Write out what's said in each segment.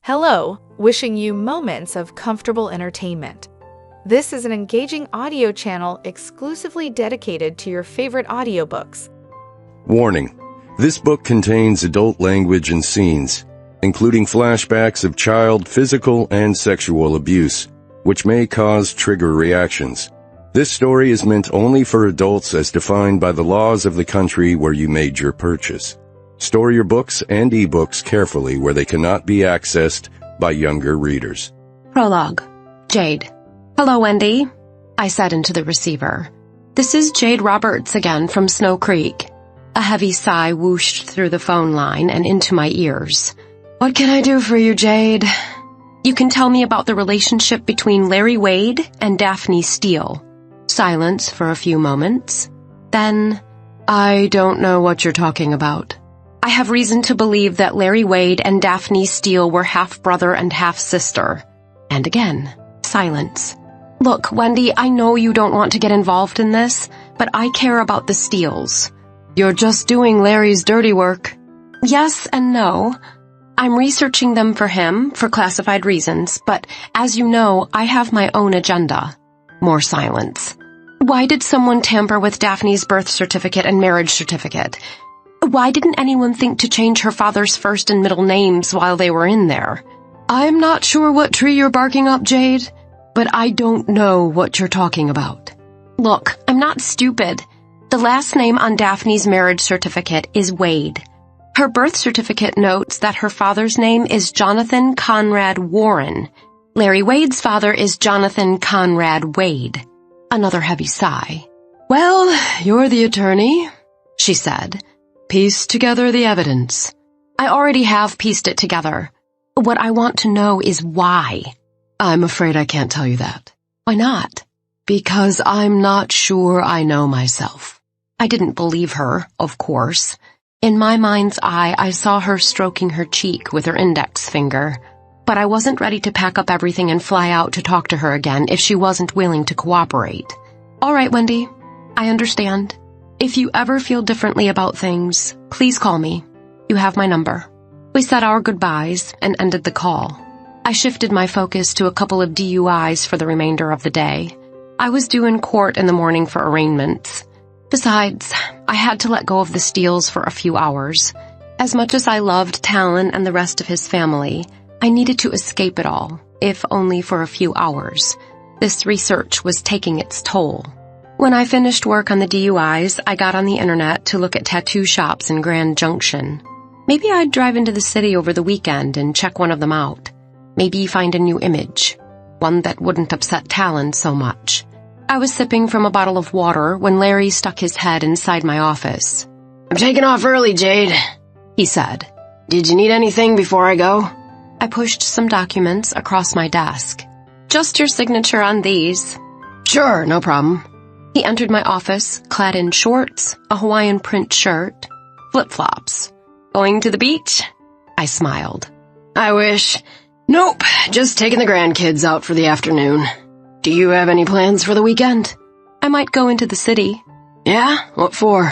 Hello, wishing you moments of comfortable entertainment. This is an engaging audio channel exclusively dedicated to your favorite audiobooks. Warning: this book contains adult language and scenes, including flashbacks of child physical and sexual abuse, which may cause trigger reactions. This story is meant only for adults as defined by the laws of the country where you made your purchase. Store your books and ebooks carefully where they cannot be accessed by younger readers. Prologue. Jade. Hello, Wendy, I said into the receiver. This is Jade Roberts again from Snow Creek. A heavy sigh whooshed through the phone line and into my ears. What can I do for you, Jade? You can tell me about the relationship between Larry Wade and Devney Steele. Silence for a few moments. Then, I don't know what you're talking about. I have reason to believe that Larry Wade and Devney Steele were half-brother and half-sister. And again, silence. Look, Wendy, I know you don't want to get involved in this, but I care about the Steeles. You're just doing Larry's dirty work. Yes and no. I'm researching them for him, for classified reasons, but as you know, I have my own agenda. More silence. Why did someone tamper with Daphne's birth certificate and marriage certificate? Why didn't anyone think to change her father's first and middle names while they were in there? I'm not sure what tree you're barking up, Jade, but I don't know what you're talking about. Look, I'm not stupid. The last name on Daphne's marriage certificate is Wade. Her birth certificate notes that her father's name is Jonathan Conrad Warren. Larry Wade's father is Jonathan Conrad Wade. Another heavy sigh. Well, you're the attorney, she said. Piece together the evidence. I already have pieced it together. What I want to know is why. I'm afraid I can't tell you that. Why not? Because I'm not sure I know myself. I didn't believe her, of course. In my mind's eye, I saw her stroking her cheek with her index finger. But I wasn't ready to pack up everything and fly out to talk to her again if she wasn't willing to cooperate. All right, Wendy. I understand. If you ever feel differently about things, please call me. You have my number. We said our goodbyes and ended the call. I shifted my focus to a couple of DUIs for the remainder of the day. I was due in court in the morning for arraignments. Besides, I had to let go of the Steeles for a few hours. As much as I loved Talon and the rest of his family, I needed to escape it all, if only for a few hours. This research was taking its toll. When I finished work on the DUIs, I got on the internet to look at tattoo shops in Grand Junction. Maybe I'd drive into the city over the weekend and check one of them out. Maybe find a new image, one that wouldn't upset Talon so much. I was sipping from a bottle of water when Larry stuck his head inside my office. I'm taking off early, Jade, he said. Did you need anything before I go? I pushed some documents across my desk. Just your signature on these. Sure, no problem. He entered my office, clad in shorts, a Hawaiian print shirt, flip-flops. Going to the beach? I smiled. I wish. Nope, just taking the grandkids out for the afternoon. Do you have any plans for the weekend? I might go into the city. Yeah? What for?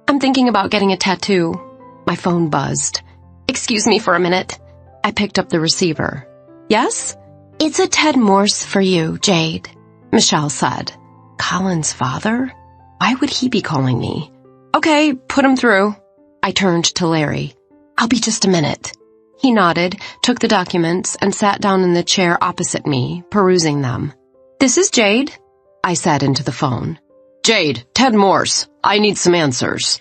I'm thinking about getting a tattoo. My phone buzzed. Excuse me for a minute. I picked up the receiver. Yes? It's a Ted Morse for you, Jade, Michelle said. Colin's father? Why would he be calling me? Okay, put him through. I turned to Larry. I'll be just a minute. He nodded, took the documents, and sat down in the chair opposite me, perusing them. This is Jade, I said into the phone. Jade, Ted Morse. I need some answers.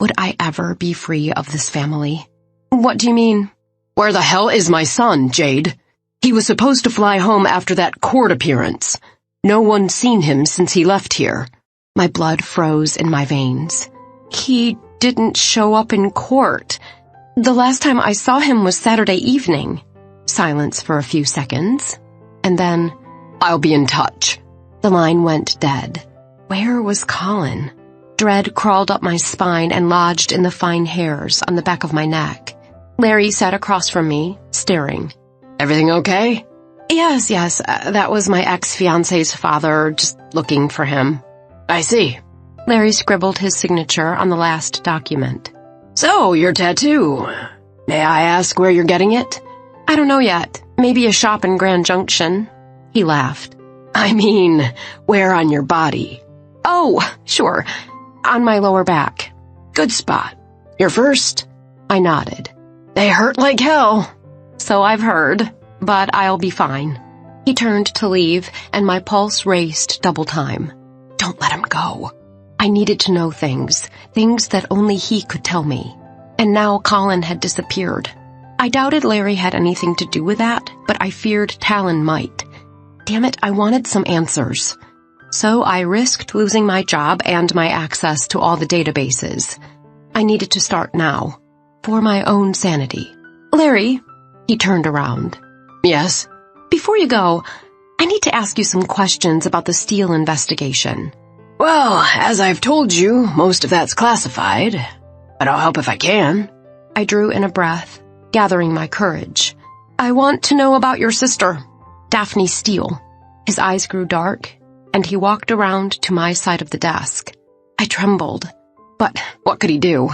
Would I ever be free of this family? What do you mean? Where the hell is my son, Jade? He was supposed to fly home after that court appearance. No one's seen him since he left here. My blood froze in my veins. He didn't show up in court. The last time I saw him was Saturday evening. Silence for a few seconds. And then, I'll be in touch. The line went dead. Where was Colin? Dread crawled up my spine and lodged in the fine hairs on the back of my neck. Larry sat across from me, staring. Everything okay? Yes, that was my ex-fiancé's father, just looking for him. I see. Larry scribbled his signature on the last document. So, your tattoo. May I ask where you're getting it? I don't know yet. Maybe a shop in Grand Junction. He laughed. I mean, where on your body? Oh, sure. On my lower back. Good spot. You're first? I nodded. They hurt like hell. So I've heard, but I'll be fine. He turned to leave, and my pulse raced double time. Don't let him go. I needed to know things that only he could tell me. And now Colin had disappeared. I doubted Larry had anything to do with that, but I feared Talon might. Damn it, I wanted some answers. So I risked losing my job and my access to all the databases. I needed to start now, for my own sanity. Larry, he turned around. Yes? Before you go, I need to ask you some questions about the Steele investigation. Well, as I've told you, most of that's classified, but I'll help if I can. I drew in a breath, gathering my courage. I want to know about your sister, Devney Steele. His eyes grew dark, and he walked around to my side of the desk. I trembled, but what could he do?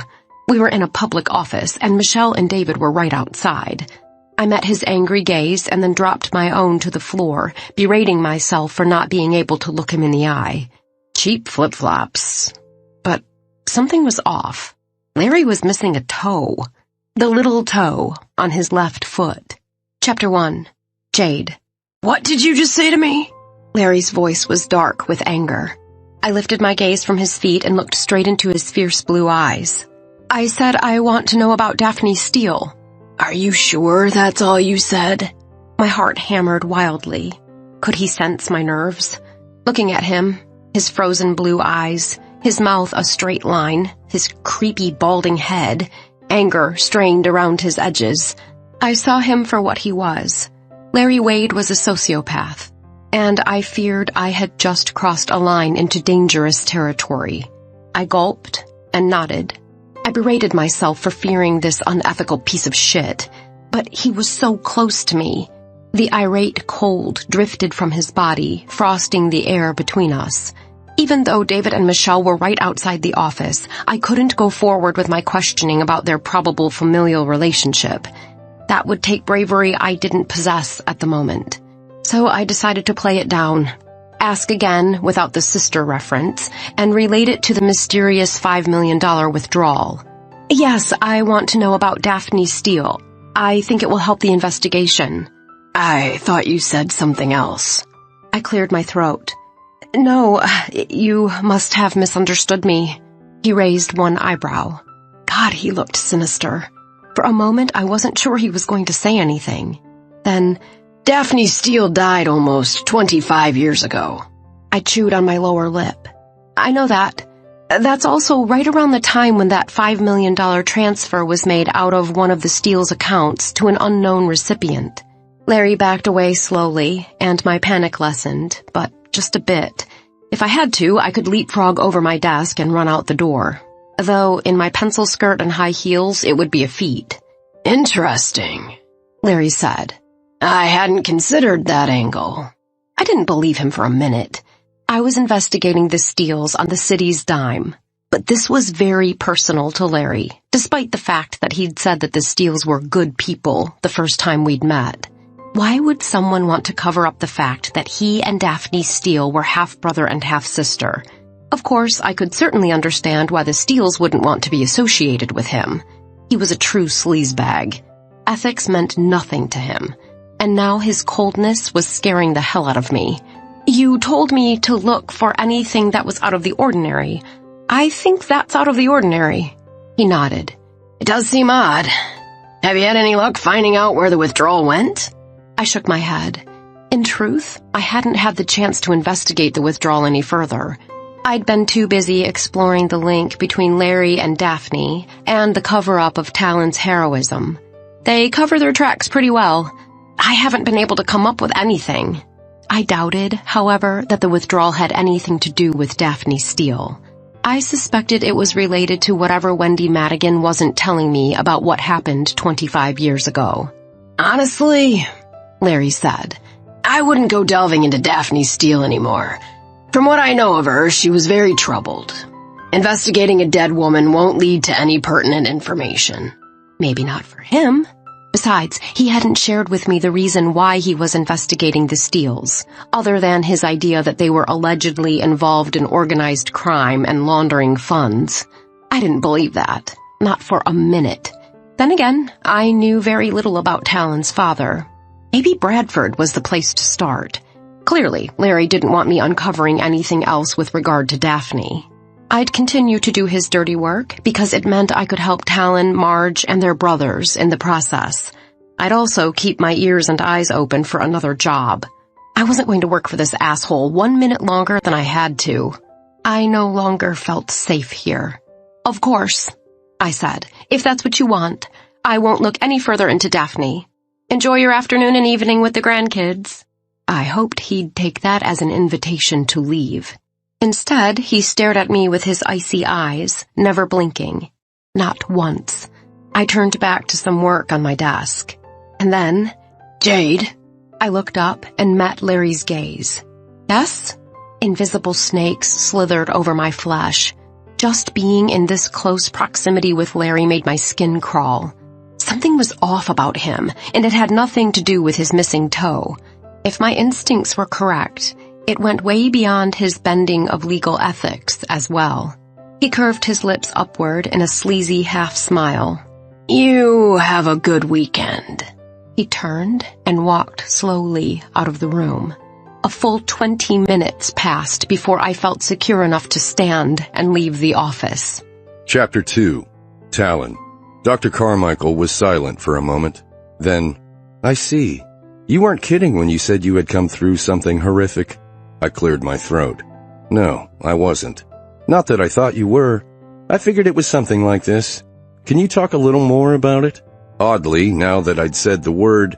We were in a public office, and Michelle and David were right outside. I met his angry gaze and then dropped my own to the floor, berating myself for not being able to look him in the eye. Cheap flip-flops. But something was off. Larry was missing a toe. The little toe on his left foot. Chapter 1. Jade. What did you just say to me? Larry's voice was dark with anger. I lifted my gaze from his feet and looked straight into his fierce blue eyes. I said I want to know about Devney Steele. Are you sure that's all you said? My heart hammered wildly. Could he sense my nerves? Looking at him, his frozen blue eyes, his mouth a straight line, his creepy balding head, anger strained around his edges, I saw him for what he was. Larry Wade was a sociopath, and I feared I had just crossed a line into dangerous territory. I gulped and nodded. I berated myself for fearing this unethical piece of shit, but he was so close to me. The irate cold drifted from his body, frosting the air between us. Even though David and Michelle were right outside the office, I couldn't go forward with my questioning about their probable familial relationship. That would take bravery I didn't possess at the moment. So I decided to play it down, ask again without the sister reference, and relate it to the mysterious $5 million withdrawal. Yes, I want to know about Devney Steele. I think it will help the investigation. I thought you said something else. I cleared my throat. No, you must have misunderstood me. He raised one eyebrow. God, he looked sinister. For a moment, I wasn't sure he was going to say anything. Then, Devney Steele died almost 25 years ago. I chewed on my lower lip. I know that. That's also right around the time when that $5 million transfer was made out of one of the Steele's accounts to an unknown recipient. Larry backed away slowly, and my panic lessened, but just a bit. If I had to, I could leapfrog over my desk and run out the door. Though in my pencil skirt and high heels, it would be a feat. Interesting, Larry said. I hadn't considered that angle. I didn't believe him for a minute. I was investigating the Steeles on the city's dime. But this was very personal to Larry, despite the fact that he'd said that the Steeles were good people the first time we'd met. Why would someone want to cover up the fact that he and Devney Steele were half-brother and half-sister? Of course, I could certainly understand why the Steeles wouldn't want to be associated with him. He was a true sleazebag. Ethics meant nothing to him. And now his coldness was scaring the hell out of me. You told me to look for anything that was out of the ordinary. I think that's out of the ordinary. He nodded. It does seem odd. Have you had any luck finding out where the withdrawal went? I shook my head. In truth, I hadn't had the chance to investigate the withdrawal any further. I'd been too busy exploring the link between Larry and Devney and the cover-up of Talon's heroism. They cover their tracks pretty well. I haven't been able to come up with anything. I doubted, however, that the withdrawal had anything to do with Devney Steele. I suspected it was related to whatever Wendy Madigan wasn't telling me about what happened 25 years ago. Honestly, Larry said, I wouldn't go delving into Devney Steele anymore. From what I know of her, she was very troubled. Investigating a dead woman won't lead to any pertinent information. Maybe not for him, Besides, he hadn't shared with me the reason why he was investigating the steals, other than his idea that they were allegedly involved in organized crime and laundering funds. I didn't believe that, not for a minute. Then again, I knew very little about Talon's father. Maybe Bradford was the place to start. Clearly, Larry didn't want me uncovering anything else with regard to Devney. I'd continue to do his dirty work because it meant I could help Talon, Marge, and their brothers in the process. I'd also keep my ears and eyes open for another job. I wasn't going to work for this asshole 1 minute longer than I had to. I no longer felt safe here. "Of course," I said, "if that's what you want. I won't look any further into Devney. Enjoy your afternoon and evening with the grandkids." I hoped he'd take that as an invitation to leave. Instead, he stared at me with his icy eyes, never blinking. Not once. I turned back to some work on my desk. And then, "Jade." I looked up and met Larry's gaze. "Yes?" Invisible snakes slithered over my flesh. Just being in this close proximity with Larry made my skin crawl. Something was off about him, and it had nothing to do with his missing toe. If my instincts were correct, it went way beyond his bending of legal ethics as well. He curved his lips upward in a sleazy half-smile. "You have a good weekend." He turned and walked slowly out of the room. A full 20 minutes passed before I felt secure enough to stand and leave the office. Chapter 2. Talon. Dr. Carmichael was silent for a moment. Then, "I see. You weren't kidding when you said you had come through something horrific." I cleared my throat. "No, I wasn't. Not that I thought you were. I figured it was something like this. Can you talk a little more about it?" Oddly, now that I'd said the word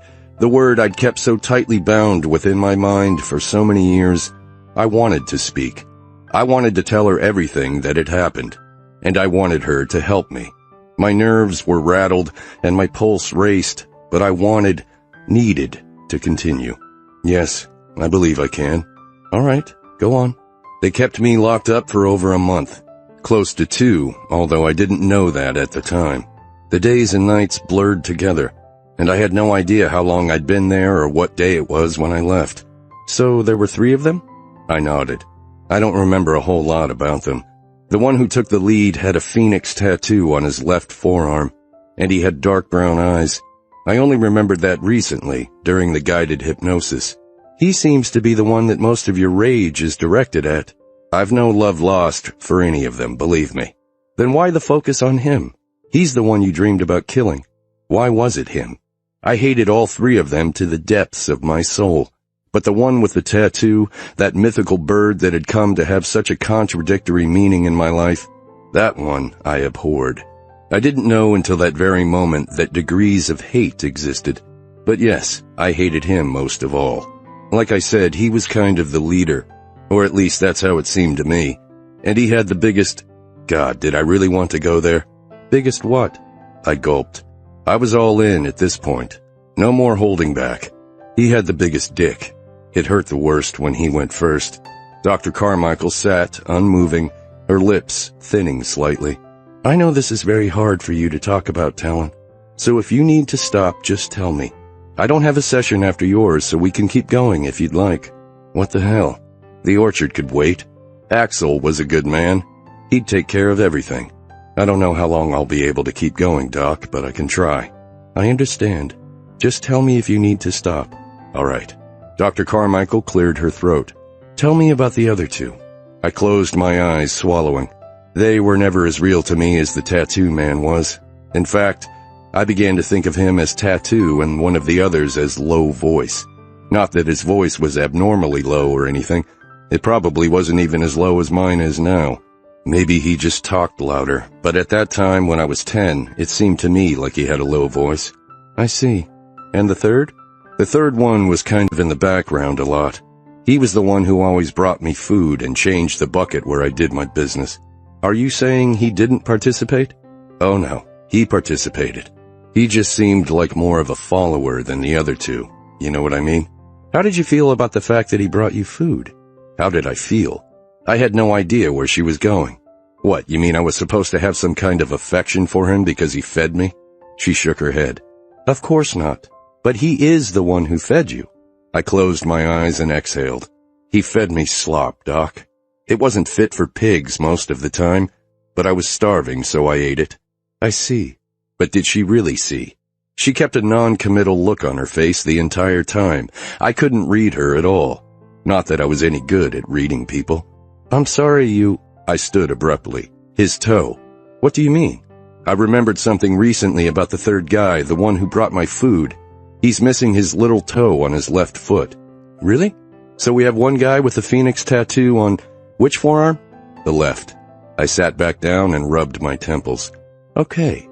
I'd kept so tightly bound within my mind for so many years, I wanted to speak. I wanted to tell her everything that had happened, and I wanted her to help me. My nerves were rattled and my pulse raced, but I needed to continue. "Yes, I believe I can." "All right, go on." "They kept me locked up for over a month. Close to 2, although I didn't know that at the time. The days and nights blurred together, and I had no idea how long I'd been there or what day it was when I left." "So there were 3 of them?" I nodded. "I don't remember a whole lot about them. The one who took the lead had a phoenix tattoo on his left forearm, and he had dark brown eyes. I only remembered that recently, during the guided hypnosis. He seems to be the one that most of your rage is directed at. I've no love lost for any of them, believe me." "Then why the focus on him? He's the one you dreamed about killing. Why was it him?" "I hated all 3 of them to the depths of my soul. But the one with the tattoo, that mythical bird that had come to have such a contradictory meaning in my life, that one I abhorred. I didn't know until that very moment that degrees of hate existed. But yes, I hated him most of all. Like I said, he was kind of the leader, or at least that's how it seemed to me. And he had the biggest— God, did I really want to go there? Biggest what? I gulped. I was all in at this point. No more holding back. He had the biggest dick. It hurt the worst when he went first. Dr. Carmichael sat, unmoving, her lips thinning slightly. "I know this is very hard for you to talk about, Talon. So if you need to stop, just tell me. I don't have a session after yours, so we can keep going if you'd like." "What the hell? The orchard could wait. Axel was a good man. He'd take care of everything. I don't know how long I'll be able to keep going, Doc, but I can try." "I understand. Just tell me if you need to stop." "All right." Dr. Carmichael cleared her throat. "Tell me about the other 2. I closed my eyes, swallowing. They were never as real to me as the tattoo man was. In fact, I began to think of him as Tattoo and one of the others as Low Voice. Not that his voice was abnormally low or anything. It probably wasn't even as low as mine is now. Maybe he just talked louder, but at that time when I was 10, it seemed to me like he had a low voice." "I see. And the 3rd? "The 3rd one was kind of in the background a lot. He was the one who always brought me food and changed the bucket where I did my business." "Are you saying he didn't participate?" "Oh no, he participated. He just seemed like more of a follower than the other 2. You know what I mean?" "How did you feel about the fact that he brought you food?" "How did I feel? I had no idea where she was going." "What, you mean I was supposed to have some kind of affection for him because he fed me?" She shook her head. Of course not. But he is the one who fed you. I closed my eyes and exhaled. He fed me slop, Doc. It wasn't fit for pigs most of the time, but I was starving, so I ate it. I see. But did she really see? She kept a non-committal look on her face the entire time. I couldn't read her at all. Not that I was any good at reading people. I'm sorry you... I stood abruptly. His toe. What do you mean? I remembered something recently about the third guy, the one who brought my food. He's missing his little toe on his left foot. Really? So we have one guy with a phoenix tattoo on which forearm? The left. I sat back down and rubbed my temples. Okay.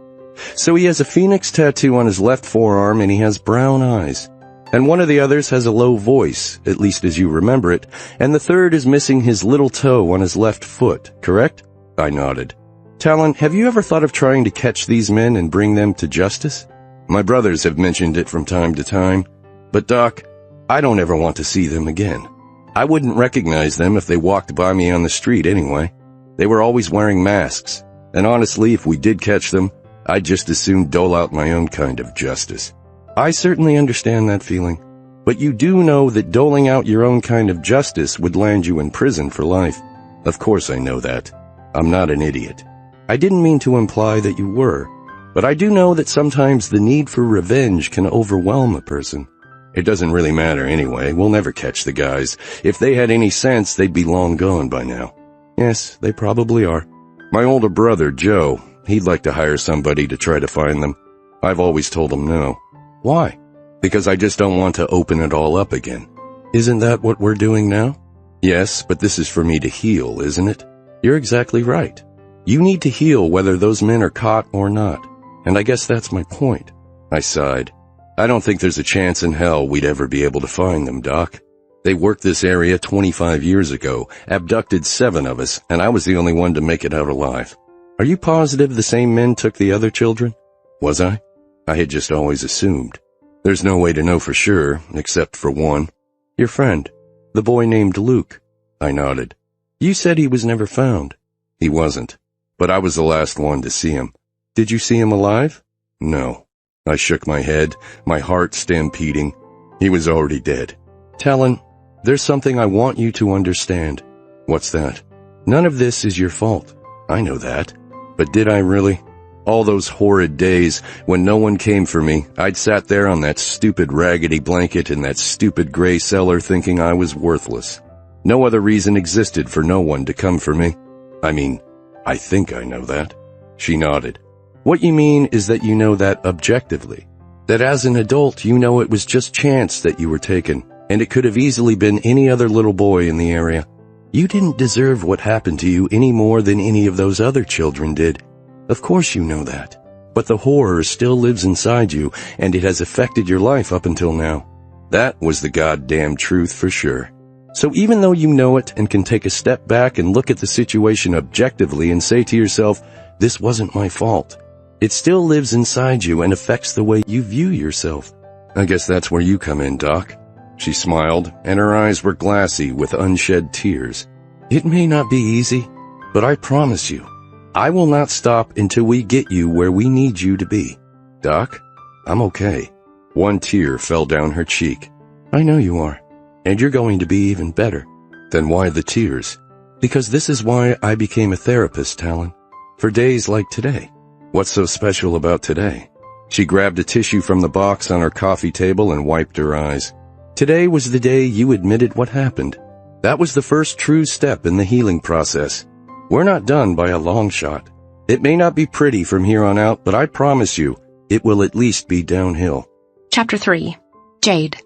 So he has a phoenix tattoo on his left forearm and he has brown eyes. And one of the others has a low voice, at least as you remember it, and the third is missing his little toe on his left foot, correct? I nodded. Talon, have you ever thought of trying to catch these men and bring them to justice? My brothers have mentioned it from time to time. But Doc, I don't ever want to see them again. I wouldn't recognize them if they walked by me on the street anyway. They were always wearing masks. And honestly, if we did catch them, I'd just as soon dole out my own kind of justice. I certainly understand that feeling. But you do know that doling out your own kind of justice would land you in prison for life. Of course I know that. I'm not an idiot. I didn't mean to imply that you were. But I do know that sometimes the need for revenge can overwhelm a person. It doesn't really matter anyway. We'll never catch the guys. If they had any sense, they'd be long gone by now. Yes, they probably are. My older brother, Joe, he'd like to hire somebody to try to find them. I've always told him no. Why? Because I just don't want to open it all up again. Isn't that what we're doing now? Yes, but this is for me to heal, isn't it? You're exactly right. You need to heal whether those men are caught or not. And I guess that's my point. I sighed. I don't think there's a chance in hell we'd ever be able to find them, Doc. They worked this area 25 years ago, abducted 7 of us, and I was the only one to make it out alive. Are you positive the same men took the other children? Was I? I had just always assumed. There's no way to know for sure, except for one. Your friend, the boy named Luke. I nodded. You said he was never found. He wasn't, but I was the last one to see him. Did you see him alive? No. I shook my head, my heart stampeding. He was already dead. Talon, there's something I want you to understand. What's that? None of this is your fault. I know that. But did I really? All those horrid days when no one came for me, I'd sat there on that stupid raggedy blanket in that stupid gray cellar thinking I was worthless. No other reason existed for no one to come for me. I mean, I think I know that. She nodded. What you mean is that you know that objectively. That as an adult you know it was just chance that you were taken, and it could have easily been any other little boy in the area. You didn't deserve what happened to you any more than any of those other children did. Of course you know that. But the horror still lives inside you, and it has affected your life up until now. That was the goddamn truth for sure. So even though you know it and can take a step back and look at the situation objectively and say to yourself, this wasn't my fault, it still lives inside you and affects the way you view yourself. I guess that's where you come in, Doc. She smiled, and her eyes were glassy with unshed tears. It may not be easy, but I promise you, I will not stop until we get you where we need you to be. Doc, I'm okay. One tear fell down her cheek. I know you are, and you're going to be even better. Then why the tears? Because this is why I became a therapist, Talon. For days like today. What's so special about today? She grabbed a tissue from the box on her coffee table and wiped her eyes. Today was the day you admitted what happened. That was the first true step in the healing process. We're not done by a long shot. It may not be pretty from here on out, but I promise you, it will at least be downhill. Chapter 3. Jade.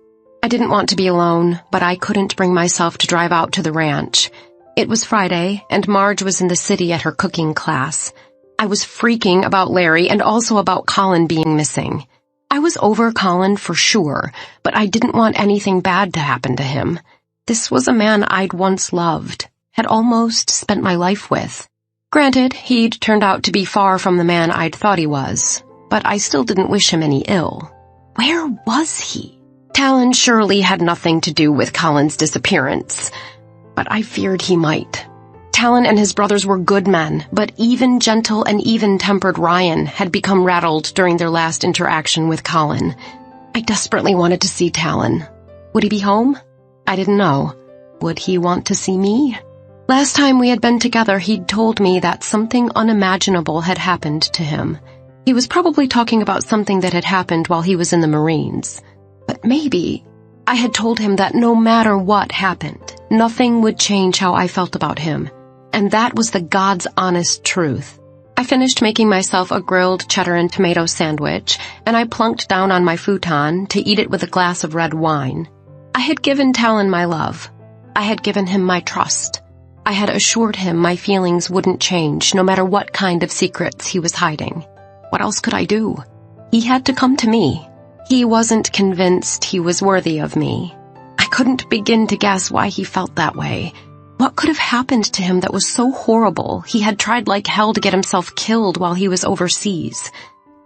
I didn't want to be alone, but I couldn't bring myself to drive out to the ranch. It was Friday, and Marge was in the city at her cooking class. I was freaking about Larry and also about Colin being missing. I was over Colin for sure, but I didn't want anything bad to happen to him. This was a man I'd once loved, had almost spent my life with. Granted, he'd turned out to be far from the man I'd thought he was, but I still didn't wish him any ill. Where was he? Talon surely had nothing to do with Colin's disappearance, but I feared he might. Talon and his brothers were good men, but even gentle and even-tempered Ryan had become rattled during their last interaction with Colin. I desperately wanted to see Talon. Would he be home? I didn't know. Would he want to see me? Last time we had been together, he'd told me that something unimaginable had happened to him. He was probably talking about something that had happened while he was in the Marines. But maybe I had told him that no matter what happened, nothing would change how I felt about him. And that was the God's honest truth. I finished making myself a grilled cheddar and tomato sandwich, and I plunked down on my futon to eat it with a glass of red wine. I had given Talon my love. I had given him my trust. I had assured him my feelings wouldn't change no matter what kind of secrets he was hiding. What else could I do? He had to come to me. He wasn't convinced he was worthy of me. I couldn't begin to guess why he felt that way. What could have happened to him that was so horrible he had tried like hell to get himself killed while he was overseas?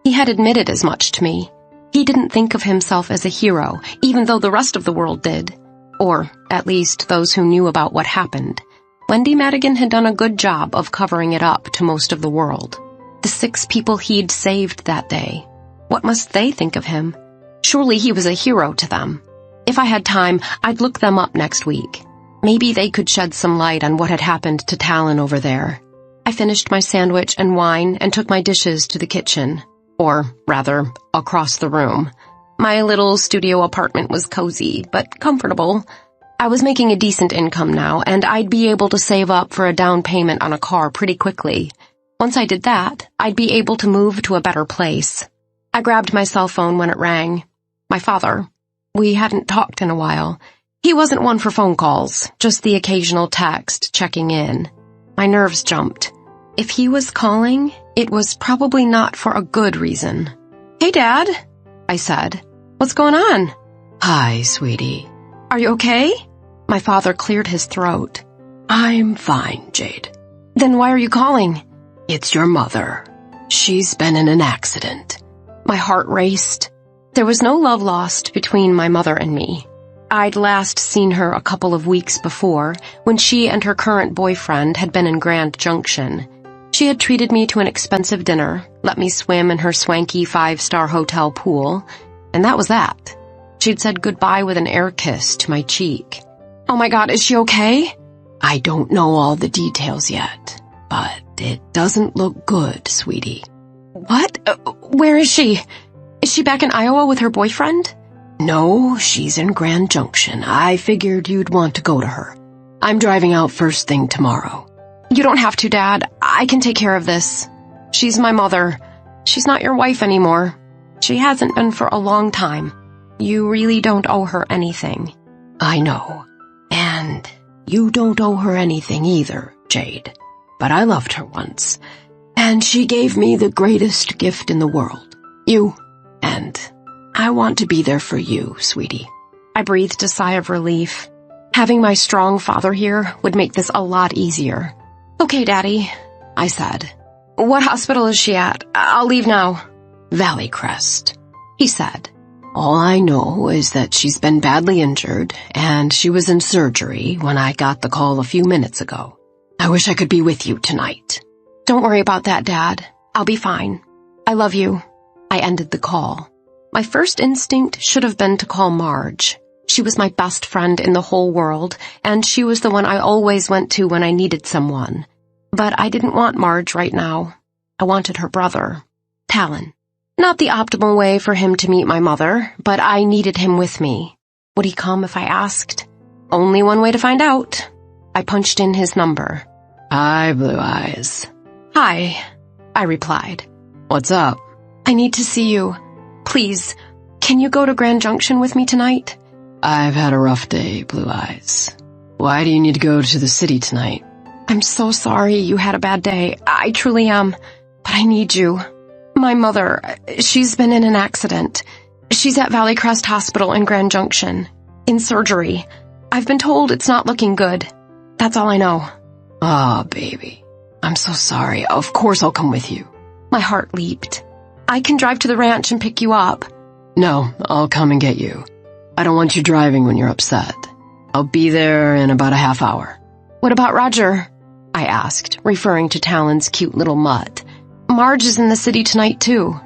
He had admitted as much to me. He didn't think of himself as a hero, even though the rest of the world did. Or, at least, those who knew about what happened. Wendy Madigan had done a good job of covering it up to most of the world. The 6 people he'd saved that day. What must they think of him? Surely he was a hero to them. If I had time, I'd look them up next week. Maybe they could shed some light on what had happened to Talon over there. I finished my sandwich and wine and took my dishes to the kitchen. Or, rather, across the room. My little studio apartment was cozy, but comfortable. I was making a decent income now, and I'd be able to save up for a down payment on a car pretty quickly. Once I did that, I'd be able to move to a better place. I grabbed my cell phone when it rang. My father. We hadn't talked in a while. He wasn't one for phone calls, just the occasional text checking in. My nerves jumped. If he was calling, it was probably not for a good reason. "Hey, Dad," I said. "What's going on?" "Hi, sweetie." "Are you okay?" My father cleared his throat. "I'm fine, Jade." "Then why are you calling?" "It's your mother. She's been in an accident." My heart raced. There was no love lost between my mother and me. I'd last seen her a couple of weeks before, when she and her current boyfriend had been in Grand Junction. She had treated me to an expensive dinner, let me swim in her swanky 5-star hotel pool, and that was that. She'd said goodbye with an air kiss to my cheek. Oh my God, is she okay? "I don't know all the details yet, but it doesn't look good, sweetie." What? Where is she? Is she back in Iowa with her boyfriend? "No, she's in Grand Junction. I figured you'd want to go to her. I'm driving out first thing tomorrow." You don't have to, Dad. I can take care of this. She's my mother. She's not your wife anymore. She hasn't been for a long time. You really don't owe her anything. "I know. And you don't owe her anything either, Jade. But I loved her once. And she gave me the greatest gift in the world. You. And I want to be there for you, sweetie." I breathed a sigh of relief. Having my strong father here would make this a lot easier. "Okay, Daddy," I said. "What hospital is she at? I'll leave now." "Valley Crest," he said. "All I know is that she's been badly injured, and she was in surgery when I got the call a few minutes ago. I wish I could be with you tonight." "Don't worry about that, Dad. I'll be fine. I love you." I ended the call. My first instinct should have been to call Marge. She was my best friend in the whole world, and she was the one I always went to when I needed someone. But I didn't want Marge right now. I wanted her brother, Talon. Not the optimal way for him to meet my mother, but I needed him with me. Would he come if I asked? Only one way to find out. I punched in his number. "Hi, Blue Eyes." "Hi," I replied. "What's up?" "I need to see you. Please, can you go to Grand Junction with me tonight?" "I've had a rough day, Blue Eyes. Why do you need to go to the city tonight?" "I'm so sorry you had a bad day. I truly am. But I need you. My mother, she's been in an accident. She's at Valley Crest Hospital in Grand Junction. In surgery. I've been told it's not looking good. That's all I know." "Aw, baby. I'm so sorry. Of course I'll come with you." My heart leaped. "I can drive to the ranch and pick you up." "No, I'll come and get you. I don't want you driving when you're upset. I'll be there in about a half hour." "What about Roger?" I asked, referring to Talon's cute little mutt. Marge is in the city tonight, too.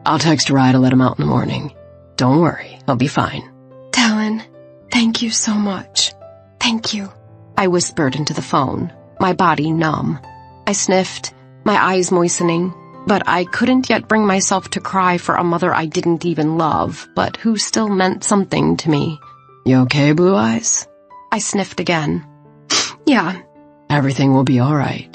I'll text Rye to let him out in the morning. Don't worry, I'll be fine. Talon, thank you so much. Thank you. I whispered into the phone, my body numb. I sniffed, my eyes moistening, but I couldn't yet bring myself to cry for a mother I didn't even love, but who still meant something to me. You okay, Blue Eyes? I sniffed again. Yeah. Everything will be all right.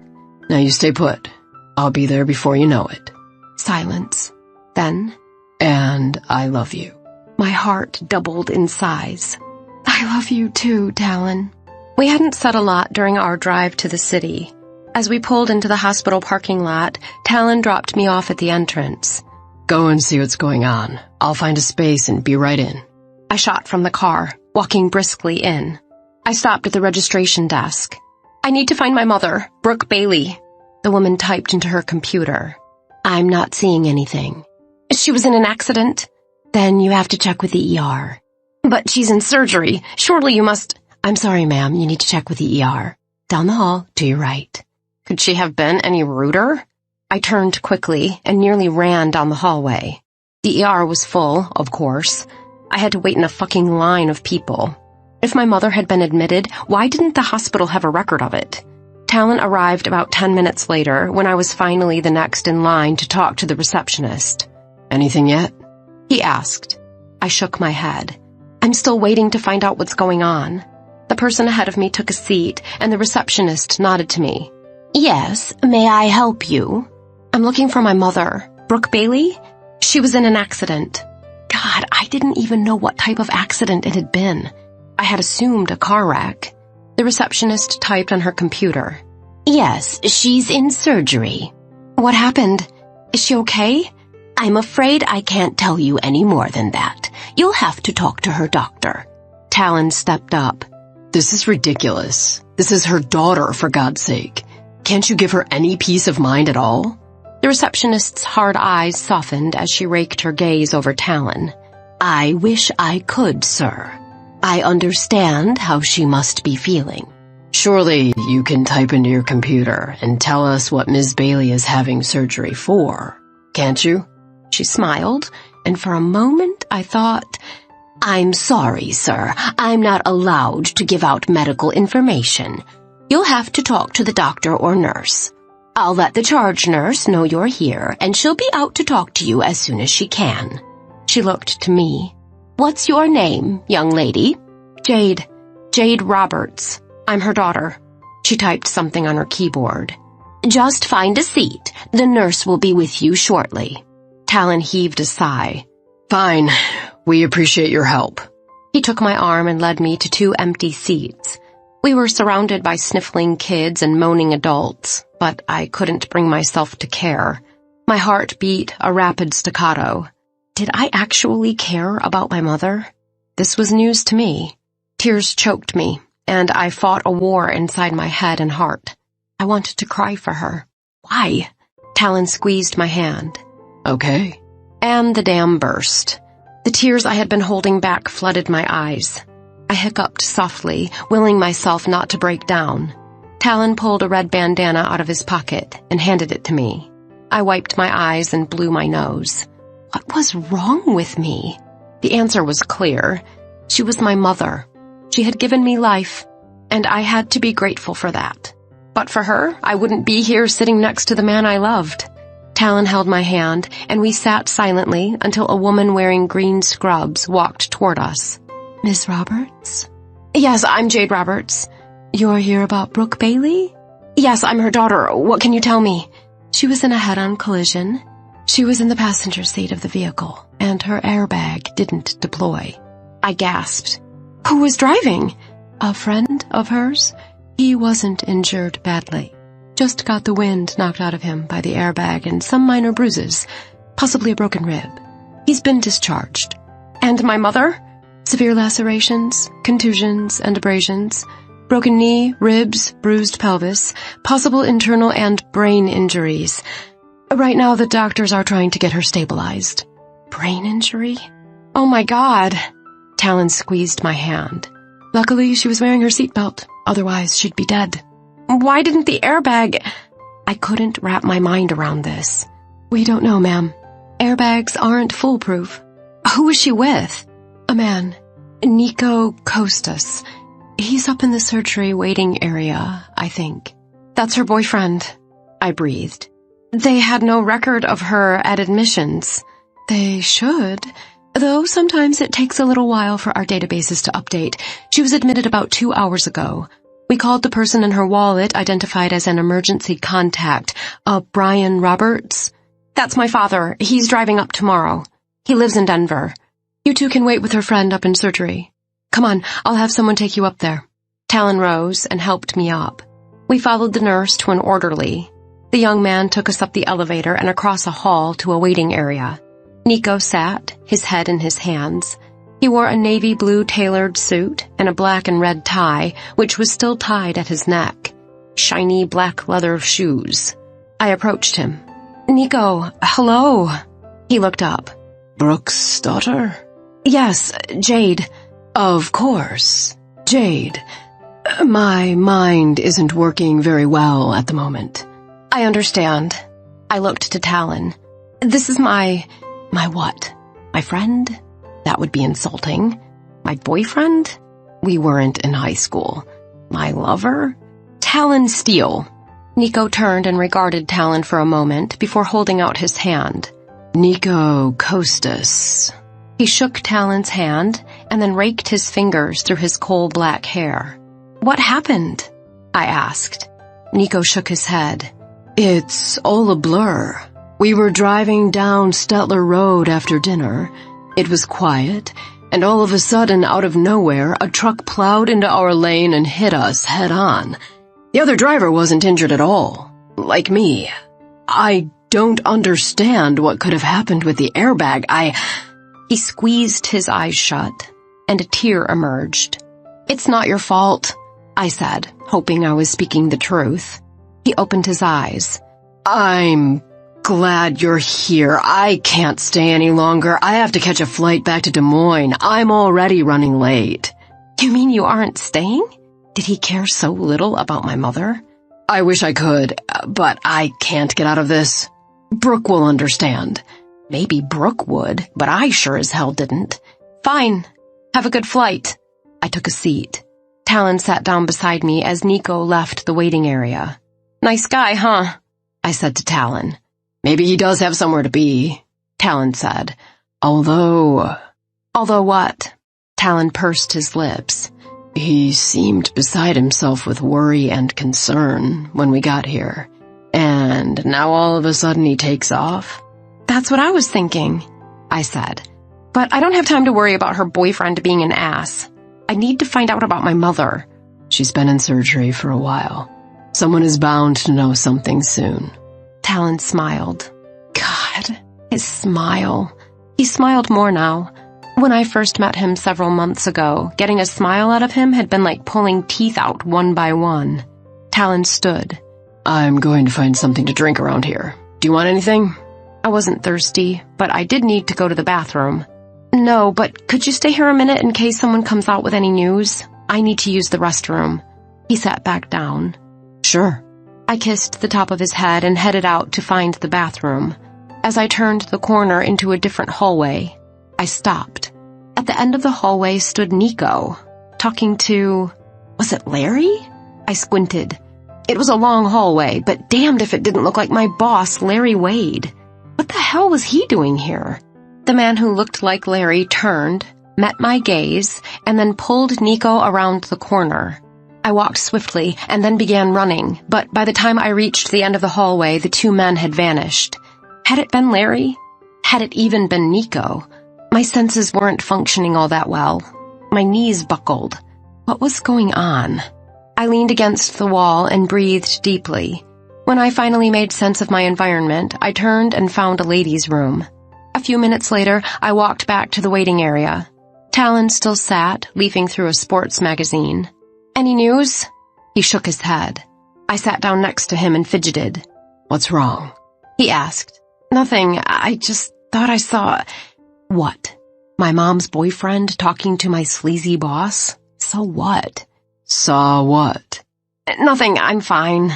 Now you stay put. I'll be there before you know it. Silence. Then, and I love you. My heart doubled in size. I love you too, Talon. We hadn't said a lot during our drive to the city. As we pulled into the hospital parking lot, Talon dropped me off at the entrance. Go and see what's going on. I'll find a space and be right in. I shot from the car, walking briskly in. I stopped at the registration desk. I need to find my mother, Brooke Bailey. The woman typed into her computer. I'm not seeing anything. She was in an accident? Then you have to check with the ER. But she's in surgery. Surely you must... I'm sorry, ma'am. You need to check with the ER. Down the hall, to your right. Could she have been any ruder? I turned quickly and nearly ran down the hallway. The ER was full, of course. I had to wait in a fucking line of people. If my mother had been admitted, why didn't the hospital have a record of it? Talon arrived about 10 minutes later when I was finally the next in line to talk to the receptionist. Anything yet? He asked. I shook my head. I'm still waiting to find out what's going on. The person ahead of me took a seat, and the receptionist nodded to me. Yes, may I help you? I'm looking for my mother, Brooke Bailey. She was in an accident. God, I didn't even know what type of accident it had been. I had assumed a car wreck. The receptionist typed on her computer. Yes, she's in surgery. What happened? Is she okay? I'm afraid I can't tell you any more than that. You'll have to talk to her doctor. Talon stepped up. This is ridiculous. This is her daughter, for God's sake. Can't you give her any peace of mind at all? The receptionist's hard eyes softened as she raked her gaze over Talon. I wish I could, sir. I understand how she must be feeling. Surely you can type into your computer and tell us what Ms. Bailey is having surgery for, can't you? She smiled, and for a moment I thought, I'm sorry, sir. I'm not allowed to give out medical information. You'll have to talk to the doctor or nurse. I'll let the charge nurse know you're here, and she'll be out to talk to you as soon as she can. She looked to me. What's your name, young lady? Jade. Jade Roberts. I'm her daughter. She typed something on her keyboard. Just find a seat. The nurse will be with you shortly. Talon heaved a sigh. Fine. We appreciate your help. He took my arm and led me to 2 empty seats. We were surrounded by sniffling kids and moaning adults, but I couldn't bring myself to care. My heart beat a rapid staccato. Did I actually care about my mother? This was news to me. Tears choked me, and I fought a war inside my head and heart. I wanted to cry for her. Why? Talon squeezed my hand. Okay. And the dam burst. The tears I had been holding back flooded my eyes. I hiccuped softly, willing myself not to break down. Talon pulled a red bandana out of his pocket and handed it to me. I wiped my eyes and blew my nose. What was wrong with me? The answer was clear. She was my mother. She had given me life, and I had to be grateful for that. But for her, I wouldn't be here sitting next to the man I loved. Talon held my hand, and we sat silently until a woman wearing green scrubs walked toward us. Miss Roberts? Yes, I'm Jade Roberts. You're here about Brooke Bailey? Yes, I'm her daughter. What can you tell me? She was in a head-on collision. She was in the passenger seat of the vehicle, and her airbag didn't deploy. I gasped. Who was driving? A friend of hers. He wasn't injured badly. Just got the wind knocked out of him by the airbag and some minor bruises, possibly a broken rib. He's been discharged. And my mother? Severe lacerations, contusions, and abrasions, broken knee, ribs, bruised pelvis, possible internal and brain injuries. Right now, the doctors are trying to get her stabilized. Brain injury? Oh my God! Talon squeezed my hand. Luckily, she was wearing her seatbelt. Otherwise, she'd be dead. Why didn't the airbag... I couldn't wrap my mind around this. We don't know, ma'am. Airbags aren't foolproof. Who was she with? A man. Ngaio Costas. He's up in the surgery waiting area, I think. That's her boyfriend, I breathed. They had no record of her at admissions. They should, though sometimes it takes a little while for our databases to update. She was admitted about 2 hours ago. We called the person in her wallet identified as an emergency contact, Brian Roberts. That's my father. He's driving up tomorrow. He lives in Denver. You two can wait with her friend up in surgery. Come on, I'll have someone take you up there. Talon rose and helped me up. We followed the nurse to an orderly. The young man took us up the elevator and across a hall to a waiting area. Ngaio sat, his head in his hands. He wore a navy blue tailored suit and a black and red tie, which was still tied at his neck. Shiny black leather shoes. I approached him. Ngaio, hello. He looked up. Brooke's daughter? Yes, Jade. Of course. Jade. My mind isn't working very well at the moment. I understand. I looked to Talon. This is my what? My friend? That would be insulting. My boyfriend? We weren't in high school. My lover? Talon Steele. Ngaio turned and regarded Talon for a moment before holding out his hand. Ngaio Costas. He shook Talon's hand and then raked his fingers through his coal-black hair. What happened? I asked. Ngaio shook his head. It's all a blur. We were driving down Stetler Road after dinner. It was quiet, and all of a sudden, out of nowhere, a truck plowed into our lane and hit us head-on. The other driver wasn't injured at all. Like me. I don't understand what could have happened with the airbag. He squeezed his eyes shut, and a tear emerged. It's not your fault, I said, hoping I was speaking the truth. He opened his eyes. I'm glad you're here. I can't stay any longer. I have to catch a flight back to Des Moines. I'm already running late. You mean you aren't staying? Did he care so little about my mother? I wish I could, but I can't get out of this. Brooke will understand. Maybe Brooke would, but I sure as hell didn't. Fine. Have a good flight. I took a seat. Talon sat down beside me as Ngaio left the waiting area. Nice guy, huh? I said to Talon. Maybe he does have somewhere to be, Talon said. Although what? Talon pursed his lips. He seemed beside himself with worry and concern when we got here. And now all of a sudden he takes off? That's what I was thinking, I said. But I don't have time to worry about her boyfriend being an ass. I need to find out about my mother. She's been in surgery for a while. Someone is bound to know something soon. Talon smiled. God, his smile. He smiled more now. When I first met him several months ago, getting a smile out of him had been like pulling teeth out one by one. Talon stood. I'm going to find something to drink around here. Do you want anything? I wasn't thirsty, but I did need to go to the bathroom. No, but could you stay here a minute in case someone comes out with any news? I need to use the restroom. He sat back down. Sure. I kissed the top of his head and headed out to find the bathroom. As I turned the corner into a different hallway, I stopped. At the end of the hallway stood Ngaio, talking to... Was it Larry? I squinted. It was a long hallway, but damned if it didn't look like my boss, Larry Wade. What the hell was he doing here? The man who looked like Larry turned, met my gaze, and then pulled Ngaio around the corner. I walked swiftly and then began running, but by the time I reached the end of the hallway, the two men had vanished. Had it been Larry? Had it even been Ngaio? My senses weren't functioning all that well. My knees buckled. What was going on? I leaned against the wall and breathed deeply. When I finally made sense of my environment, I turned and found a ladies' room. A few minutes later, I walked back to the waiting area. Talon still sat, leafing through a sports magazine. Any news? He shook his head. I sat down next to him and fidgeted. What's wrong? He asked. Nothing. I just thought I saw... What? My mom's boyfriend talking to my sleazy boss? So what? Saw what? Nothing, I'm fine.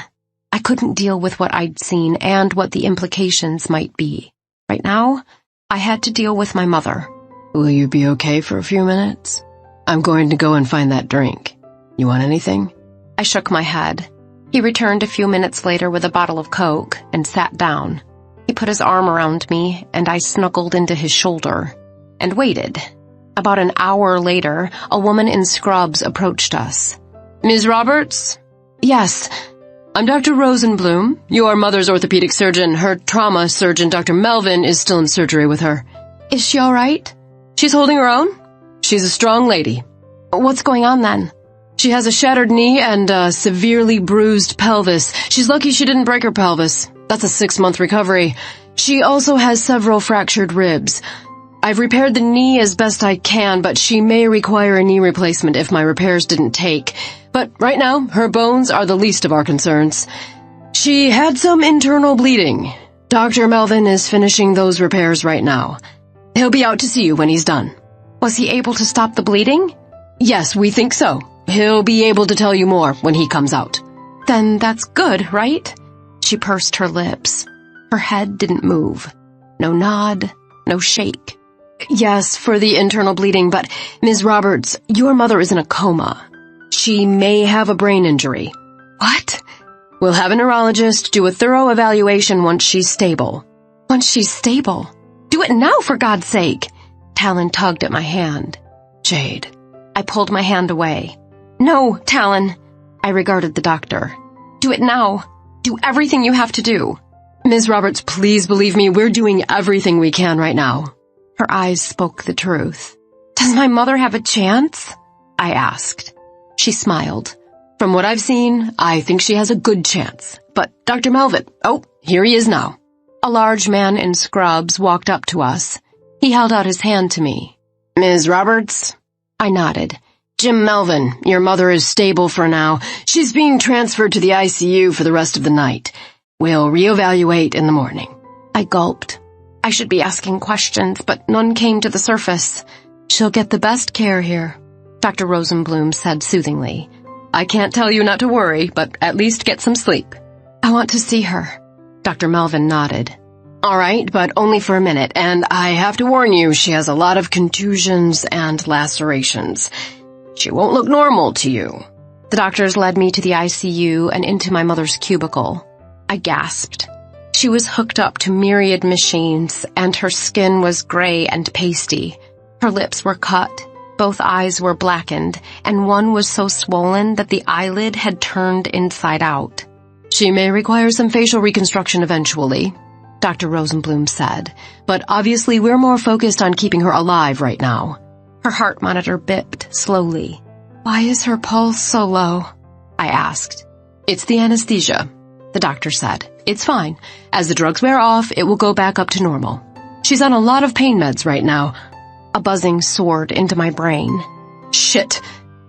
I couldn't deal with what I'd seen and what the implications might be. Right now, I had to deal with my mother. Will you be okay for a few minutes? I'm going to go and find that drink. You want anything? I shook my head. He returned a few minutes later with a bottle of Coke and sat down. He put his arm around me, and I snuggled into his shoulder and waited. About an hour later, a woman in scrubs approached us. Ms. Roberts? Yes. I'm Dr. Rosenblum, your mother's orthopedic surgeon. Her trauma surgeon, Dr. Melvin, is still in surgery with her. Is she all right? She's holding her own. She's a strong lady. What's going on then? She has a shattered knee and a severely bruised pelvis. She's lucky she didn't break her pelvis. That's a 6-month recovery. She also has several fractured ribs. I've repaired the knee as best I can, but she may require a knee replacement if my repairs didn't take. But right now, her bones are the least of our concerns. She had some internal bleeding. Dr. Melvin is finishing those repairs right now. He'll be out to see you when he's done. Was he able to stop the bleeding? Yes, we think so. He'll be able to tell you more when he comes out. Then that's good, right? She pursed her lips. Her head didn't move. No nod, no shake. Yes, for the internal bleeding, but Ms. Roberts, your mother is in a coma. She may have a brain injury. What? We'll have a neurologist do a thorough evaluation once she's stable. Once she's stable? Do it now, for God's sake. Talon tugged at my hand. Jade. I pulled my hand away. No, Talon. I regarded the doctor. Do it now. Do everything you have to do. Ms. Roberts, please believe me, we're doing everything we can right now. Her eyes spoke the truth. Does my mother have a chance? I asked. She smiled. From what I've seen, I think she has a good chance. But Dr. Melvin, oh, here he is now. A large man in scrubs walked up to us. He held out his hand to me. Ms. Roberts? I nodded. Jim Melvin, your mother is stable for now. She's being transferred to the ICU for the rest of the night. We'll reevaluate in the morning. I gulped. I should be asking questions, but none came to the surface. She'll get the best care here, Dr. Rosenblum said soothingly. I can't tell you not to worry, but at least get some sleep. I want to see her. Dr. Melvin nodded. All right, but only for a minute, and I have to warn you, she has a lot of contusions and lacerations. She won't look normal to you. The doctors led me to the ICU and into my mother's cubicle. I gasped. She was hooked up to myriad machines, and her skin was gray and pasty. Her lips were cut, both eyes were blackened, and one was so swollen that the eyelid had turned inside out. She may require some facial reconstruction eventually, Dr. Rosenblum said, but obviously we're more focused on keeping her alive right now. Her heart monitor bipped slowly. Why is her pulse so low? I asked. It's the anesthesia, the doctor said. It's fine. As the drugs wear off, it will go back up to normal. She's on a lot of pain meds right now. A buzzing soared into my brain. Shit,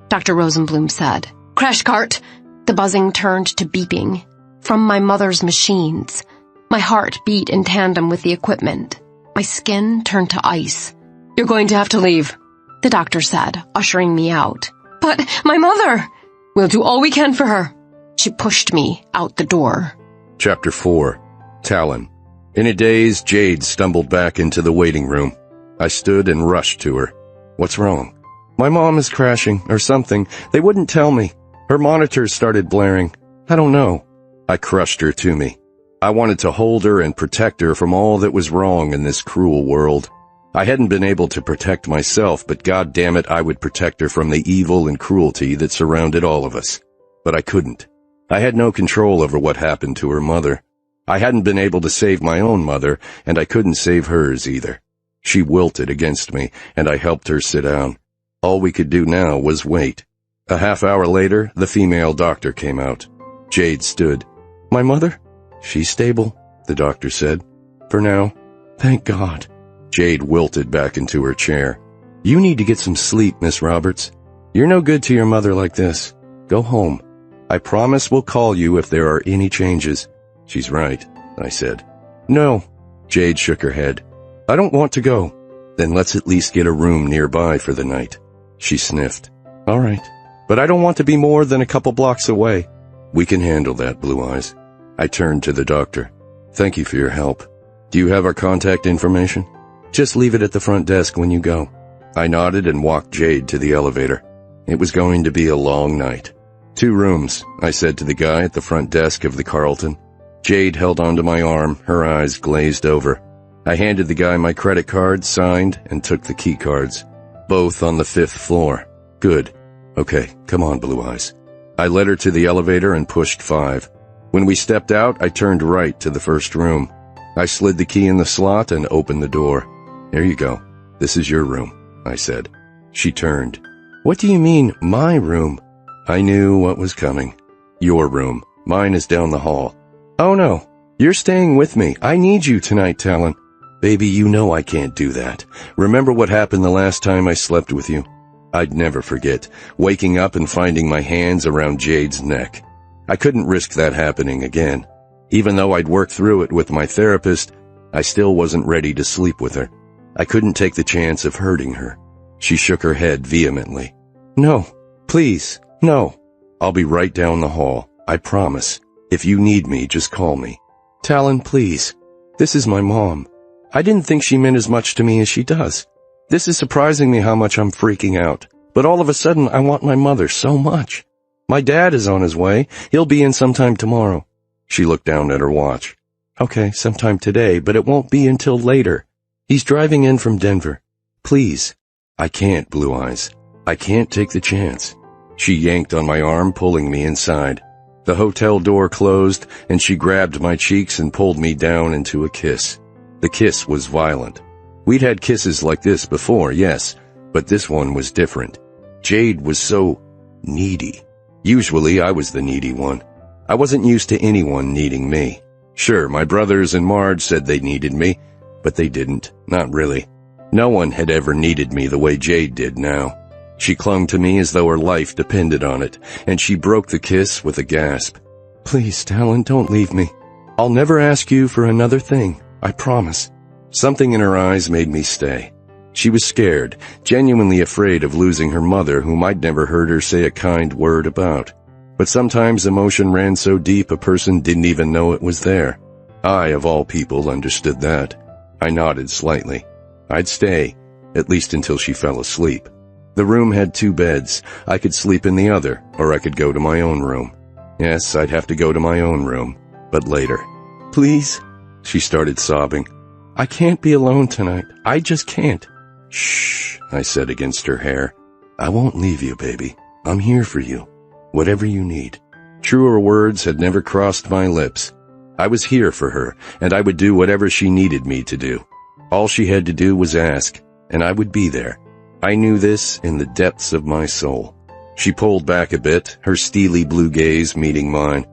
Dr. Rosenblum said. Crash cart! The buzzing turned to beeping. From my mother's machines. My heart beat in tandem with the equipment. My skin turned to ice. You're going to have to leave, the doctor said, ushering me out. But my mother! We'll do all we can for her. She pushed me out the door. Chapter 4. Talon. In a daze, Jade stumbled back into the waiting room. I stood and rushed to her. What's wrong? My mom is crashing, or something. They wouldn't tell me. Her monitors started blaring. I don't know. I crushed her to me. I wanted to hold her and protect her from all that was wrong in this cruel world. I hadn't been able to protect myself, but God damn it, I would protect her from the evil and cruelty that surrounded all of us. But I couldn't. I had no control over what happened to her mother. I hadn't been able to save my own mother, and I couldn't save hers either. She wilted against me, and I helped her sit down. All we could do now was wait. A half hour later, the female doctor came out. Jade stood. My mother? She's stable, the doctor said. For now. Thank God. Jade wilted back into her chair. You need to get some sleep, Miss Roberts. You're no good to your mother like this. Go home. I promise we'll call you if there are any changes. She's right, I said. No. Jade shook her head. I don't want to go. Then let's at least get a room nearby for the night. She sniffed. All right. But I don't want to be more than a couple blocks away. We can handle that, Blue Eyes. I turned to the doctor. Thank you for your help. Do you have our contact information? Just leave it at the front desk when you go. I nodded and walked Jade to the elevator. It was going to be a long night. 2 rooms, I said to the guy at the front desk of the Carlton. Jade held onto my arm, her eyes glazed over. I handed the guy my credit card, signed, and took the key cards. Both on the 5th floor. Good. Okay, come on, Blue Eyes. I led her to the elevator and pushed 5. When we stepped out, I turned right to the first room. I slid the key in the slot and opened the door. There you go. This is your room, I said. She turned. What do you mean, my room? I knew what was coming. Your room. Mine is down the hall. Oh no, you're staying with me. I need you tonight, Talon. Baby, you know I can't do that. Remember what happened the last time I slept with you? I'd never forget, waking up and finding my hands around Jade's neck. I couldn't risk that happening again. Even though I'd worked through it with my therapist, I still wasn't ready to sleep with her. I couldn't take the chance of hurting her. She shook her head vehemently. No, please, no. I'll be right down the hall. I promise. If you need me, just call me. Talon, please. This is my mom. I didn't think she meant as much to me as she does. This is surprising me how much I'm freaking out. But all of a sudden, I want my mother so much. My dad is on his way. He'll be in sometime tomorrow. She looked down at her watch. Okay, sometime today, but it won't be until later. He's driving in from Denver. Please. I can't, Blue Eyes. I can't take the chance. She yanked on my arm, pulling me inside. The hotel door closed, and she grabbed my cheeks and pulled me down into a kiss. The kiss was violent. We'd had kisses like this before, yes, but this one was different. Jade was so needy. Usually I was the needy one. I wasn't used to anyone needing me. Sure, my brothers and Marge said they needed me, but they didn't, not really. No one had ever needed me the way Jade did now. She clung to me as though her life depended on it, and she broke the kiss with a gasp. Please, Talon, don't leave me. I'll never ask you for another thing, I promise. Something in her eyes made me stay. She was scared, genuinely afraid of losing her mother, whom I'd never heard her say a kind word about. But sometimes emotion ran so deep a person didn't even know it was there. I, of all people, understood that. I nodded slightly. I'd stay, at least until she fell asleep. The room had 2 beds. I could sleep in the other, or I could go to my own room. Yes, I'd have to go to my own room, but later. Please? She started sobbing. I can't be alone tonight. I just can't. Shh, I said against her hair. I won't leave you, baby. I'm here for you. Whatever you need. Truer words had never crossed my lips. I was here for her, and I would do whatever she needed me to do. All she had to do was ask, and I would be there. I knew this in the depths of my soul. She pulled back a bit, her steely blue gaze meeting mine.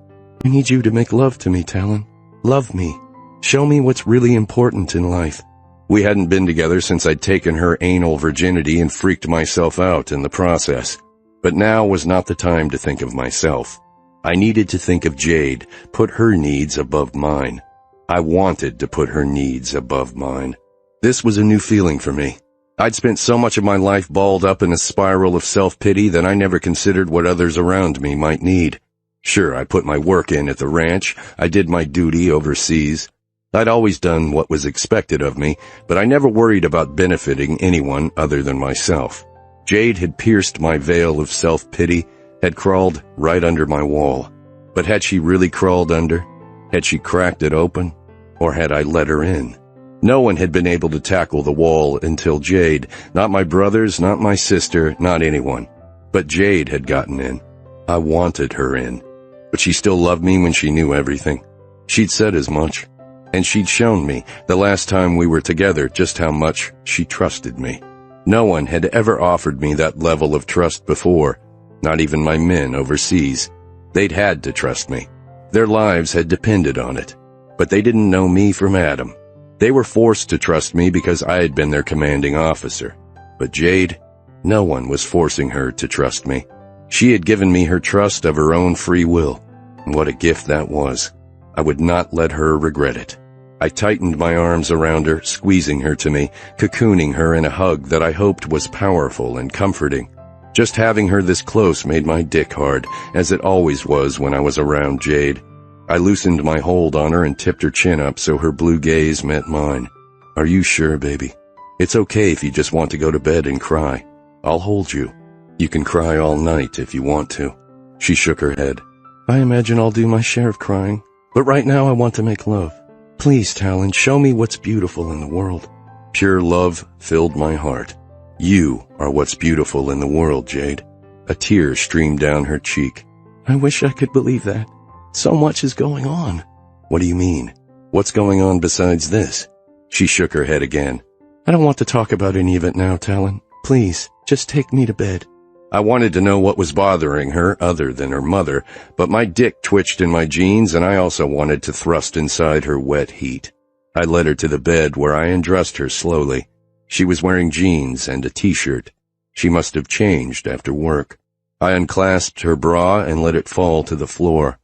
I need you to make love to me, Talon. Love me. Show me what's really important in life. We hadn't been together since I'd taken her anal virginity and freaked myself out in the process. But now was not the time to think of myself. I needed to think of Jade, put her needs above mine. I wanted to put her needs above mine. This was a new feeling for me. I'd spent so much of my life balled up in a spiral of self-pity that I never considered what others around me might need. Sure, I put my work in at the ranch. I did my duty overseas. I'd always done what was expected of me, but I never worried about benefiting anyone other than myself. Jade had pierced my veil of self-pity, had crawled right under my wall. But had she really crawled under? Had she cracked it open? Or had I let her in? No one had been able to tackle the wall until Jade. Not my brothers, not my sister, not anyone. But Jade had gotten in. I wanted her in. But she still loved me when she knew everything. She'd said as much. And she'd shown me, the last time we were together, just how much she trusted me. No one had ever offered me that level of trust before, not even my men overseas. They'd had to trust me. Their lives had depended on it. But they didn't know me from Adam. They were forced to trust me because I had been their commanding officer. But Jade, no one was forcing her to trust me. She had given me her trust of her own free will. And what a gift that was. I would not let her regret it. I tightened my arms around her, squeezing her to me, cocooning her in a hug that I hoped was powerful and comforting. Just having her this close made my dick hard, as it always was when I was around Jade. I loosened my hold on her and tipped her chin up so her blue gaze met mine. Are you sure, baby? It's okay if you just want to go to bed and cry. I'll hold you. You can cry all night if you want to. She shook her head. I imagine I'll do my share of crying, but right now I want to make love. Please, Talon, show me what's beautiful in the world. Pure love filled my heart. You are what's beautiful in the world, Jade. A tear streamed down her cheek. I wish I could believe that. So much is going on. What do you mean? What's going on besides this? She shook her head again. I don't want to talk about any of it now, Talon. Please, just take me to bed. I wanted to know what was bothering her other than her mother, but my dick twitched in my jeans and I also wanted to thrust inside her wet heat. I led her to the bed where I undressed her slowly. She was wearing jeans and a t-shirt. She must have changed after work. I unclasped her bra and let it fall to the floor.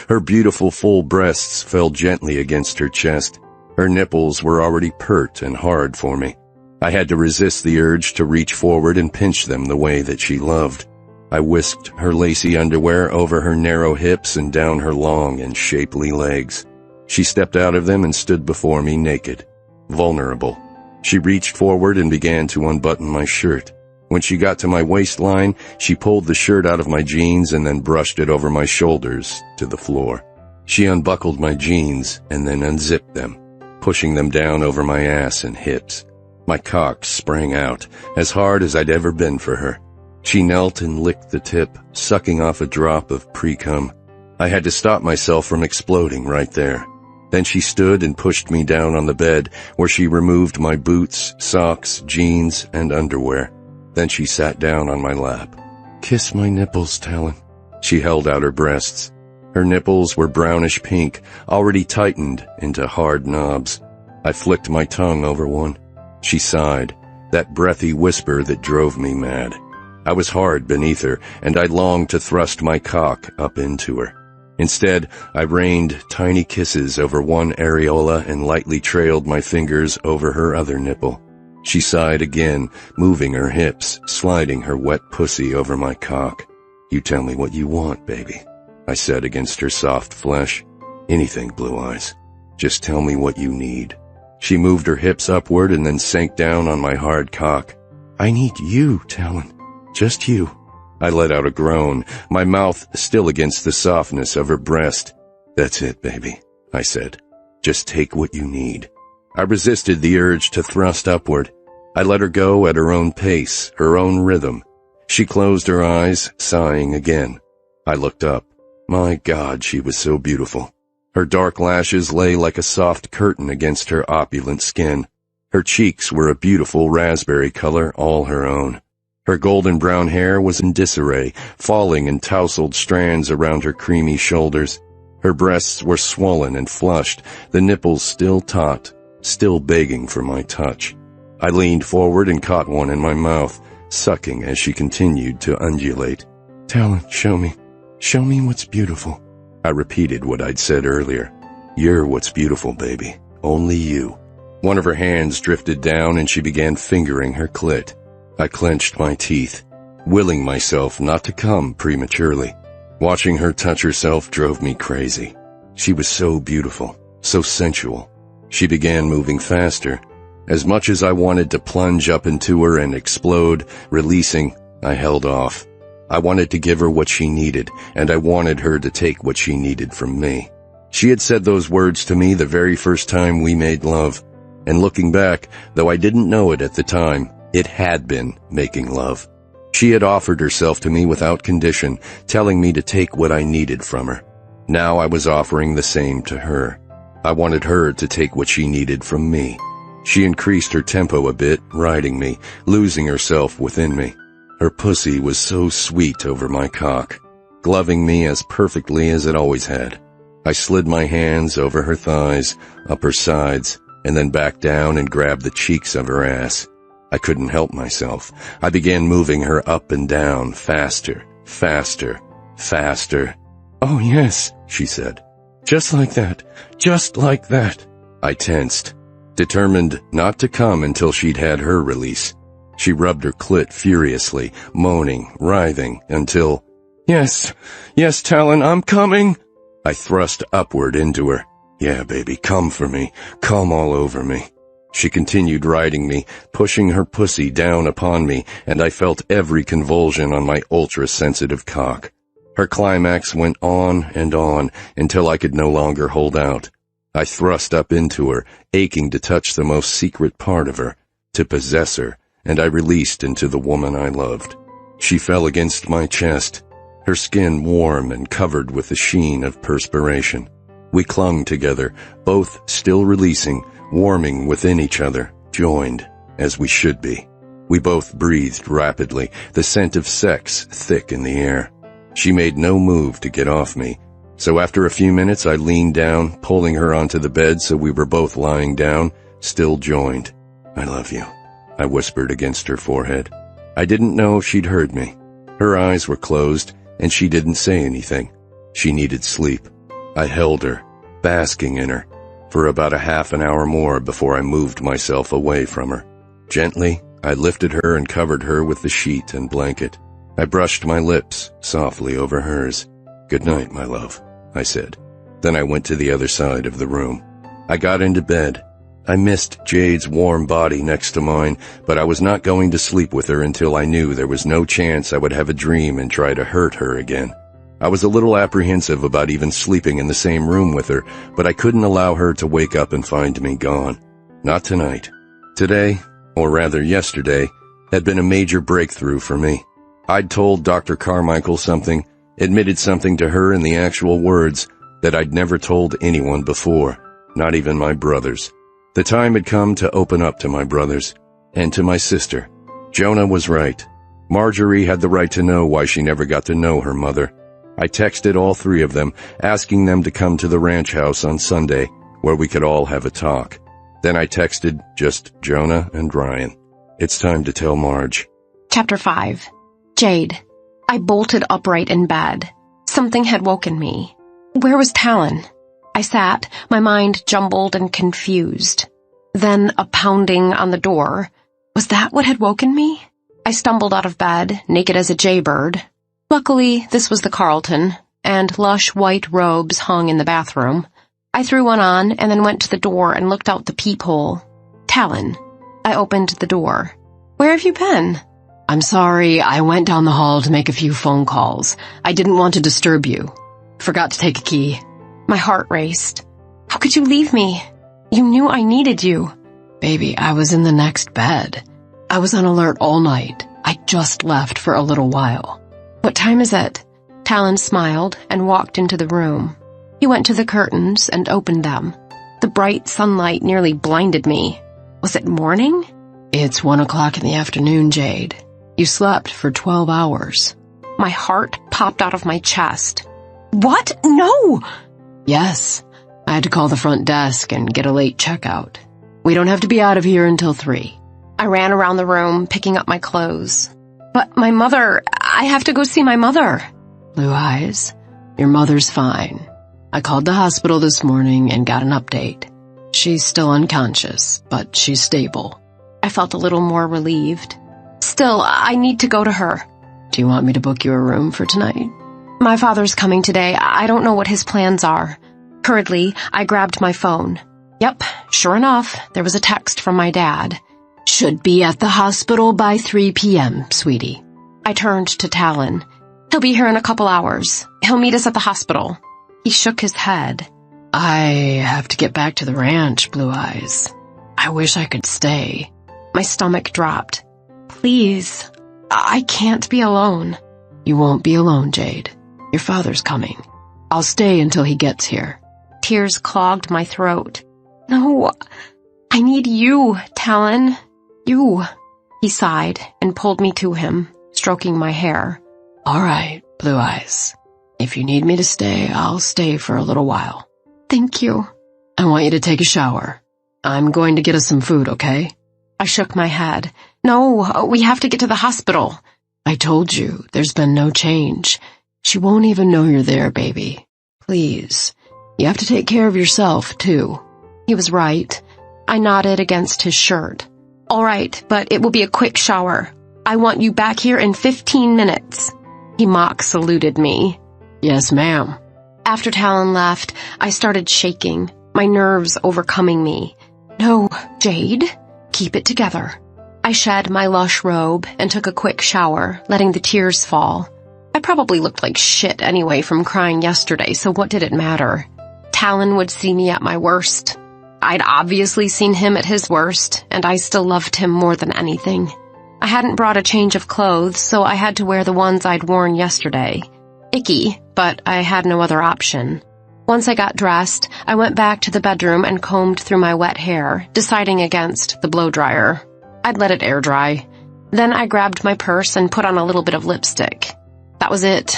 Her beautiful full breasts fell gently against her chest. Her nipples were already pert and hard for me. I had to resist the urge to reach forward and pinch them the way that she loved. I whisked her lacy underwear over her narrow hips and down her long and shapely legs. She stepped out of them and stood before me naked, vulnerable. She reached forward and began to unbutton my shirt. When she got to my waistline, she pulled the shirt out of my jeans and then brushed it over my shoulders to the floor. She unbuckled my jeans and then unzipped them, pushing them down over my ass and hips. My cock sprang out, as hard as I'd ever been for her. She knelt and licked the tip, sucking off a drop of pre-cum. I had to stop myself from exploding right there. Then she stood and pushed me down on the bed, where she removed my boots, socks, jeans, and underwear. Then she sat down on my lap. Kiss my nipples, Talon. She held out her breasts. Her nipples were brownish pink, already tightened into hard knobs. I flicked my tongue over one. She sighed, that breathy whisper that drove me mad. I was hard beneath her, and I longed to thrust my cock up into her. Instead, I rained tiny kisses over one areola and lightly trailed my fingers over her other nipple. She sighed again, moving her hips, sliding her wet pussy over my cock. You tell me what you want, baby, I said against her soft flesh. Anything, Blue Eyes. Just tell me what you need. She moved her hips upward and then sank down on my hard cock. I need you, Talon. Just you. I let out a groan, my mouth still against the softness of her breast. That's it, baby, I said. Just take what you need. I resisted the urge to thrust upward. I let her go at her own pace, her own rhythm. She closed her eyes, sighing again. I looked up. My God, she was so beautiful. Her dark lashes lay like a soft curtain against her opulent skin. Her cheeks were a beautiful raspberry color, all her own. Her golden brown hair was in disarray, falling in tousled strands around her creamy shoulders. Her breasts were swollen and flushed, the nipples still taut, still begging for my touch. I leaned forward and caught one in my mouth, sucking as she continued to undulate. Talon, show me what's beautiful. I repeated what I'd said earlier. You're what's beautiful, baby. Only you. One of her hands drifted down and she began fingering her clit. I clenched my teeth, willing myself not to come prematurely. Watching her touch herself drove me crazy. She was so beautiful, so sensual. She began moving faster. As much as I wanted to plunge up into her and explode, releasing, I held off. I wanted to give her what she needed, and I wanted her to take what she needed from me. She had said those words to me the very first time we made love. And looking back, though I didn't know it at the time, it had been making love. She had offered herself to me without condition, telling me to take what I needed from her. Now I was offering the same to her. I wanted her to take what she needed from me. She increased her tempo a bit, riding me, losing herself within me. Her pussy was so sweet over my cock, gloving me as perfectly as it always had. I slid my hands over her thighs, up her sides, and then back down and grabbed the cheeks of her ass. I couldn't help myself. I began moving her up and down, faster, faster, faster. Oh yes, she said. Just like that. Just like that. I tensed, determined not to come until she'd had her release. She rubbed her clit furiously, moaning, writhing, until, Yes, Talon, I'm coming. I thrust upward into her. Yeah, baby, come for me. Come all over me. She continued riding me, pushing her pussy down upon me, and I felt every convulsion on my ultra-sensitive cock. Her climax went on and on until I could no longer hold out. I thrust up into her, aching to touch the most secret part of her, to possess her, and I released into the woman I loved. She fell against my chest, her skin warm and covered with the sheen of perspiration. We clung together, both still releasing, warming within each other, joined, as we should be. We both breathed rapidly, the scent of sex thick in the air. She made no move to get off me, so after a few minutes I leaned down, pulling her onto the bed so we were both lying down, still joined. I love you, I whispered against her forehead. I didn't know if she'd heard me. Her eyes were closed, and she didn't say anything. She needed sleep. I held her, basking in her, for about a half an hour more before I moved myself away from her. Gently, I lifted her and covered her with the sheet and blanket. I brushed my lips softly over hers. Good night, my love, I said. Then I went to the other side of the room. I got into bed. I missed Jade's warm body next to mine, but I was not going to sleep with her until I knew there was no chance I would have a dream and try to hurt her again. I was a little apprehensive about even sleeping in the same room with her, but I couldn't allow her to wake up and find me gone. Not tonight. Today, or rather yesterday, had been a major breakthrough for me. I'd told Dr. Carmichael something, admitted something to her in the actual words that I'd never told anyone before, not even my brothers. The time had come to open up to my brothers, and to my sister. Jonah was right. Marjorie had the right to know why she never got to know her mother. I texted all three of them, asking them to come to the ranch house on Sunday, where we could all have a talk. Then I texted just Jonah and Ryan. It's time to tell Marge. Chapter 5. Jade. I bolted upright in bed. Something had woken me. Where was Talon? I sat, my mind jumbled and confused. Then a pounding on the door. Was that what had woken me? I stumbled out of bed, naked as a jaybird. Luckily, this was the Carlton, and lush white robes hung in the bathroom. I threw one on and then went to the door and looked out the peephole. Talon. I opened the door. Where have you been? I'm sorry, I went down the hall to make a few phone calls. I didn't want to disturb you. Forgot to take a key. My heart raced. How could you leave me? You knew I needed you. Baby, I was in the next bed. I was on alert all night. I just left for a little while. What time is it? Talon smiled and walked into the room. He went to the curtains and opened them. The bright sunlight nearly blinded me. Was it morning? It's 1 o'clock in the afternoon, Jade. You slept for 12 hours. My heart popped out of my chest. What? No! Yes. I had to call the front desk and get a late checkout. We don't have to be out of here until 3. I ran around the room, picking up my clothes. But my mother, I have to go see my mother. Blue eyes, your mother's fine. I called the hospital this morning and got an update. She's still unconscious, but she's stable. I felt a little more relieved. Still, I need to go to her. Do you want me to book you a room for tonight? My father's coming today. I don't know what his plans are. Hurriedly, I grabbed my phone. Yep, sure enough, there was a text from my dad. Should be at the hospital by 3 p.m., sweetie. I turned to Talon. He'll be here in a couple hours. He'll meet us at the hospital. He shook his head. I have to get back to the ranch, Blue Eyes. I wish I could stay. My stomach dropped. Please, I can't be alone. You won't be alone, Jade. Your father's coming. I'll stay until he gets here. Tears clogged my throat. No, I need you, Talon. You. He sighed and pulled me to him, stroking my hair. All right, Blue Eyes. If you need me to stay, I'll stay for a little while. Thank you. I want you to take a shower. I'm going to get us some food, okay? I shook my head. No, we have to get to the hospital. I told you, there's been no change. She won't even know you're there, baby. Please. You have to take care of yourself, too. He was right. I nodded against his shirt. All right, but it will be a quick shower. I want you back here in 15 minutes. He mock saluted me. Yes, ma'am. After Talon left, I started shaking, my nerves overcoming me. No, Jade, keep it together. I shed my lush robe and took a quick shower, letting the tears fall. I probably looked like shit anyway from crying yesterday, so what did it matter? Talon would see me at my worst. I'd obviously seen him at his worst, and I still loved him more than anything. I hadn't brought a change of clothes, so I had to wear the ones I'd worn yesterday. Icky, but I had no other option. Once I got dressed, I went back to the bedroom and combed through my wet hair, deciding against the blow dryer. I'd let it air dry. Then I grabbed my purse and put on a little bit of lipstick. That was it.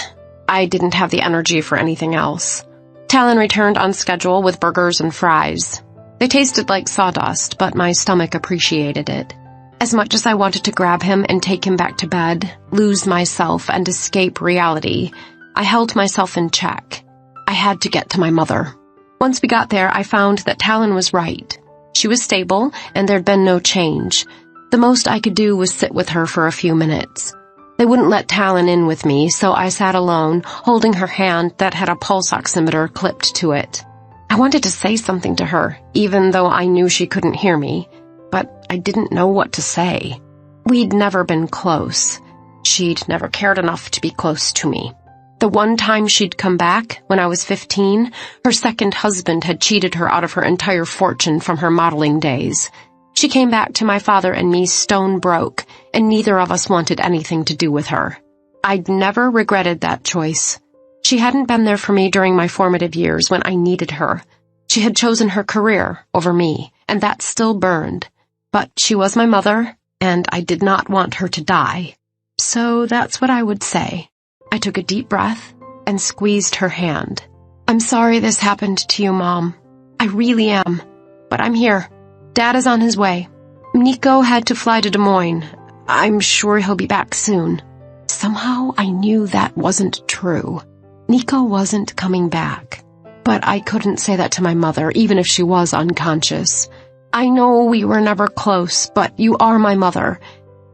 I didn't have the energy for anything else. Talon returned on schedule with burgers and fries. They tasted like sawdust, but my stomach appreciated it. As much as I wanted to grab him and take him back to bed, lose myself and escape reality, I held myself in check. I had to get to my mother. Once we got there, I found that Talon was right. She was stable, and there'd been no change. The most I could do was sit with her for a few minutes. They wouldn't let Talon in with me, so I sat alone, holding her hand that had a pulse oximeter clipped to it. I wanted to say something to her, even though I knew she couldn't hear me, but I didn't know what to say. We'd never been close. She'd never cared enough to be close to me. The one time she'd come back, when I was 15, her second husband had cheated her out of her entire fortune from her modeling days. She came back to my father and me stone broke, and neither of us wanted anything to do with her. I'd never regretted that choice. She hadn't been there for me during my formative years when I needed her. She had chosen her career over me, and that still burned. But she was my mother, and I did not want her to die. So that's what I would say. I took a deep breath and squeezed her hand. I'm sorry this happened to you, Mom. I really am. But I'm here. Dad is on his way. Nico had to fly to Des Moines. I'm sure he'll be back soon. Somehow I knew that wasn't true. Nico wasn't coming back. But I couldn't say that to my mother, even if she was unconscious. I know we were never close, but you are my mother.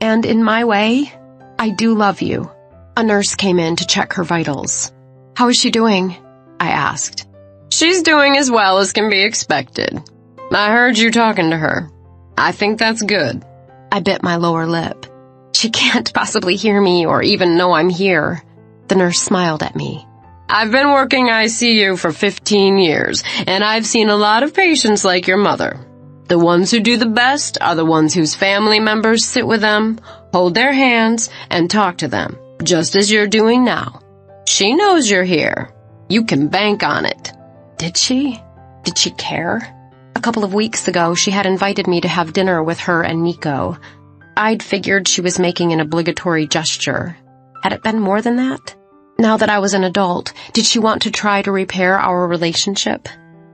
And in my way, I do love you. A nurse came in to check her vitals. How is she doing? I asked. She's doing as well as can be expected. I heard you talking to her. I think that's good. I bit my lower lip. She can't possibly hear me or even know I'm here. The nurse smiled at me. I've been working ICU for 15 years, and I've seen a lot of patients like your mother. The ones who do the best are the ones whose family members sit with them, hold their hands, and talk to them, just as you're doing now. She knows you're here. You can bank on it. Did she? Did she care? A couple of weeks ago, she had invited me to have dinner with her and Nico. I'd figured she was making an obligatory gesture. Had it been more than that? Now that I was an adult, did she want to try to repair our relationship?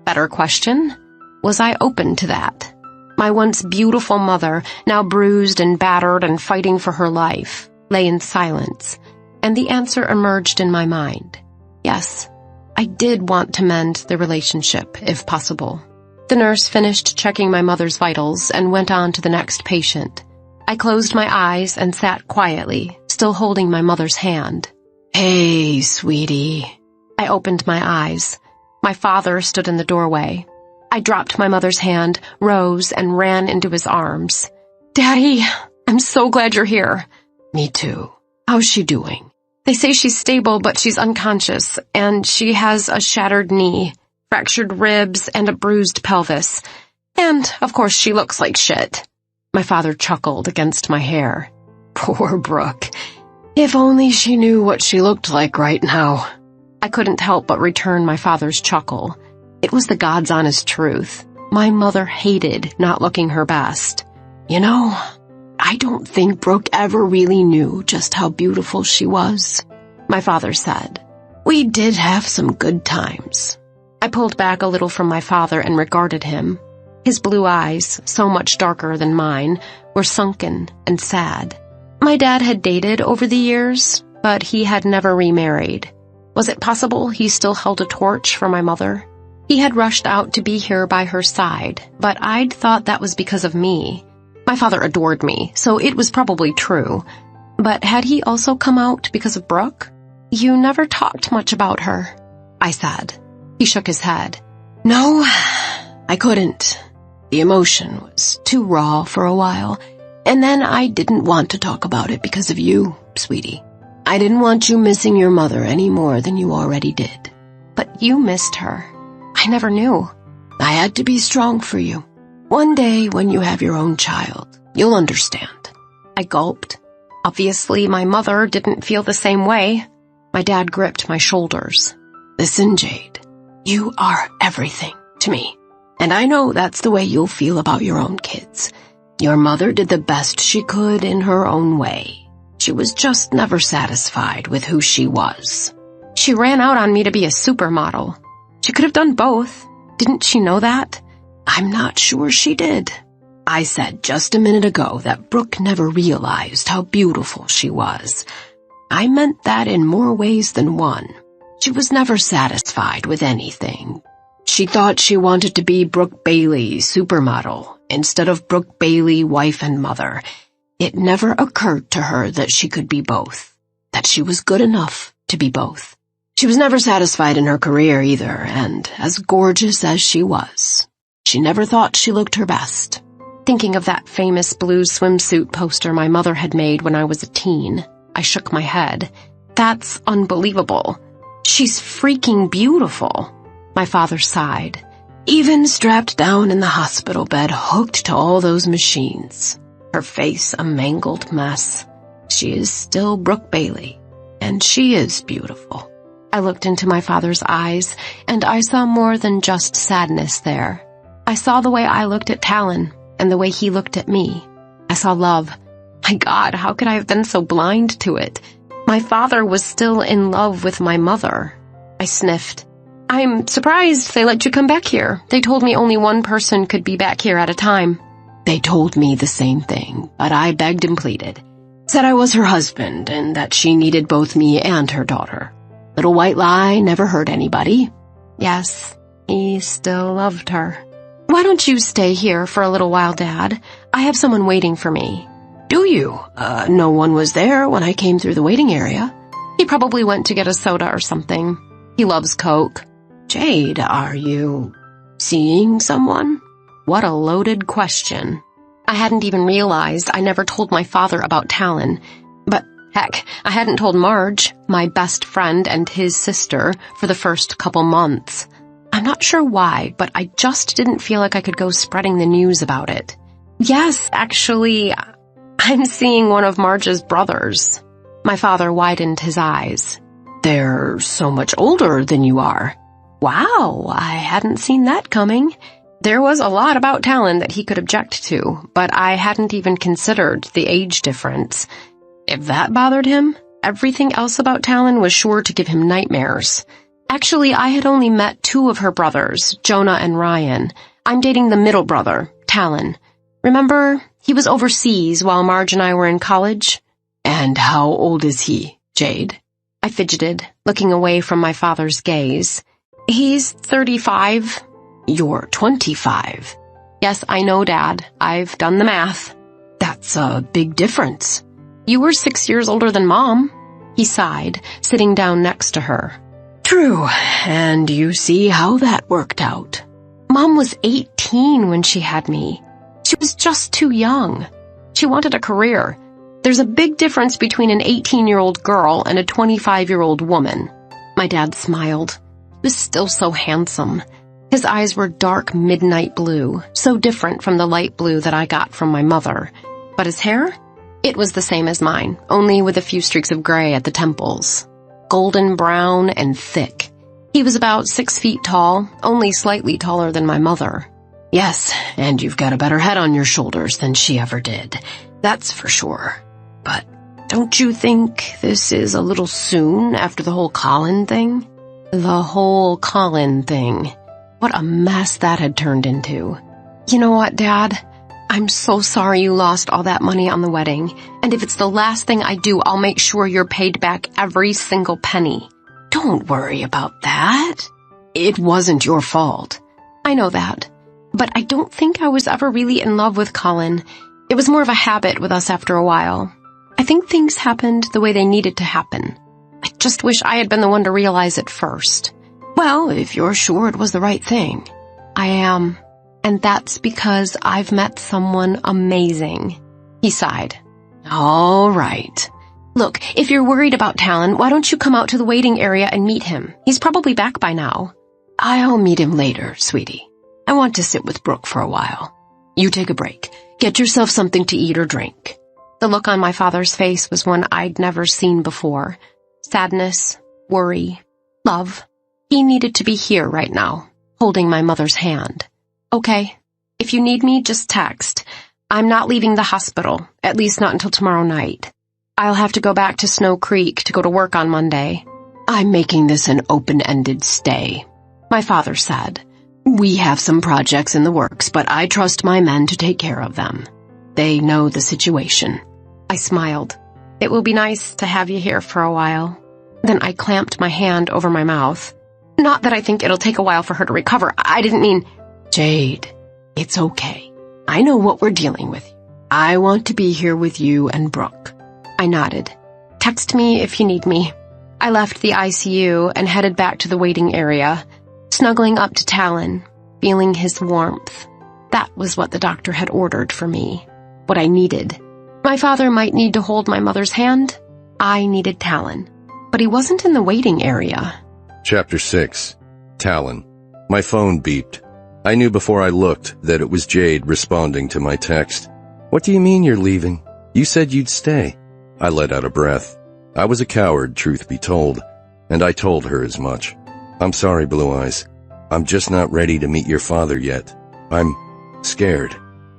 Better question. Was I open to that? My once beautiful mother, now bruised and battered and fighting for her life, lay in silence, and the answer emerged in my mind. Yes, I did want to mend the relationship, if possible. The nurse finished checking my mother's vitals and went on to the next patient. I closed my eyes and sat quietly, still holding my mother's hand. Hey, sweetie. I opened my eyes. My father stood in the doorway. I dropped my mother's hand, rose, and ran into his arms. Daddy, I'm so glad you're here. Me too. How's she doing? They say she's stable, but she's unconscious, and she has a shattered knee, fractured ribs, and a bruised pelvis. And, of course, she looks like shit. My father chuckled against my hair. Poor Brooke. If only she knew what she looked like right now. I couldn't help but return my father's chuckle. It was the God's honest truth. My mother hated not looking her best. You know, I don't think Brooke ever really knew just how beautiful she was, my father said. We did have some good times. I pulled back a little from my father and regarded him. His blue eyes, so much darker than mine, were sunken and sad. My dad had dated over the years, but he had never remarried. Was it possible he still held a torch for my mother? He had rushed out to be here by her side, but I'd thought that was because of me. My father adored me, so it was probably true. But had he also come out because of Brooke? You never talked much about her, I said. He shook his head. No, I couldn't. The emotion was too raw for a while, and then I didn't want to talk about it because of you, sweetie. I didn't want you missing your mother any more than you already did. But you missed her. I never knew. I had to be strong for you. One day, when you have your own child, you'll understand. I gulped. Obviously, my mother didn't feel the same way. My dad gripped my shoulders. Listen, Jade, you are everything to me. And I know that's the way you'll feel about your own kids. Your mother did the best she could in her own way. She was just never satisfied with who she was. She ran out on me to be a supermodel. She could have done both. Didn't she know that? I'm not sure she did. I said just a minute ago that Brooke never realized how beautiful she was. I meant that in more ways than one. She was never satisfied with anything. She thought she wanted to be Brooke Bailey, supermodel, instead of Brooke Bailey, wife and mother. It never occurred to her that she could be both, that she was good enough to be both. She was never satisfied in her career either, and as gorgeous as she was, she never thought she looked her best. Thinking of that famous blue swimsuit poster my mother had made when I was a teen, I shook my head. That's unbelievable. She's freaking beautiful. My father sighed. Even strapped down in the hospital bed, hooked to all those machines, her face a mangled mess, she is still Brooke Bailey, and she is beautiful. I looked into my father's eyes, and I saw more than just sadness there. I saw the way I looked at Talon, and the way he looked at me. I saw love. My God, how could I have been so blind to it? My father was still in love with my mother. I sniffed. I'm surprised they let you come back here. They told me only one person could be back here at a time. They told me the same thing, but I begged and pleaded. Said I was her husband and that she needed both me and her daughter. Little white lie never hurt anybody. Yes, he still loved her. Why don't you stay here for a little while, Dad? I have someone waiting for me. Do you? No one was there when I came through the waiting area. He probably went to get a soda or something. He loves Coke. Jade, are you seeing someone? What a loaded question. I hadn't even realized I never told my father about Talon. But heck, I hadn't told Marge, my best friend and his sister, for the first couple months. I'm not sure why, but I just didn't feel like I could go spreading the news about it. Yes, actually, I'm seeing one of Marge's brothers. My father widened his eyes. They're so much older than you are. Wow, I hadn't seen that coming. There was a lot about Talon that he could object to, but I hadn't even considered the age difference. If that bothered him, everything else about Talon was sure to give him nightmares. Actually, I had only met two of her brothers, Jonah and Ryan. I'm dating the middle brother, Talon. Remember, he was overseas while Marge and I were in college? And how old is he, Jade? I fidgeted, looking away from my father's gaze. He's 35. You're 25. Yes, I know, Dad. I've done the math. That's a big difference. You were 6 years older than Mom. He sighed, sitting down next to her. True, and you see how that worked out. Mom was 18 when she had me. She was just too young. She wanted a career. There's a big difference between an 18-year-old girl and a 25-year-old woman. My dad smiled. He was still so handsome. His eyes were dark midnight blue, so different from the light blue that I got from my mother. But his hair? It was the same as mine, only with a few streaks of gray at the temples. Golden brown and thick. He was about 6 feet tall, only slightly taller than my mother. Yes, and you've got a better head on your shoulders than she ever did. That's for sure. But don't you think this is a little soon after the whole Colin thing? The whole Colin thing. What a mess that had turned into. You know what, Dad? I'm so sorry you lost all that money on the wedding. And if it's the last thing I do, I'll make sure you're paid back every single penny. Don't worry about that. It wasn't your fault. I know that. But I don't think I was ever really in love with Colin. It was more of a habit with us after a while. I think things happened the way they needed to happen. I just wish I had been the one to realize it first. Well, if you're sure it was the right thing. I am. And that's because I've met someone amazing. He sighed. All right. Look, if you're worried about Talon, why don't you come out to the waiting area and meet him? He's probably back by now. I'll meet him later, sweetie. I want to sit with Brooke for a while. You take a break. Get yourself something to eat or drink. The look on my father's face was one I'd never seen before. Sadness, worry, love. He needed to be here right now, holding my mother's hand. Okay, if you need me, just text. I'm not leaving the hospital, at least not until tomorrow night. I'll have to go back to Snow Creek to go to work on Monday. I'm making this an open-ended stay, my father said. We have some projects in the works, but I trust my men to take care of them. They know the situation. I smiled. It will be nice to have you here for a while. Then I clamped my hand over my mouth. Not that I think it'll take a while for her to recover. I didn't mean... Jade, it's okay. I know what we're dealing with. I want to be here with you and Brooke. I nodded. Text me if you need me. I left the ICU and headed back to the waiting area, snuggling up to Talon, feeling his warmth. That was what the doctor had ordered for me, what I needed. My father might need to hold my mother's hand. I needed Talon, but he wasn't in the waiting area. Chapter 6. Talon. My phone beeped. I knew before I looked that it was Jade responding to my text. What do you mean you're leaving? You said you'd stay. I let out a breath. I was a coward, truth be told, and I told her as much. I'm sorry, Blue Eyes. I'm just not ready to meet your father yet. I'm scared.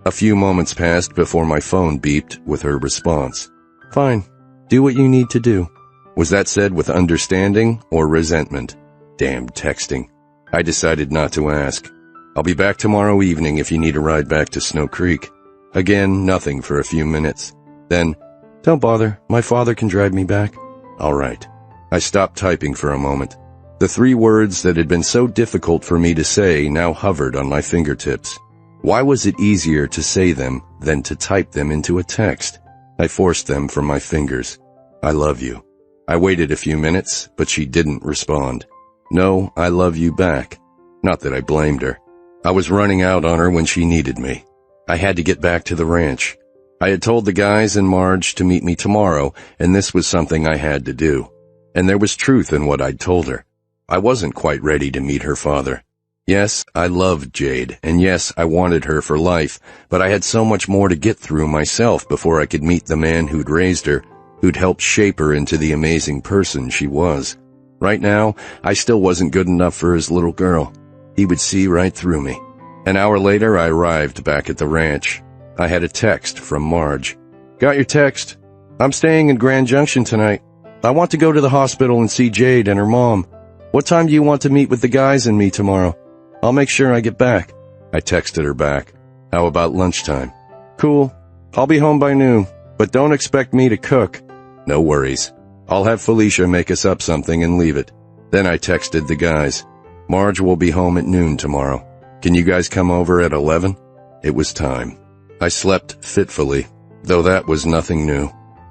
A few moments passed before my phone beeped with her response. Fine. Do what you need to do. Was that said with understanding or resentment? Damn texting. I decided not to ask. I'll be back tomorrow evening if you need a ride back to Snow Creek. Again, nothing for a few minutes. Then, don't bother, my father can drive me back. All right. I stopped typing for a moment. The 3 words that had been so difficult for me to say now hovered on my fingertips. Why was it easier to say them than to type them into a text? I forced them from my fingers. I love you. I waited a few minutes, but she didn't respond. No, I love you back. Not that I blamed her. I was running out on her when she needed me. I had to get back to the ranch. I had told the guys and Marge to meet me tomorrow, and this was something I had to do. And there was truth in what I'd told her. I wasn't quite ready to meet her father. Yes, I loved Jade, and yes, I wanted her for life, but I had so much more to get through myself before I could meet the man who'd raised her, who'd helped shape her into the amazing person she was. Right now, I still wasn't good enough for his little girl. He would see right through me. An hour later, I arrived back at the ranch. I had a text from Marge. Got your text. I'm staying in Grand Junction tonight. I want to go to the hospital and see Jade and her mom. What time do you want to meet with the guys and me tomorrow? I'll make sure I get back. I texted her back. How about lunchtime? Cool. I'll be home by noon, but don't expect me to cook. No worries. I'll have Felicia make us up something and leave it. Then I texted the guys. Marge will be home at noon tomorrow. Can you guys come over at 11? It was time. I slept fitfully, though that was nothing new.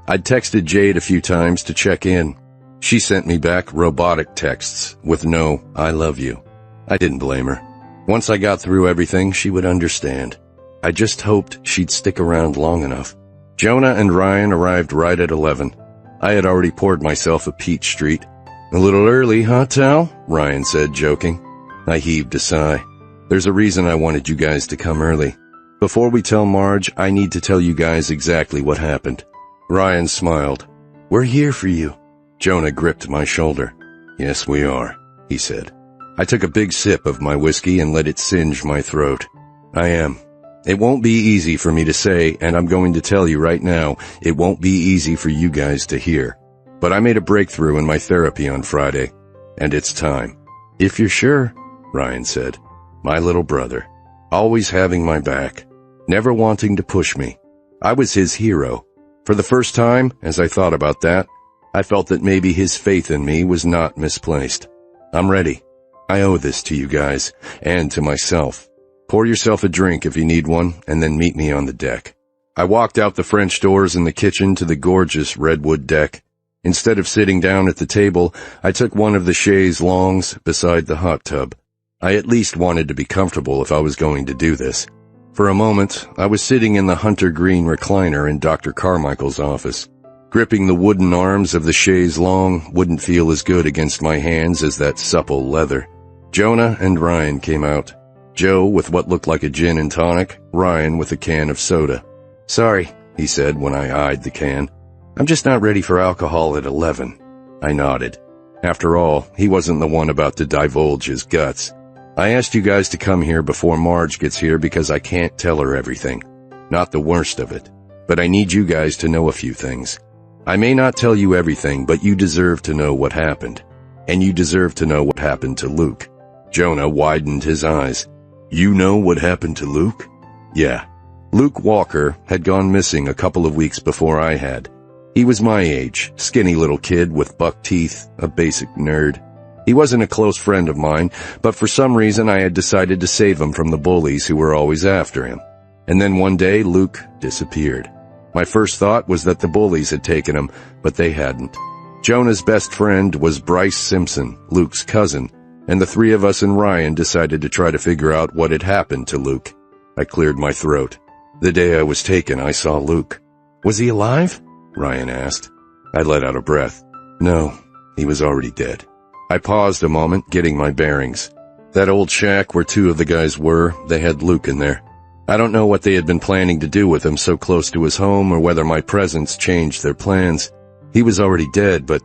I'd texted Jade a few times to check in. She sent me back robotic texts with no, I love you. I didn't blame her. Once I got through everything, she would understand. I just hoped she'd stick around long enough. Jonah and Ryan arrived right at 11. I had already poured myself a peach street. A little early, huh, Tal? Ryan said, joking. I heaved a sigh. There's a reason I wanted you guys to come early. Before we tell Marge, I need to tell you guys exactly what happened. Ryan smiled. We're here for you. Jonah gripped my shoulder. Yes, we are, he said. I took a big sip of my whiskey and let it singe my throat. I am. It won't be easy for me to say, and I'm going to tell you right now, it won't be easy for you guys to hear. But I made a breakthrough in my therapy on Friday, and it's time. If you're sure, Ryan said. My little brother. Always having my back. Never wanting to push me. I was his hero. For the first time, as I thought about that, I felt that maybe his faith in me was not misplaced. I'm ready. I owe this to you guys, and to myself. Pour yourself a drink if you need one, and then meet me on the deck. I walked out the French doors in the kitchen to the gorgeous redwood deck. Instead of sitting down at the table, I took one of the chaise longues beside the hot tub. I at least wanted to be comfortable if I was going to do this. For a moment, I was sitting in the hunter green recliner in Dr. Carmichael's office. Gripping the wooden arms of the chaise longue wouldn't feel as good against my hands as that supple leather. Jonah and Ryan came out. Joe with what looked like a gin and tonic, Ryan with a can of soda. "Sorry," he said when I eyed the can. "I'm just not ready for alcohol at 11. I nodded. After all, he wasn't the one about to divulge his guts. "I asked you guys to come here before Marge gets here because I can't tell her everything. Not the worst of it. But I need you guys to know a few things. I may not tell you everything, but you deserve to know what happened. And you deserve to know what happened to Luke." Jonah widened his eyes. "You know what happened to Luke?" "Yeah." Luke Walker had gone missing a couple of weeks before I had. He was my age, skinny little kid with buck teeth, a basic nerd. He wasn't a close friend of mine, but for some reason I had decided to save him from the bullies who were always after him. And then one day, Luke disappeared. My first thought was that the bullies had taken him, but they hadn't. Jonah's best friend was Bryce Simpson, Luke's cousin, and the three of us and Ryan decided to try to figure out what had happened to Luke. I cleared my throat. The day I was taken, I saw Luke. "Was he alive?" Ryan asked. I let out a breath. "No, he was already dead." I paused a moment, getting my bearings. That old shack where two of the guys were, they had Luke in there. I don't know what they had been planning to do with him so close to his home or whether my presence changed their plans. He was already dead, but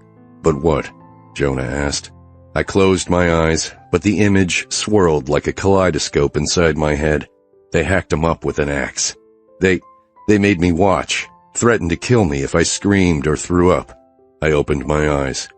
what? Jonah asked. I closed my eyes, but the image swirled like a kaleidoscope inside my head. They hacked him up with an axe. They made me watch, threatened to kill me if I screamed or threw up. I opened my eyes.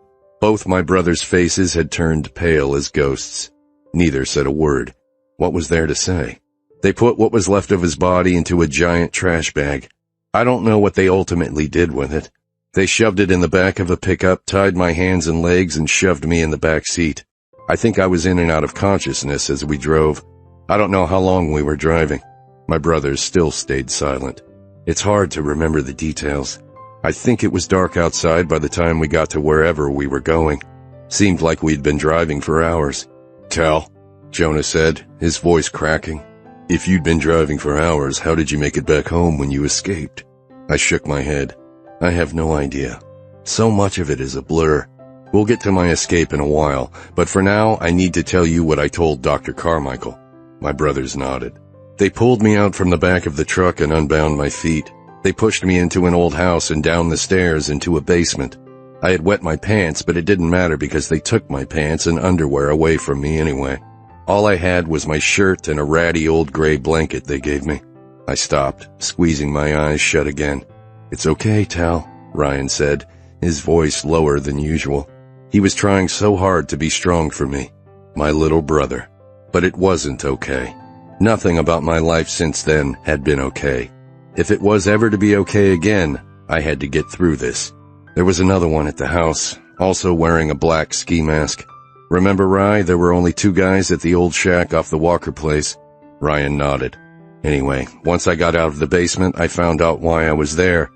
Both my brothers' faces had turned pale as ghosts. Neither said a word. What was there to say? They put what was left of his body into a giant trash bag. I don't know what they ultimately did with it. They shoved it in the back of a pickup, tied my hands and legs, and shoved me in the back seat. I think I was in and out of consciousness as we drove. I don't know how long we were driving. My brothers still stayed silent. It's hard to remember the details. I think it was dark outside by the time we got to wherever we were going. Seemed like we'd been driving for hours. "Tal," Jonah said, his voice cracking. "If you'd been driving for hours, how did you make it back home when you escaped?" I shook my head. I have no idea. So much of it is a blur. We'll get to my escape in a while, but for now I need to tell you what I told Dr. Carmichael. My brothers nodded. They pulled me out from the back of the truck and unbound my feet. They pushed me into an old house and down the stairs into a basement. I had wet my pants, but it didn't matter because they took my pants and underwear away from me anyway. All I had was my shirt and a ratty old gray blanket they gave me. I stopped, squeezing my eyes shut again. "It's okay, Tal," Ryan said, his voice lower than usual. He was trying so hard to be strong for me, my little brother. But it wasn't okay. Nothing about my life since then had been okay. If it was ever to be okay again, I had to get through this. There was another one at the house, also wearing a black ski mask. "Remember, Rye, there were only two guys at the old shack off the Walker place?" Ryan nodded. "Anyway, once I got out of the basement, I found out why I was there.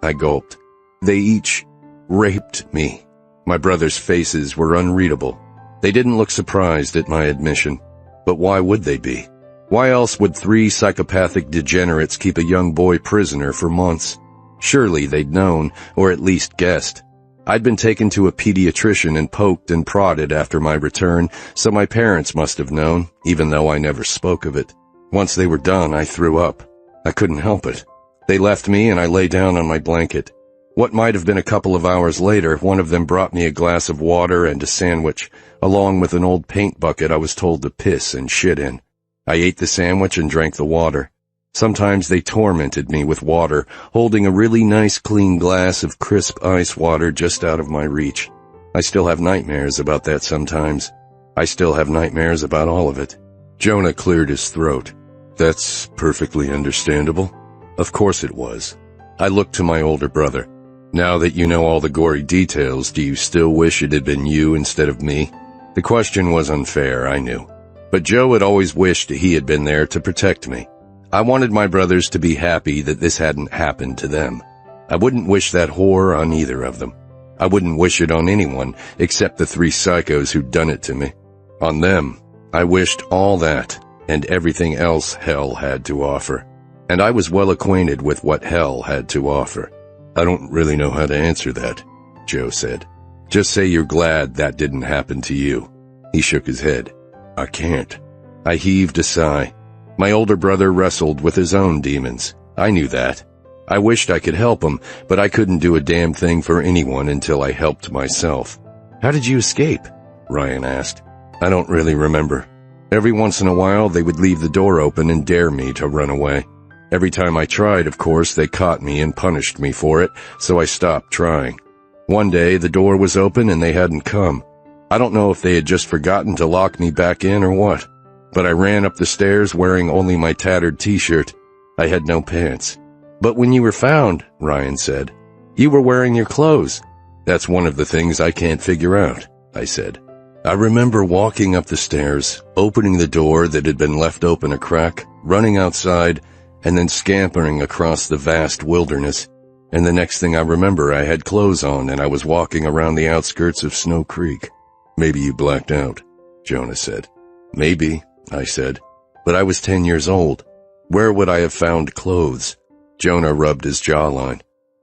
I gulped. They each raped me." My brothers' faces were unreadable. They didn't look surprised at my admission. But why would they be? Why else would three psychopathic degenerates keep a young boy prisoner for months? Surely they'd known, or at least guessed. I'd been taken to a pediatrician and poked and prodded after my return, so my parents must have known, even though I never spoke of it. Once they were done, I threw up. I couldn't help it. They left me and I lay down on my blanket. What might have been a couple of hours later, one of them brought me a glass of water and a sandwich, along with an old paint bucket I was told to piss and shit in. I ate the sandwich and drank the water. Sometimes they tormented me with water, holding a really nice clean glass of crisp ice water just out of my reach. I still have nightmares about that sometimes. I still have nightmares about all of it. Jonah cleared his throat. "That's perfectly understandable." Of course it was. I looked to my older brother. "Now that you know all the gory details, do you still wish it had been you instead of me?" The question was unfair, I knew. But Joe had always wished he had been there to protect me. I wanted my brothers to be happy that this hadn't happened to them. I wouldn't wish that horror on either of them. I wouldn't wish it on anyone except the 3 psychos who'd done it to me. On them, I wished all that and everything else hell had to offer. And I was well acquainted with what hell had to offer. I don't really know how to answer that, Joe said. Just say you're glad that didn't happen to you. He shook his head. I can't. I heaved a sigh. My older brother wrestled with his own demons. I knew that. I wished I could help him, but I couldn't do a damn thing for anyone until I helped myself. How did you escape? Ryan asked. I don't really remember. Every once in a while, they would leave the door open and dare me to run away. Every time I tried, of course, they caught me and punished me for it, so I stopped trying. One day, the door was open and they hadn't come. I don't know if they had just forgotten to lock me back in or what, but I ran up the stairs wearing only my tattered t-shirt. I had no pants. But when you were found, Ryan said, you were wearing your clothes. That's one of the things I can't figure out, I said. I remember walking up the stairs, opening the door that had been left open a crack, running outside, and then scampering across the vast wilderness. And the next thing I remember, I had clothes on and I was walking around the outskirts of Snow Creek. Maybe you blacked out, Jonah said. Maybe, I said, but I was 10 years old. Where would I have found clothes? Jonah rubbed his jawline.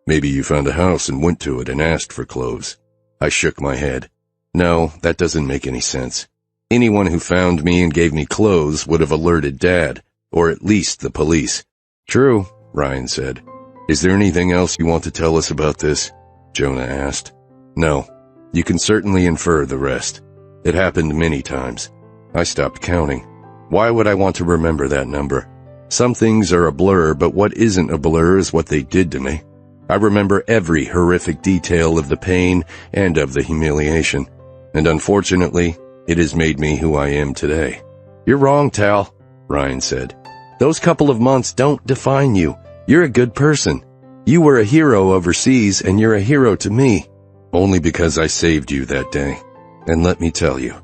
Maybe you found a house and went to it and asked for clothes. I shook my head. No, that doesn't make any sense. Anyone who found me and gave me clothes would have alerted Dad, or at least the police. True, Ryan said. Is there anything else you want to tell us about this? Jonah asked. No, you can certainly infer the rest. It happened many times. I stopped counting. Why would I want to remember that number? Some things are a blur, but what isn't a blur is what they did to me. I remember every horrific detail of the pain and of the humiliation. And unfortunately, it has made me who I am today. You're wrong, Tal, Ryan said. Those couple of months don't define you. You're a good person. You were a hero overseas, and you're a hero to me. Only because I saved you that day. And let me tell you,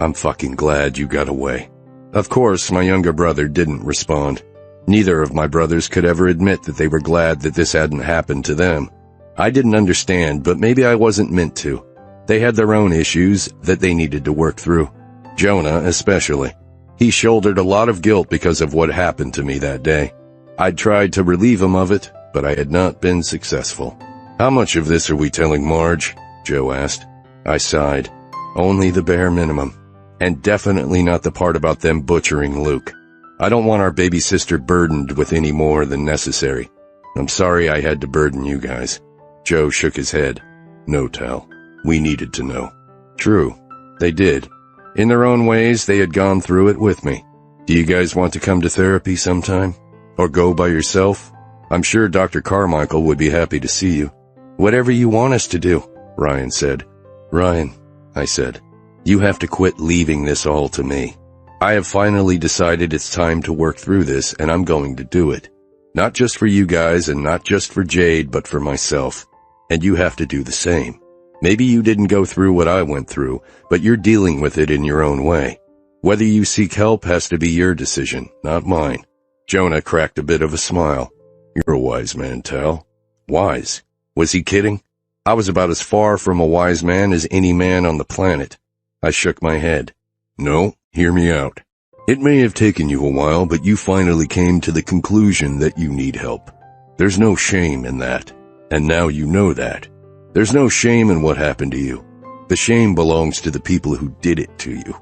I'm fucking glad you got away. Of course, my younger brother didn't respond. Neither of my brothers could ever admit that they were glad that this hadn't happened to them. I didn't understand, but maybe I wasn't meant to. They had their own issues that they needed to work through. Jonah especially. He shouldered a lot of guilt because of what happened to me that day. I'd tried to relieve him of it, but I had not been successful. How much of this are we telling Marge? Joe asked. I sighed. Only the bare minimum. And definitely not the part about them butchering Luke. I don't want our baby sister burdened with any more than necessary. I'm sorry I had to burden you guys. Joe shook his head. No, Tal. We needed to know. True. They did. In their own ways, they had gone through it with me. Do you guys want to come to therapy sometime? Or go by yourself? I'm sure Dr. Carmichael would be happy to see you. Whatever you want us to do, Ryan said. Ryan, I said, you have to quit leaving this all to me. I have finally decided it's time to work through this, and I'm going to do it. Not just for you guys and not just for Jade, but for myself. And you have to do the same. Maybe you didn't go through what I went through, but you're dealing with it in your own way. Whether you seek help has to be your decision, not mine. Jonah cracked a bit of a smile. You're a wise man, Tal. Wise? Was he kidding? I was about as far from a wise man as any man on the planet. I shook my head. No, hear me out. It may have taken you a while, but you finally came to the conclusion that you need help. There's no shame in that, and now you know that. There's no shame in what happened to you. The shame belongs to the people who did it to you.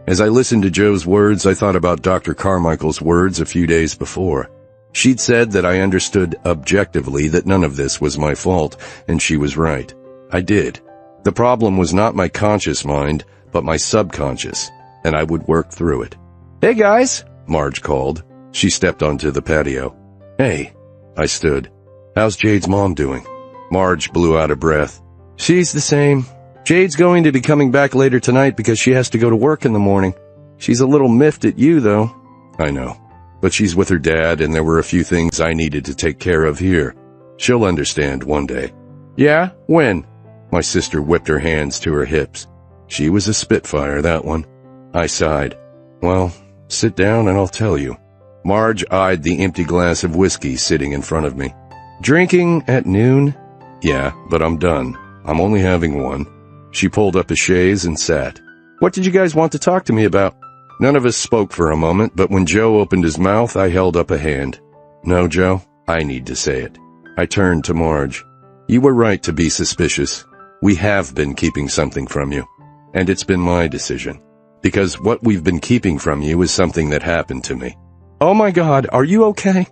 As I listened to Joe's words, I thought about Dr. Carmichael's words a few days before. She'd said that I understood objectively that none of this was my fault, and she was right. I did. The problem was not my conscious mind, but my subconscious, and I would work through it. Hey guys, Marge called. She stepped onto the patio. Hey, I stood. How's Jade's mom doing? Marge blew out a breath. She's the same. Jade's going to be coming back later tonight because she has to go to work in the morning. She's a little miffed at you, though. I know. But she's with her dad, and there were a few things I needed to take care of here. She'll understand one day. Yeah? When? My sister whipped her hands to her hips. She was a spitfire, that one. I sighed. Well, sit down and I'll tell you. Marge eyed the empty glass of whiskey sitting in front of me. Drinking at noon? Yeah, but I'm done. I'm only having one. She pulled up a chaise and sat. What did you guys want to talk to me about? None of us spoke for a moment, but when Joe opened his mouth, I held up a hand. No, Joe, I need to say it. I turned to Marge. You were right to be suspicious. We have been keeping something from you. And it's been my decision. Because what we've been keeping from you is something that happened to me. Oh my God, are you okay?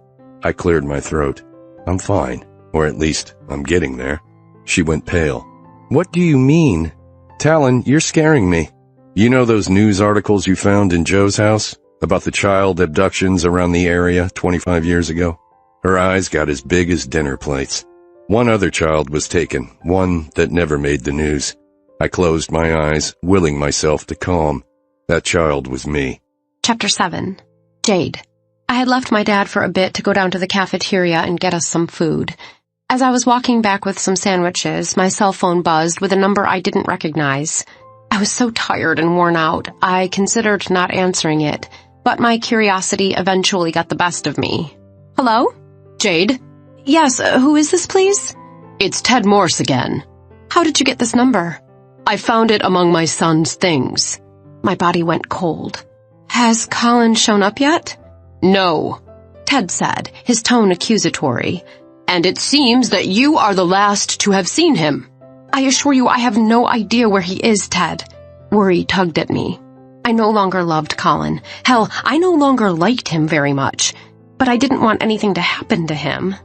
I cleared my throat. I'm fine. Or at least, I'm getting there. She went pale. What do you mean? Talon, you're scaring me. You know those news articles you found in Joe's house? About the child abductions around the area 25 years ago? Her eyes got as big as dinner plates. One other child was taken, one that never made the news. I closed my eyes, willing myself to calm. That child was me. Chapter 7. Jade. I had left my dad for a bit to go down to the cafeteria and get us some food. As I was walking back with some sandwiches, my cell phone buzzed with a number I didn't recognize. I was so tired and worn out, I considered not answering it, but my curiosity eventually got the best of me. Hello? Jade? Yes, who is this, please? It's Ted Morse again. How did you get this number? I found it among my son's things. My body went cold. Has Colin shown up yet? No, Ted said, his tone accusatory. And it seems that you are the last to have seen him. I assure you I have no idea where he is, Ted. Worry tugged at me. I no longer loved Colin. Hell, I no longer liked him very much. But I didn't want anything to happen to him.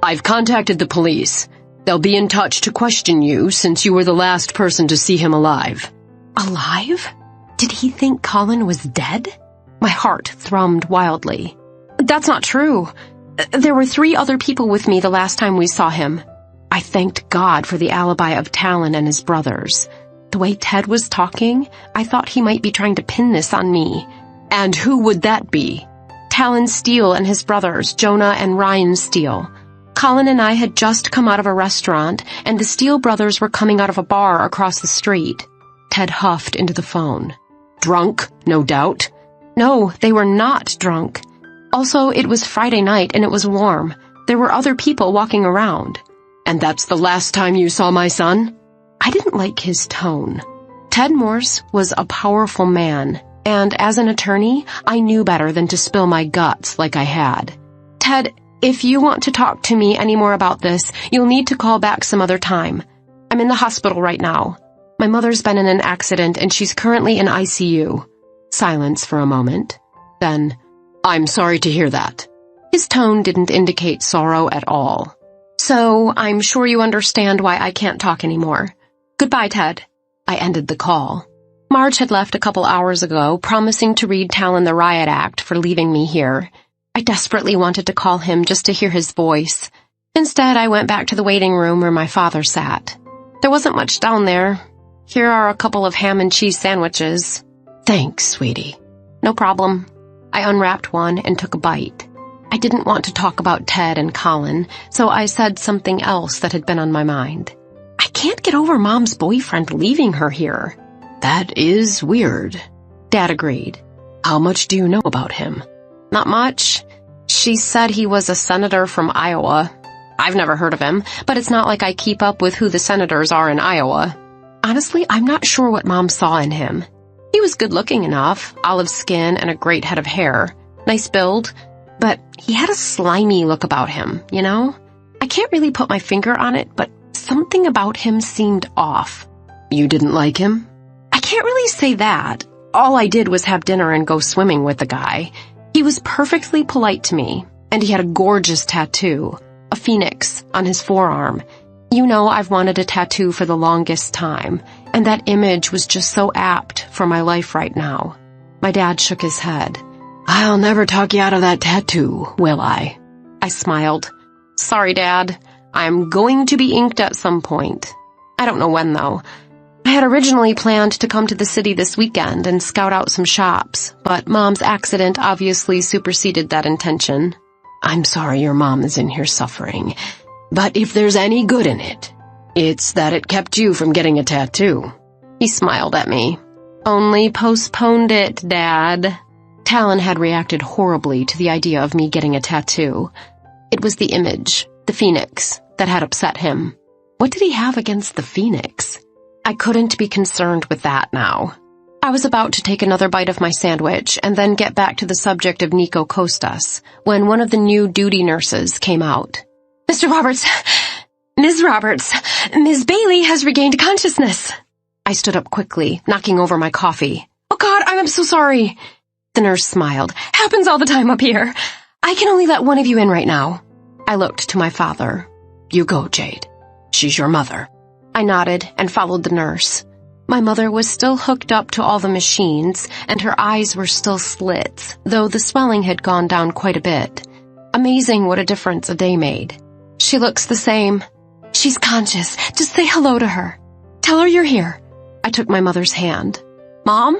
I've contacted the police. They'll be in touch to question you since you were the last person to see him alive. Alive? Did he think Colin was dead? My heart thrummed wildly. That's not true. There were 3 other people with me the last time we saw him. I thanked God for the alibi of Talon and his brothers. The way Ted was talking, I thought he might be trying to pin this on me. And who would that be? Talon Steele and his brothers, Jonah and Ryan Steele. Colin and I had just come out of a restaurant, and the Steele brothers were coming out of a bar across the street. Ted huffed into the phone. Drunk, no doubt. No, they were not drunk. Also, it was Friday night and it was warm. There were other people walking around. And that's the last time you saw my son? I didn't like his tone. Ted Morse was a powerful man, and as an attorney, I knew better than to spill my guts like I had. Ted, if you want to talk to me any more about this, you'll need to call back some other time. I'm in the hospital right now. My mother's been in an accident and she's currently in ICU. Silence for a moment. Then, I'm sorry to hear that. His tone didn't indicate sorrow at all. So, I'm sure you understand why I can't talk anymore. Goodbye, Ted. I ended the call. Marge had left a couple hours ago, promising to read Talon the Riot Act for leaving me here. I desperately wanted to call him just to hear his voice. Instead, I went back to the waiting room where my father sat. There wasn't much down there. Here are a couple of ham and cheese sandwiches. Thanks, sweetie. No problem. I unwrapped one and took a bite. I didn't want to talk about Ted and Colin, so I said something else that had been on my mind. I can't get over Mom's boyfriend leaving her here. That is weird. Dad agreed. How much do you know about him? Not much. She said he was a senator from Iowa. I've never heard of him, but it's not like I keep up with who the senators are in Iowa. Honestly, I'm not sure what Mom saw in him. He was good-looking enough, olive skin and a great head of hair. Nice build, but he had a slimy look about him, you know? I can't really put my finger on it, but something about him seemed off. You didn't like him? I can't really say that. All I did was have dinner and go swimming with the guy. He was perfectly polite to me, and he had a gorgeous tattoo, a phoenix, on his forearm. You know, I've wanted a tattoo for the longest time, and that image was just so apt for my life right now. My dad shook his head. I'll never talk you out of that tattoo, will I? I smiled. Sorry, Dad. I'm going to be inked at some point. I don't know when, though. I had originally planned to come to the city this weekend and scout out some shops, but Mom's accident obviously superseded that intention. I'm sorry your mom is in here suffering, but if there's any good in it, it's that it kept you from getting a tattoo. He smiled at me. Only postponed it, Dad. Talon had reacted horribly to the idea of me getting a tattoo. It was the image, the phoenix, that had upset him. What did he have against the phoenix? I couldn't be concerned with that now. I was about to take another bite of my sandwich and then get back to the subject of Ngaio Costas when one of the new duty nurses came out. Mr. Roberts, Ms. Roberts, Ms. Bailey has regained consciousness. I stood up quickly, knocking over my coffee. Oh God, I'm so sorry. The nurse smiled. Happens all the time up here. I can only let one of you in right now. I looked to my father. You go, Jade. She's your mother. I nodded and followed the nurse. My mother was still hooked up to all the machines, and her eyes were still slits, though the swelling had gone down quite a bit. Amazing what a difference a day made. She looks the same. She's conscious. Just say hello to her. Tell her you're here. I took my mother's hand. Mom?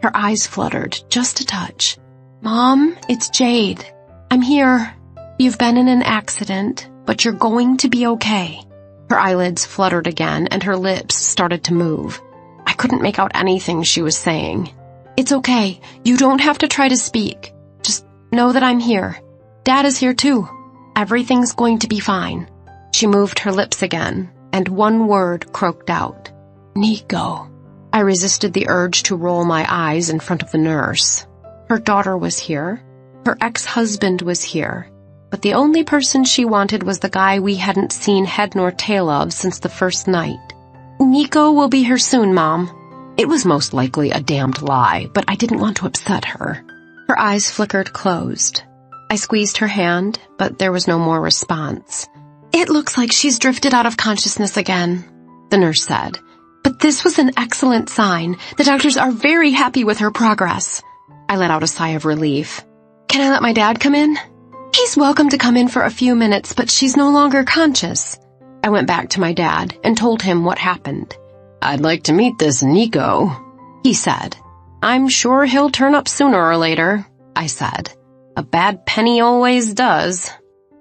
Her eyes fluttered, just a touch. Mom, it's Jade. I'm here. You've been in an accident, but you're going to be okay. Her eyelids fluttered again, and her lips started to move. I couldn't make out anything she was saying. It's okay. You don't have to try to speak. Just know that I'm here. Dad is here too. Everything's going to be fine. She moved her lips again, and one word croaked out. Ngaio. I resisted the urge to roll my eyes in front of the nurse. Her daughter was here. Her ex-husband was here. But the only person she wanted was the guy we hadn't seen head nor tail of since the first night. Ngaio will be here soon, Mom. It was most likely a damned lie, but I didn't want to upset her. Her eyes flickered closed. I squeezed her hand, but there was no more response. It looks like she's drifted out of consciousness again, the nurse said. But this was an excellent sign. The doctors are very happy with her progress. I let out a sigh of relief. Can I let my dad come in? He's welcome to come in for a few minutes, but she's no longer conscious. I went back to my dad and told him what happened. I'd like to meet this Ngaio, he said. I'm sure he'll turn up sooner or later, I said. A bad penny always does.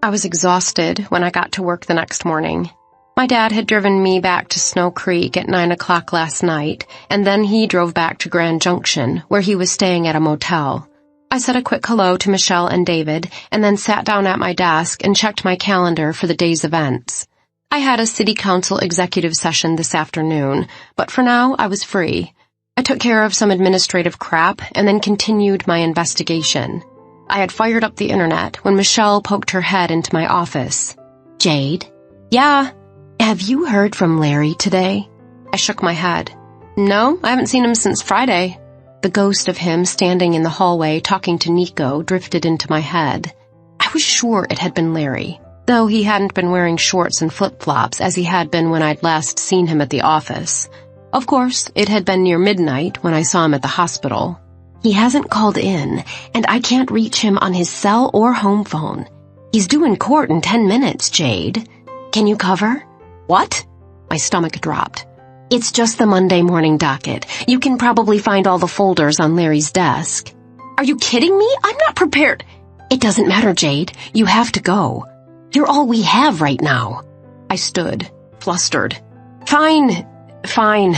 I was exhausted when I got to work the next morning. My dad had driven me back to Snow Creek at 9 o'clock last night, and then he drove back to Grand Junction, where he was staying at a motel. I said a quick hello to Michelle and David, and then sat down at my desk and checked my calendar for the day's events. I had a city council executive session this afternoon, but for now I was free. I took care of some administrative crap and then continued my investigation. I had fired up the internet when Michelle poked her head into my office. Jade? Yeah? Have you heard from Larry today? I shook my head. No, I haven't seen him since Friday. The ghost of him standing in the hallway talking to Ngaio drifted into my head. I was sure it had been Larry, though he hadn't been wearing shorts and flip-flops as he had been when I'd last seen him at the office. Of course, it had been near midnight when I saw him at the hospital. He hasn't called in, and I can't reach him on his cell or home phone. He's due in court in 10 minutes, Jade. Can you cover? What? My stomach dropped. It's just the Monday morning docket. You can probably find all the folders on Larry's desk. Are you kidding me? I'm not prepared. It doesn't matter, Jade. You have to go. You're all we have right now. I stood, flustered. Fine. Find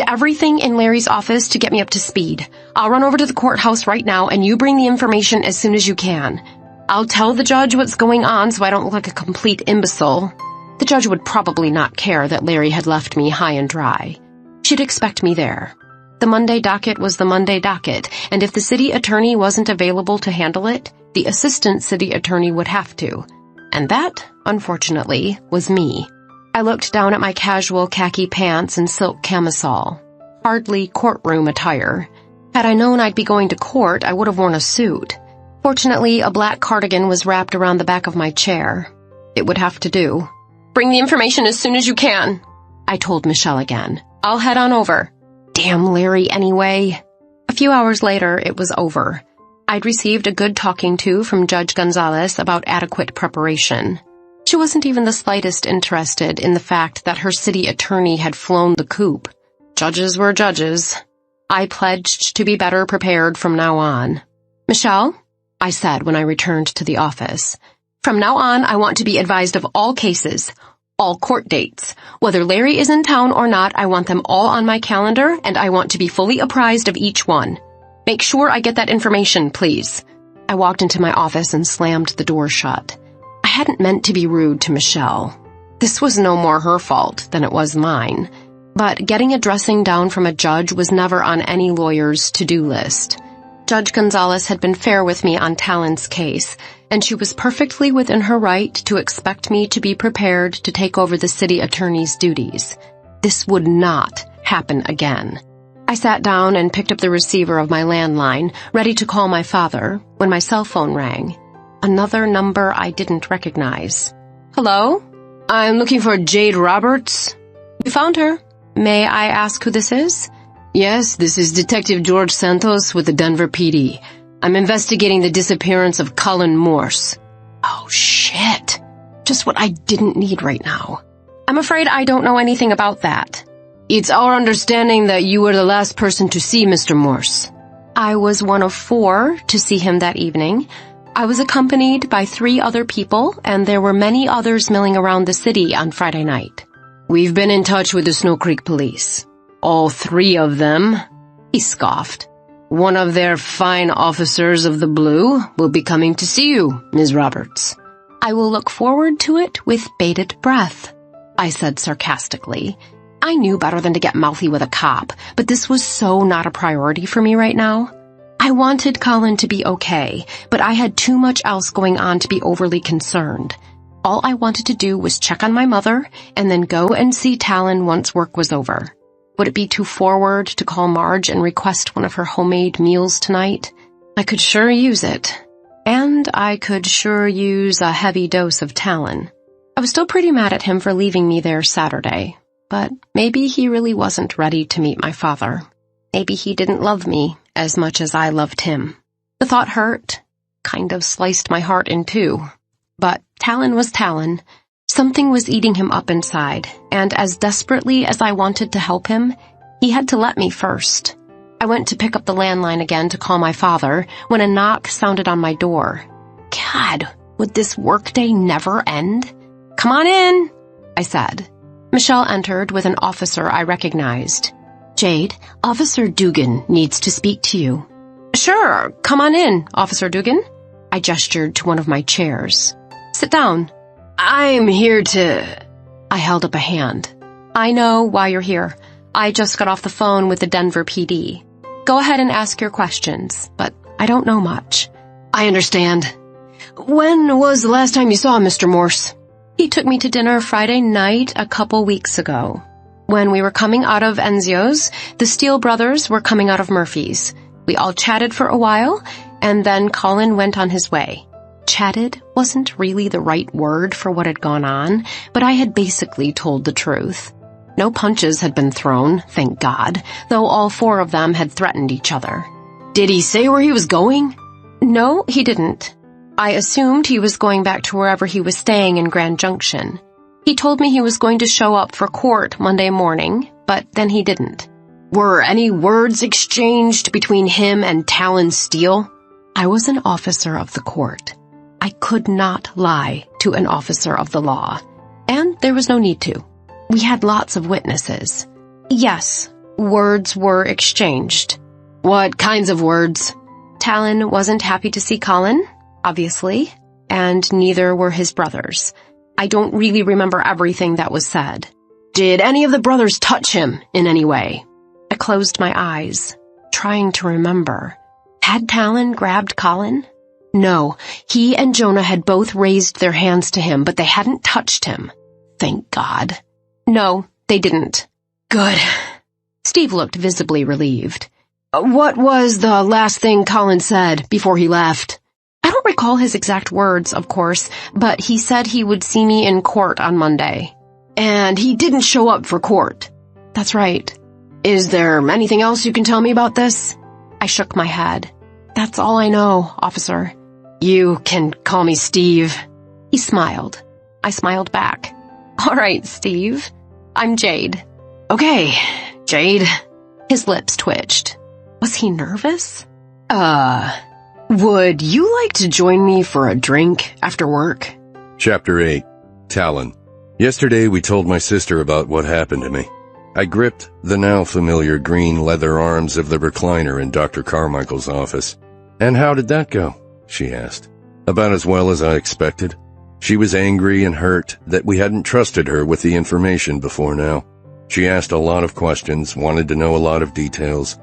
everything in Larry's office to get me up to speed. I'll run over to the courthouse right now, and you bring the information as soon as you can. I'll tell the judge what's going on so I don't look like a complete imbecile. The judge would probably not care that Larry had left me high and dry. She'd expect me there. The Monday docket was the Monday docket, and if the city attorney wasn't available to handle it, the assistant city attorney would have to. And that, unfortunately, was me. I looked down at my casual khaki pants and silk camisole. Hardly courtroom attire. Had I known I'd be going to court, I would have worn a suit. Fortunately, a black cardigan was wrapped around the back of my chair. It would have to do. Bring the information as soon as you can, I told Michelle again. I'll head on over. Damn Larry anyway. A few hours later, it was over. I'd received a good talking to from Judge Gonzalez about adequate preparation. She wasn't even the slightest interested in the fact that her city attorney had flown the coop. Judges were judges. I pledged to be better prepared from now on. Michelle, I said when I returned to the office, from now on I want to be advised of all cases, all court dates. Whether Larry is in town or not, I want them all on my calendar, and I want to be fully apprised of each one. Make sure I get that information, please. I walked into my office and slammed the door shut. I hadn't meant to be rude to Michelle. This was no more her fault than it was mine. But getting a dressing down from a judge was never on any lawyer's to-do list. Judge Gonzalez had been fair with me on Talon's case, and she was perfectly within her right to expect me to be prepared to take over the city attorney's duties. This would not happen again. I sat down and picked up the receiver of my landline, ready to call my father, when my cell phone rang. Another number I didn't recognize. Hello? I'm looking for Jade Roberts. You found her. May I ask who this is? Yes, this is Detective George Santos with the Denver PD. I'm investigating the disappearance of Colin Morse. Oh, shit. Just what I didn't need right now. I'm afraid I don't know anything about that. It's our understanding that you were the last person to see Mr. Morse. I was one of 4 to see him that evening. I was accompanied by 3 other people, and there were many others milling around the city on Friday night. We've been in touch with the Snow Creek police. All 3 of them, he scoffed. One of their fine officers of the blue will be coming to see you, Ms. Roberts. I will look forward to it with bated breath, I said sarcastically. I knew better than to get mouthy with a cop, but this was so not a priority for me right now. I wanted Colin to be okay, but I had too much else going on to be overly concerned. All I wanted to do was check on my mother and then go and see Talon once work was over. Would it be too forward to call Marge and request one of her homemade meals tonight? I could sure use it. And I could sure use a heavy dose of Talon. I was still pretty mad at him for leaving me there Saturday. But maybe he really wasn't ready to meet my father. Maybe he didn't love me as much as I loved him. The thought hurt, kind of sliced my heart in two. But Talon was Talon. Something was eating him up inside, and as desperately as I wanted to help him, he had to let me first. I went to pick up the landline again to call my father when a knock sounded on my door. God, would this workday never end? Come on in, I said. Michelle entered with an officer I recognized. Jade, Officer Dugan needs to speak to you. Sure, come on in, Officer Dugan. I gestured to one of my chairs. Sit down. I'm here to... I held up a hand. I know why you're here. I just got off the phone with the Denver PD. Go ahead and ask your questions, but I don't know much. I understand. When was the last time you saw Mr. Morse? He took me to dinner Friday night a couple weeks ago. When we were coming out of Enzio's, the Steele brothers were coming out of Murphy's. We all chatted for a while, and then Colin went on his way. Chatted wasn't really the right word for what had gone on, but I had basically told the truth. No punches had been thrown, thank God, though all 4 of them had threatened each other. Did he say where he was going? No, he didn't. I assumed he was going back to wherever he was staying in Grand Junction. He told me he was going to show up for court Monday morning, but then he didn't. Were any words exchanged between him and Talon Steele? I was an officer of the court. I could not lie to an officer of the law, and there was no need to. We had lots of witnesses. Yes, words were exchanged. What kinds of words? Talon wasn't happy to see Colin, obviously, and neither were his brothers. I don't really remember everything that was said. Did any of the brothers touch him in any way? I closed my eyes, trying to remember. Had Talon grabbed Colin? No, he and Jonah had both raised their hands to him, but they hadn't touched him. Thank God. No, they didn't. Good. Steve looked visibly relieved. What was the last thing Colin said before he left? I don't recall his exact words, of course, but he said he would see me in court on Monday. And he didn't show up for court. That's right. Is there anything else you can tell me about this? I shook my head. That's all I know, officer. You can call me Steve. He smiled. I smiled back. All right, Steve. I'm Jade. Okay, Jade. His lips twitched. Was he nervous? Would you like to join me for a drink after work? Chapter 8. Talon. Yesterday we told my sister about what happened to me. I gripped the now familiar green leather arms of the recliner in Dr. Carmichael's office. "And how did that go?" she asked. "About as well as I expected." She was angry and hurt that we hadn't trusted her with the information before now. She asked a lot of questions, wanted to know a lot of details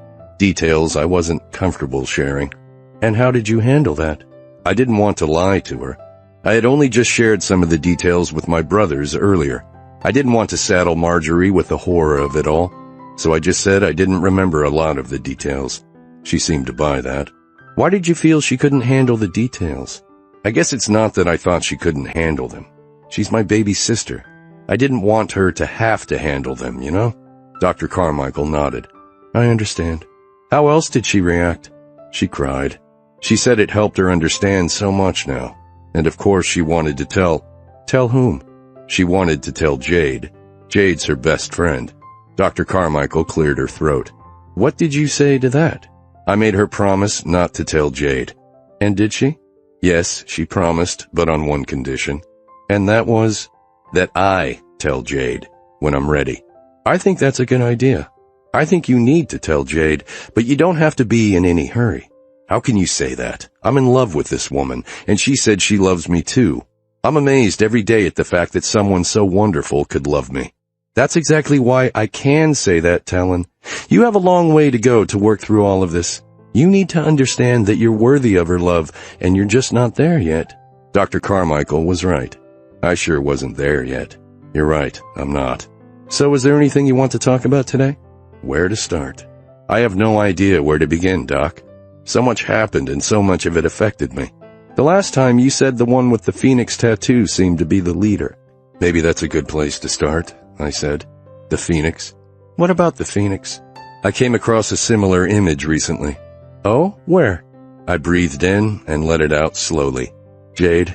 I wasn't comfortable sharing. "And how did you handle that?" I didn't want to lie to her. I had only just shared some of the details with my brothers earlier. I didn't want to saddle Marjorie with the horror of it all, so I just said I didn't remember a lot of the details. She seemed to buy that. "Why did you feel she couldn't handle the details?" "I guess it's not that I thought she couldn't handle them. She's my baby sister. I didn't want her to have to handle them, you know?" Dr. Carmichael nodded. "I understand. How else did she react?" "She cried. She said it helped her understand so much now. And of course she wanted to tell." "Tell whom?" "She wanted to tell Jade. Jade's her best friend." Dr. Carmichael cleared her throat. "What did you say to that?" "I made her promise not to tell Jade." "And did she?" "Yes, she promised, but on one condition." "And that was?" "That I tell Jade when I'm ready." "I think that's a good idea. I think you need to tell Jade, but you don't have to be in any hurry." "How can you say that? I'm in love with this woman, and she said she loves me too. I'm amazed every day at the fact that someone so wonderful could love me." "That's exactly why I can say that, Talon. You have a long way to go to work through all of this. You need to understand that you're worthy of her love, and you're just not there yet." Dr. Carmichael was right. I sure wasn't there yet. You're right, I'm not. "So is there anything you want to talk about today?" "Where to start?" "I have no idea where to begin, Doc. So much happened and so much of it affected me. The last time you said the one with the phoenix tattoo seemed to be the leader." "Maybe that's a good place to start," I said. "The phoenix." "What about the phoenix?" "I came across a similar image recently." "Oh, where?" I breathed in and let it out slowly. Jade.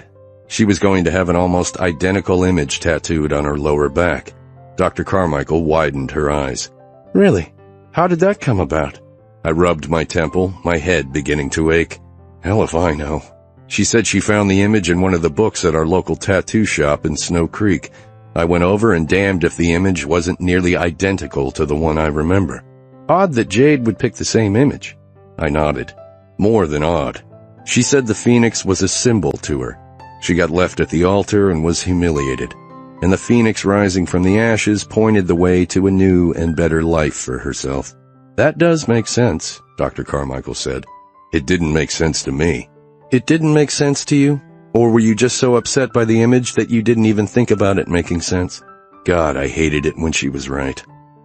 She was going to have an almost identical image tattooed on her lower back. Dr. Carmichael widened her eyes. "Really? How did that come about?" I rubbed my temple, my head beginning to ache. "Hell if I know." She said she found the image in one of the books at our local tattoo shop in Snow Creek. I went over and damned if the image wasn't nearly identical to the one I remember. "Odd that Jade would pick the same image." I nodded. "More than odd. She said the phoenix was a symbol to her. She got left at the altar and was humiliated. And the phoenix rising from the ashes pointed the way to a new and better life for herself." "That does make sense," Dr. Carmichael said. "It didn't make sense to me." "It didn't make sense to you? Or were you just so upset by the image that you didn't even think about it making sense?" "God, I hated it when she was right.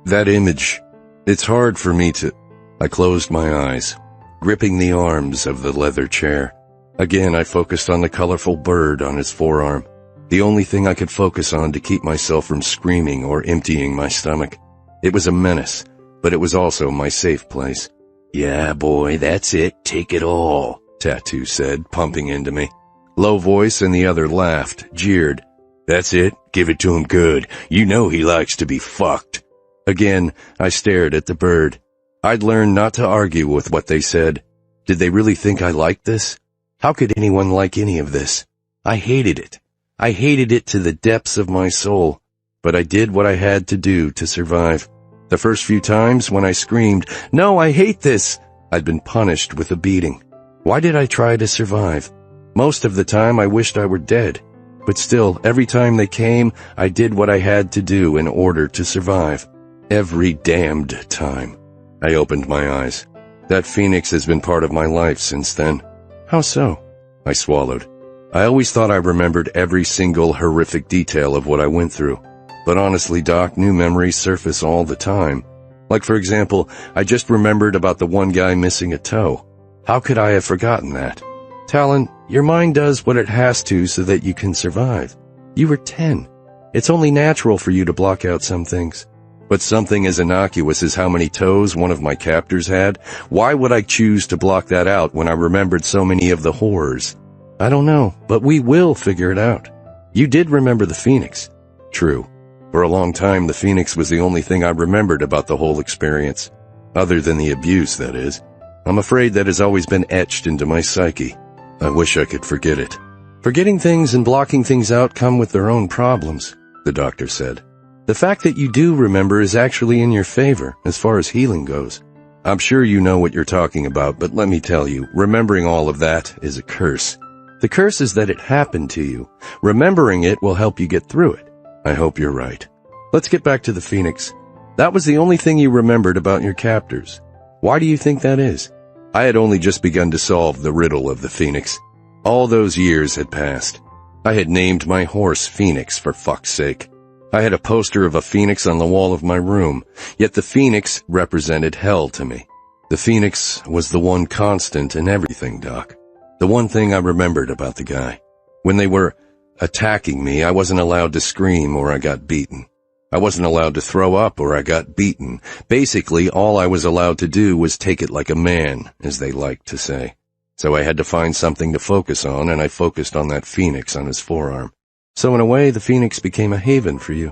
That image, it's hard for me to—" I closed my eyes, gripping the arms of the leather chair. Again, I focused on the colorful bird on his forearm, the only thing I could focus on to keep myself from screaming or emptying my stomach. It was a menace, but it was also my safe place. "Yeah, boy, that's it. Take it all," Tattoo said, pumping into me. Low voice and the other laughed, jeered. "That's it. Give it to him good. You know he likes to be fucked." Again, I stared at the bird. I'd learned not to argue with what they said. Did they really think I liked this? How could anyone like any of this? I hated it. I hated it to the depths of my soul. But I did what I had to do to survive. The first few times when I screamed, "No, I hate this!" I'd been punished with a beating. Why did I try to survive? Most of the time I wished I were dead. But still, every time they came, I did what I had to do in order to survive. Every damned time. I opened my eyes. That phoenix has been part of my life since then. How so? I swallowed. I always thought I remembered every single horrific detail of what I went through. But honestly, Doc, new memories surface all the time. Like, for example, I just remembered about the one guy missing a toe. How could I have forgotten that? Talon, your mind does what it has to so that you can survive. You were 10. It's only natural for you to block out some things. But something as innocuous as how many toes one of my captors had, why would I choose to block that out when I remembered so many of the horrors? I don't know, but we will figure it out. You did remember the phoenix. True. For a long time, the phoenix was the only thing I remembered about the whole experience. Other than the abuse, that is. I'm afraid that has always been etched into my psyche. I wish I could forget it. Forgetting things and blocking things out come with their own problems, the doctor said. The fact that you do remember is actually in your favor as far as healing goes. I'm sure you know what you're talking about, but let me tell you, remembering all of that is a curse. The curse is that it happened to you. Remembering it will help you get through it. I hope you're right. Let's get back to the Phoenix. That was the only thing you remembered about your captors. Why do you think that is? I had only just begun to solve the riddle of the Phoenix. All those years had passed. I had named my horse Phoenix, for fuck's sake. I had a poster of a phoenix on the wall of my room, yet the phoenix represented hell to me. The phoenix was the one constant in everything, Doc. The one thing I remembered about the guy. When they were attacking me, I wasn't allowed to scream or I got beaten. I wasn't allowed to throw up or I got beaten. Basically, all I was allowed to do was take it like a man, as they like to say. So I had to find something to focus on, and I focused on that phoenix on his forearm. So in a way, the Phoenix became a haven for you.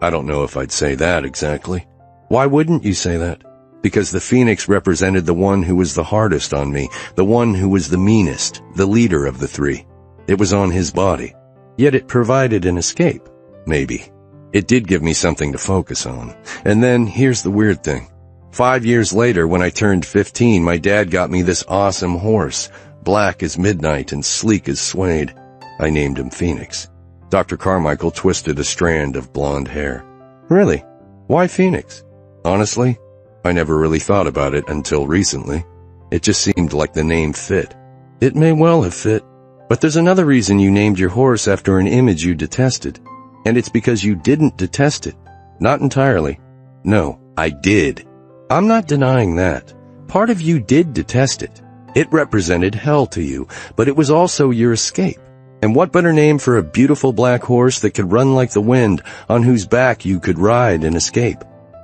I don't know if I'd say that exactly. Why wouldn't you say that? Because the Phoenix represented the one who was the hardest on me, the one who was the meanest, the leader of the three. It was on his body. Yet it provided an escape. Maybe. It did give me something to focus on. And then, here's the weird thing. 5 years later, when I turned 15, my dad got me this awesome horse, black as midnight and sleek as suede. I named him Phoenix. Dr. Carmichael twisted a strand of blonde hair. Really? Why Phoenix? Honestly, I never really thought about it until recently. It just seemed like the name fit. It may well have fit, but there's another reason you named your horse after an image you detested. And it's because you didn't detest it. Not entirely. No, I did. I'm not denying that. Part of you did detest it. It represented hell to you, but it was also your escape. And what better name for a beautiful black horse that could run like the wind, on whose back you could ride and escape?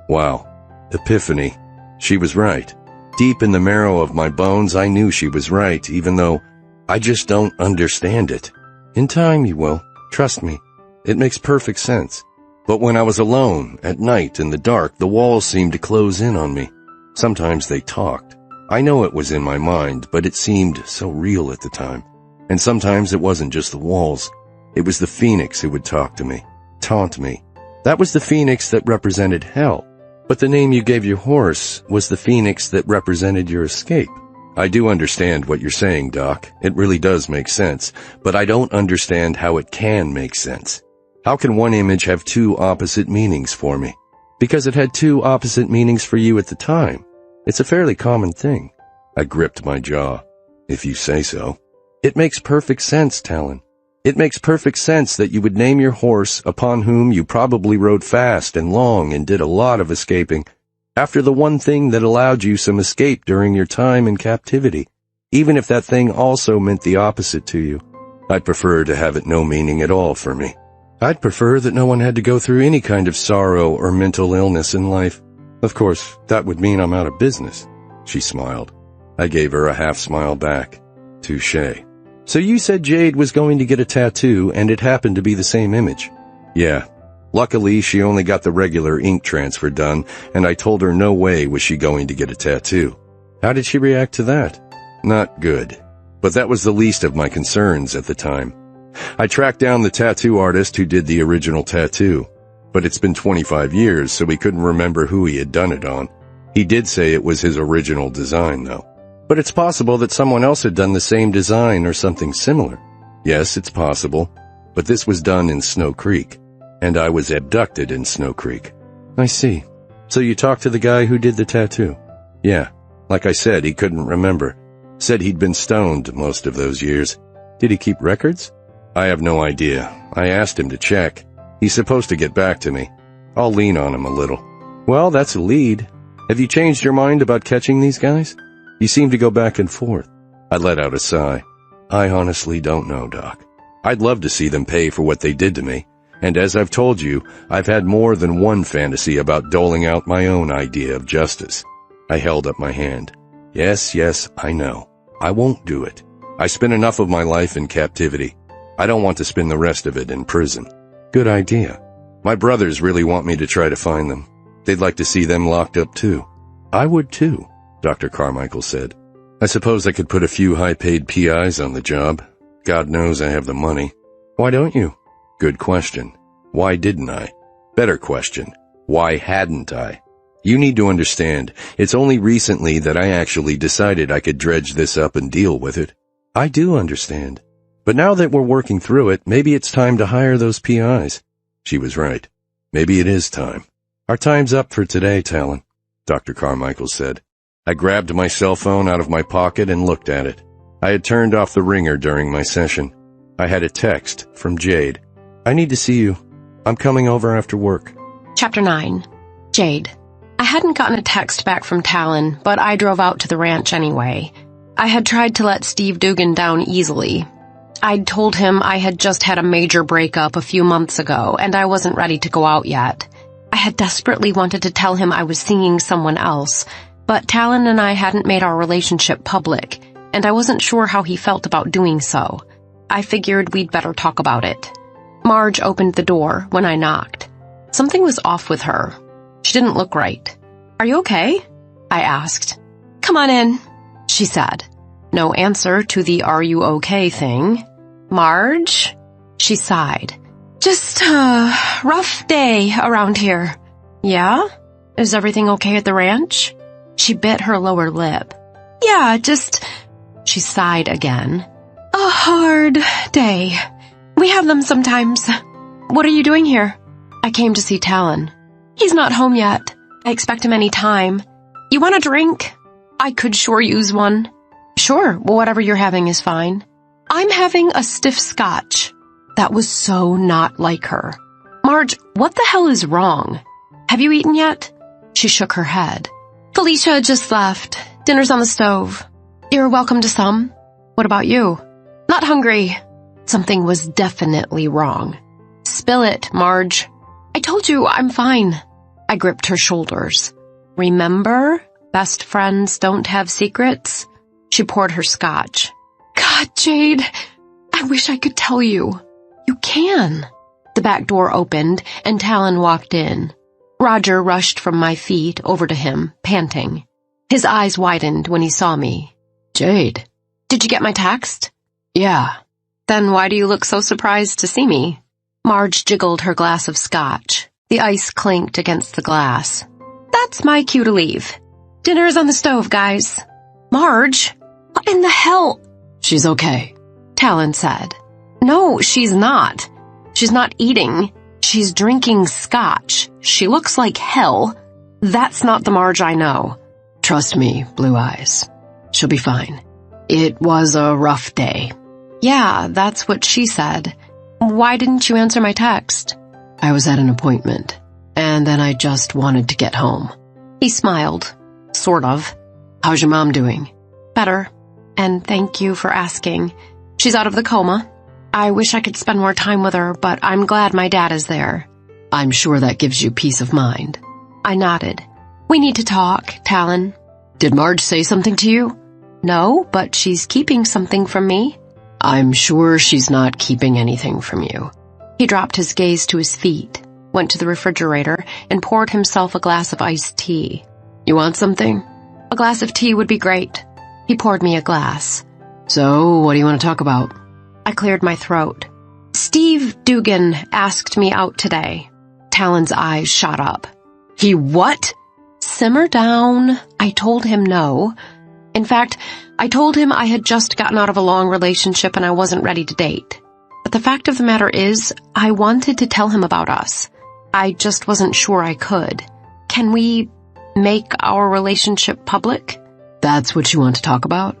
Wow. Epiphany. She was right. Deep in the marrow of my bones, I knew she was right, even though I just don't understand it. In time, you will. Trust me. It makes perfect sense. But when I was alone, at night, in the dark, the walls seemed to close in on me. Sometimes they talked. I know it was in my mind, but it seemed so real at the time. And sometimes it wasn't just the walls. It was the Phoenix who would talk to me, taunt me. That was the Phoenix that represented hell. But the name you gave your horse was the Phoenix that represented your escape. I do understand what you're saying, Doc. It really does make sense. But I don't understand how it can make sense. How can one image have two opposite meanings for me? Because it had two opposite meanings for you at the time. It's a fairly common thing. I gripped my jaw. If you say so. It makes perfect sense, Talon. It makes perfect sense that you would name your horse, upon whom you probably rode fast and long and did a lot of escaping, after the one thing that allowed you some escape during your time in captivity, even if that thing also meant the opposite to you. I'd prefer to have it no meaning at all for me. I'd prefer that no one had to go through any kind of sorrow or mental illness in life. Of course, that would mean I'm out of business. She smiled. I gave her a half-smile back. Touché. So you said Jade was going to get a tattoo, and it happened to be the same image. Yeah. Luckily, she only got the regular ink transfer done, and I told her no way was she going to get a tattoo. How did she react to that? Not good. But that was the least of my concerns at the time. I tracked down the tattoo artist who did the original tattoo. But it's been 25 years, so we couldn't remember who he had done it on. He did say it was his original design, though. But it's possible that someone else had done the same design or something similar. Yes, it's possible. But this was done in Snow Creek. And I was abducted in Snow Creek. I see. So you talked to the guy who did the tattoo? Yeah. Like I said, he couldn't remember. Said he'd been stoned most of those years. Did he keep records? I have no idea. I asked him to check. He's supposed to get back to me. I'll lean on him a little. Well, that's a lead. Have you changed your mind about catching these guys? You seem to go back and forth. I let out a sigh. I honestly don't know, Doc. I'd love to see them pay for what they did to me. And as I've told you, I've had more than one fantasy about doling out my own idea of justice. I held up my hand. Yes, I know. I won't do it. I spent enough of my life in captivity. I don't want to spend the rest of it in prison. Good idea. My brothers really want me to try to find them. They'd like to see them locked up too. I would too, Dr. Carmichael said. I suppose I could put a few high-paid PIs on the job. God knows I have the money. Why don't you? Good question. Why didn't I? Better question, why hadn't I? You need to understand, it's only recently that I actually decided I could dredge this up and deal with it. I do understand. But now that we're working through it, maybe it's time to hire those PIs. She was right. Maybe it is time. Our time's up for today, Talon, Dr. Carmichael said. I grabbed my cell phone out of my pocket and looked at it. I had turned off the ringer during my session. I had a text from Jade. I need to see you. I'm coming over after work. Chapter 9. Jade. I hadn't gotten a text back from Talon, but I drove out to the ranch anyway. I had tried to let Steve Dugan down easily. I'd told him I had just had a major breakup a few months ago, and I wasn't ready to go out yet. I had desperately wanted to tell him I was seeing someone else, but Talon and I hadn't made our relationship public, and I wasn't sure how he felt about doing so. I figured we'd better talk about it. Marge opened the door when I knocked. Something was off with her. She didn't look right. "Are you okay?" I asked. "Come on in," she said. No answer to the "are you okay" thing. "Marge?" She sighed. "Just a rough day around here." "Yeah? Is everything okay at the ranch?" She bit her lower lip. "Yeah, just..." She sighed again. "A hard day. We have them sometimes. What are you doing here?" "I came to see Talon." "He's not home yet. I expect him any time. You want a drink?" "I could sure use one." "Sure, whatever you're having is fine." "I'm having a stiff scotch." That was so not like her. "Marge, what the hell is wrong? Have you eaten yet?" She shook her head. "Felicia just left. Dinner's on the stove. You're welcome to some. What about you?" "Not hungry." Something was definitely wrong. "Spill it, Marge." "I told you I'm fine." I gripped her shoulders. "Remember? Best friends don't have secrets." She poured her scotch. "God, Jade, I wish I could tell you." "You can." The back door opened, and Talon walked in. Roger rushed from my feet over to him, panting. His eyes widened when he saw me. "Jade." "Did you get my text?" "Yeah." "Then why do you look so surprised to see me?" Marge jiggled her glass of scotch. The ice clinked against the glass. "That's my cue to leave. Dinner's on the stove, guys." "Marge, what in the hell?" "She's okay," Talon said. "No, she's not. She's not eating. She's drinking scotch. She looks like hell. That's not the Marge I know." "Trust me, Blue Eyes. She'll be fine. It was a rough day." "Yeah, that's what she said. Why didn't you answer my text?" "I was at an appointment, and then I just wanted to get home." He smiled. Sort of. "How's your mom doing?" "Better. And thank you for asking. She's out of the coma. I wish I could spend more time with her, but I'm glad my dad is there." "I'm sure that gives you peace of mind." I nodded. "We need to talk, Talon." "Did Marge say something to you?" "No, but she's keeping something from me." "I'm sure she's not keeping anything from you." He dropped his gaze to his feet, went to the refrigerator, and poured himself a glass of iced tea. "You want something?" "A glass of tea would be great." He poured me a glass. "So, what do you want to talk about?" I cleared my throat. "Steve Dugan asked me out today." Talon's eyes shot up. "He what?" "Simmer down." I told him no. In fact, I told him I had just gotten out of a long relationship and I wasn't ready to date. But the fact of the matter is, I wanted to tell him about us. I just wasn't sure I could. "Can we make our relationship public?" "That's what you want to talk about?"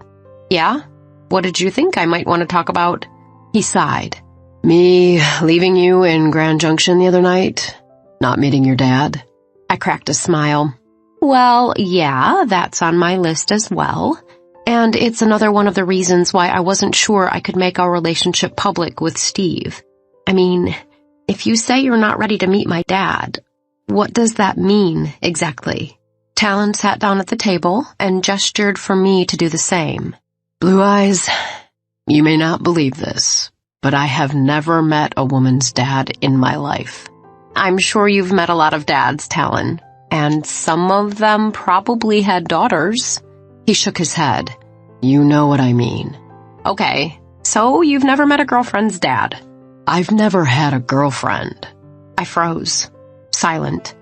"Yeah. What did you think I might want to talk about?" He sighed. "Me leaving you in Grand Junction the other night? Not meeting your dad?" I cracked a smile. "Well, yeah, that's on my list as well. And it's another one of the reasons why I wasn't sure I could make our relationship public with Steve. I mean, if you say you're not ready to meet my dad, what does that mean exactly?" Talon sat down at the table and gestured for me to do the same. "Blue Eyes, you may not believe this, but I have never met a woman's dad in my life." "I'm sure you've met a lot of dads, Talon, and some of them probably had daughters." He shook his head. "You know what I mean." "Okay, so you've never met a girlfriend's dad?" "I've never had a girlfriend." I froze. silent.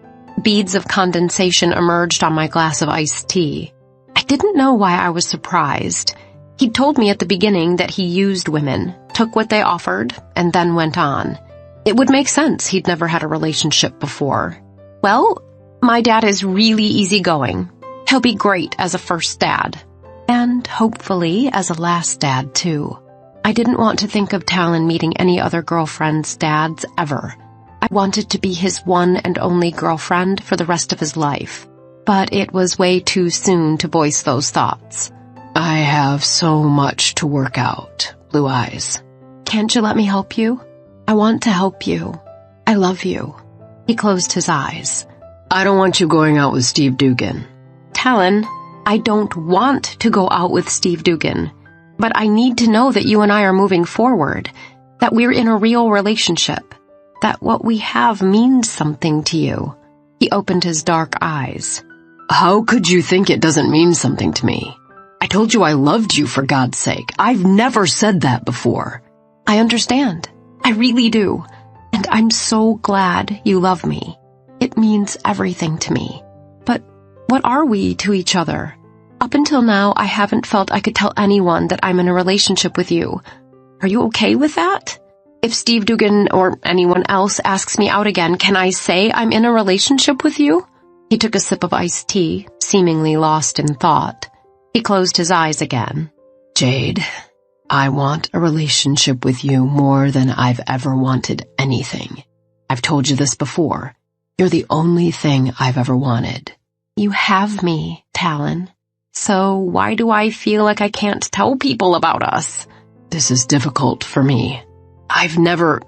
Beads of condensation emerged on my glass of iced tea. I didn't know why I was surprised. He'd told me at the beginning that he used women, took what they offered, and then went on. It would make sense he'd never had a relationship before. Well, my dad is really easygoing. He'll be great as a first dad. And hopefully as a last dad, too. I didn't want to think of Talon meeting any other girlfriend's dads ever. I wanted to be his one and only girlfriend for the rest of his life. But it was way too soon to voice those thoughts. I have so much to work out, Blue Eyes. Can't you let me help you? I want to help you. I love you. He closed his eyes. I don't want you going out with Steve Dugan. Talon, I don't want to go out with Steve Dugan. But I need to know that you and I are moving forward, that we're in a real relationship, that what we have means something to you. He opened his dark eyes. How could you think it doesn't mean something to me? I told you I loved you, for God's sake. I've never said that before. I understand. I really do. And I'm so glad you love me. It means everything to me. But what are we to each other? Up until now, I haven't felt I could tell anyone that I'm in a relationship with you. Are you okay with that? If Steve Dugan or anyone else asks me out again, can I say I'm in a relationship with you? He took a sip of iced tea, seemingly lost in thought. He closed his eyes again. Jade, I want a relationship with you more than I've ever wanted anything. I've told you this before. You're the only thing I've ever wanted. You have me, Talon. So why do I feel like I can't tell people about us? This is difficult for me. You've never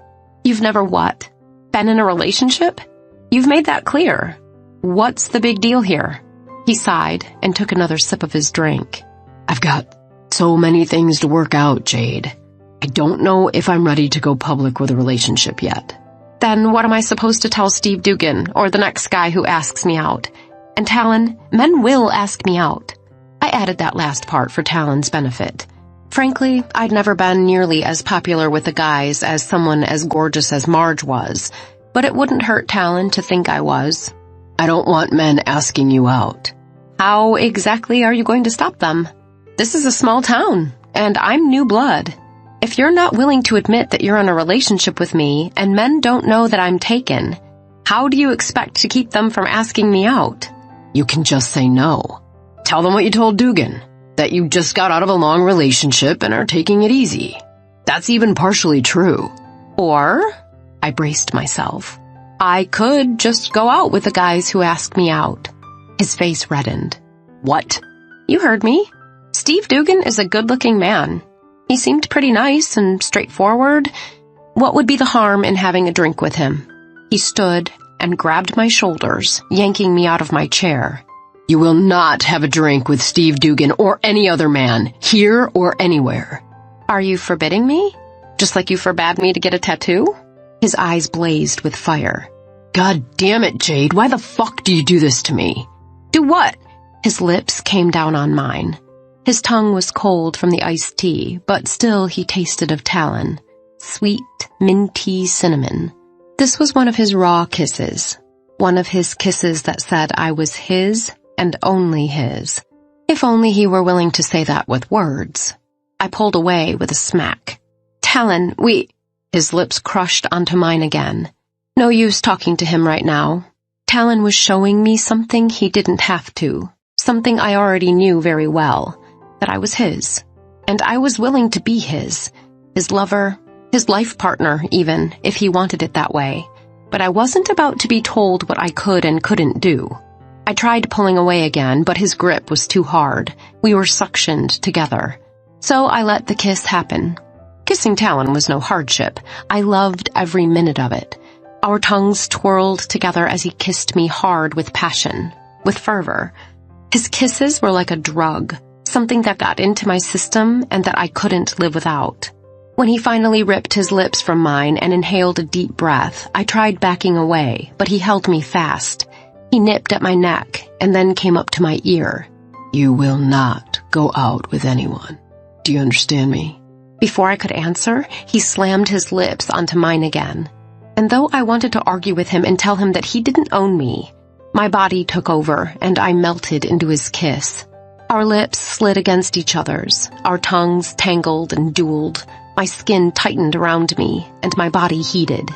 what? Been in a relationship? You've made that clear. What's the big deal here? He sighed and took another sip of his drink. I've got so many things to work out, Jade. I don't know if I'm ready to go public with a relationship yet. Then what am I supposed to tell Steve Dugan or the next guy who asks me out? And Talon, men will ask me out. I added that last part for Talon's benefit. Frankly, I'd never been nearly as popular with the guys as someone as gorgeous as Marge was, but it wouldn't hurt Talon to think I was. I don't want men asking you out. How exactly are you going to stop them? This is a small town, and I'm new blood. If you're not willing to admit that you're in a relationship with me, and men don't know that I'm taken, how do you expect to keep them from asking me out? You can just say no. Tell them what you told Dugan, that you just got out of a long relationship and are taking it easy. That's even partially true. Or, I braced myself, I could just go out with the guys who ask me out. His face reddened. What? You heard me. Steve Dugan is a good-looking man. He seemed pretty nice and straightforward. What would be the harm in having a drink with him? He stood and grabbed my shoulders, yanking me out of my chair. You will not have a drink with Steve Dugan or any other man, here or anywhere. Are you forbidding me? Just like you forbade me to get a tattoo? His eyes blazed with fire. God damn it, Jade, why the fuck do you do this to me? Do what? His lips came down on mine. His tongue was cold from the iced tea, but still he tasted of Talon. Sweet, minty cinnamon. This was one of his raw kisses. One of his kisses that said I was his and only his. If only he were willing to say that with words. I pulled away with a smack. Talon, His lips crushed onto mine again. No use talking to him right now. Talon was showing me something he didn't have to. Something I already knew very well. That I was his. And I was willing to be his. His lover, his life partner even, if he wanted it that way. But I wasn't about to be told what I could and couldn't do. I tried pulling away again, but his grip was too hard. We were suctioned together. So I let the kiss happen. Kissing Talon was no hardship. I loved every minute of it. Our tongues twirled together as he kissed me hard with passion, with fervor. His kisses were like a drug, something that got into my system and that I couldn't live without. When he finally ripped his lips from mine and inhaled a deep breath, I tried backing away, but he held me fast. He nipped at my neck and then came up to my ear. You will not go out with anyone. Do you understand me? Before I could answer, he slammed his lips onto mine again. And though I wanted to argue with him and tell him that he didn't own me, my body took over and I melted into his kiss. Our lips slid against each other's, our tongues tangled and dueled, my skin tightened around me, and my body heated.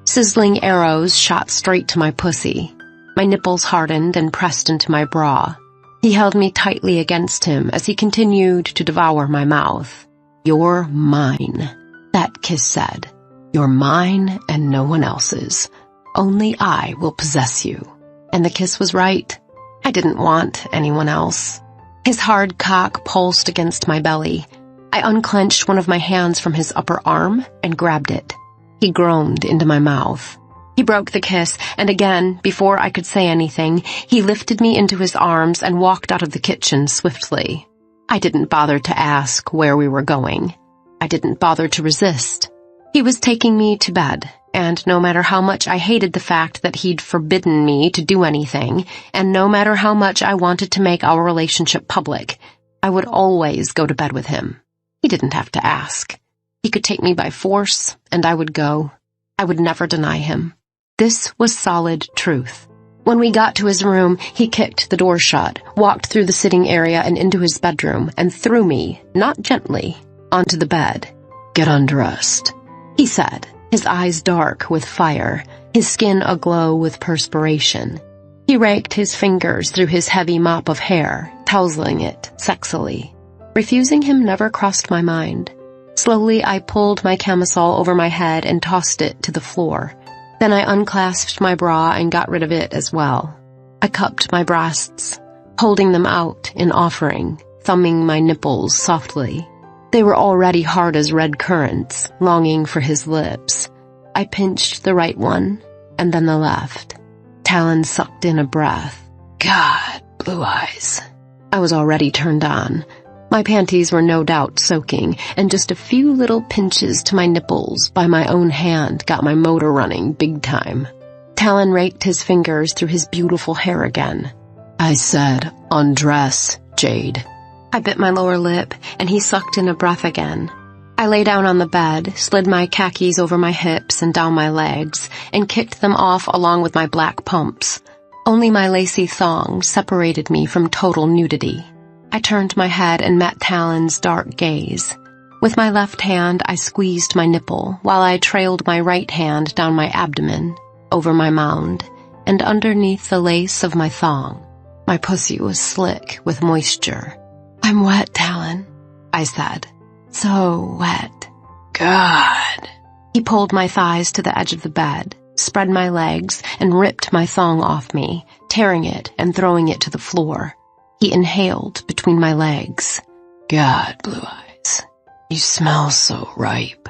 Sizzling arrows shot straight to my pussy. My nipples hardened and pressed into my bra. He held me tightly against him as he continued to devour my mouth. "You're mine," that kiss said. "You're mine and no one else's. Only I will possess you." And the kiss was right. I didn't want anyone else. His hard cock pulsed against my belly. I unclenched one of my hands from his upper arm and grabbed it. He groaned into my mouth. He broke the kiss, and again, before I could say anything, he lifted me into his arms and walked out of the kitchen swiftly. I didn't bother to ask where we were going. I didn't bother to resist. He was taking me to bed, and no matter how much I hated the fact that he'd forbidden me to do anything, and no matter how much I wanted to make our relationship public, I would always go to bed with him. He didn't have to ask. He could take me by force, and I would go. I would never deny him. This was solid truth. When we got to his room, he kicked the door shut, walked through the sitting area and into his bedroom, and threw me, not gently, onto the bed. "Get undressed," he said, his eyes dark with fire, his skin aglow with perspiration. He raked his fingers through his heavy mop of hair, tousling it sexily. Refusing him never crossed my mind. Slowly, I pulled my camisole over my head and tossed it to the floor. Then I unclasped my bra and got rid of it as well. I cupped my breasts, holding them out in offering, thumbing my nipples softly. They were already hard as red currants, longing for his lips. I pinched the right one, and then the left. Talon sucked in a breath. God, blue eyes. I was already turned on. My panties were no doubt soaking, and just a few little pinches to my nipples by my own hand got my motor running big time. Talon raked his fingers through his beautiful hair again. I said, "Undress, Jade." I bit my lower lip, and he sucked in a breath again. I lay down on the bed, slid my khakis over my hips and down my legs, and kicked them off along with my black pumps. Only my lacy thong separated me from total nudity. I turned my head and met Talon's dark gaze. With my left hand, I squeezed my nipple, while I trailed my right hand down my abdomen, over my mound, and underneath the lace of my thong. My pussy was slick with moisture. "I'm wet, Talon," I said. "So wet." "God." He pulled my thighs to the edge of the bed, spread my legs, and ripped my thong off me, tearing it and throwing it to the floor. He inhaled between my legs. "God, blue eyes, you smell so ripe.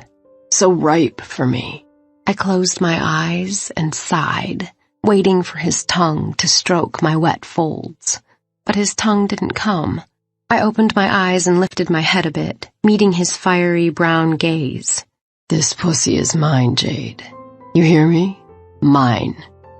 So ripe for me." I closed my eyes and sighed, waiting for his tongue to stroke my wet folds. But his tongue didn't come. I opened my eyes and lifted my head a bit, meeting his fiery brown gaze. "This pussy is mine, Jade. You hear me? Mine."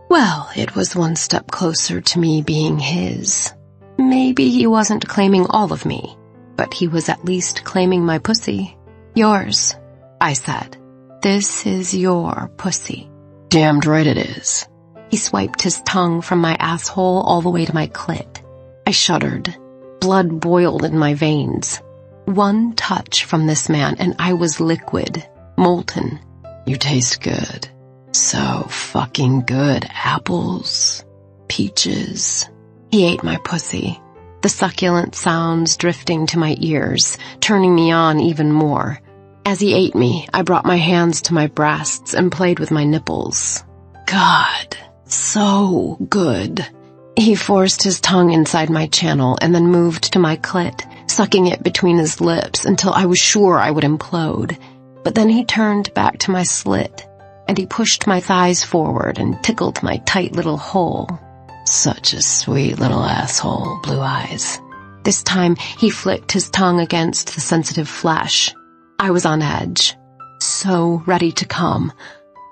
Well, it was one step closer to me being his. Maybe he wasn't claiming all of me, but he was at least claiming my pussy. "Yours," I said. "This is your pussy." "Damned right it is." He swiped his tongue from my asshole all the way to my clit. I shuddered. Blood boiled in my veins. One touch from this man and I was liquid, molten. "You taste good. So fucking good. Apples, peaches." He ate my pussy, the succulent sounds drifting to my ears, turning me on even more. As he ate me, I brought my hands to my breasts and played with my nipples. God, so good. He forced his tongue inside my channel and then moved to my clit, sucking it between his lips until I was sure I would implode. But then he turned back to my slit, and he pushed my thighs forward and tickled my tight little hole. Such a sweet little asshole, blue eyes. This time, he flicked his tongue against the sensitive flesh. I was on edge, so ready to come.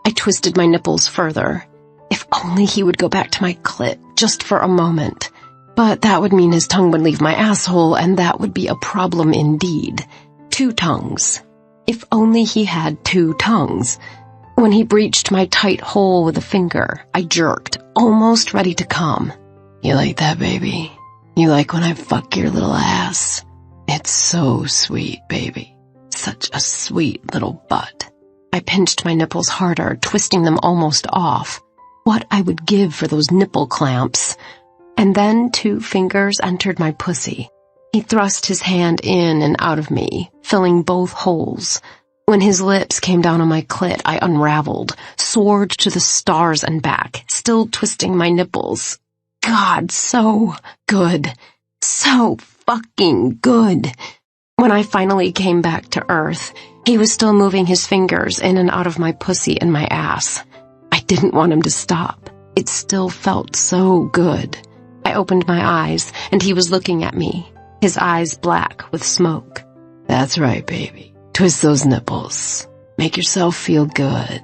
I twisted my nipples further. If only he would go back to my clit, just for a moment. But that would mean his tongue would leave my asshole, and that would be a problem indeed. 2 tongues. If only he had 2 tongues. When he breached my tight hole with a finger, I jerked, almost ready to come. You like that, baby? You like when I fuck your little ass? It's so sweet, baby. Such a sweet little butt. I pinched my nipples harder, twisting them almost off. What I would give for those nipple clamps. And then 2 fingers entered my pussy. He thrust his hand in and out of me, filling both holes. When his lips came down on my clit, I unraveled, soared to the stars and back, still twisting my nipples. God, so good. So fucking good. When I finally came back to earth, he was still moving his fingers in and out of my pussy and my ass. I didn't want him to stop. It still felt so good. I opened my eyes, and he was looking at me, his eyes black with smoke. That's right, baby. Twist those nipples. Make yourself feel good.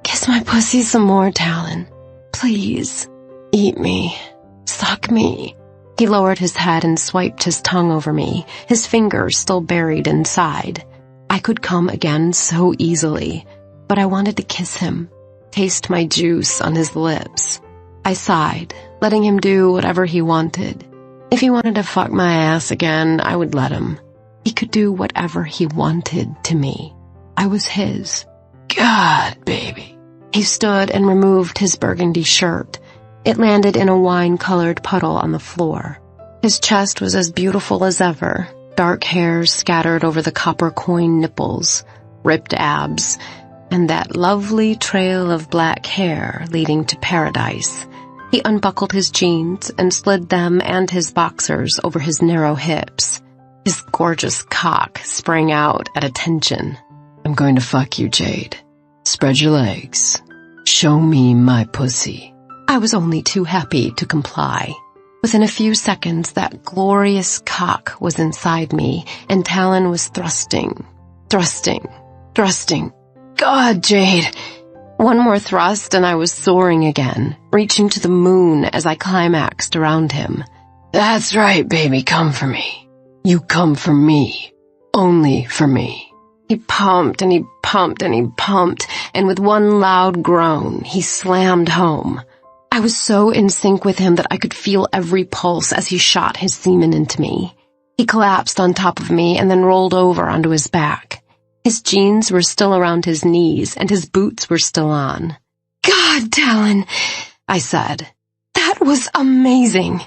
Kiss my pussy some more, Talon. Please. Eat me. Suck me. He lowered his head and swiped his tongue over me, his fingers still buried inside. I could come again so easily, but I wanted to kiss him, taste my juice on his lips. I sighed, letting him do whatever he wanted. If he wanted to fuck my ass again, I would let him. He could do whatever he wanted to me. I was his. God, baby. He stood and removed his burgundy shirt. It landed in a wine-colored puddle on the floor. His chest was as beautiful as ever, dark hairs scattered over the copper coin nipples, ripped abs, and that lovely trail of black hair leading to paradise. He unbuckled his jeans and slid them and his boxers over his narrow hips. His gorgeous cock sprang out at attention. I'm going to fuck you, Jade. Spread your legs. Show me my pussy. I was only too happy to comply. Within a few seconds, that glorious cock was inside me, and Talon was thrusting. God, Jade! One more thrust and I was soaring again, reaching to the moon as I climaxed around him. That's right, baby, come for me. You come for me. Only for me. He pumped and he pumped and he pumped, and with one loud groan, he slammed home. I was so in sync with him that I could feel every pulse as he shot his semen into me. He collapsed on top of me and then rolled over onto his back. His jeans were still around his knees and his boots were still on. God, Talon, I said. That was amazing.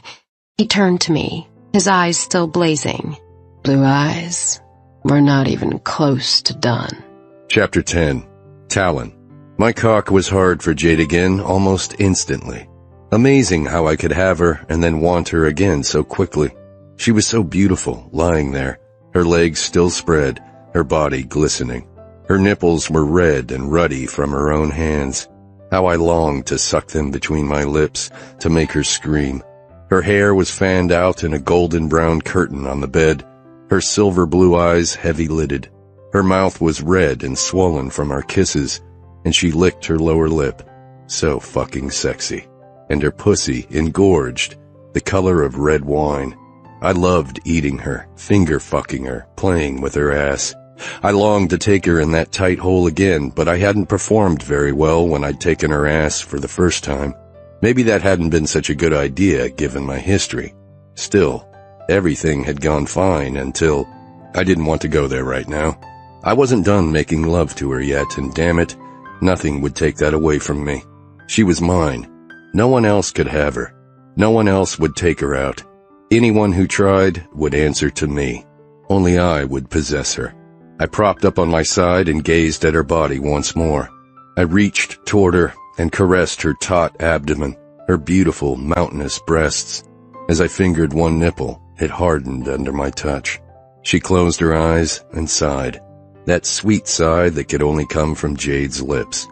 He turned to me, his eyes still blazing. Blue eyes. We're not even close to done. Chapter 10. Talon. My cock was hard for Jade again almost instantly. Amazing how I could have her and then want her again so quickly. She was so beautiful, lying there, her legs still spread, her body glistening. Her nipples were red and ruddy from her own hands. How I longed to suck them between my lips to make her scream. Her hair was fanned out in a golden brown curtain on the bed, her silver blue eyes heavy-lidded. Her mouth was red and swollen from our kisses, and she licked her lower lip. So fucking sexy. And her pussy engorged, the color of red wine. I loved eating her, finger-fucking her, playing with her ass. I longed to take her in that tight hole again, but I hadn't performed very well when I'd taken her ass for the first time. Maybe that hadn't been such a good idea, given my history. Still, everything had gone fine until... I didn't want to go there right now. I wasn't done making love to her yet, and damn it, nothing would take that away from me. She was mine. No one else could have her. No one else would take her out. Anyone who tried would answer to me. Only I would possess her. I propped up on my side and gazed at her body once more. I reached toward her and caressed her taut abdomen, her beautiful, mountainous breasts. As I fingered one nipple, it hardened under my touch. She closed her eyes and sighed. That sweet sigh that could only come from Jade's lips.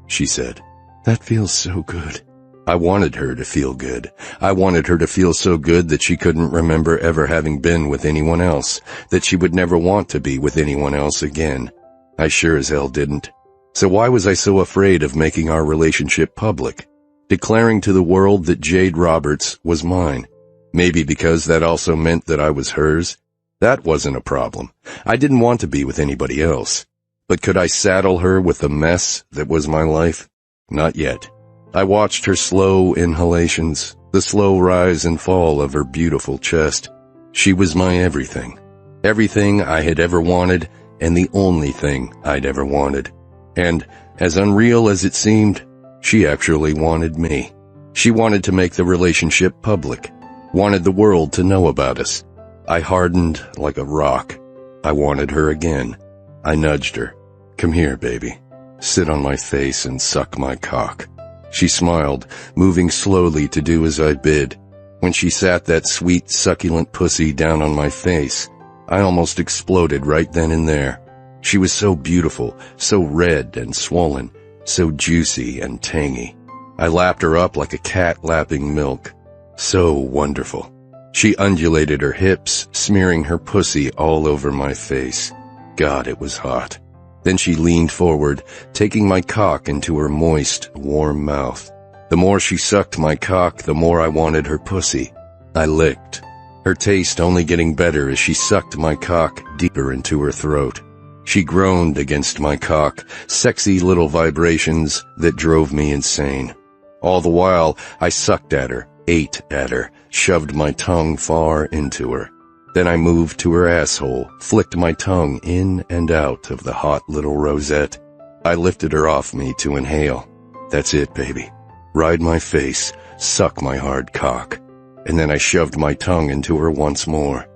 She said. That feels so good. I wanted her to feel good. I wanted her to feel so good that she couldn't remember ever having been with anyone else, that she would never want to be with anyone else again. I sure as hell didn't. So why was I so afraid of making our relationship public? Declaring to the world that Jade Roberts was mine. Maybe because that also meant that I was hers? That wasn't a problem. I didn't want to be with anybody else. But could I saddle her with the mess that was my life? Not yet. I watched her slow inhalations, the slow rise and fall of her beautiful chest. She was my everything. Everything I had ever wanted, and the only thing I'd ever wanted. And, as unreal as it seemed, she actually wanted me. She wanted to make the relationship public, wanted the world to know about us. I hardened like a rock. I wanted her again. I nudged her. Come here, baby. Sit on my face and suck my cock. She smiled, moving slowly to do as I bid. When she sat that sweet, succulent pussy down on my face, I almost exploded right then and there. She was so beautiful, so red and swollen, so juicy and tangy. I lapped her up like a cat lapping milk. So wonderful. She undulated her hips, smearing her pussy all over my face. God, it was hot. Then she leaned forward, taking my cock into her moist, warm mouth. The more she sucked my cock, the more I wanted her pussy. I licked, her taste only getting better as she sucked my cock deeper into her throat. She groaned against my cock, sexy little vibrations that drove me insane. All the while, I sucked at her, ate at her, shoved my tongue far into her. Then I moved to her asshole, flicked my tongue in and out of the hot little rosette. I lifted her off me to inhale. That's it, baby. Ride my face, suck my hard cock. And then I shoved my tongue into her once more.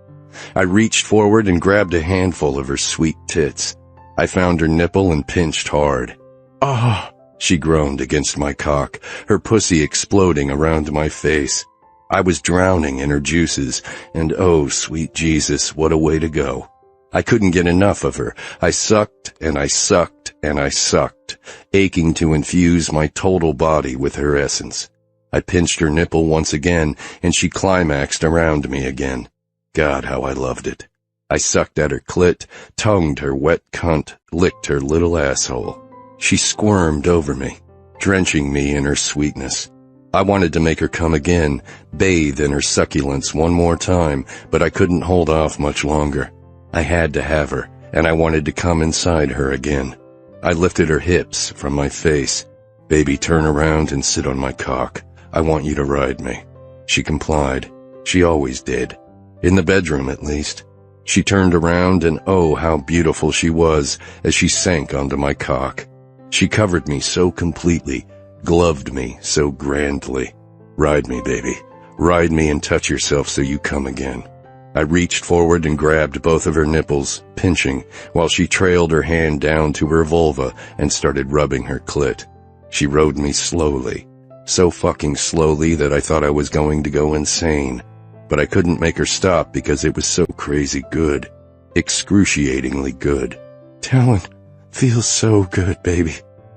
I reached forward and grabbed a handful of her sweet tits. I found her nipple and pinched hard. Ah! She groaned against my cock, her pussy exploding around my face. I was drowning in her juices, and oh, sweet Jesus, what a way to go. I couldn't get enough of her. I sucked, and I sucked, and I sucked, aching to infuse my total body with her essence. I pinched her nipple once again, and she climaxed around me again. God, how I loved it. I sucked at her clit, tongued her wet cunt, licked her little asshole. She squirmed over me, drenching me in her sweetness. I wanted to make her come again, bathe in her succulence one more time, but I couldn't hold off much longer. I had to have her, and I wanted to come inside her again. I lifted her hips from my face. Baby, turn around and sit on my cock. I want you to ride me. She complied. She always did. In the bedroom, at least. She turned around, and oh, how beautiful she was as she sank onto my cock. She covered me so completely, gloved me so grandly. Ride me, baby. Ride me and touch yourself so you come again. I reached forward and grabbed both of her nipples, pinching, while she trailed her hand down to her vulva and started rubbing her clit. She rode me slowly, so fucking slowly that I thought I was going to go insane. But I couldn't make her stop because it was so crazy good. Excruciatingly good. Talon, feels so good, baby.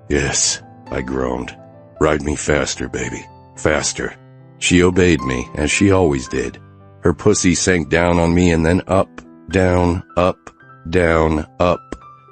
Yes, I groaned. Ride me faster, baby. Faster. She obeyed me, as she always did. Her pussy sank down on me and then up, down, up, down, up,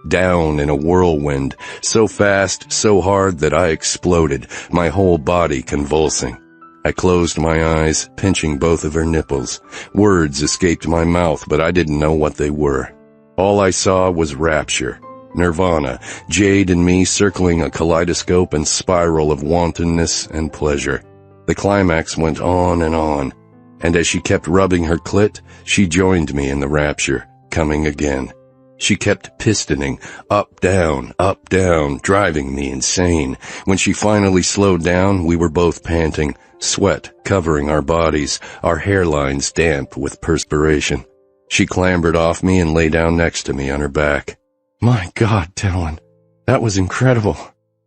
down in a whirlwind, so fast, so hard that I exploded, my whole body convulsing. I closed my eyes, pinching both of her nipples. Words escaped my mouth, but I didn't know what they were. All I saw was rapture, nirvana, Jade and me circling a kaleidoscope and spiral of wantonness and pleasure. The climax went on, and as she kept rubbing her clit, she joined me in the rapture, coming again. She kept pistoning, up, down, driving me insane. When she finally slowed down, we were both panting, sweat covering our bodies, our hairlines damp with perspiration. She clambered off me and lay down next to me on her back. My God, Talon, that was incredible.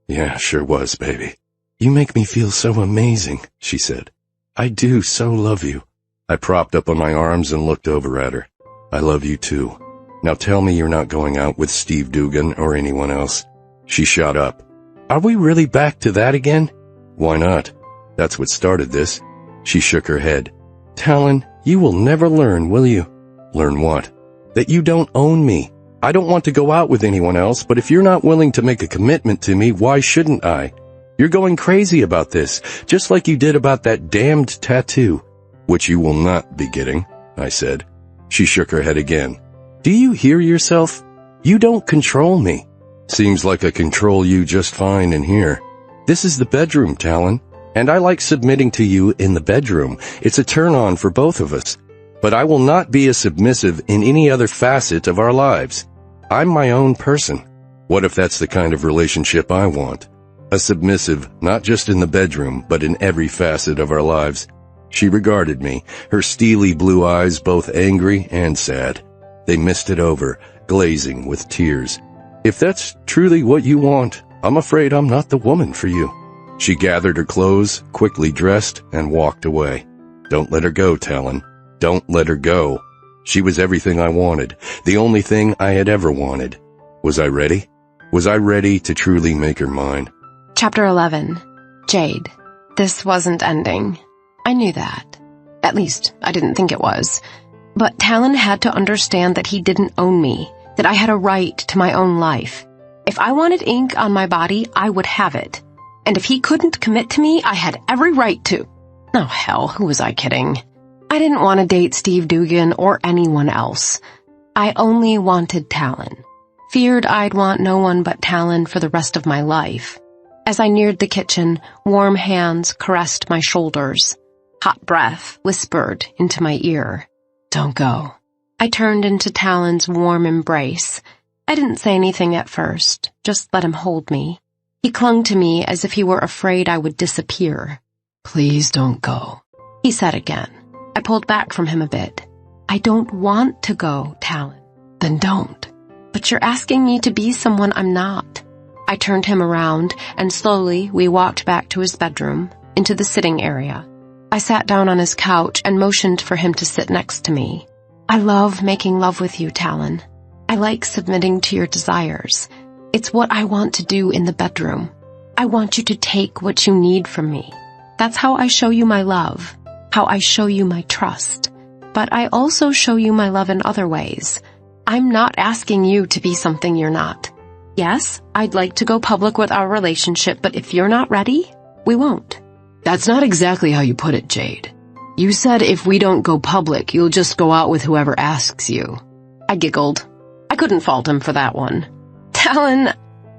Yeah, sure was, baby. You make me feel so amazing, she said. I do so love you. I propped up on my arms and looked over at her. I love you too. Now tell me you're not going out with Steve Dugan or anyone else. She shot up. Are we really back to that again? Why not? That's what started this. She shook her head. Talon, you will never learn, will you? Learn what? That you don't own me. I don't want to go out with anyone else, but if you're not willing to make a commitment to me, why shouldn't I? You're going crazy about this, just like you did about that damned tattoo. Which you will not be getting, I said. She shook her head again. Do you hear yourself? You don't control me. Seems like I control you just fine in here. This is the bedroom, Talon, and I like submitting to you in the bedroom. It's a turn-on for both of us. But I will not be a submissive in any other facet of our lives. I'm my own person. What if that's the kind of relationship I want? A submissive, not just in the bedroom, but in every facet of our lives. She regarded me, her steely blue eyes both angry and sad. They misted over, glazing with tears. If that's truly what you want, I'm afraid I'm not the woman for you. She gathered her clothes, quickly dressed, and walked away. Don't let her go, Talon. Don't let her go. She was everything I wanted, the only thing I had ever wanted. Was I ready? Was I ready to truly make her mine? Chapter 11. Jade. This wasn't ending. I knew that. At least, I didn't think it was. But Talon had to understand that he didn't own me, that I had a right to my own life. If I wanted ink on my body, I would have it. And if he couldn't commit to me, I had every right to. Oh, hell, who was I kidding? I didn't want to date Steve Dugan or anyone else. I only wanted Talon. Feared I'd want no one but Talon for the rest of my life. As I neared the kitchen, warm hands caressed my shoulders. Hot breath whispered into my ear. Don't go. I turned into Talon's warm embrace. I didn't say anything at first, just let him hold me. He clung to me as if he were afraid I would disappear. Please don't go, he said again. I pulled back from him a bit. I don't want to go, Talon. Then don't. But you're asking me to be someone I'm not. I turned him around, and slowly we walked back to his bedroom, into the sitting area. I sat down on his couch and motioned for him to sit next to me. I love making love with you, Talon. I like submitting to your desires. It's what I want to do in the bedroom. I want you to take what you need from me. That's how I show you my love, how I show you my trust. But I also show you my love in other ways. I'm not asking you to be something you're not. Yes, I'd like to go public with our relationship, but if you're not ready, we won't. That's not exactly how you put it, Jade. You said if we don't go public, you'll just go out with whoever asks you. I giggled. I couldn't fault him for that one. Talon,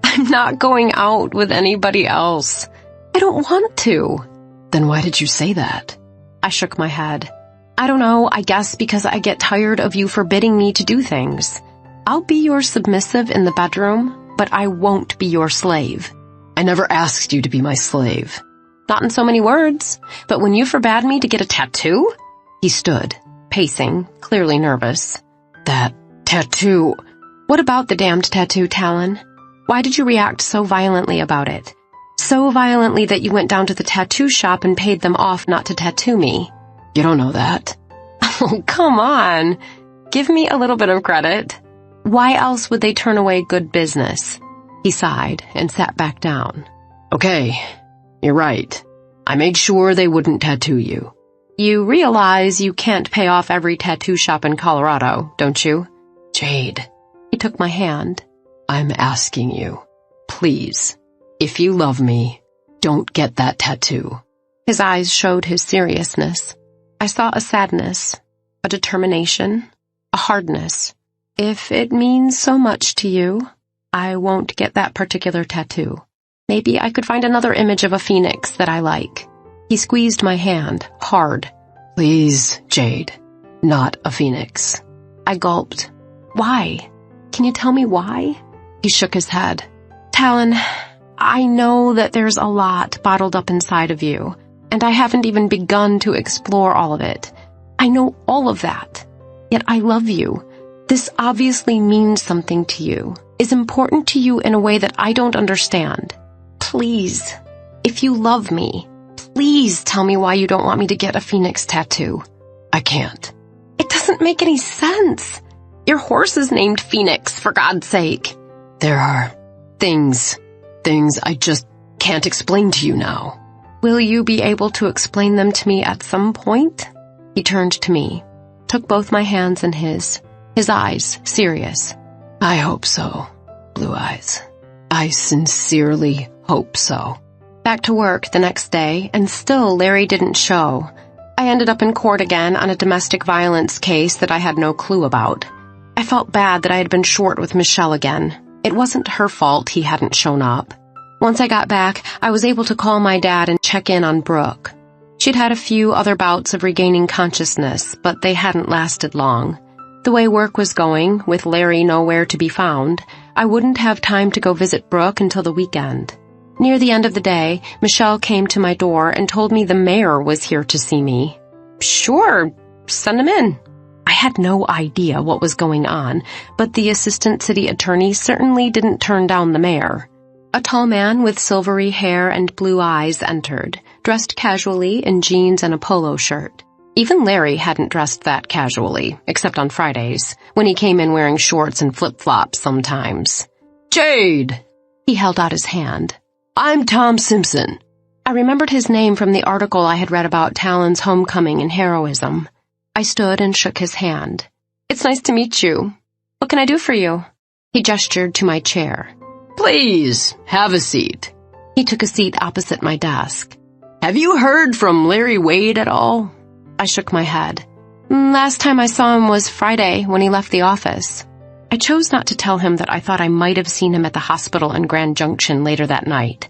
I'm not going out with anybody else. I don't want to. Then why did you say that? I shook my head. I don't know, I guess because I get tired of you forbidding me to do things. I'll be your submissive in the bedroom, but I won't be your slave. I never asked you to be my slave. Not in so many words, but when you forbade me to get a tattoo? He stood, pacing, clearly nervous. That tattoo. What about the damned tattoo, Talon? Why did you react so violently about it? So violently that you went down to the tattoo shop and paid them off not to tattoo me. You don't know that. Oh, come on. Give me a little bit of credit. Why else would they turn away good business? He sighed and sat back down. Okay, you're right. I made sure they wouldn't tattoo you. You realize you can't pay off every tattoo shop in Colorado, don't you? Jade. He took my hand. I'm asking you, please, if you love me, don't get that tattoo. His eyes showed his seriousness. I saw a sadness, a determination, a hardness. If it means so much to you, I won't get that particular tattoo. Maybe I could find another image of a phoenix that I like. He squeezed my hand, hard. Please, Jade, not a phoenix. I gulped. Why? Can you tell me why? He shook his head. Talon, I know that there's a lot bottled up inside of you, and I haven't even begun to explore all of it. I know all of that. Yet I love you. This obviously means something to you, is important to you in a way that I don't understand. Please, if you love me, please tell me why you don't want me to get a phoenix tattoo. I can't. It doesn't make any sense. Your horse is named Phoenix, for God's sake. There are things I just can't explain to you now. Will you be able to explain them to me at some point? He turned to me, took both my hands in his eyes serious. I hope so, Blue Eyes. I sincerely hope so. Back to work the next day, and still Larry didn't show. I ended up in court again on a domestic violence case that I had no clue about. I felt bad that I had been short with Michelle again. It wasn't her fault he hadn't shown up. Once I got back, I was able to call my dad and check in on Brooke. She'd had a few other bouts of regaining consciousness, but they hadn't lasted long. The way work was going, with Larry nowhere to be found, I wouldn't have time to go visit Brooke until the weekend. Near the end of the day, Michelle came to my door and told me the mayor was here to see me. Sure, send him in. I had no idea what was going on, but the assistant city attorney certainly didn't turn down the mayor. A tall man with silvery hair and blue eyes entered, dressed casually in jeans and a polo shirt. Even Larry hadn't dressed that casually, except on Fridays, when he came in wearing shorts and flip-flops sometimes. Jade! He held out his hand. I'm Tom Simpson. I remembered his name from the article I had read about Talon's homecoming and heroism. I stood and shook his hand. It's nice to meet you. What can I do for you? He gestured to my chair. Please, have a seat. He took a seat opposite my desk. Have you heard from Larry Wade at all? I shook my head. Last time I saw him was Friday when he left the office. I chose not to tell him that I thought I might have seen him at the hospital in Grand Junction later that night.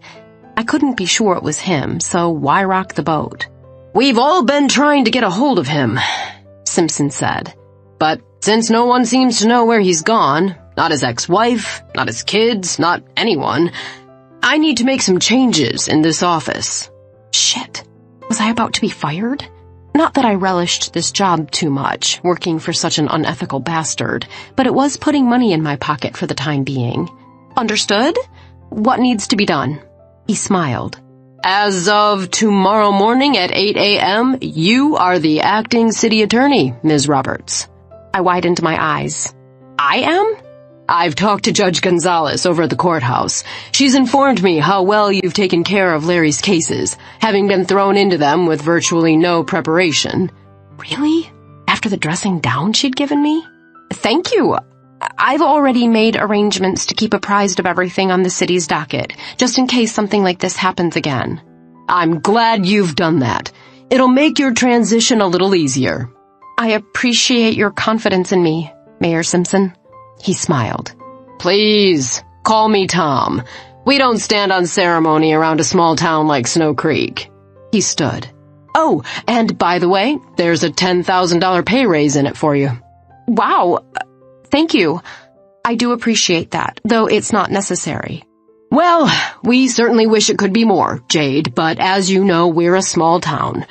I couldn't be sure it was him, so why rock the boat? We've all been trying to get a hold of him, Simpson said. But since no one seems to know where he's gone, not his ex-wife, not his kids, not anyone, I need to make some changes in this office. Shit. Was I about to be fired? Not that I relished this job too much, working for such an unethical bastard, but it was putting money in my pocket for the time being. Understood? What needs to be done? He smiled. As of tomorrow morning at 8 a.m., you are the acting city attorney, Ms. Roberts. I widened my eyes. I am? I've talked to Judge Gonzalez over at the courthouse. She's informed me how well you've taken care of Larry's cases, having been thrown into them with virtually no preparation. Really? After the dressing down she'd given me? Thank you. I've already made arrangements to keep apprised of everything on the city's docket, just in case something like this happens again. I'm glad you've done that. It'll make your transition a little easier. I appreciate your confidence in me, Mayor Simpson. He smiled. Please, call me Tom. We don't stand on ceremony around a small town like Snow Creek. He stood. Oh, and by the way, there's a $10,000 pay raise in it for you. Wow. Thank you. I do appreciate that, though it's not necessary. Well, we certainly wish it could be more, Jade, but as you know, we're a small town.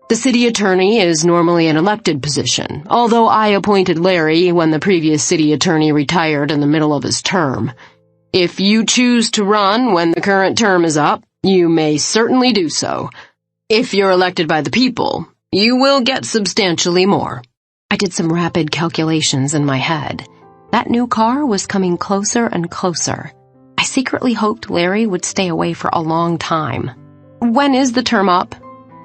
The city attorney is normally an elected position, although I appointed Larry when the previous city attorney retired in the middle of his term. If you choose to run when the current term is up, you may certainly do so. If you're elected by the people, you will get substantially more. I did some rapid calculations in my head. That new car was coming closer and closer. I secretly hoped Larry would stay away for a long time. When is the term up?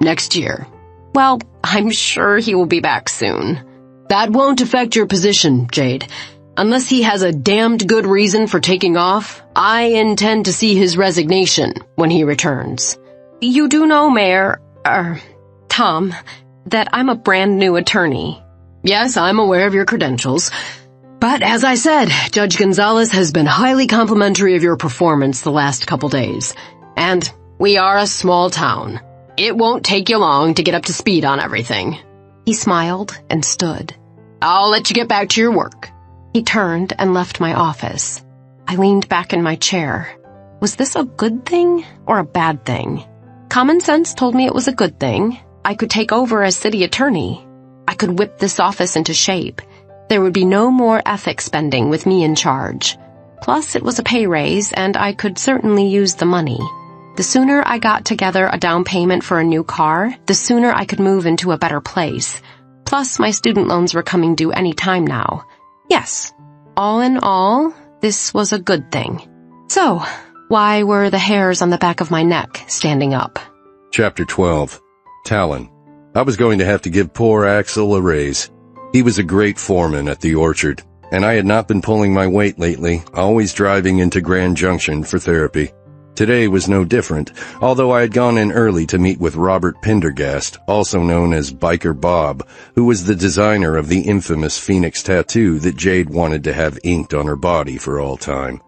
Next year. Well, I'm sure he will be back soon. That won't affect your position, Jade. Unless he has a damned good reason for taking off, I intend to see his resignation when he returns. You do know, Tom, that I'm a brand new attorney. Yes, I'm aware of your credentials. But as I said, Judge Gonzalez has been highly complimentary of your performance the last couple days. And we are a small town. It won't take you long to get up to speed on everything. He smiled and stood. I'll let you get back to your work. He turned and left my office. I leaned back in my chair. Was this a good thing or a bad thing? Common sense told me it was a good thing. I could take over as city attorney. I could whip this office into shape. There would be no more ethics spending with me in charge. Plus, it was a pay raise, and I could certainly use the money. The sooner I got together a down payment for a new car, the sooner I could move into a better place. Plus, my student loans were coming due any time now. Yes, all in all, this was a good thing. So, why were the hairs on the back of my neck standing up? Chapter 12. Talon. I was going to have to give poor Axel a raise. He was a great foreman at the orchard, and I had not been pulling my weight lately, always driving into Grand Junction for therapy. Today was no different, although I had gone in early to meet with Robert Pendergast, also known as Biker Bob, who was the designer of the infamous Phoenix tattoo that Jade wanted to have inked on her body for all time.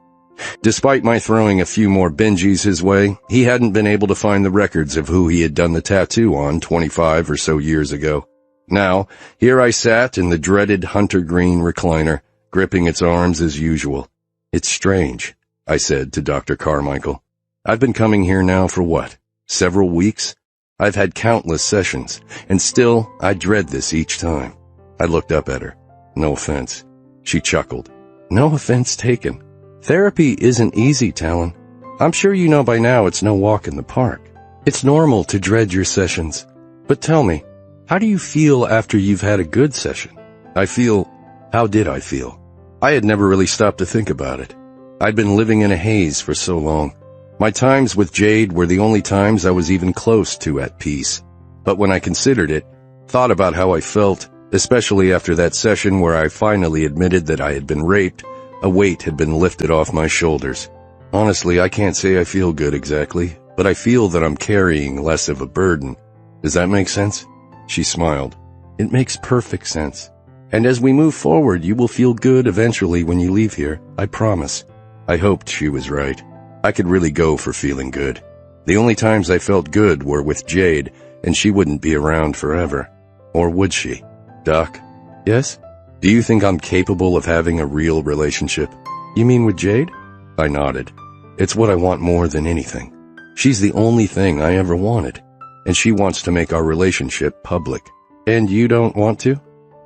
Despite my throwing a few more Benjis his way, he hadn't been able to find the records of who he had done the tattoo on 25 or so years ago. Now, here I sat in the dreaded hunter green recliner, gripping its arms as usual. "It's strange," I said to Dr. Carmichael. "I've been coming here now for what? Several weeks? I've had countless sessions, and still I dread this each time." I looked up at her. "No offense." She chuckled. "No offense taken. Therapy isn't easy, Talon. I'm sure you know by now it's no walk in the park. It's normal to dread your sessions. But tell me, how do you feel after you've had a good session?" How did I feel? I had never really stopped to think about it. I'd been living in a haze for so long. My times with Jade were the only times I was even close to at peace. But when I considered it, thought about how I felt, especially after that session where I finally admitted that I had been raped, a weight had been lifted off my shoulders. Honestly, I can't say I feel good exactly, but I feel that I'm carrying less of a burden. Does that make sense? She smiled. "It makes perfect sense. And as we move forward, you will feel good eventually when you leave here, I promise." I hoped she was right. I could really go for feeling good. The only times I felt good were with Jade, and she wouldn't be around forever. Or would she? "Doc?" "Yes? Do you think I'm capable of having a real relationship?" "You mean with Jade?" I nodded. "It's what I want more than anything. She's the only thing I ever wanted, and she wants to make our relationship public." "And you don't want to?"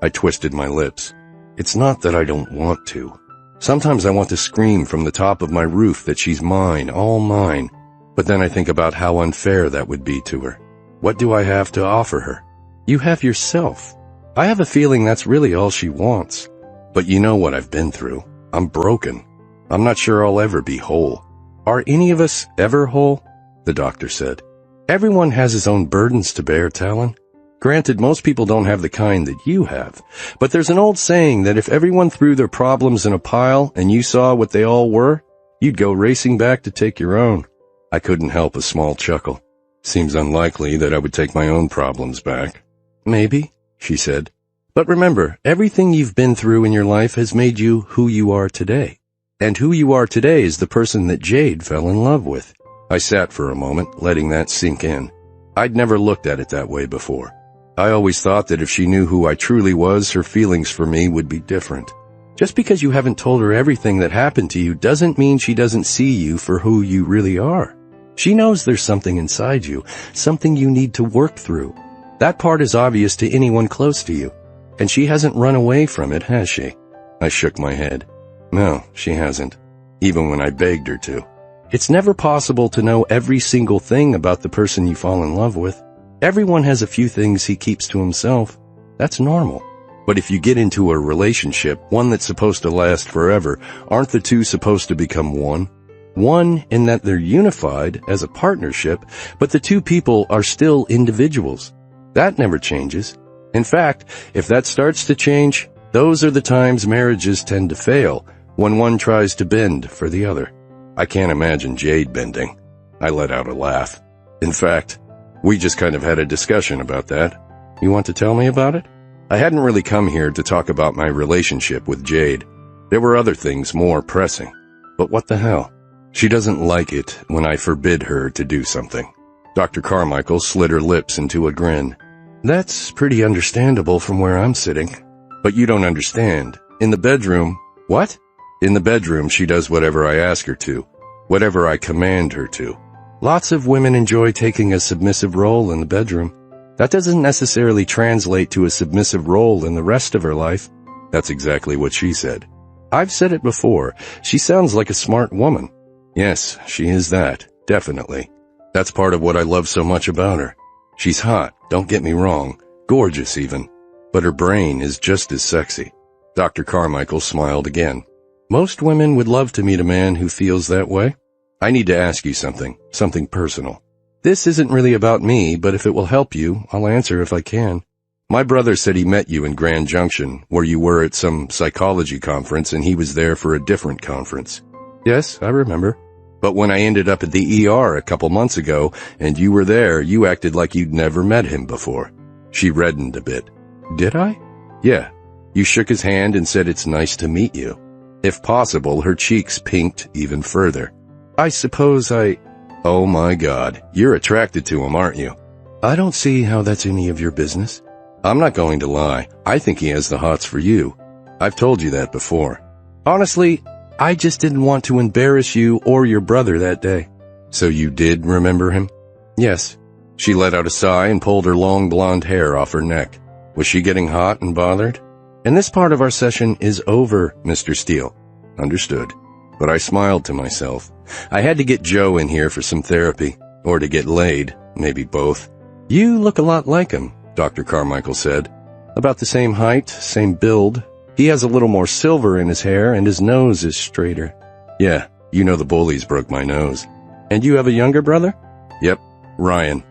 I twisted my lips. "It's not that I don't want to. Sometimes I want to scream from the top of my roof that she's mine, all mine. But then I think about how unfair that would be to her. What do I have to offer her?" "You have yourself. I have a feeling that's really all she wants. But you know what I've been through. I'm broken. I'm not sure I'll ever be whole." "Are any of us ever whole?" the doctor said. "Everyone has his own burdens to bear, Talon. Granted, most people don't have the kind that you have, but there's an old saying that if everyone threw their problems in a pile and you saw what they all were, you'd go racing back to take your own." I couldn't help a small chuckle. "Seems unlikely that I would take my own problems back." "Maybe," she said. "But remember, everything you've been through in your life has made you who you are today. And who you are today is the person that Jade fell in love with." I sat for a moment, letting that sink in. I'd never looked at it that way before. I always thought that if she knew who I truly was, her feelings for me would be different. Just because you haven't told her everything that happened to you doesn't mean she doesn't see you for who you really are. She knows there's something inside you, something you need to work through. That part is obvious to anyone close to you. And she hasn't run away from it, has she? I shook my head. No, she hasn't. Even when I begged her to. It's never possible to know every single thing about the person you fall in love with. Everyone has a few things he keeps to himself. That's normal. But if you get into a relationship, one that's supposed to last forever, aren't the two supposed to become one? One in that they're unified as a partnership, but the two people are still individuals. That never changes. In fact, if that starts to change, those are the times marriages tend to fail, when one tries to bend for the other. I can't imagine Jade bending. I let out a laugh. In fact, we just kind of had a discussion about that. You want to tell me about it? I hadn't really come here to talk about my relationship with Jade. There were other things more pressing. But what the hell? She doesn't like it when I forbid her to do something. Dr. Carmichael slid her lips into a grin. That's pretty understandable from where I'm sitting. But you don't understand. In the bedroom... What? In the bedroom, she does whatever I ask her to. Whatever I command her to. Lots of women enjoy taking a submissive role in the bedroom. That doesn't necessarily translate to a submissive role in the rest of her life. That's exactly what she said. I've said it before. She sounds like a smart woman. Yes, she is that. Definitely. That's part of what I love so much about her. She's hot, don't get me wrong. Gorgeous, even. But her brain is just as sexy. Dr. Carmichael smiled again. Most women would love to meet a man who feels that way. I need to ask you something personal. This isn't really about me, but if it will help you, I'll answer if I can. My brother said he met you in Grand Junction, where you were at some psychology conference and he was there for a different conference. Yes, I remember. But when I ended up at the ER a couple months ago and you were there, you acted like you'd never met him before. She reddened a bit. Did I? Yeah. You shook his hand and said it's nice to meet you. If possible, her cheeks pinked even further. I suppose Oh my God, you're attracted to him, aren't you? I don't see how that's any of your business. I'm not going to lie. I think he has the hots for you. I've told you that before. Honestly, I just didn't want to embarrass you or your brother that day. So you did remember him? Yes. She let out a sigh and pulled her long blonde hair off her neck. Was she getting hot and bothered? And this part of our session is over, Mr. Steele. Understood. But I smiled to myself. I had to get Joe in here for some therapy. Or to get laid. Maybe both. You look a lot like him, Dr. Carmichael said. About the same height, same build. He has a little more silver in his hair and his nose is straighter. Yeah, you know the bullies broke my nose. And you have a younger brother? Yep, Ryan.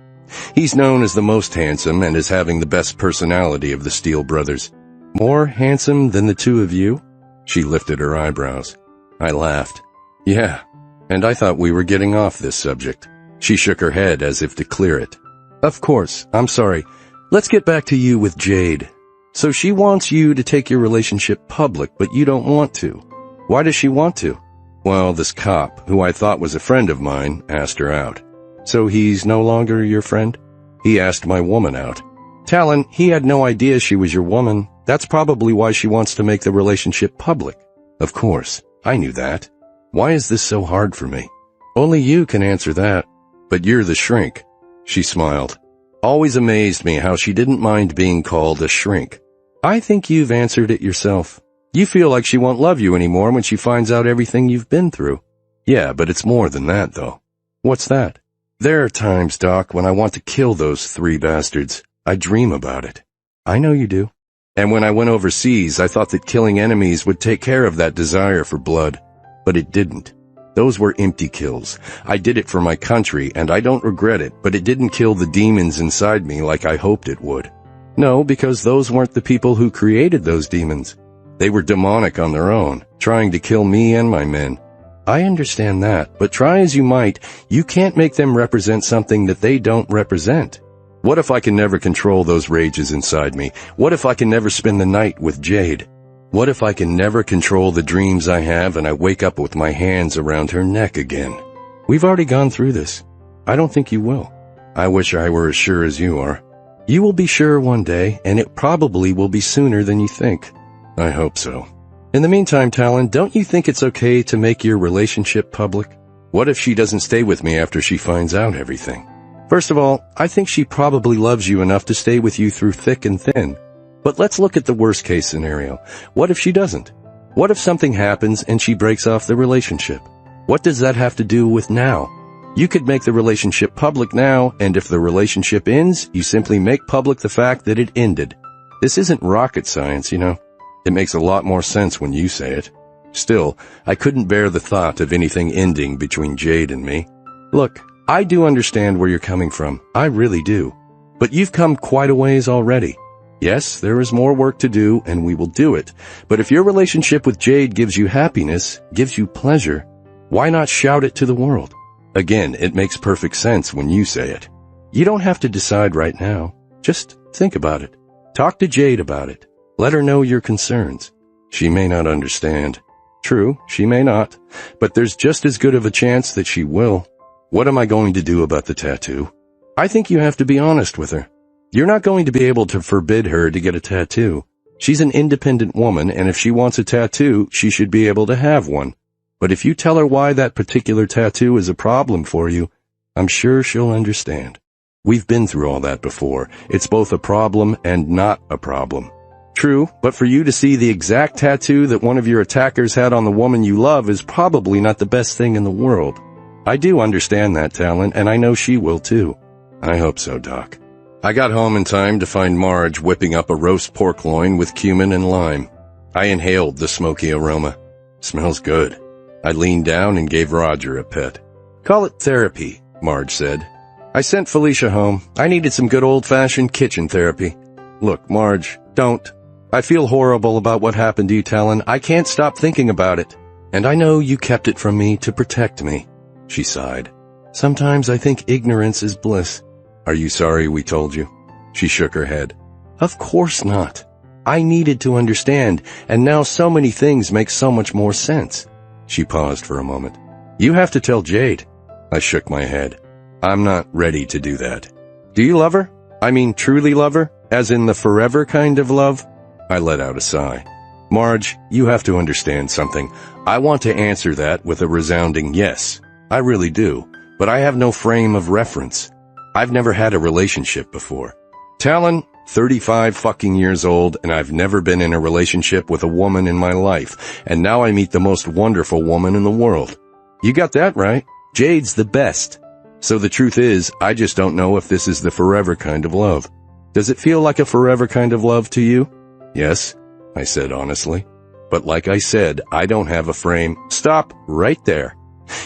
He's known as the most handsome and as having the best personality of the Steele brothers. More handsome than the two of you? She lifted her eyebrows. I laughed. Yeah, and I thought we were getting off this subject. She shook her head as if to clear it. Of course, I'm sorry. Let's get back to you with Jade. So she wants you to take your relationship public, but you don't want to. Why does she want to? Well, this cop, who I thought was a friend of mine, asked her out. So he's no longer your friend? He asked my woman out. Talon, he had no idea she was your woman. That's probably why she wants to make the relationship public. Of course, I knew that. Why is this so hard for me? Only you can answer that. But you're the shrink. She smiled. Always amazed me how she didn't mind being called a shrink. I think you've answered it yourself. You feel like she won't love you anymore when she finds out everything you've been through. Yeah, but it's more than that, though. What's that? There are times, Doc, when I want to kill those 3 bastards. I dream about it. I know you do. And when I went overseas, I thought that killing enemies would take care of that desire for blood. But it didn't. Those were empty kills. I did it for my country, and I don't regret it, but it didn't kill the demons inside me like I hoped it would. No, because those weren't the people who created those demons. They were demonic on their own, trying to kill me and my men. I understand that, but try as you might, you can't make them represent something that they don't represent. What if I can never control those rages inside me? What if I can never spend the night with Jade? What if I can never control the dreams I have and I wake up with my hands around her neck again? We've already gone through this. I don't think you will. I wish I were as sure as you are. You will be sure one day, and it probably will be sooner than you think. I hope so. In the meantime, Talon, don't you think it's okay to make your relationship public? What if she doesn't stay with me after she finds out everything? First of all, I think she probably loves you enough to stay with you through thick and thin. But let's look at the worst-case scenario. What if she doesn't? What if something happens and she breaks off the relationship? What does that have to do with now? You could make the relationship public now, and if the relationship ends, you simply make public the fact that it ended. This isn't rocket science, you know. It makes a lot more sense when you say it. Still, I couldn't bear the thought of anything ending between Jade and me. Look, I do understand where you're coming from. I really do. But you've come quite a ways already. Yes, there is more work to do, and we will do it. But if your relationship with Jade gives you happiness, gives you pleasure, why not shout it to the world? Again, it makes perfect sense when you say it. You don't have to decide right now. Just think about it. Talk to Jade about it. Let her know your concerns. She may not understand. True, she may not. But there's just as good of a chance that she will. What am I going to do about the tattoo? I think you have to be honest with her. You're not going to be able to forbid her to get a tattoo. She's an independent woman, and if she wants a tattoo, she should be able to have one. But if you tell her why that particular tattoo is a problem for you, I'm sure she'll understand. We've been through all that before. It's both a problem and not a problem. True, but for you to see the exact tattoo that one of your attackers had on the woman you love is probably not the best thing in the world. I do understand that, Talon, and I know she will too. I hope so, Doc. I got home in time to find Marge whipping up a roast pork loin with cumin and lime. I inhaled the smoky aroma. Smells good. I leaned down and gave Roger a pet. Call it therapy, Marge said. I sent Felicia home. I needed some good old-fashioned kitchen therapy. Look, Marge, don't. I feel horrible about what happened to you, Talon. I can't stop thinking about it. And I know you kept it from me to protect me. She sighed. Sometimes I think ignorance is bliss. Are you sorry we told you? She shook her head. Of course not. I needed to understand, and now so many things make so much more sense. She paused for a moment. You have to tell Jade. I shook my head. I'm not ready to do that. Do you love her? I mean, truly love her? As in the forever kind of love? I let out a sigh. Marge, you have to understand something. I want to answer that with a resounding yes. I really do, but I have no frame of reference. I've never had a relationship before. Talon, 35 fucking years old, and I've never been in a relationship with a woman in my life, and now I meet the most wonderful woman in the world. You got that right. Jade's the best. So the truth is, I just don't know if this is the forever kind of love. Does it feel like a forever kind of love to you? Yes, I said honestly. But like I said, I don't have a frame. Stop right there.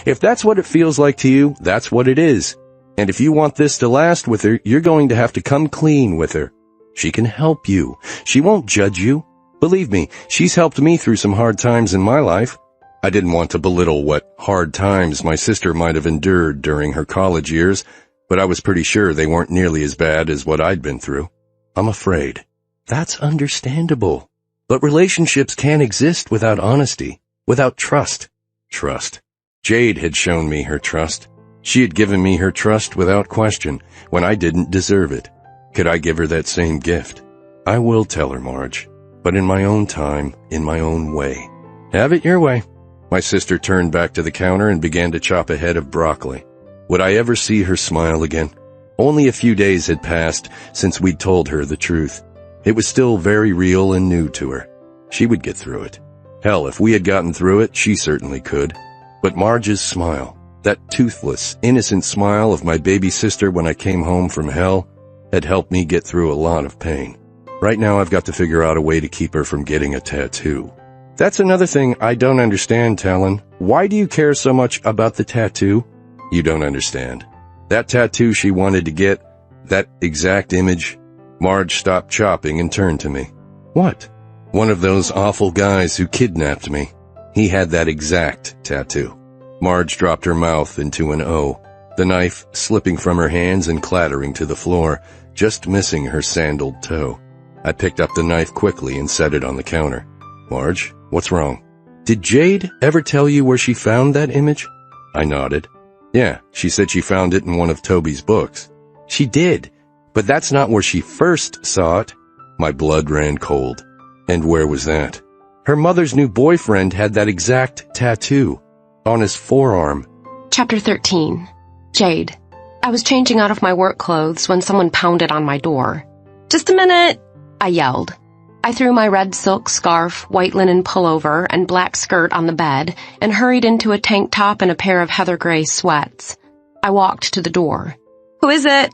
If that's what it feels like to you, that's what it is. And if you want this to last with her, you're going to have to come clean with her. She can help you. She won't judge you. Believe me, she's helped me through some hard times in my life. I didn't want to belittle what hard times my sister might have endured during her college years, but I was pretty sure they weren't nearly as bad as what I'd been through. I'm afraid. That's understandable. But relationships can't exist without honesty, without trust. Trust. Jade had shown me her trust. She had given me her trust without question when I didn't deserve it. Could I give her that same gift? I will tell her, Marge, but in my own time, in my own way. Have it your way. My sister turned back to the counter and began to chop a head of broccoli. Would I ever see her smile again? Only a few days had passed since we'd told her the truth. It was still very real and new to her. She would get through it. Hell, if we had gotten through it, she certainly could. But Marge's smile, that toothless, innocent smile of my baby sister when I came home from hell, had helped me get through a lot of pain. Right now I've got to figure out a way to keep her from getting a tattoo. That's another thing I don't understand, Talon. Why do you care so much about the tattoo? You don't understand. That tattoo she wanted to get, that exact image. Marge stopped chopping and turned to me. What? One of those awful guys who kidnapped me. He had that exact tattoo. Marge dropped her mouth into an O, the knife slipping from her hands and clattering to the floor, just missing her sandaled toe. I picked up the knife quickly and set it on the counter. Marge, what's wrong? Did Jade ever tell you where she found that image? I nodded. Yeah, she said she found it in one of Toby's books. She did, but that's not where she first saw it. My blood ran cold. And where was that? Her mother's new boyfriend had that exact tattoo on his forearm. Chapter 13. Jade. I was changing out of my work clothes when someone pounded on my door. Just a minute, I yelled. I threw my red silk scarf, white linen pullover, and black skirt on the bed and hurried into a tank top and a pair of heather gray sweats. I walked to the door. Who is it?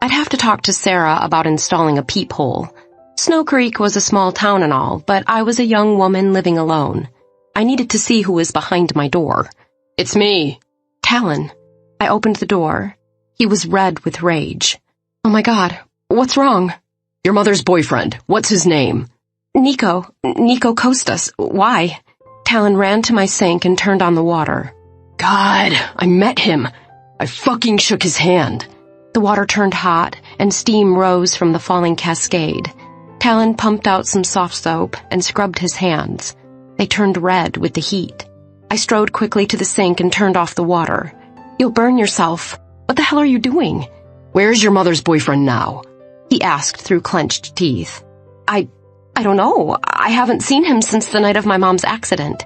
I'd have to talk to Sarah about installing a peephole. Snow Creek was a small town and all, but I was a young woman living alone. I needed to see who was behind my door. It's me. Talon. I opened the door. He was red with rage. Oh my God, what's wrong? Your mother's boyfriend. What's his name? Nico Costas. Why? Talon ran to my sink and turned on the water. God, I met him. I fucking shook his hand. The water turned hot, and steam rose from the falling cascade. Talon pumped out some soft soap and scrubbed his hands. They turned red with the heat. I strode quickly to the sink and turned off the water. You'll burn yourself. What the hell are you doing? Where's your mother's boyfriend now? He asked through clenched teeth. I don't know. I haven't seen him since the night of my mom's accident.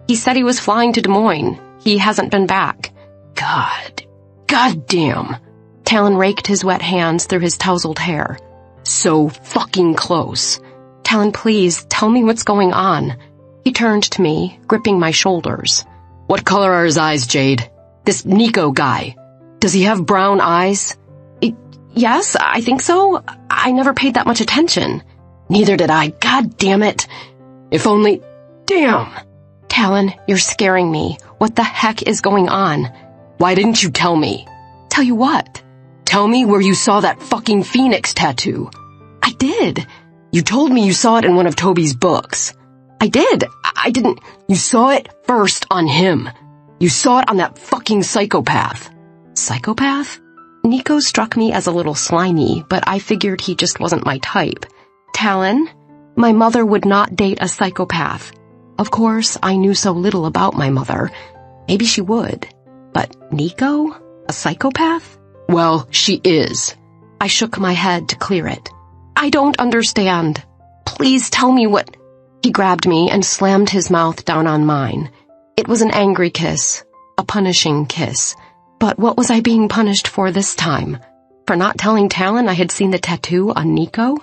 He said he was flying to Des Moines. He hasn't been back. God damn. Talon raked his wet hands through his tousled hair. So fucking close. Talon, please, tell me what's going on. He turned to me, gripping my shoulders. What color are his eyes, Jade? This Nico guy. Does he have brown eyes? Yes, I think so. I never paid that much attention. Neither did I. God damn it. If only... Damn. Talon, you're scaring me. What the heck is going on? Why didn't you tell me? Tell you what? Tell me where you saw that fucking phoenix tattoo. I did. You told me you saw it in one of Toby's books. I did. I didn't... You saw it first on him. You saw it on that fucking psychopath. Psychopath? Nico struck me as a little slimy, but I figured he just wasn't my type. Talon? My mother would not date a psychopath. Of course, I knew so little about my mother. Maybe she would. But Nico? A psychopath? Well, she is. I shook my head to clear it. I don't understand. Please tell me what... He grabbed me and slammed his mouth down on mine. It was an angry kiss, a punishing kiss. But what was I being punished for this time? For not telling Talon I had seen the tattoo on Nico?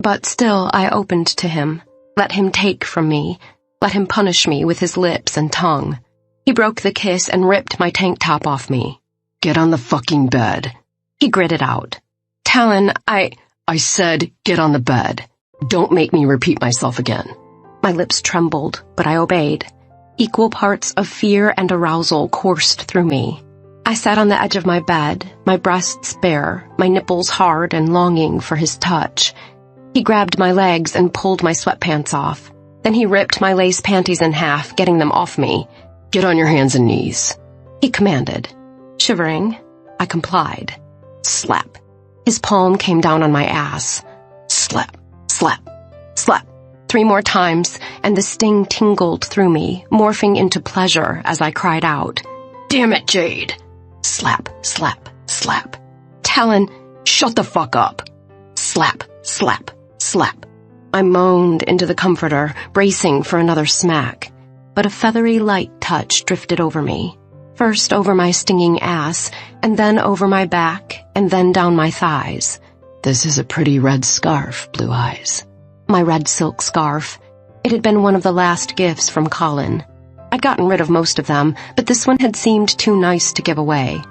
But still, I opened to him. Let him take from me. Let him punish me with his lips and tongue. He broke the kiss and ripped my tank top off me. Get on the fucking bed. He gritted out. Talon, I said get on the bed. Don't make me repeat myself again. My lips trembled, but I obeyed. Equal parts of fear and arousal coursed through me. I sat on the edge of my bed, my breasts bare, my nipples hard and longing for his touch. He grabbed my legs and pulled my sweatpants off. Then he ripped my lace panties in half, getting them off me. Get on your hands and knees, he commanded. Shivering, I complied. Slap. His palm came down on my ass. Slap, slap, slap. 3 more times, and the sting tingled through me, morphing into pleasure as I cried out. Damn it, Jade. Slap, slap, slap. Talon, shut the fuck up. Slap, slap, slap. I moaned into the comforter, bracing for another smack. But a feathery light touch drifted over me. First over my stinging ass, and then over my back, and then down my thighs. This is a pretty red scarf, Blue Eyes. My red silk scarf. It had been one of the last gifts from Colin. I'd gotten rid of most of them, but this one had seemed too nice to give away.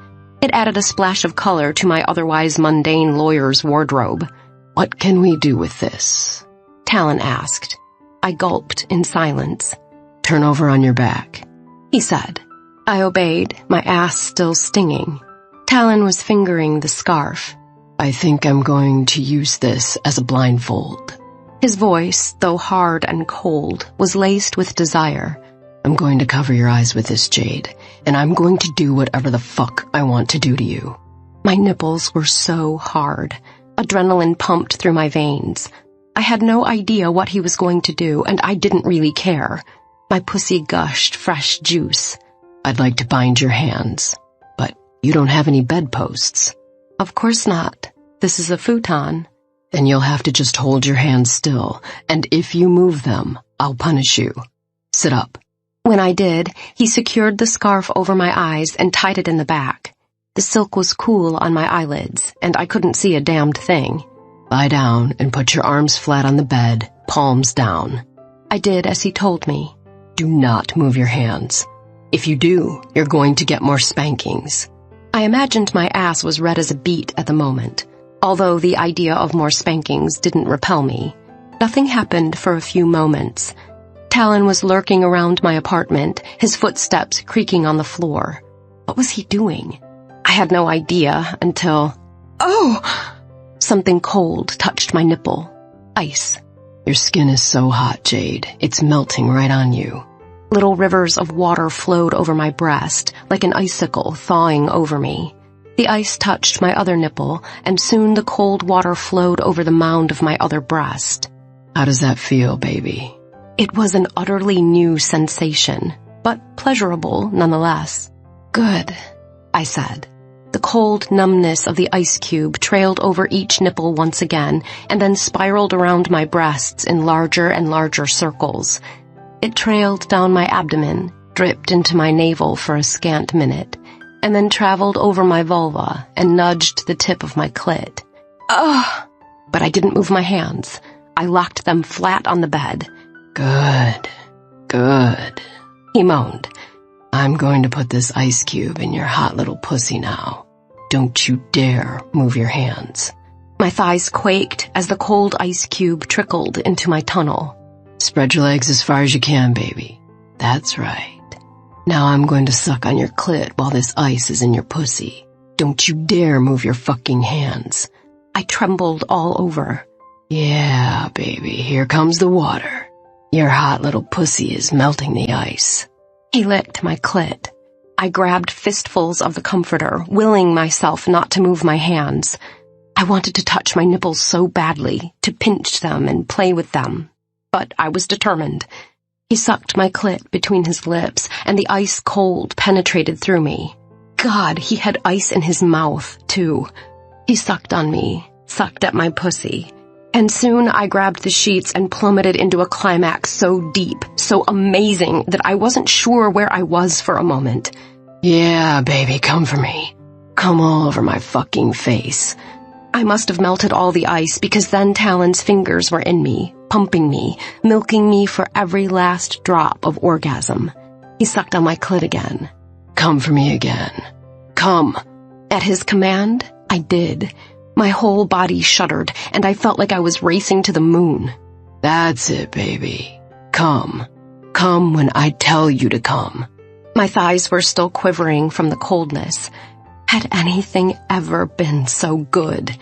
It added a splash of color to my otherwise mundane lawyer's wardrobe. What can we do with this? Talon asked. I gulped in silence. Turn over on your back, he said. I obeyed, my ass still stinging. Talon was fingering the scarf. I think I'm going to use this as a blindfold. His voice, though hard and cold, was laced with desire. I'm going to cover your eyes with this, Jade, and I'm going to do whatever the fuck I want to do to you. My nipples were so hard. Adrenaline pumped through my veins. I had no idea what he was going to do, and I didn't really care. My pussy gushed fresh juice. I'd like to bind your hands, but you don't have any bedposts. Of course not. This is a futon. Then you'll have to just hold your hands still, and if you move them, I'll punish you. Sit up. When I did, he secured the scarf over my eyes and tied it in the back. The silk was cool on my eyelids, and I couldn't see a damned thing. Lie down and put your arms flat on the bed, palms down. I did as he told me. Do not move your hands. If you do, you're going to get more spankings. I imagined my ass was red as a beet at the moment, although the idea of more spankings didn't repel me. Nothing happened for a few moments. Talon was lurking around my apartment, his footsteps creaking on the floor. What was he doing? I had no idea until... Oh! Something cold touched my nipple. Ice. Your skin is so hot, Jade. It's melting right on you. Little rivers of water flowed over my breast, like an icicle thawing over me. The ice touched my other nipple, and soon the cold water flowed over the mound of my other breast. How does that feel, baby? It was an utterly new sensation, but pleasurable nonetheless. Good, I said. The cold numbness of the ice cube trailed over each nipple once again, and then spiraled around my breasts in larger and larger circles. It trailed down my abdomen, dripped into my navel for a scant minute, and then traveled over my vulva and nudged the tip of my clit. Ugh! But I didn't move my hands. I locked them flat on the bed. Good, good, he moaned. I'm going to put this ice cube in your hot little pussy now. Don't you dare move your hands. My thighs quaked as the cold ice cube trickled into my tunnel. Spread your legs as far as you can, baby. That's right. Now I'm going to suck on your clit while this ice is in your pussy. Don't you dare move your fucking hands. I trembled all over. Yeah, baby, here comes the water. Your hot little pussy is melting the ice. He licked my clit. I grabbed fistfuls of the comforter, willing myself not to move my hands. I wanted to touch my nipples so badly, to pinch them and play with them. but I was determined. He sucked my clit between his lips, and the ice cold penetrated through me. God, he had ice in his mouth, too. He sucked on me, sucked at my pussy. And soon I grabbed the sheets and plummeted into a climax so deep, so amazing, that I wasn't sure where I was for a moment. Yeah, baby, come for me. Come all over my fucking face. I must have melted all the ice, because then Talon's fingers were in me, pumping me, milking me for every last drop of orgasm. He sucked on my clit again. Come for me again. Come. At his command, I did. My whole body shuddered, and I felt like I was racing to the moon. That's it, baby. Come. Come when I tell you to come. My thighs were still quivering from the coldness. Had anything ever been so good?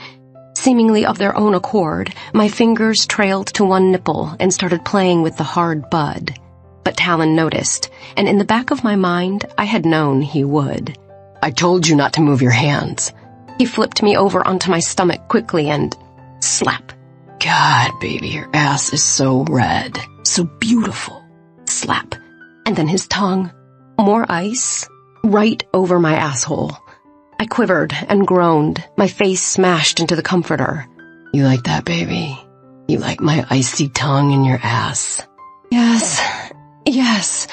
Seemingly of their own accord, my fingers trailed to one nipple and started playing with the hard bud. But Talon noticed, and in the back of my mind, I had known he would. I told you not to move your hands. He flipped me over onto my stomach quickly and slap. God, baby, your ass is so red, so beautiful. Slap. And then his tongue, more ice, right over my asshole. I quivered and groaned, my face smashed into the comforter. You like that, baby? You like my icy tongue in your ass? Yes, yes,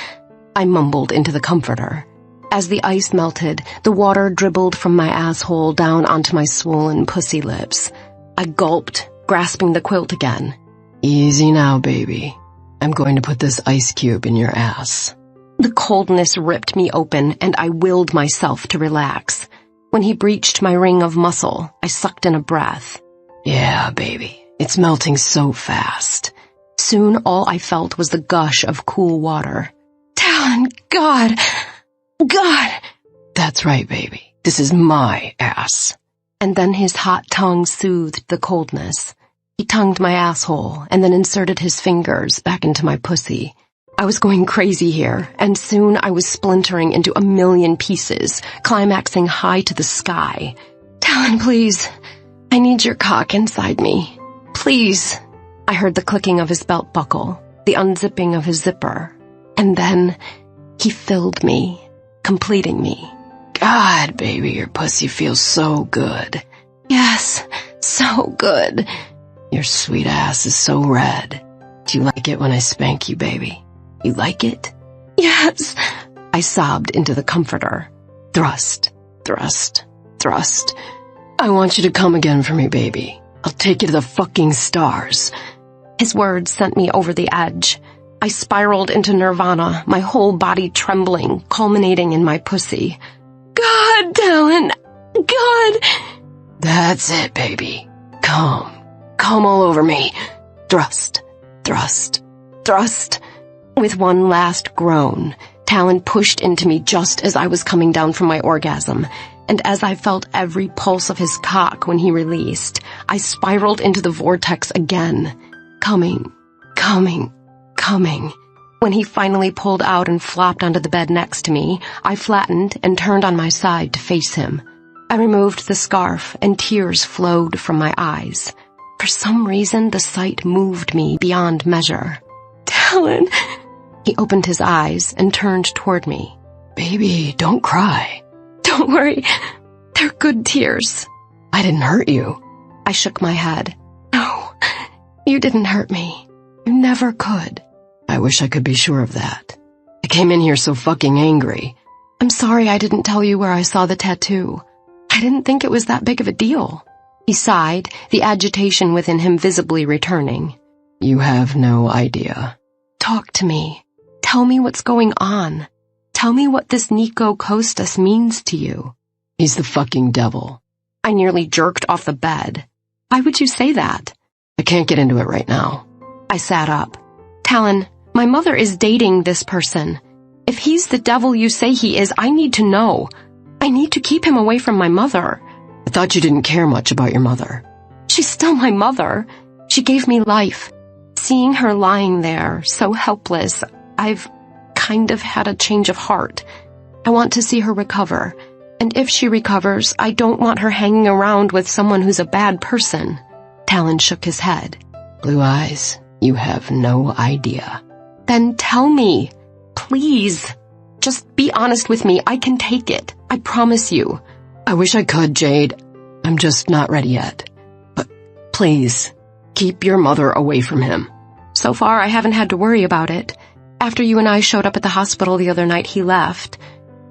I mumbled into the comforter. As the ice melted, the water dribbled from my asshole down onto my swollen pussy lips. I gulped, grasping the quilt again. Easy now, baby. I'm going to put this ice cube in your ass. The coldness ripped me open, and I willed myself to relax. When he breached my ring of muscle, I sucked in a breath. Yeah, baby. It's melting so fast. Soon all I felt was the gush of cool water. Talon, God! God! That's right, baby. This is my ass. And then his hot tongue soothed the coldness. He tongued my asshole and then inserted his fingers back into my pussy. I was going crazy here, and soon I was splintering into a million pieces, climaxing high to the sky. Talon, please. I need your cock inside me. Please. I heard the clicking of his belt buckle, the unzipping of his zipper, and then he filled me, completing me. God, baby, your pussy feels so good. Yes, so good. Your sweet ass is so red. Do you like it when I spank you, baby? You like it? Yes, I sobbed into the comforter. Thrust, thrust, thrust. I want you to come again for me, baby. I'll take you to the fucking stars. His words sent me over the edge. I spiraled into nirvana, my whole body trembling, culminating in my pussy. God, Talon! God! That's it, baby. Come. Come all over me. Thrust, thrust, thrust. With one last groan, Talon pushed into me just as I was coming down from my orgasm, and as I felt every pulse of his cock when he released, I spiraled into the vortex again. Coming, coming, coming. When he finally pulled out and flopped onto the bed next to me, I flattened and turned on my side to face him. I removed the scarf, and tears flowed from my eyes. For some reason, the sight moved me beyond measure. Talon! He opened his eyes and turned toward me. Baby, don't cry. Don't worry. They're good tears. I didn't hurt you. I shook my head. No, you didn't hurt me. You never could. I wish I could be sure of that. I came in here so fucking angry. I'm sorry I didn't tell you where I saw the tattoo. I didn't think it was that big of a deal. He sighed, the agitation within him visibly returning. You have no idea. Talk to me. Tell me what's going on. Tell me what this Nico Costas means to you. He's the fucking devil. I nearly jerked off the bed. Why would you say that? I can't get into it right now. I sat up. Talon, my mother is dating this person. If he's the devil you say he is, I need to know. I need to keep him away from my mother. I thought you didn't care much about your mother. She's still my mother. She gave me life. Seeing her lying there, so helpless, I've kind of had a change of heart. I want to see her recover. And if she recovers, I don't want her hanging around with someone who's a bad person. Talon shook his head. Blue eyes, You have no idea. Then tell me. Please. Just be honest with me. I can take it. I promise you. I wish I could, Jade. I'm just not ready yet. But please, keep your mother away from him. So far, I haven't had to worry about it. After you and I showed up at the hospital the other night, he left.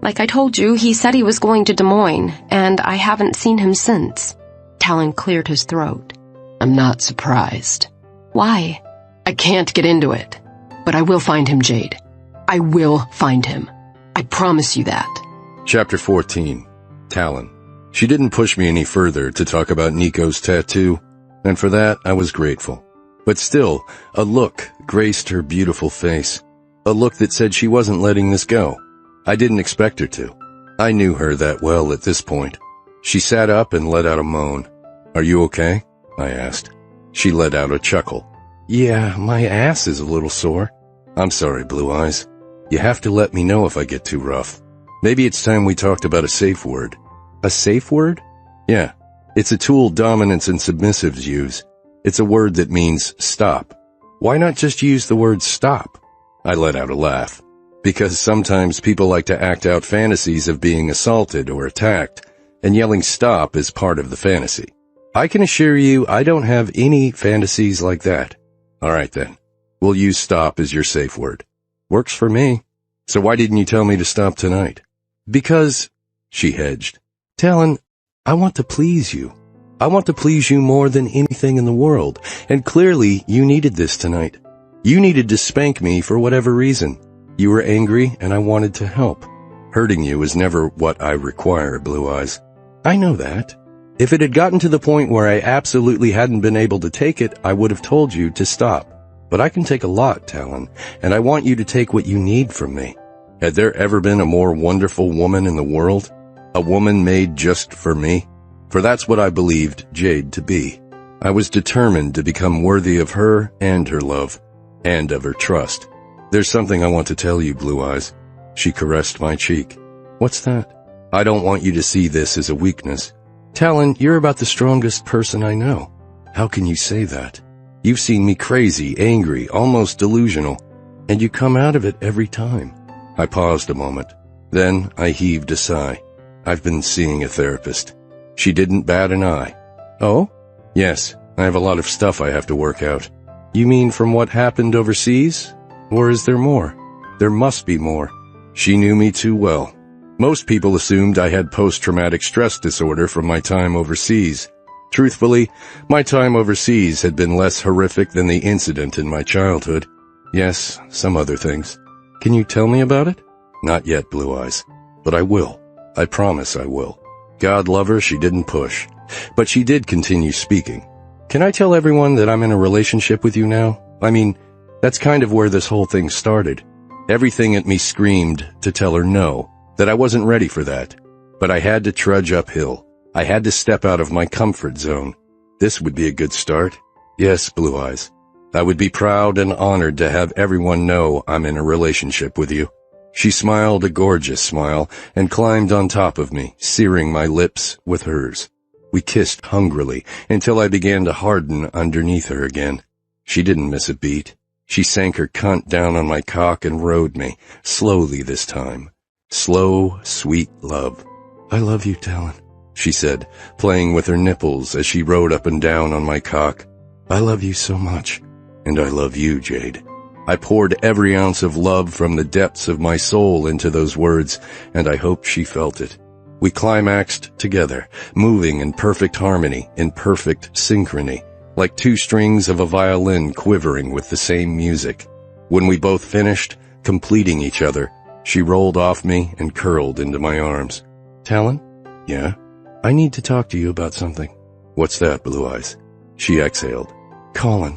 Like I told you, he said he was going to Des Moines, and I haven't seen him since. Talon cleared his throat. I'm not surprised. Why? I can't get into it. But I will find him, Jade. I will find him. I promise you that. Chapter 14. Talon. She didn't push me any further to talk about Nico's tattoo, and for that I was grateful. But still, a look graced her beautiful face. A look that said she wasn't letting this go. I didn't expect her to. I knew her that well at this point. She sat up and let out a moan. "Are you okay?" I asked. She let out a chuckle. "Yeah, my ass is a little sore." "I'm sorry, Blue Eyes. You have to let me know if I get too rough. Maybe it's time we talked about a safe word." "A safe word?" "Yeah. It's a tool dominants and submissives use. It's a word that means stop." "Why not just use the word stop?" I let out a laugh. "Because sometimes people like to act out fantasies of being assaulted or attacked, and yelling stop is part of the fantasy. I can assure you I don't have any fantasies like that." "All right then. We'll use stop as your safe word." "Works for me. So why didn't you tell me to stop tonight?" "Because," she hedged, "Talon, I want to please you. I want to please you more than anything in the world, and clearly you needed this tonight. You needed to spank me for whatever reason. You were angry and I wanted to help. Hurting you is never what I require, Blue Eyes." "I know that. If it had gotten to the point where I absolutely hadn't been able to take it, I would have told you to stop. But I can take a lot, Talon, and I want you to take what you need from me. Had there ever been a more wonderful woman in the world? A woman made just for me? For that's what I believed Jade to be. I was determined to become worthy of her and her love, and of her trust. There's something I want to tell you, Blue Eyes." She caressed my cheek. "What's that?" "I don't want you to see this as a weakness. Talon, you're about the strongest person I know." "How can you say that? You've seen me crazy, angry, almost delusional, and you come out of it every time." I paused a moment. Then I heaved a sigh. "I've been seeing a therapist." She didn't bat an eye. "Oh?" "Yes, I have a lot of stuff I have to work out." "You mean from what happened overseas? Or is there more?" "There must be more." She knew me too well. Most people assumed I had post-traumatic stress disorder from my time overseas. Truthfully, my time overseas had been less horrific than the incident in my childhood. Yes, some other things. "Can you tell me about it?" "Not yet, Blue Eyes. But I will. I promise I will." God love her, she didn't push. But she did continue speaking. "Can I tell everyone that I'm in a relationship with you now? I mean, that's kind of where this whole thing started. Everything at me screamed to tell her no, that I wasn't ready for that. But I had to trudge uphill. I had to step out of my comfort zone. This would be a good start. Yes, Blue Eyes. I would be proud and honored to have everyone know I'm in a relationship with you." She smiled a gorgeous smile and climbed on top of me, searing my lips with hers. We kissed hungrily until I began to harden underneath her again. She didn't miss a beat. She sank her cunt down on my cock and rode me, slowly this time. Slow, sweet love. "I love you, Talon," she said, playing with her nipples as she rode up and down on my cock. "I love you so much. And I love you, Jade." I poured every ounce of love from the depths of my soul into those words, and I hoped she felt it. We climaxed together, moving in perfect harmony, in perfect synchrony, like two strings of a violin quivering with the same music. When we both finished, completing each other, she rolled off me and curled into my arms. "Talon?" "Yeah?" "I need to talk to you about something." "What's that, Blue Eyes?" She exhaled. "Colin."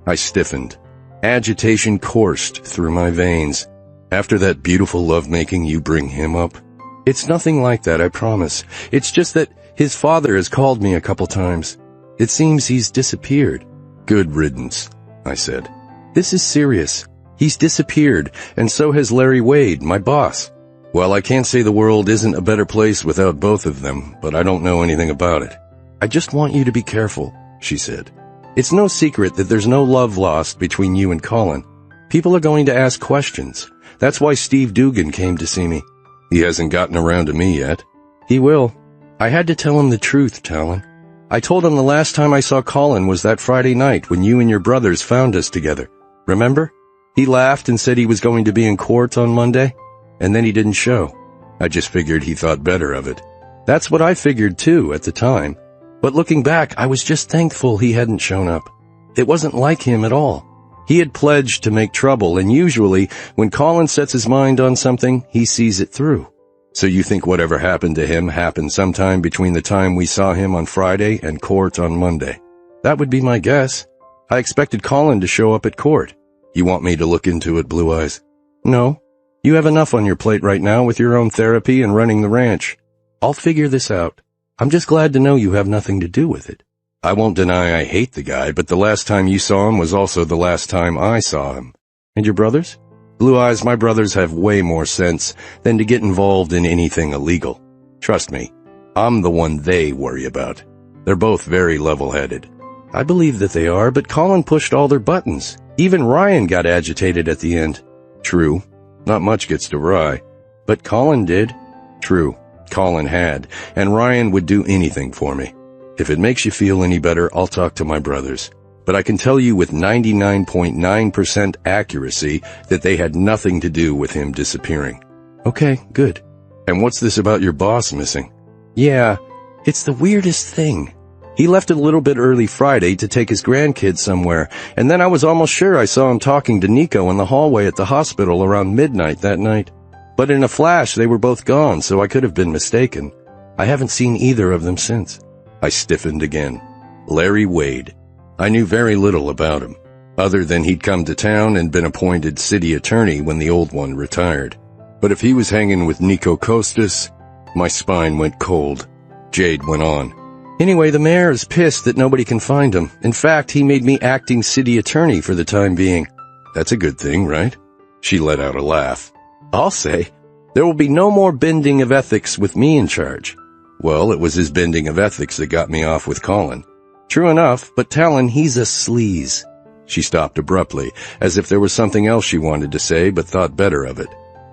I stiffened. Agitation coursed through my veins. "After that beautiful lovemaking, you bring him up?" "It's nothing like that, I promise. It's just that his father has called me a couple times. It seems he's disappeared." "Good riddance," I said. "This is serious. He's disappeared, and so has Larry Wade, my boss. Well, I can't say the world isn't a better place without both of them, but I don't know anything about it." "I just want you to be careful," she said. It's no secret that there's no love lost between you and Colin. People are going to ask questions. That's why Steve Dugan came to see me. He hasn't gotten around to me yet. He will. I had to tell him the truth, Talon. I told him the last time I saw Colin was that Friday night when you and your brothers found us together. Remember? He laughed and said he was going to be in court on Monday, and then he didn't show. I just figured he thought better of it. That's what I figured too at the time. But looking back, I was just thankful he hadn't shown up. It wasn't like him at all. He had pledged to make trouble, and usually, when Colin sets his mind on something, he sees it through. So you think whatever happened to him happened sometime between the time we saw him on Friday and court on Monday? That would be my guess. I expected Colin to show up at court. You want me to look into it, Blue Eyes? No. You have enough on your plate right now with your own therapy and running the ranch. I'll figure this out. I'm just glad to know you have nothing to do with it. I won't deny I hate the guy, but the last time you saw him was also the last time I saw him. And your brothers? Blue Eyes, my brothers have way more sense than to get involved in anything illegal. Trust me, I'm the one they worry about. They're both very level-headed. I believe that they are, but Colin pushed all their buttons. Even Ryan got agitated at the end. True. Not much gets to Rye. But Colin did. True. Colin had. And Ryan would do anything for me. If it makes you feel any better, I'll talk to my brothers. But I can tell you with 99.9% accuracy that they had nothing to do with him disappearing. Okay, good. And what's this about your boss missing? Yeah, it's the weirdest thing. He left a little bit early Friday to take his grandkids somewhere, and then I was almost sure I saw him talking to Nico in the hallway at the hospital around midnight that night. But in a flash, they were both gone, so I could have been mistaken. I haven't seen either of them since. I stiffened again. Larry Wade. I knew very little about him, other than he'd come to town and been appointed city attorney when the old one retired. But if he was hanging with Nico Costas, my spine went cold. Jade went on. Anyway, the mayor is pissed that nobody can find him. In fact, he made me acting city attorney for the time being. That's a good thing, right? She let out a laugh. I'll say. There will be no more bending of ethics with me in charge. Well, it was his bending of ethics that got me off with Colin. True enough, but Talon, he's a sleaze. She stopped abruptly, as if there was something else she wanted to say, but thought better of it.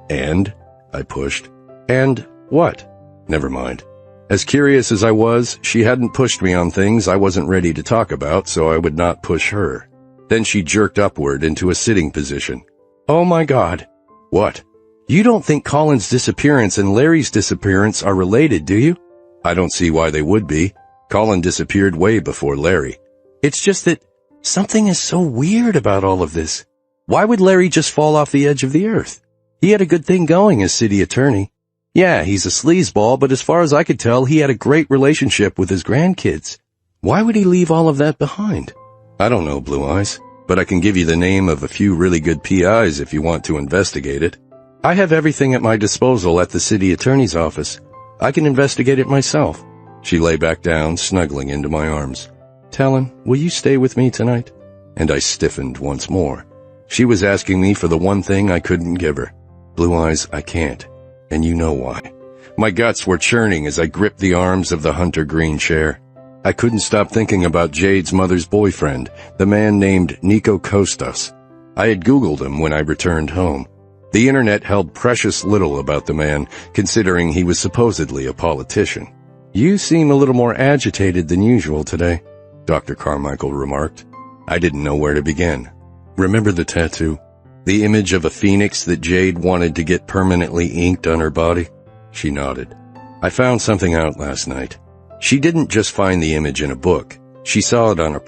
And? I pushed. And what? Never mind. As curious as I was, she hadn't pushed me on things I wasn't ready to talk about, so I would not push her. Then she jerked upward into a sitting position. Oh my God. What? You don't think Colin's disappearance and Larry's disappearance are related, do you? I don't see why they would be. Colin disappeared way before Larry. It's just that something is so weird about all of this. Why would Larry just fall off the edge of the earth? He had a good thing going as city attorney. Yeah, he's a sleazeball, but as far as I could tell, he had a great relationship with his grandkids. Why would he leave all of that behind? I don't know, Blue Eyes, but I can give you the name of a few really good PIs if you want to investigate it. I have everything at my disposal at the city attorney's office. I can investigate it myself. She lay back down, snuggling into my arms. Talon, will you stay with me tonight? And I stiffened once more. She was asking me for the one thing I couldn't give her. Blue Eyes, I can't. And you know why. My guts were churning as I gripped the arms of the hunter green chair. I couldn't stop thinking about Jade's mother's boyfriend, the man named Nico Costas. I had Googled him when I returned home. The internet held precious little about the man, considering he was supposedly a politician. You seem a little more agitated than usual today, Dr. Carmichael remarked. I didn't know where to begin. Remember the tattoo? The image of a phoenix that Jade wanted to get permanently inked on her body? She nodded. I found something out last night. She didn't just find the image in a book. She saw it on a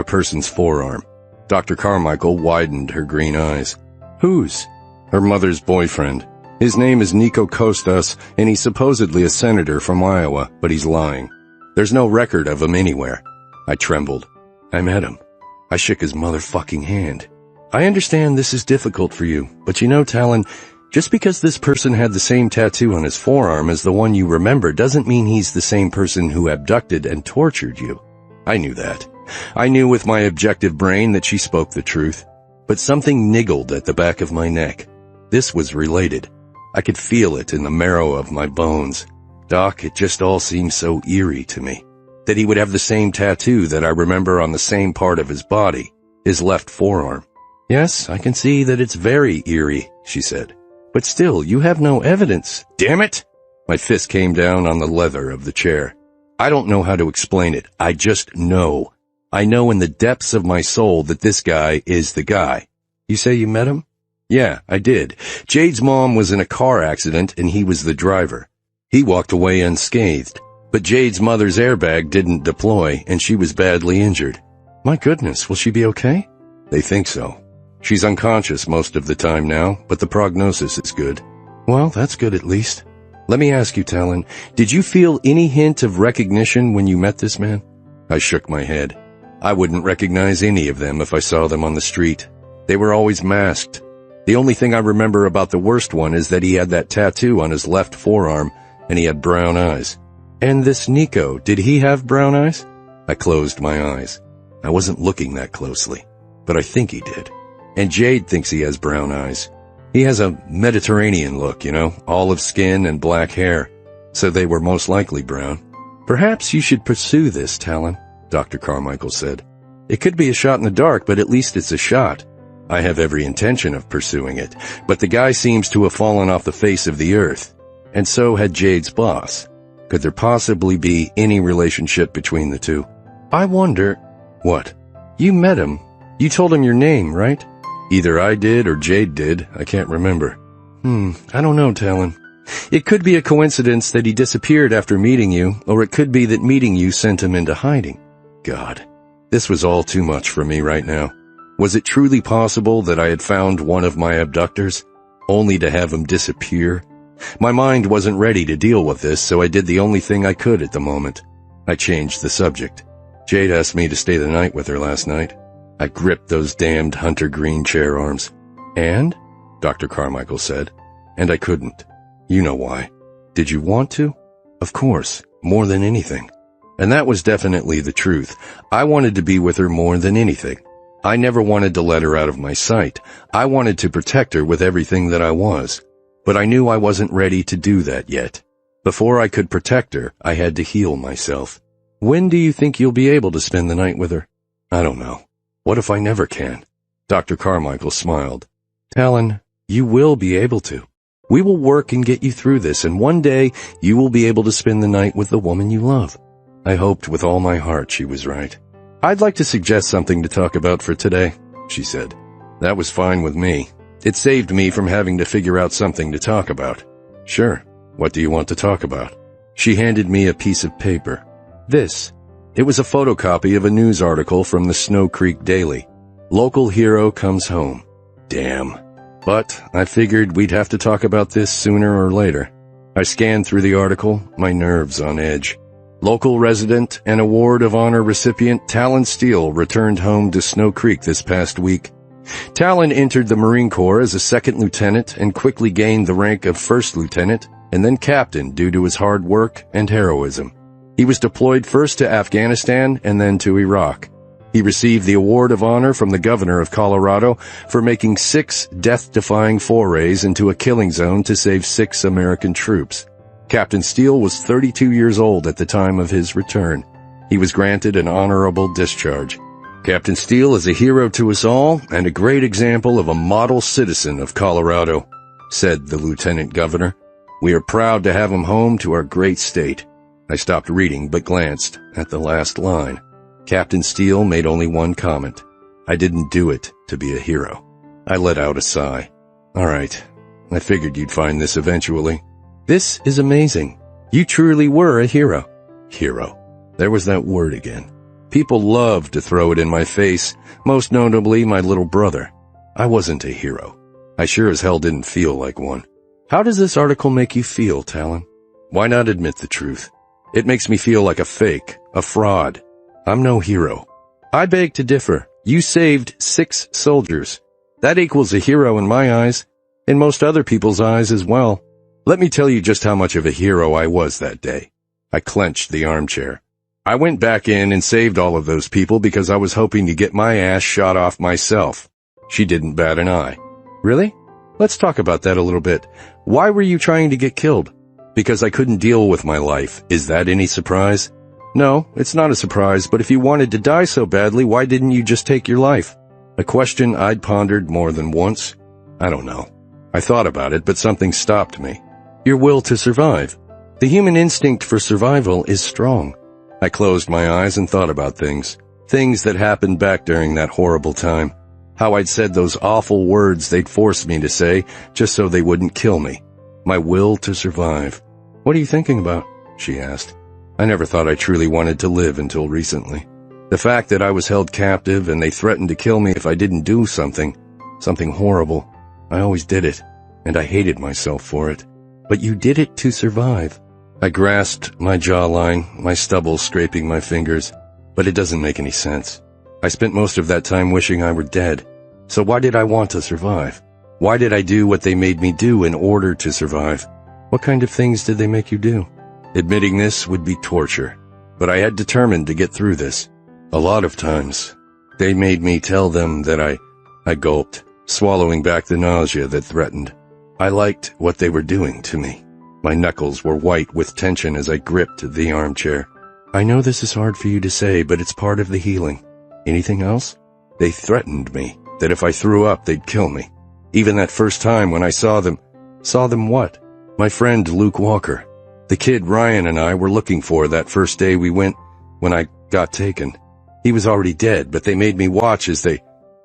person's forearm. Dr. Carmichael widened her green eyes. Whose? Her mother's boyfriend. His name is Nico Costas, and he's supposedly a senator from Iowa, but he's lying. There's no record of him anywhere. I trembled. I met him. I shook his motherfucking hand. I understand this is difficult for you, but you know, Talon, just because this person had the same tattoo on his forearm as the one you remember doesn't mean he's the same person who abducted and tortured you. I knew that. I knew with my objective brain that she spoke the truth. But something niggled at the back of my neck. This was related. I could feel it in the marrow of my bones. Doc, it just all seemed so eerie to me. that he would have the same tattoo that I remember on the same part of his body, his left forearm. Yes, I can see that it's very eerie, she said. But still, you have no evidence. Damn it! My fist came down on the leather of the chair. I don't know how to explain it. I just know. I know in the depths of my soul that this guy is the guy. You say you met him? Yeah, I did. Jade's mom was in a car accident and he was the driver. He walked away unscathed. But Jade's mother's airbag didn't deploy and she was badly injured. My goodness, will she be okay? They think so. She's unconscious most of the time now, but the prognosis is good. Well, that's good at least. Let me ask you, Talon, did you feel any hint of recognition when you met this man? I shook my head. I wouldn't recognize any of them if I saw them on the street. They were always masked. The only thing I remember about the worst one is that he had that tattoo on his left forearm and he had brown eyes. And this Nico, did he have brown eyes? I closed my eyes. I wasn't looking that closely, but I think he did. And Jade thinks he has brown eyes. He has a Mediterranean look, olive skin and black hair, so they were most likely brown. Perhaps you should pursue this, Talon, Dr. Carmichael said. It could be a shot in the dark, but at least it's a shot. I have every intention of pursuing it, but the guy seems to have fallen off the face of the earth. And so had Jade's boss. Could there possibly be any relationship between the two? I wonder... What? You met him. You told him your name, right? Either I did or Jade did. I can't remember. I don't know, Talon. It could be a coincidence that he disappeared after meeting you, or it could be that meeting you sent him into hiding. God, this was all too much for me right now. Was it truly possible that I had found one of my abductors, only to have him disappear? My mind wasn't ready to deal with this, so I did the only thing I could at the moment. I changed the subject. Jade asked me to stay the night with her last night. I gripped those damned hunter green chair arms. And? Dr. Carmichael said. And I couldn't. You know why. Did you want to? Of course, more than anything. And that was definitely the truth. I wanted to be with her more than anything. I never wanted to let her out of my sight. I wanted to protect her with everything that I was. But I knew I wasn't ready to do that yet. Before I could protect her, I had to heal myself. When do you think you'll be able to spend the night with her? I don't know. What if I never can? Dr. Carmichael smiled. Talon, you will be able to. We will work and get you through this, and one day you will be able to spend the night with the woman you love. I hoped with all my heart she was right. I'd like to suggest something to talk about for today, she said. That was fine with me. It saved me from having to figure out something to talk about. Sure. What do you want to talk about? She handed me a piece of paper. This. It was a photocopy of a news article from the Snow Creek Daily. Local hero comes home. Damn. But I figured we'd have to talk about this sooner or later. I scanned through the article, my nerves on edge. Local resident and Award of Honor recipient Talon Steele returned home to Snow Creek this past week. Talon entered the Marine Corps as a second lieutenant and quickly gained the rank of first lieutenant and then captain due to his hard work and heroism. He was deployed first to Afghanistan and then to Iraq. He received the Award of Honor from the governor of Colorado for making 6 death-defying forays into a killing zone to save 6 American troops. Captain Steele was 32 years old at the time of his return. He was granted an honorable discharge. Captain Steele is a hero to us all and a great example of a model citizen of Colorado, said the lieutenant governor. We are proud to have him home to our great state. I stopped reading but glanced at the last line. Captain Steele made only one comment. I didn't do it to be a hero. I let out a sigh. All right. I figured you'd find this eventually. This is amazing. You truly were a hero. Hero. There was that word again. People loved to throw it in my face, most notably my little brother. I wasn't a hero. I sure as hell didn't feel like one. How does this article make you feel, Talon? Why not admit the truth? It makes me feel like a fake, a fraud. I'm no hero. I beg to differ. You saved 6 soldiers. That equals a hero in my eyes, in most other people's eyes as well. Let me tell you just how much of a hero I was that day. I clenched the armchair. I went back in and saved all of those people because I was hoping to get my ass shot off myself. She didn't bat an eye. Really? Let's talk about that a little bit. Why were you trying to get killed? Because I couldn't deal with my life. Is that any surprise? No, it's not a surprise, but if you wanted to die so badly, why didn't you just take your life? A question I'd pondered more than once. I don't know. I thought about it, but something stopped me. Your will to survive. The human instinct for survival is strong. I closed my eyes and thought about things that happened back during that horrible time. How I'd said those awful words they'd forced me to say just so they wouldn't kill me. My will to survive. What are you thinking about? She asked. I never thought I truly wanted to live until recently. The fact that I was held captive and they threatened to kill me if I didn't do something horrible. I always did it, and I hated myself for it. But you did it to survive. I grasped my jawline, my stubble scraping my fingers, but it doesn't make any sense. I spent most of that time wishing I were dead. So why did I want to survive? Why did I do what they made me do in order to survive? What kind of things did they make you do? Admitting this would be torture, but I had determined to get through this. A lot of times, they made me tell them that I gulped, swallowing back the nausea that threatened. I liked what they were doing to me. My knuckles were white with tension as I gripped the armchair. I know this is hard for you to say, but it's part of the healing. Anything else? They threatened me that if I threw up, they'd kill me. Even that first time when I saw them what? My friend Luke Walker. The kid Ryan and I were looking for that first day we went when I got taken. He was already dead, but they made me watch as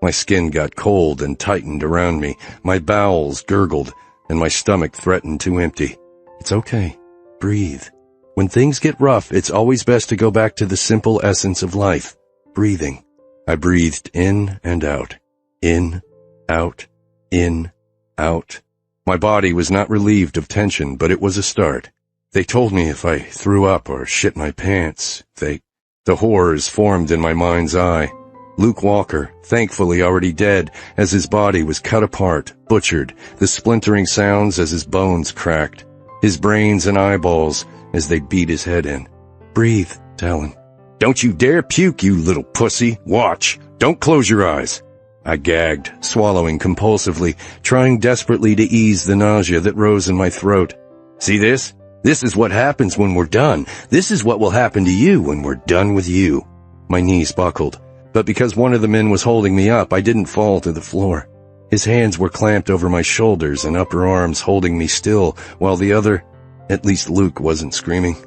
my skin got cold and tightened around me, my bowels gurgled, and my stomach threatened to empty. It's okay. Breathe. When things get rough, it's always best to go back to the simple essence of life. Breathing. I breathed in and out. In, out, in, out. My body was not relieved of tension, but it was a start. They told me if I threw up or shit my pants, the horrors formed in my mind's eye. Luke Walker, thankfully already dead, as his body was cut apart, butchered, the splintering sounds as his bones cracked, his brains and eyeballs as they beat his head in. Breathe, Talon. Don't you dare puke, you little pussy. Watch. Don't close your eyes. I gagged, swallowing compulsively, trying desperately to ease the nausea that rose in my throat. See this? This is what happens when we're done. This is what will happen to you when we're done with you. My knees buckled, but because one of the men was holding me up, I didn't fall to the floor. His hands were clamped over my shoulders and upper arms holding me still, while the other, at least Luke, wasn't screaming.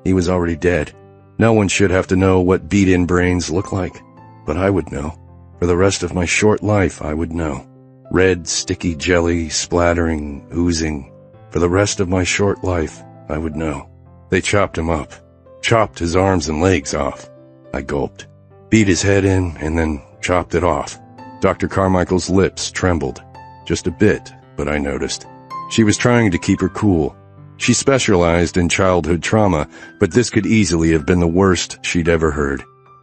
He was already dead. No one should have to know what beat-in brains look like, but I would know. For the rest of my short life, I would know. Red, sticky jelly, splattering, oozing. For the rest of my short life, I would know. They chopped him up. Chopped his arms and legs off. I gulped. Beat his head in and then chopped it off. Dr. Carmichael's lips trembled. Just a bit, but I noticed. She was trying to keep her cool. She specialized in childhood trauma, but this could easily have been the worst she'd ever heard.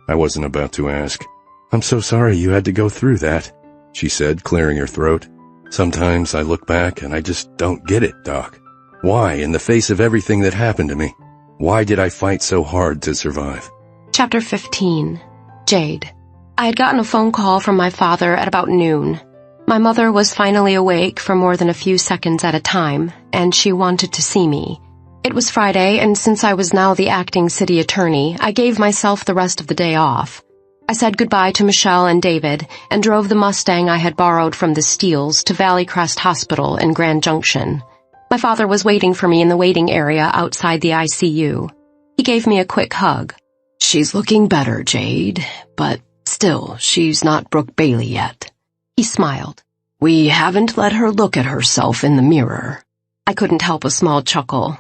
I wasn't about to ask. I'm so sorry you had to go through that, she said, clearing her throat. Sometimes I look back and I just don't get it, Doc. Why, in the face of everything that happened to me? Why did I fight so hard to survive? Chapter 15. Jade. I had gotten a phone call from my father at about noon. My mother was finally awake for more than a few seconds at a time, and she wanted to see me. It was Friday, and since I was now the acting city attorney, I gave myself the rest of the day off. I said goodbye to Michelle and David, and drove the Mustang I had borrowed from the Steeles to Valley Crest Hospital in Grand Junction. My father was waiting for me in the waiting area outside the ICU. He gave me a quick hug. She's looking better, Jade, but still, she's not Brooke Bailey yet. He smiled. We haven't let her look at herself in the mirror. I couldn't help a small chuckle.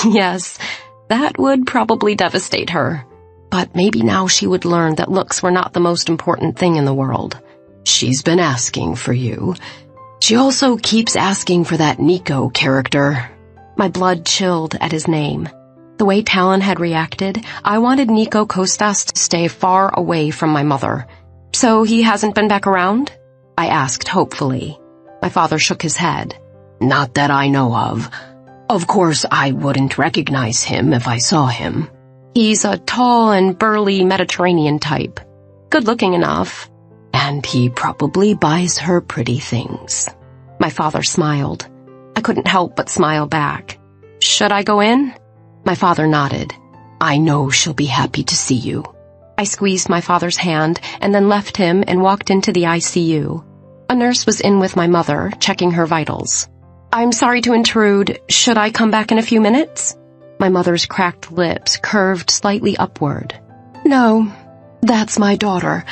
Yes, that would probably devastate her. But maybe now she would learn that looks were not the most important thing in the world. She's been asking for you. She also keeps asking for that Ngaio character. My blood chilled at his name. The way Talon had reacted, I wanted Ngaio Kostas to stay far away from my mother. So he hasn't been back around? I asked hopefully. My father shook his head. Not that I know of. Of course, I wouldn't recognize him if I saw him. He's a tall and burly Mediterranean type. Good-looking enough. And he probably buys her pretty things. My father smiled. I couldn't help but smile back. Should I go in? My father nodded. I know she'll be happy to see you. I squeezed my father's hand and then left him and walked into the ICU. A nurse was in with my mother, checking her vitals. I'm sorry to intrude. Should I come back in a few minutes? My mother's cracked lips curved slightly upward. No, that's my daughter.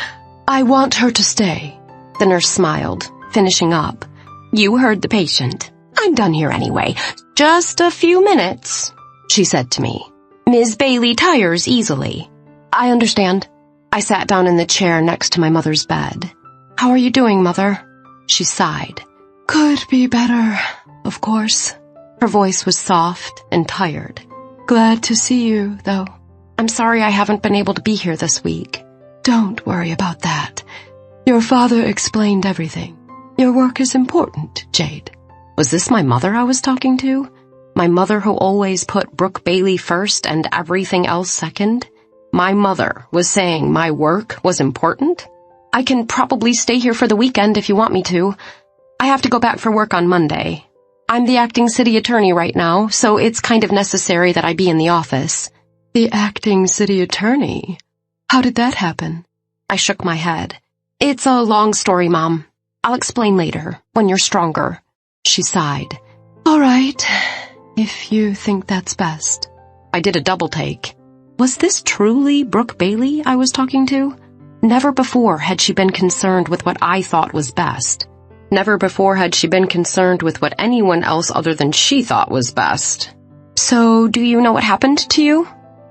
I want her to stay. The nurse smiled, finishing up. You heard the patient. I'm done here anyway. Just a few minutes, she said to me. Ms. Bailey tires easily. I understand. I sat down in the chair next to my mother's bed. How are you doing, Mother? She sighed. Could be better, of course. Her voice was soft and tired. Glad to see you, though. I'm sorry I haven't been able to be here this week. Don't worry about that. Your father explained everything. Your work is important, Jade. Was this my mother I was talking to? My mother who always put Brooke Bailey first and everything else second? My mother was saying my work was important? I can probably stay here for the weekend if you want me to. I have to go back for work on Monday. I'm the acting city attorney right now, so it's kind of necessary that I be in the office. The acting city attorney? How did that happen? I shook my head. It's a long story, Mom. I'll explain later, when you're stronger. She sighed. All right, if you think that's best. I did a double take. Was this truly Brooke Bailey I was talking to? Never before had she been concerned with what I thought was best. Never before had she been concerned with what anyone else other than she thought was best. So, do you know what happened to you?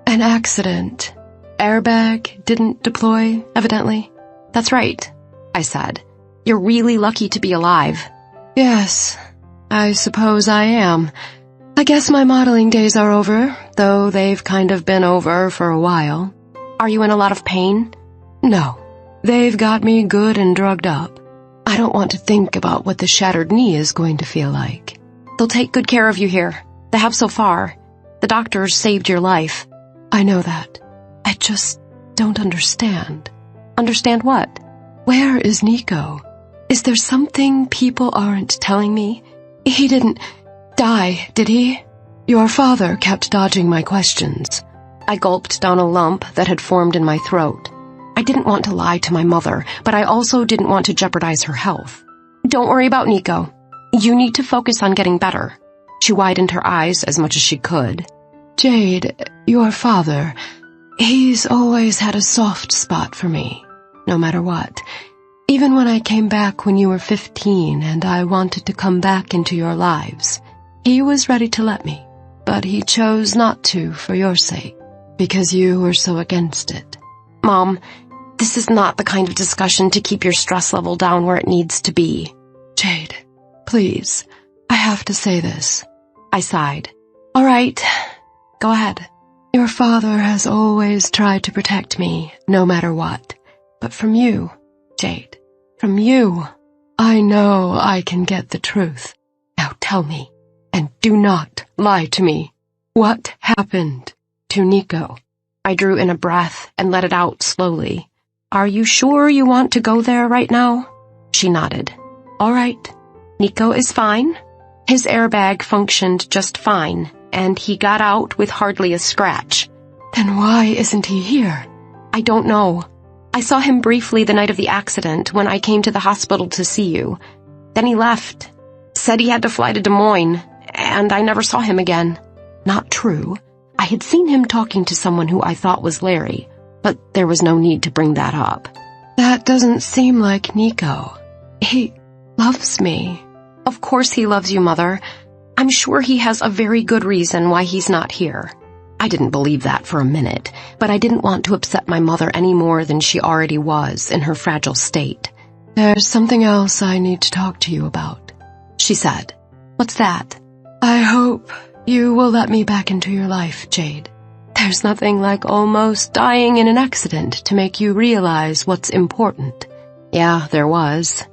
An accident. Airbag didn't deploy, evidently. That's right, I said. You're really lucky to be alive. Yes, I suppose I am. I guess my modeling days are over, though they've kind of been over for a while. Are you in a lot of pain? No, they've got me good and drugged up. I don't want to think about what the shattered knee is going to feel like. They'll take good care of you here. They have so far. The doctors saved your life. I know that. I just don't understand. Understand what? Where is Nico? Is there something people aren't telling me? He didn't die, did he? Your father kept dodging my questions. I gulped down a lump that had formed in my throat. I didn't want to lie to my mother, but I also didn't want to jeopardize her health. Don't worry about Nico. You need to focus on getting better. She widened her eyes as much as she could. Jade, your father, he's always had a soft spot for me, no matter what. Even when I came back when you were 15 and I wanted to come back into your lives, he was ready to let me, but he chose not to for your sake, because you were so against it. Mom, this is not the kind of discussion to keep your stress level down where it needs to be. Jade, please, I have to say this. I sighed. All right, go ahead. Your father has always tried to protect me, no matter what. But from you, Jade, from you, I know I can get the truth. Now tell me, and do not lie to me. What happened to Nico? I drew in a breath and let it out slowly. Are you sure you want to go there right now? She nodded. All right. Nico is fine. His airbag functioned just fine, and he got out with hardly a scratch. Then why isn't he here? I don't know. I saw him briefly the night of the accident when I came to the hospital to see you. Then he left. Said he had to fly to Des Moines, and I never saw him again. Not true. I had seen him talking to someone who I thought was Larry, but there was no need to bring that up. That doesn't seem like Nico. He loves me. Of course he loves you, Mother. I'm sure he has a very good reason why he's not here. I didn't believe that for a minute, but I didn't want to upset my mother any more than she already was in her fragile state. There's something else I need to talk to you about, she said. What's that? I hope you will let me back into your life, Jade. There's nothing like almost dying in an accident to make you realize what's important. Yeah, there was.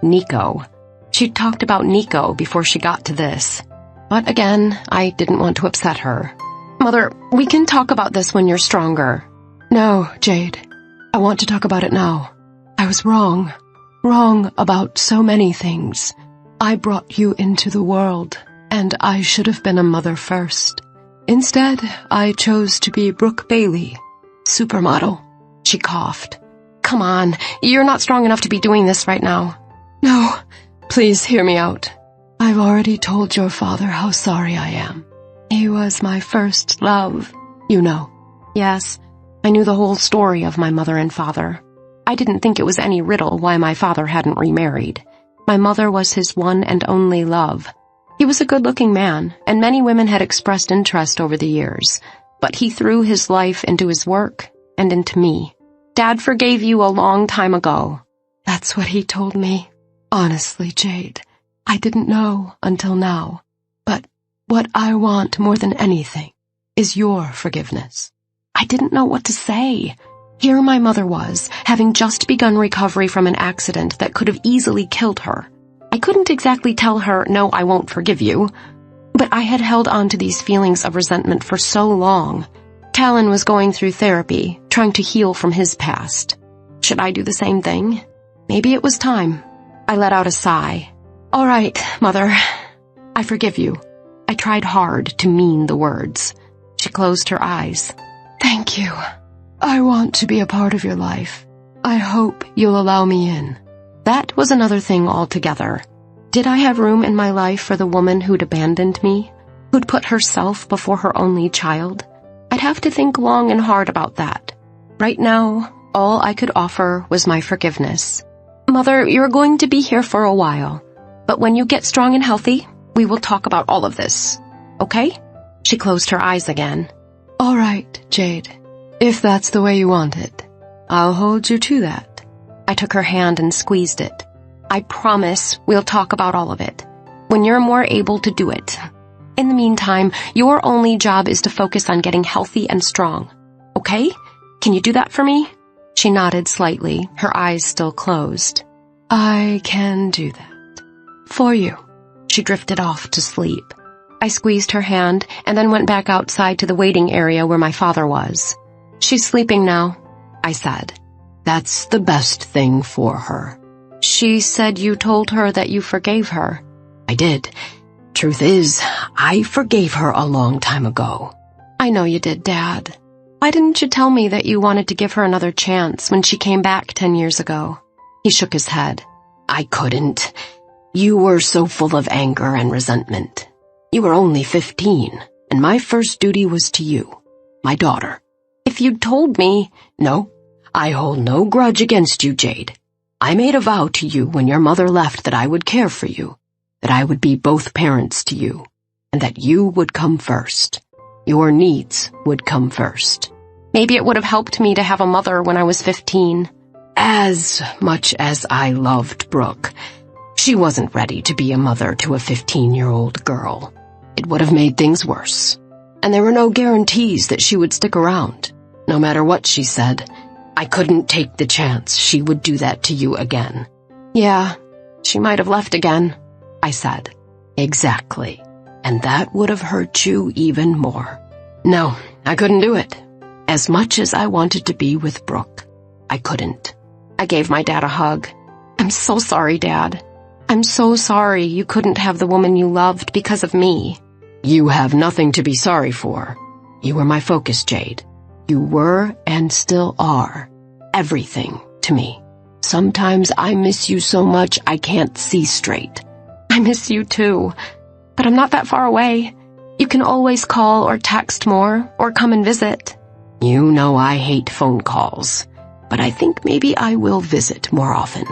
Nico. She'd talked about Nico before she got to this. But again, I didn't want to upset her. Mother, we can talk about this when you're stronger. No, Jade. I want to talk about it now. I was wrong. Wrong about so many things. I brought you into the world, and I should have been a mother first. Instead, I chose to be Brooke Bailey, supermodel. She coughed. Come on, you're not strong enough to be doing this right now. No, please hear me out. I've already told your father how sorry I am. He was my first love, you know. Yes, I knew the whole story of my mother and father. I didn't think it was any riddle why my father hadn't remarried. My mother was his one and only love. He was a good-looking man, and many women had expressed interest over the years, but he threw his life into his work and into me. Dad forgave you a long time ago. That's what he told me. Honestly, Jade, I didn't know until now. But what I want more than anything is your forgiveness. I didn't know what to say. Here my mother was, having just begun recovery from an accident that could have easily killed her. I couldn't exactly tell her, no, I won't forgive you. But I had held on to these feelings of resentment for so long. Talon was going through therapy, trying to heal from his past. Should I do the same thing? Maybe it was time. I let out a sigh. All right, Mother. I forgive you. I tried hard to mean the words. She closed her eyes. Thank you. I want to be a part of your life. I hope you'll allow me in. That was another thing altogether. Did I have room in my life for the woman who'd abandoned me? Who'd put herself before her only child? I'd have to think long and hard about that. Right now, all I could offer was my forgiveness. Mother, you're going to be here for a while. But when you get strong and healthy, we will talk about all of this. Okay? She closed her eyes again. All right, Jade. If that's the way you want it, I'll hold you to that. I took her hand and squeezed it. I promise we'll talk about all of it, when you're more able to do it. In the meantime, your only job is to focus on getting healthy and strong. Okay? Can you do that for me? She nodded slightly, her eyes still closed. I can do that. For you. She drifted off to sleep. I squeezed her hand and then went back outside to the waiting area where my father was. She's sleeping now, I said. That's the best thing for her. She said you told her that you forgave her. I did. Truth is, I forgave her a long time ago. I know you did, Dad. Why didn't you tell me that you wanted to give her another chance when she came back 10 years ago? He shook his head. I couldn't. You were so full of anger and resentment. You were only 15, and my first duty was to you, my daughter. If you'd told me... No, I hold no grudge against you, Jade. I made a vow to you when your mother left that I would care for you, that I would be both parents to you, and that you would come first. Your needs would come first. Maybe it would have helped me to have a mother when I was 15. As much as I loved Brooke, she wasn't ready to be a mother to a 15-year-old girl. It would have made things worse. And there were no guarantees that she would stick around. No matter what she said, I couldn't take the chance she would do that to you again. Yeah, she might have left again, I said. Exactly. And that would have hurt you even more. No, I couldn't do it. As much as I wanted to be with Brooke, I couldn't. I gave my dad a hug. I'm so sorry, Dad. I'm so sorry you couldn't have the woman you loved because of me. You have nothing to be sorry for. You were my focus, Jade. You were and still are everything to me. Sometimes I miss you so much I can't see straight. I miss you too, but I'm not that far away. You can always call or text more or come and visit. You know I hate phone calls, but I think maybe I will visit more often.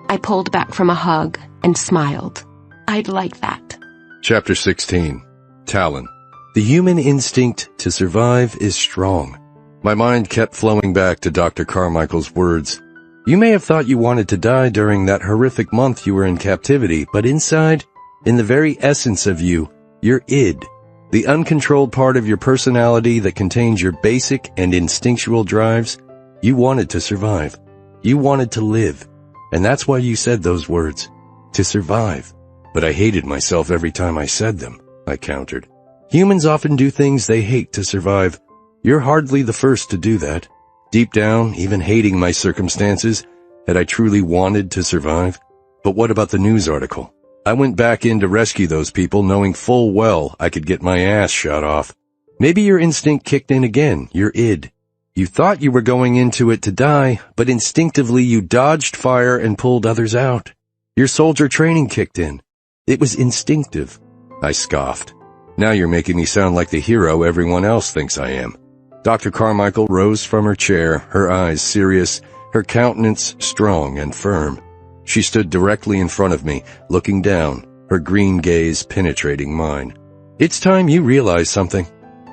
I pulled back from a hug and smiled. I'd like that. Chapter 16. Talon. The human instinct to survive is strong. My mind kept flowing back to Dr. Carmichael's words. You may have thought you wanted to die during that horrific month you were in captivity, but inside, in the very essence of you, your id, the uncontrolled part of your personality that contains your basic and instinctual drives, you wanted to survive. You wanted to live. And that's why you said those words. To survive. But I hated myself every time I said them, I countered. Humans often do things they hate to survive. You're hardly the first to do that. Deep down, even hating my circumstances, had I truly wanted to survive? But what about the news article? I went back in to rescue those people knowing full well I could get my ass shot off. Maybe your instinct kicked in again, your id. You thought you were going into it to die, but instinctively you dodged fire and pulled others out. Your soldier training kicked in. It was instinctive. I scoffed. Now you're making me sound like the hero everyone else thinks I am. Dr. Carmichael rose from her chair, her eyes serious, her countenance strong and firm. She stood directly in front of me, looking down, her green gaze penetrating mine. It's time you realize something.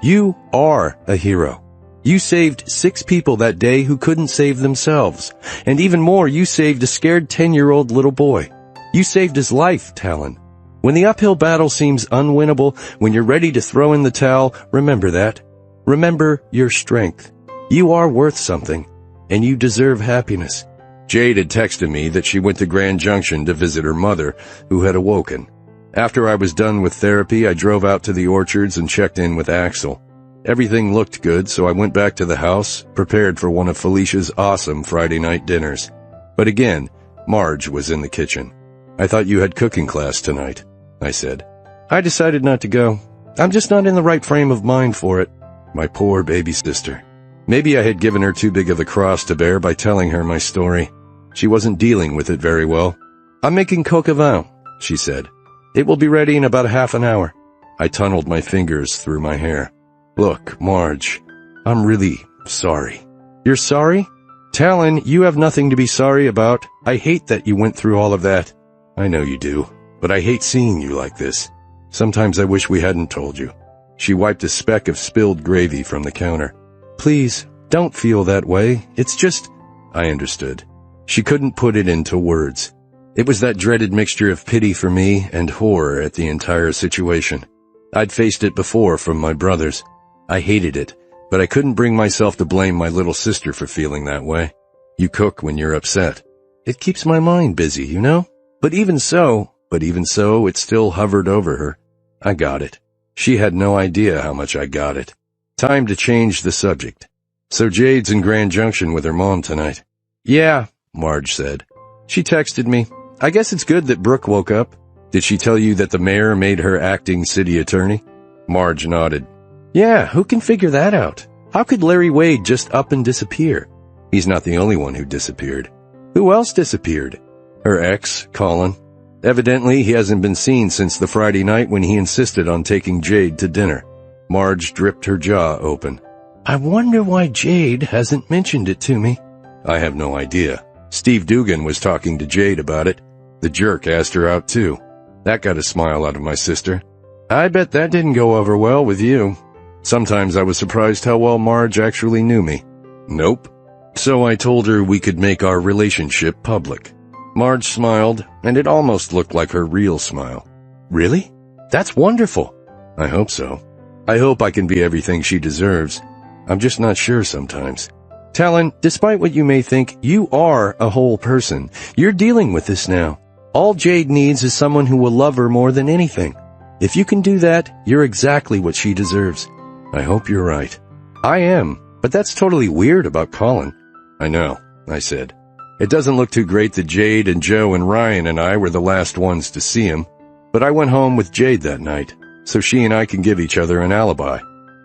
You are a hero. You saved 6 people that day who couldn't save themselves. And even more, you saved a scared 10-year-old little boy. You saved his life, Talon. When the uphill battle seems unwinnable, when you're ready to throw in the towel, remember that. Remember your strength. You are worth something, and you deserve happiness. Jade had texted me that she went to Grand Junction to visit her mother, who had awoken. After I was done with therapy, I drove out to the orchards and checked in with Axel. Everything looked good, so I went back to the house, prepared for one of Felicia's awesome Friday night dinners. But again, Marge was in the kitchen. I thought you had cooking class tonight, I said. I decided not to go. I'm just not in the right frame of mind for it. My poor baby sister. Maybe I had given her too big of a cross to bear by telling her my story. She wasn't dealing with it very well. I'm making coq au vin, she said. It will be ready in about half an hour. I tunneled my fingers through my hair. Look, Marge, I'm really sorry. You're sorry? Talon, you have nothing to be sorry about. I hate that you went through all of that. I know you do, but I hate seeing you like this. Sometimes I wish we hadn't told you. She wiped a speck of spilled gravy from the counter. Please, don't feel that way. It's just... I understood. She couldn't put it into words. It was that dreaded mixture of pity for me and horror at the entire situation. I'd faced it before from my brothers. I hated it, but I couldn't bring myself to blame my little sister for feeling that way. You cook when you're upset. It keeps my mind busy, you know? But even so, it still hovered over her. I got it. She had no idea how much I got it. Time to change the subject. So Jade's in Grand Junction with her mom tonight. Yeah, Marge said. She texted me. I guess it's good that Brooke woke up. Did she tell you that the mayor made her acting city attorney? Marge nodded. Yeah, who can figure that out? How could Larry Wade just up and disappear? He's not the only one who disappeared. Who else disappeared? Her ex, Colin. Evidently, he hasn't been seen since the Friday night when he insisted on taking Jade to dinner. Marge dripped her jaw open. I wonder why Jade hasn't mentioned it to me. I have no idea. Steve Dugan was talking to Jade about it. The jerk asked her out too. That got a smile out of my sister. I bet that didn't go over well with you. Sometimes I was surprised how well Marge actually knew me. Nope. So I told her we could make our relationship public. Marge smiled, and it almost looked like her real smile. Really? That's wonderful. I hope so. I hope I can be everything she deserves. I'm just not sure sometimes. Talon, despite what you may think, you are a whole person. You're dealing with this now. All Jade needs is someone who will love her more than anything. If you can do that, you're exactly what she deserves. I hope you're right. I am, but that's totally weird about Colin. I know, I said. It doesn't look too great that Jade and Joe and Ryan and I were the last ones to see him, but I went home with Jade that night, so she and I can give each other an alibi.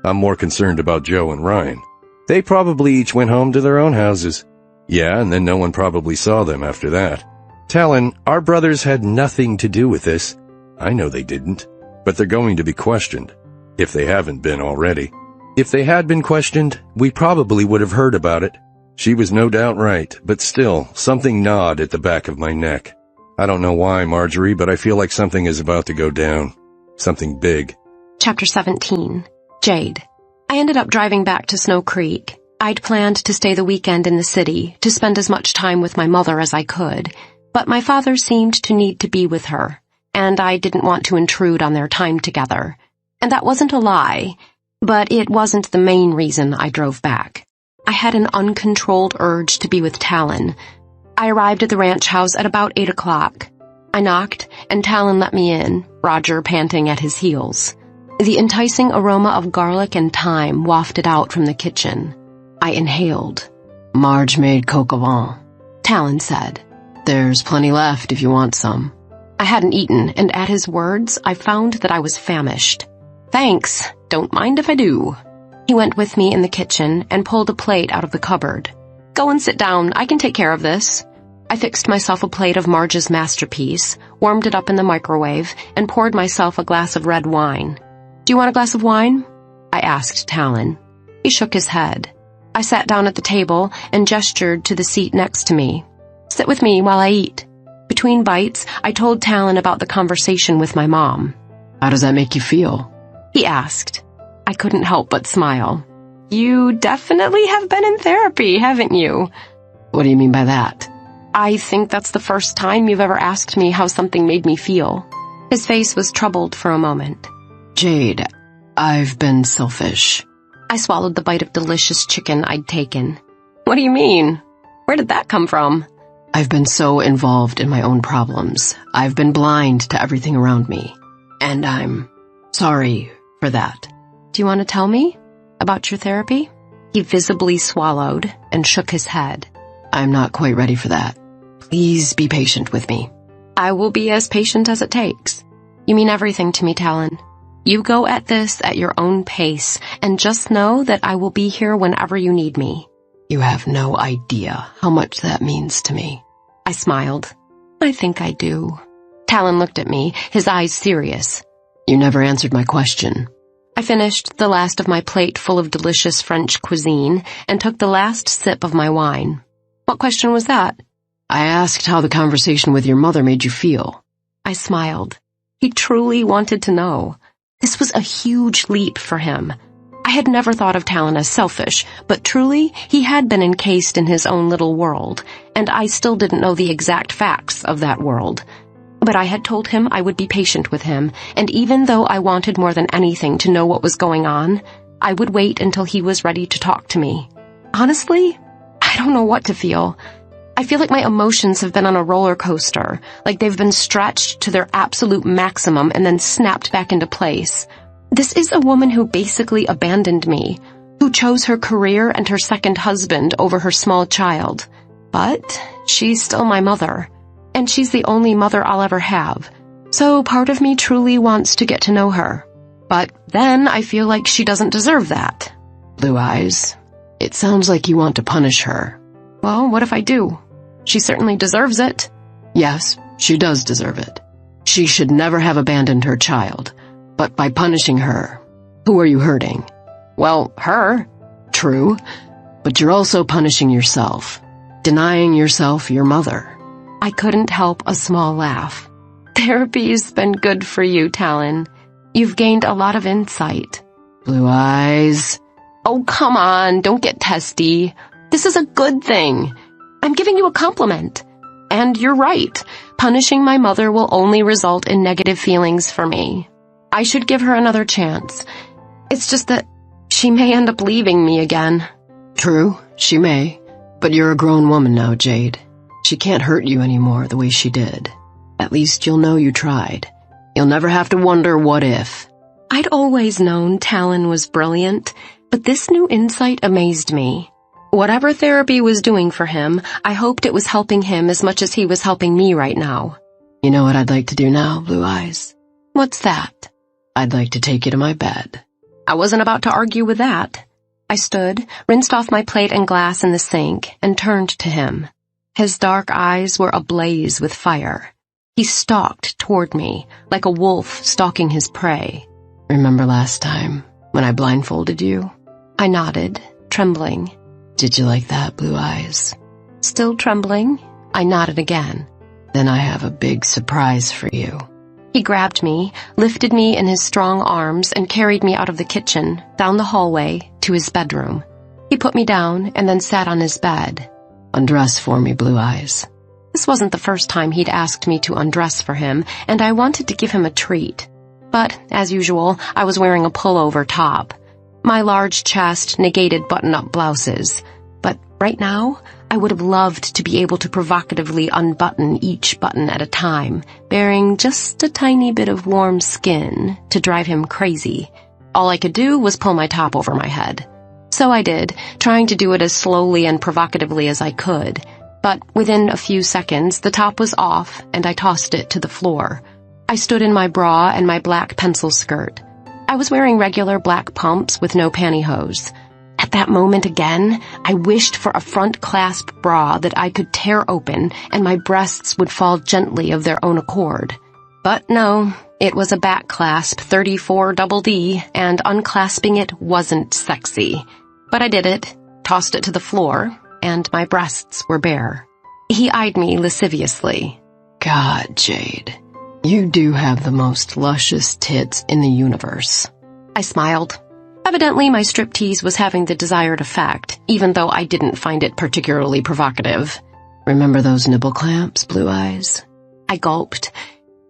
I'm more concerned about Joe and Ryan. They probably each went home to their own houses. Yeah, and then no one probably saw them after that. Talon, our brothers had nothing to do with this. I know they didn't, but they're going to be questioned. If they haven't been already. If they had been questioned, we probably would have heard about it. She was no doubt right, but still, something gnawed at the back of my neck. I don't know why, Marjorie, but I feel like something is about to go down. Something big. Chapter 17. Jade. I ended up driving back to Snow Creek. I'd planned to stay the weekend in the city, to spend as much time with my mother as I could, but my father seemed to need to be with her, and I didn't want to intrude on their time together. And that wasn't a lie, but it wasn't the main reason I drove back. I had an uncontrolled urge to be with Talon. I arrived at the ranch house at about 8 o'clock. I knocked, and Talon let me in, Roger panting at his heels. The enticing aroma of garlic and thyme wafted out from the kitchen. I inhaled. Marge made coq au vin, Talon said. There's plenty left if you want some. I hadn't eaten, and at his words, I found that I was famished. Thanks. Don't mind if I do. He went with me in the kitchen and pulled a plate out of the cupboard. Go and sit down. I can take care of this. I fixed myself a plate of Marge's masterpiece, warmed it up in the microwave, and poured myself a glass of red wine. Do you want a glass of wine? I asked Talon. He shook his head. I sat down at the table and gestured to the seat next to me. Sit with me while I eat. Between bites, I told Talon about the conversation with my mom. How does that make you feel? He asked. I couldn't help but smile. You definitely have been in therapy, haven't you? What do you mean by that? I think that's the first time you've ever asked me how something made me feel. His face was troubled for a moment. Jade, I've been selfish. I swallowed the bite of delicious chicken I'd taken. What do you mean? Where did that come from? I've been so involved in my own problems. I've been blind to everything around me. And I'm sorry for that. Do you want to tell me about your therapy? He visibly swallowed and shook his head. I'm not quite ready for that. Please be patient with me. I will be as patient as it takes. You mean everything to me, Talon. You go at this at your own pace, and just know that I will be here whenever you need me. You have no idea how much that means to me. I smiled. I think I do. Talon looked at me, his eyes serious. You never answered my question. I finished the last of my plate full of delicious French cuisine and took the last sip of my wine. What question was that? I asked how the conversation with your mother made you feel. I smiled. He truly wanted to know. This was a huge leap for him. I had never thought of Talon as selfish, but truly, he had been encased in his own little world, and I still didn't know the exact facts of that world. But I had told him I would be patient with him, and even though I wanted more than anything to know what was going on, I would wait until he was ready to talk to me. Honestly, I don't know what to feel. I feel like my emotions have been on a roller coaster, like they've been stretched to their absolute maximum and then snapped back into place. This is a woman who basically abandoned me, who chose her career and her second husband over her small child. But she's still my mother, and she's the only mother I'll ever have. So part of me truly wants to get to know her. But then I feel like she doesn't deserve that. Blue eyes, it sounds like you want to punish her. Well, what if I do? She certainly deserves it. Yes, she does deserve it. She should never have abandoned her child. But by punishing her, who are you hurting? Well, her. True, but you're also punishing yourself, denying yourself your mother. I couldn't help a small laugh. Therapy's been good for you, Talon. You've gained a lot of insight. Blue eyes. Oh, come on, don't get testy. This is a good thing. I'm giving you a compliment. And you're right. Punishing my mother will only result in negative feelings for me. I should give her another chance. It's just that she may end up leaving me again. True, she may. But you're a grown woman now, Jade. She can't hurt you anymore the way she did. At least you'll know you tried. You'll never have to wonder what if. I'd always known Talon was brilliant, but this new insight amazed me. Whatever therapy was doing for him, I hoped it was helping him as much as he was helping me right now. You know what I'd like to do now, Blue eyes? What's that? I'd like to take you to my bed. I wasn't about to argue with that. I stood, rinsed off my plate and glass in the sink, and turned to him. His dark eyes were ablaze with fire. He stalked toward me, like a wolf stalking his prey. Remember last time, when I blindfolded you? I nodded, trembling. Did you like that, Blue eyes? Still trembling, I nodded again. Then I have a big surprise for you. He grabbed me, lifted me in his strong arms, and carried me out of the kitchen, down the hallway, to his bedroom. He put me down and then sat on his bed. Undress for me, Blue eyes. This wasn't the first time he'd asked me to undress for him, and I wanted to give him a treat. But, as usual, I was wearing a pullover top. My large chest negated button-up blouses. But right now, I would have loved to be able to provocatively unbutton each button at a time, bearing just a tiny bit of warm skin to drive him crazy. All I could do was pull my top over my head. So I did, trying to do it as slowly and provocatively as I could. But within a few seconds, the top was off, and I tossed it to the floor. I stood in my bra and my black pencil skirt. I was wearing regular black pumps with no pantyhose. At that moment again, I wished for a front clasp bra that I could tear open and my breasts would fall gently of their own accord. But no, it was a back clasp 34 double D, and unclasping it wasn't sexy. But I did it, tossed it to the floor, and my breasts were bare. He eyed me lasciviously. God, Jade, you do have the most luscious tits in the universe. I smiled. Evidently, my striptease was having the desired effect, even though I didn't find it particularly provocative. Remember those nipple clamps, Blue Eyes? I gulped.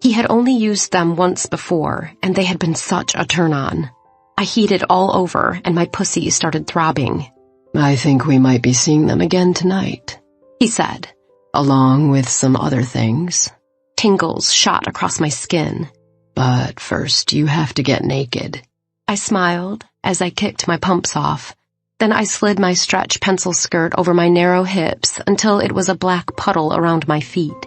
He had only used them once before, and they had been such a turn-on. I heated all over, and my pussy started throbbing. I think we might be seeing them again tonight, he said. Along with some other things. Tingles shot across my skin. But first, you have to get naked. I smiled as I kicked my pumps off. Then I slid my stretch pencil skirt over my narrow hips until it was a black puddle around my feet.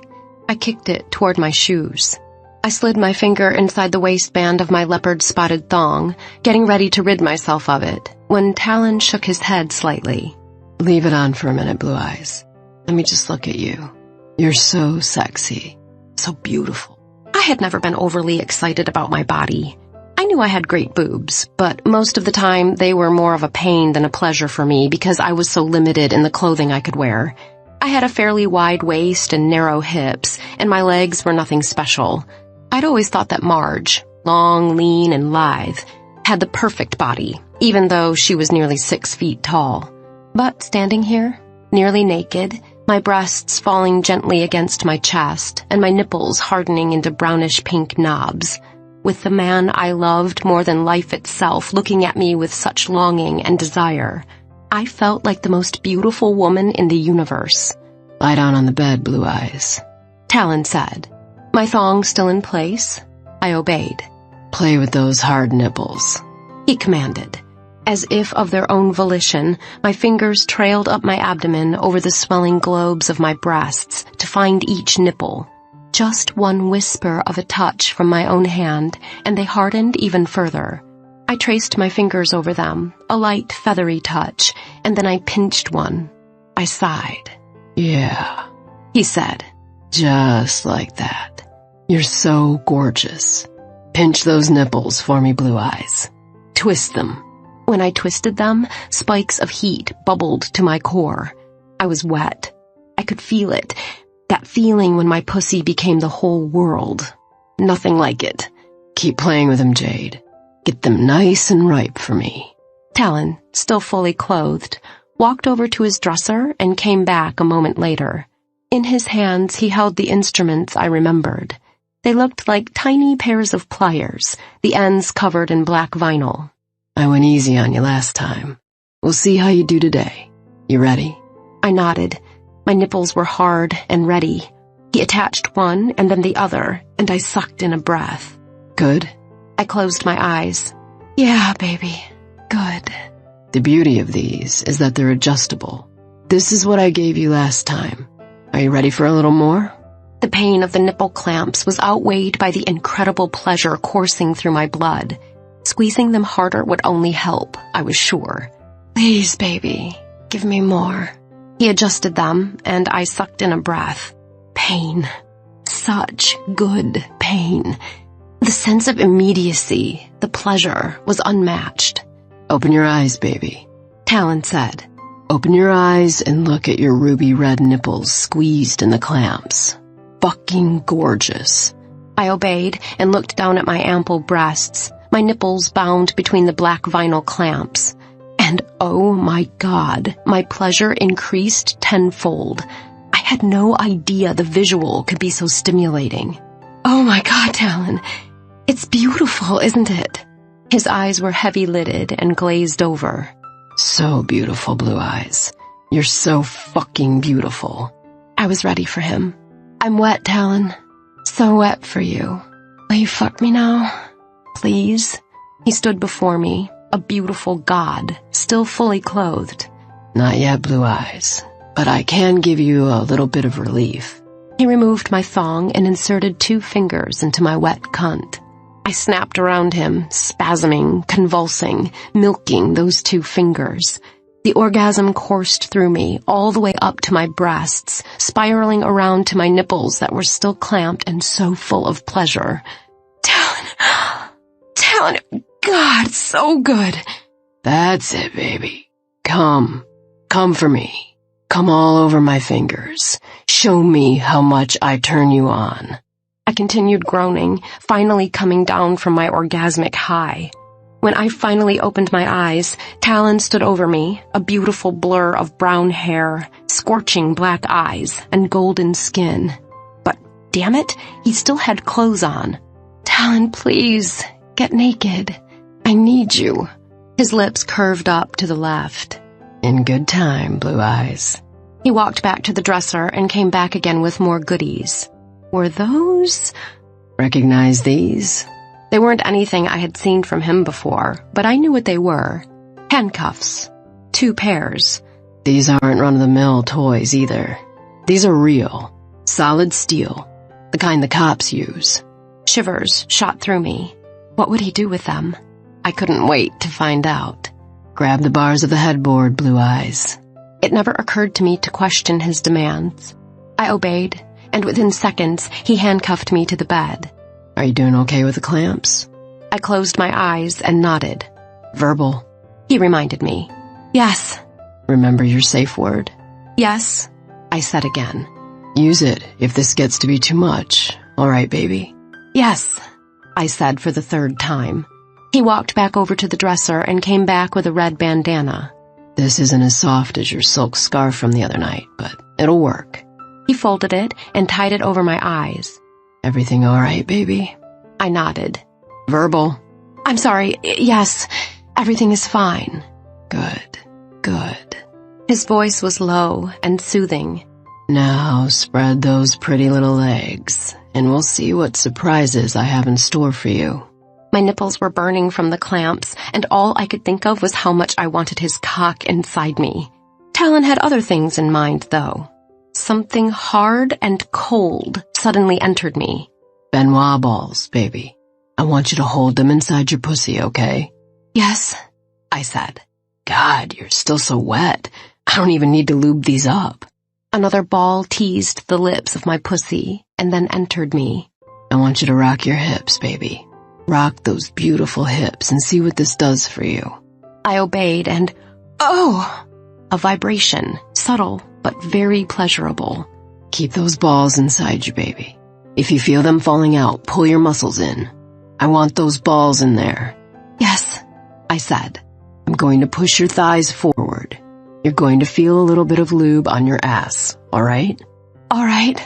I kicked it toward my shoes. I slid my finger inside the waistband of my leopard-spotted thong, getting ready to rid myself of it, when Talon shook his head slightly. Leave it on for a minute, Blue Eyes. Let me just look at you. You're so sexy, so beautiful. I had never been overly excited about my body. I knew I had great boobs, but most of the time they were more of a pain than a pleasure for me because I was so limited in the clothing I could wear. I had a fairly wide waist and narrow hips, and my legs were nothing special. I'd always thought that Marge, long, lean, and lithe, had the perfect body, even though she was nearly 6 feet tall. But standing here, nearly naked, my breasts falling gently against my chest, and my nipples hardening into brownish-pink knobs, with the man I loved more than life itself looking at me with such longing and desire, I felt like the most beautiful woman in the universe. Lie down on the bed, Blue Eyes, Talon said. My thong still in place, I obeyed. Play with those hard nipples, he commanded. As if of their own volition, my fingers trailed up my abdomen over the swelling globes of my breasts to find each nipple. Just one whisper of a touch from my own hand, and they hardened even further. I traced my fingers over them, a light, feathery touch, and then I pinched one. I sighed. Yeah, he said. Just like that. You're so gorgeous. Pinch those nipples for me, Blue Eyes. Twist them. When I twisted them, spikes of heat bubbled to my core. I was wet. I could feel it. That feeling when my pussy became the whole world. Nothing like it. Keep playing with them, Jade. Get them nice and ripe for me. Talon, still fully clothed, walked over to his dresser and came back a moment later. In his hands he held the instruments I remembered. They looked like tiny pairs of pliers, the ends covered in black vinyl. I went easy on you last time. We'll see how you do today. You ready? I nodded. My nipples were hard and ready. He attached one and then the other, and I sucked in a breath. Good? I closed my eyes. Yeah, baby. Good. The beauty of these is that they're adjustable. This is what I gave you last time. Are you ready for a little more? The pain of the nipple clamps was outweighed by the incredible pleasure coursing through my blood. Squeezing them harder would only help, I was sure. Please, baby, give me more. He adjusted them, and I sucked in a breath. Pain. Such good pain. The sense of immediacy, the pleasure, was unmatched. Open your eyes, baby, Talon said. Open your eyes and look at your ruby red nipples squeezed in the clamps. Fucking gorgeous. I obeyed and looked down at my ample breasts, my nipples bound between the black vinyl clamps. And oh my God, my pleasure increased tenfold. I had no idea the visual could be so stimulating. Oh my God, Talon. It's beautiful, isn't it? His eyes were heavy-lidded and glazed over. So beautiful, Blue Eyes. You're so fucking beautiful. I was ready for him. I'm wet, Talon. So wet for you. Will you fuck me now? Please? He stood before me, a beautiful god, still fully clothed. Not yet, Blue Eyes, but I can give you a little bit of relief. He removed my thong and inserted 2 fingers into my wet cunt. I snapped around him, spasming, convulsing, milking those 2 fingers. The orgasm coursed through me, all the way up to my breasts, spiraling around to my nipples that were still clamped and so full of pleasure. Talon, God, so good. That's it, baby. Come for me. Come all over my fingers. Show me how much I turn you on. I continued groaning, finally coming down from my orgasmic high. When I finally opened my eyes, Talon stood over me, a beautiful blur of brown hair, scorching black eyes, and golden skin. But, damn it, he still had clothes on. Talon, please, get naked. I need you. His lips curved up to the left. In good time, Blue Eyes. He walked back to the dresser and came back again with more goodies. Were those? Recognize these? They weren't anything I had seen from him before, but I knew what they were. Handcuffs. 2 pairs. These aren't run-of-the-mill toys either. These are real. Solid steel. The kind the cops use. Shivers shot through me. What would he do with them? I couldn't wait to find out. Grab the bars of the headboard, Blue Eyes. It never occurred to me to question his demands. I obeyed, and within seconds, he handcuffed me to the bed. Are you doing okay with the clamps? I closed my eyes and nodded. Verbal. He reminded me. Yes. Remember your safe word? Yes, I said again. Use it if this gets to be too much. All right, baby. Yes, I said for the 3rd time. He walked back over to the dresser and came back with a red bandana. This isn't as soft as your silk scarf from the other night, but it'll work. He folded it and tied it over my eyes. Everything all right, baby? I nodded. Verbal. I'm sorry, yes, everything is fine. Good, good. His voice was low and soothing. Now spread those pretty little legs, and we'll see what surprises I have in store for you. My nipples were burning from the clamps, and all I could think of was how much I wanted his cock inside me. Talon had other things in mind, though. Something hard and cold suddenly entered me. Benoit balls, baby. I want you to hold them inside your pussy, okay? Yes, I said. God, you're still so wet. I don't even need to lube these up. Another ball teased the lips of my pussy and then entered me. I want you to rock your hips, baby. Rock those beautiful hips and see what this does for you. I obeyed and, oh! A vibration, subtle but very pleasurable. Keep those balls inside you, baby. If you feel them falling out, pull your muscles in. I want those balls in there. Yes, I said. I'm going to push your thighs forward. You're going to feel a little bit of lube on your ass, all right? All right.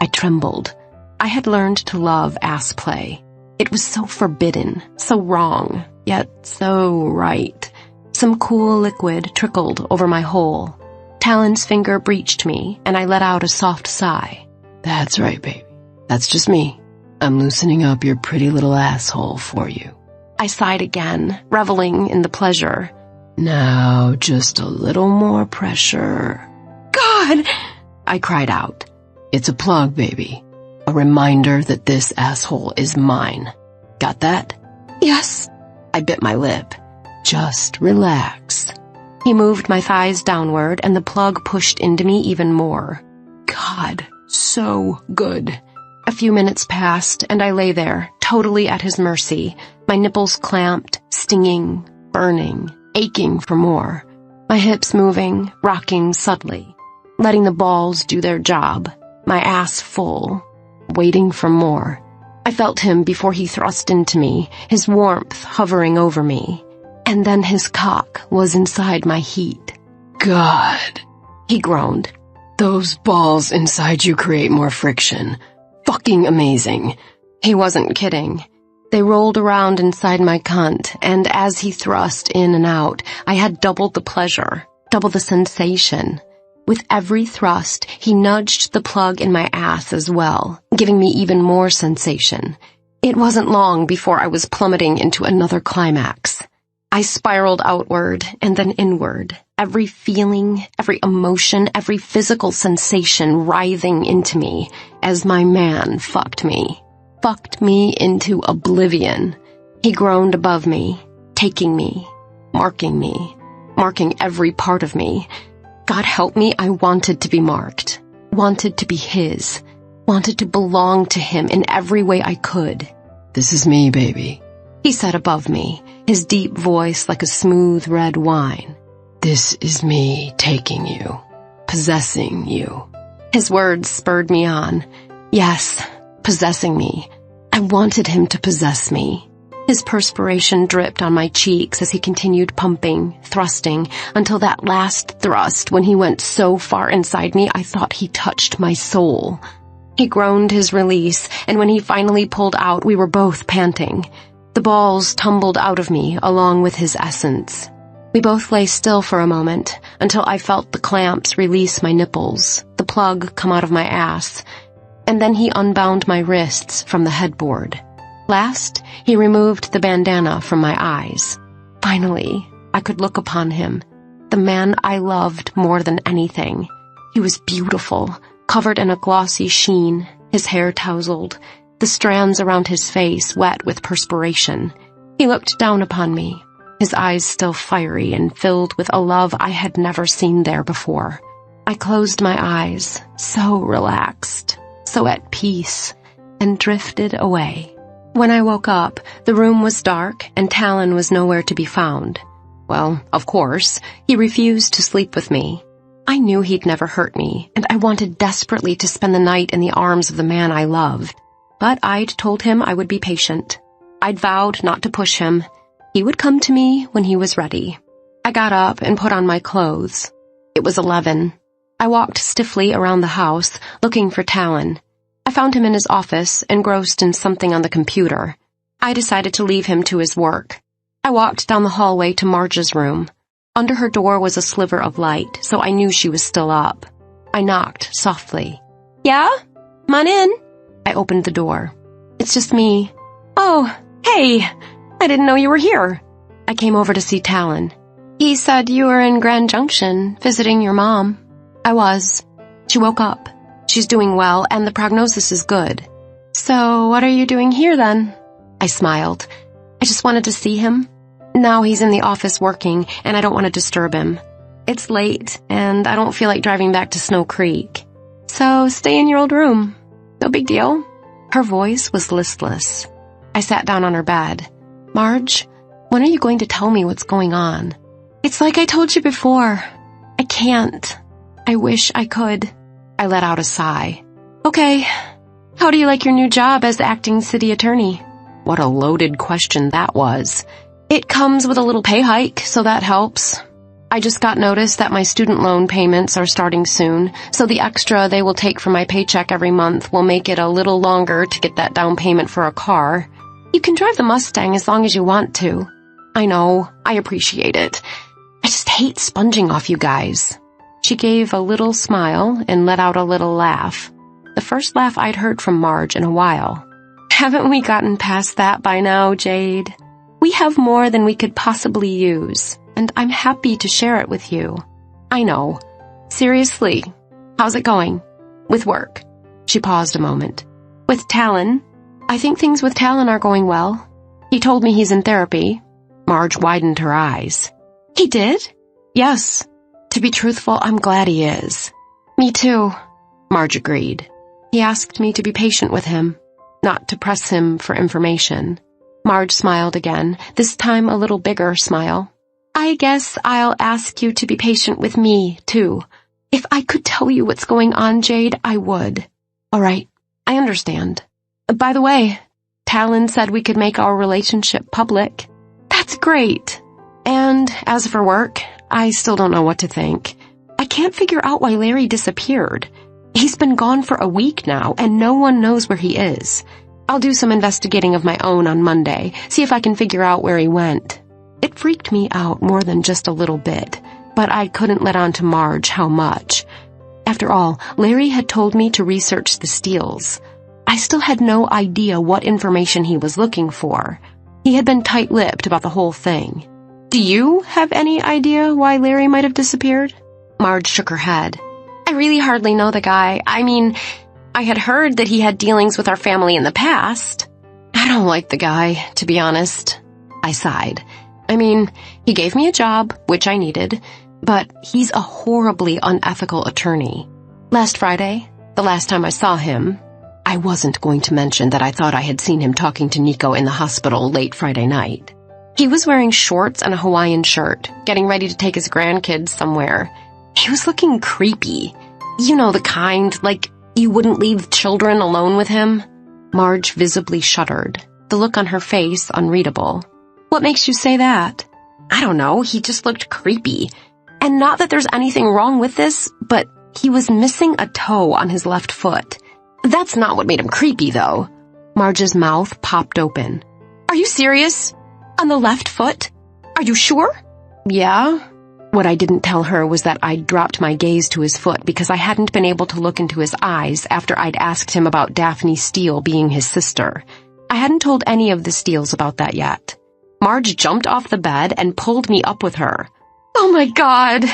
I trembled. I had learned to love ass play. It was so forbidden, so wrong, yet so right. Some cool liquid trickled over my hole. Talon's finger breached me, and I let out a soft sigh. That's right, baby. That's just me. I'm loosening up your pretty little asshole for you. I sighed again, reveling in the pleasure. Now, just a little more pressure. God! I cried out. It's a plug, baby. A reminder that this asshole is mine. Got that? Yes. I bit my lip. Just relax. He moved my thighs downward, and the plug pushed into me even more. God, so good. A few minutes passed, and I lay there, totally at his mercy, my nipples clamped, stinging, burning, aching for more, my hips moving, rocking subtly, letting the balls do their job, my ass full, waiting for more. I felt him before he thrust into me, his warmth hovering over me. And then his cock was inside my heat. God, he groaned. Those balls inside you create more friction. Fucking amazing. He wasn't kidding. They rolled around inside my cunt, and as he thrust in and out, I had double the pleasure, double the sensation. With every thrust, he nudged the plug in my ass as well, giving me even more sensation. It wasn't long before I was plummeting into another climax. I spiraled outward and then inward, every feeling, every emotion, every physical sensation writhing into me as my man fucked me. fucked me into oblivion. He groaned above me, taking me, marking every part of me. God help me, I wanted to be marked, wanted to be his, wanted to belong to him in every way I could. "This is me, baby," he said above me, his deep voice like a smooth red wine. "This is me taking you, possessing you." His words spurred me on. Yes, possessing me. I wanted him to possess me. His perspiration dripped on my cheeks as he continued pumping, thrusting, until that last thrust when he went so far inside me I thought he touched my soul. He groaned his release, and when he finally pulled out, we were both panting. The balls tumbled out of me along with his essence. We both lay still for a moment until I felt the clamps release my nipples, the plug come out of my ass, and then he unbound my wrists from the headboard. Last, he removed the bandana from my eyes. Finally, I could look upon him, the man I loved more than anything. He was beautiful, covered in a glossy sheen, his hair tousled, the strands around his face wet with perspiration. He looked down upon me, his eyes still fiery and filled with a love I had never seen there before. I closed my eyes, so relaxed, so at peace, and drifted away. When I woke up, the room was dark and Talon was nowhere to be found. Well, of course, he refused to sleep with me. I knew he'd never hurt me, and I wanted desperately to spend the night in the arms of the man I loved. But I'd told him I would be patient. I'd vowed not to push him. He would come to me when he was ready. I got up and put on my clothes. It was 11. I walked stiffly around the house, looking for Talon. I found him in his office, engrossed in something on the computer. I decided to leave him to his work. I walked down the hallway to Marge's room. Under her door was a sliver of light, so I knew she was still up. I knocked softly. "Yeah? Come on in." I opened the door. "It's just me." "Oh, hey! I didn't know you were here." I came over to see Talon. "He said you were in Grand Junction, visiting your mom." I was. She woke up. She's doing well, and the prognosis is good. "So what are you doing here, then?" I smiled. "I just wanted to see him. Now he's in the office working, and I don't want to disturb him. It's late, and I don't feel like driving back to Snow Creek. So stay in your old room. No big deal." Her voice was listless. I sat down on her bed. "Marge, when are you going to tell me what's going on?" "It's like I told you before. I can't. I wish I could." I let out a sigh. "Okay. How do you like your new job as acting city attorney?" What a loaded question that was. "It comes with a little pay hike, so that helps. I just got notice that my student loan payments are starting soon, so the extra they will take from my paycheck every month will make it a little longer to get that down payment for a car. You can drive the Mustang as long as you want to." "I know. I appreciate it. I just hate sponging off you guys." She gave a little smile and let out a little laugh. The first laugh I'd heard from Marge in a while. "Haven't we gotten past that by now, Jade? We have more than we could possibly use, and I'm happy to share it with you." "I know. Seriously, how's it going? With work?" She paused a moment. "With Talon? I think things with Talon are going well. He told me he's in therapy." Marge widened her eyes. "He did?" "Yes. To be truthful, I'm glad he is." "Me too," Marge agreed. "He asked me to be patient with him, not to press him for information." Marge smiled again, this time a little bigger smile. "I guess I'll ask you to be patient with me, too. If I could tell you what's going on, Jade, I would." "All right, I understand. By the way, Talon said we could make our relationship public." "That's great. And as for work, I still don't know what to think. I can't figure out why Larry disappeared. He's been gone for a week now, and no one knows where he is. I'll do some investigating of my own on Monday, see if I can figure out where he went." It freaked me out more than just a little bit, but I couldn't let on to Marge how much. After all, Larry had told me to research the steals. I still had no idea what information he was looking for. He had been tight-lipped about the whole thing. "Do you have any idea why Larry might have disappeared?" Marge shook her head. "I really hardly know the guy. I I had heard that he had dealings with our family in the past. I don't like the guy, to be honest. I sighed. I mean, he gave me a job, which I needed, but he's a horribly unethical attorney. Last Friday, the last time I saw him, I wasn't going to mention that I thought I had seen him talking to Nico in the hospital late Friday night. He was wearing shorts and a Hawaiian shirt, getting ready to take his grandkids somewhere. He was looking creepy. You know the kind, like you wouldn't leave children alone with him. Marge visibly shuddered, the look on her face unreadable. What makes you say that? I don't know, he just looked creepy. And not that there's anything wrong with this, but he was missing a toe on his left foot. That's not what made him creepy, though. Marge's mouth popped open. Are you serious? On the left foot? Are you sure? Yeah. What I didn't tell her was that I'd dropped my gaze to his foot because I hadn't been able to look into his eyes after I'd asked him about Daphne Steele being his sister. I hadn't told any of the Steeles about that yet. Marge jumped off the bed and pulled me up with her. Oh my God!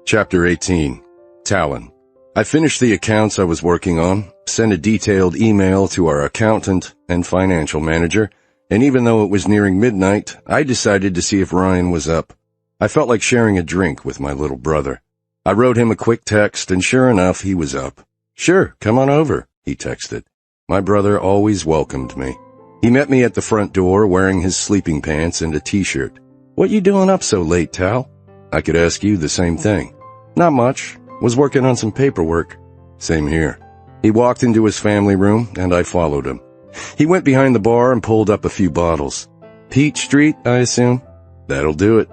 Chapter 18. Talon. I finished the accounts I was working on, sent a detailed email to our accountant and financial manager, and even though it was nearing midnight, I decided to see if Ryan was up. I felt like sharing a drink with my little brother. I wrote him a quick text, and sure enough, he was up. Sure, come on over, he texted. My brother always welcomed me. He met me at the front door wearing his sleeping pants and a t-shirt. What you doing up so late, Tal? I could ask you the same thing. Not much. Was working on some paperwork. Same here. He walked into his family room, and I followed him. He went behind the bar and pulled up a few bottles. Peach Street, I assume? That'll do it.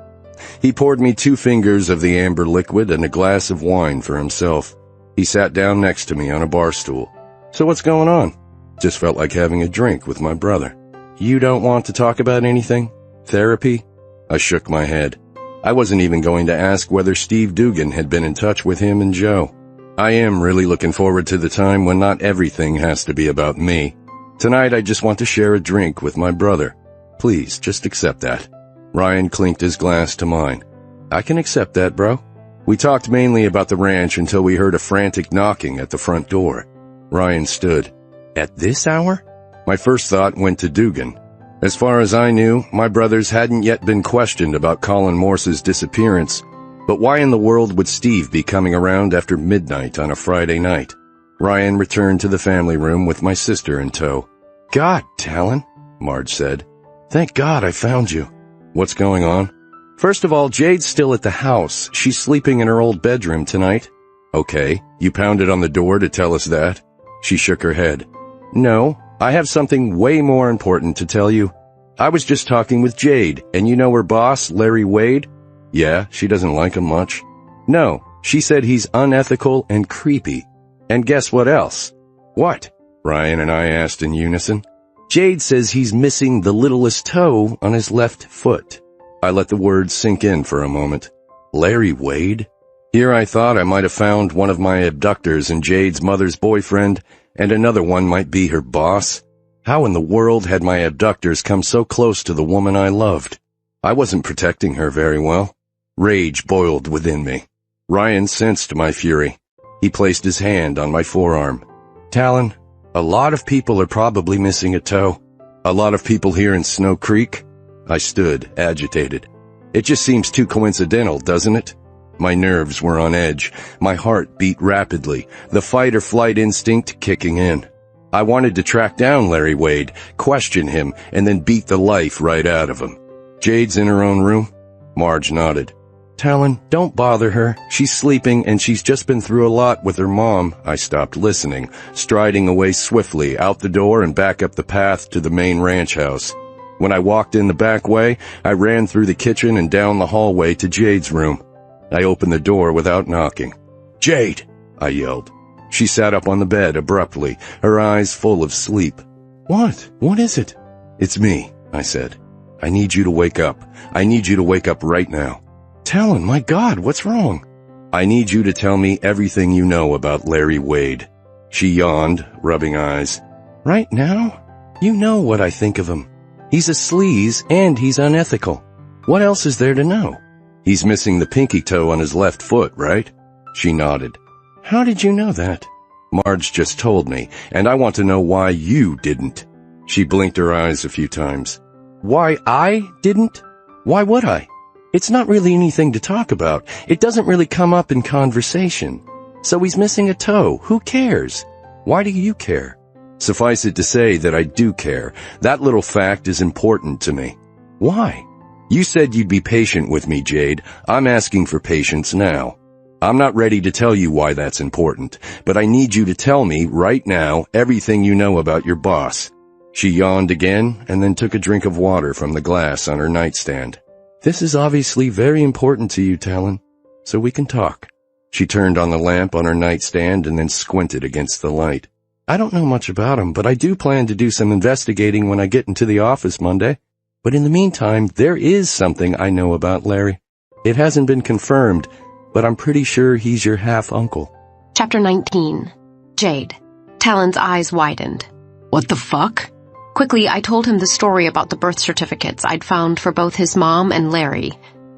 He poured me 2 fingers of the amber liquid and a glass of wine for himself. He sat down next to me on a bar stool. So what's going on? Just felt like having a drink with my brother. You don't want to talk about anything? Therapy? I shook my head. I wasn't even going to ask whether Steve Dugan had been in touch with him and Joe. I am really looking forward to the time when not everything has to be about me. Tonight I just want to share a drink with my brother. Please, just accept that. Ryan clinked his glass to mine. I can accept that, bro. We talked mainly about the ranch until we heard a frantic knocking at the front door. Ryan stood. At this hour? My first thought went to Dugan. As far as I knew, my brothers hadn't yet been questioned about Colin Morse's disappearance. But why in the world would Steve be coming around after midnight on a Friday night? Ryan returned to the family room with my sister in tow. God, Talon, Marge said. Thank God I found you. What's going on? First of all, Jade's still at the house. She's sleeping in her old bedroom tonight. Okay, you pounded on the door to tell us that? She shook her head. No, I have something way more important to tell you. I was just talking with Jade, and you know her boss, Larry Wade? Yeah, she doesn't like him much. No, she said he's unethical and creepy. And guess what else? What? Ryan and I asked in unison. Jade says he's missing the littlest toe on his left foot. I let the words sink in for a moment. Larry Wade? Here I thought I might have found one of my abductors in Jade's mother's boyfriend, and another one might be her boss. How in the world had my abductors come so close to the woman I loved? I wasn't protecting her very well. Rage boiled within me. Ryan sensed my fury. He placed his hand on my forearm. Talon, a lot of people are probably missing a toe. A lot of people here in Snow Creek. I stood, agitated. It just seems too coincidental, doesn't it? My nerves were on edge. My heart beat rapidly, the fight-or-flight instinct kicking in. I wanted to track down Larry Wade, question him, and then beat the life right out of him. Jade's in her own room? Marge nodded. Talon, don't bother her. She's sleeping, and she's just been through a lot with her mom. I stopped listening, striding away swiftly out the door and back up the path to the main ranch house. When I walked in the back way, I ran through the kitchen and down the hallway to Jade's room. I opened the door without knocking. Jade! I yelled. She sat up on the bed abruptly, her eyes full of sleep. What? What is it? It's me, I said. I need you to wake up. I need you to wake up right now. Talon, my God, what's wrong? I need you to tell me everything you know about Larry Wade. She yawned, rubbing eyes. Right now? You know what I think of him. He's a sleaze and he's unethical. What else is there to know? He's missing the pinky toe on his left foot, right? She nodded. How did you know that? Marge just told me, and I want to know why you didn't." She blinked her eyes a few times. "Why I didn't? Why would I? It's not really anything to talk about. It doesn't really come up in conversation. So he's missing a toe. Who cares? Why do you care?" "Suffice it to say that I do care. That little fact is important to me." "Why?" "You said you'd be patient with me, Jade. I'm asking for patience now. I'm not ready to tell you why that's important, but I need you to tell me right now everything you know about your boss." She yawned again and then took a drink of water from the glass on her nightstand. "This is obviously very important to you, Talon, so we can talk." She turned on the lamp on her nightstand and then squinted against the light. "I don't know much about him, but I do plan to do some investigating when I get into the office Monday. But in the meantime, there is something I know about Larry. It hasn't been confirmed, but I'm pretty sure he's your half-uncle." Chapter 19. Jade. Talon's eyes widened. What the fuck? Quickly, I told him the story about the birth certificates I'd found for both his mom and Larry,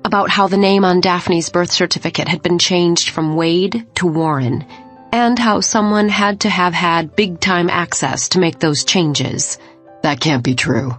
about how the name on Daphne's birth certificate had been changed from Wade to Warren, and how someone had to have had big-time access to make those changes. "That can't be true,"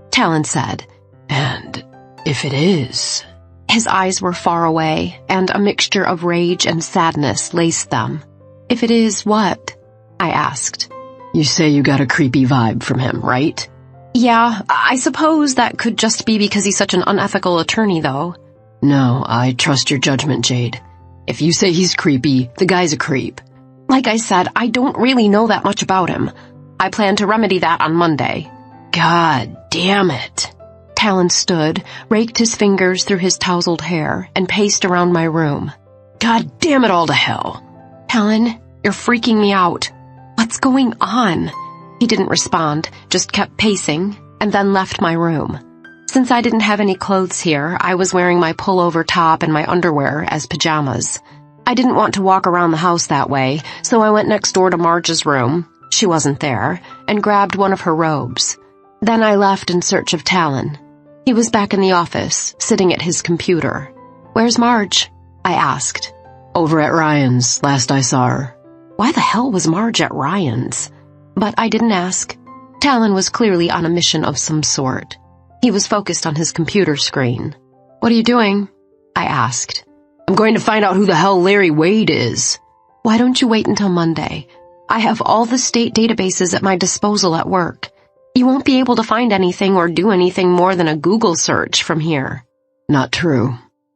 Talon said. "And if it is..." His eyes were far away, and a mixture of rage and sadness laced them. "If it is what?" I asked. "You say you got a creepy vibe from him, right?" "Yeah, I suppose that could just be because he's such an unethical attorney, though." "No, I trust your judgment, Jade. If you say he's creepy, the guy's a creep." "Like I said, I don't really know that much about him. I plan to remedy that on Monday." "God damn it." Talon stood, raked his fingers through his tousled hair, and paced around my room. "God damn it all to hell." "Talon, you're freaking me out. What's going on?" He didn't respond, just kept pacing, and then left my room. Since I didn't have any clothes here, I was wearing my pullover top and my underwear as pajamas. I didn't want to walk around the house that way, so I went next door to Marge's room. She wasn't there, and grabbed one of her robes. Then I left in search of Talon. He was back in the office, sitting at his computer. "Where's Marge?" I asked. "Over at Ryan's, last I saw her." Why the hell was Marge at Ryan's? But I didn't ask. Talon was clearly on a mission of some sort. He was focused on his computer screen. "What are you doing?" I asked. "I'm going to find out who the hell Larry Wade is." "Why don't you wait until Monday? I have all the state databases at my disposal at work. You won't be able to find anything or do anything more than a Google search from here." "Not true.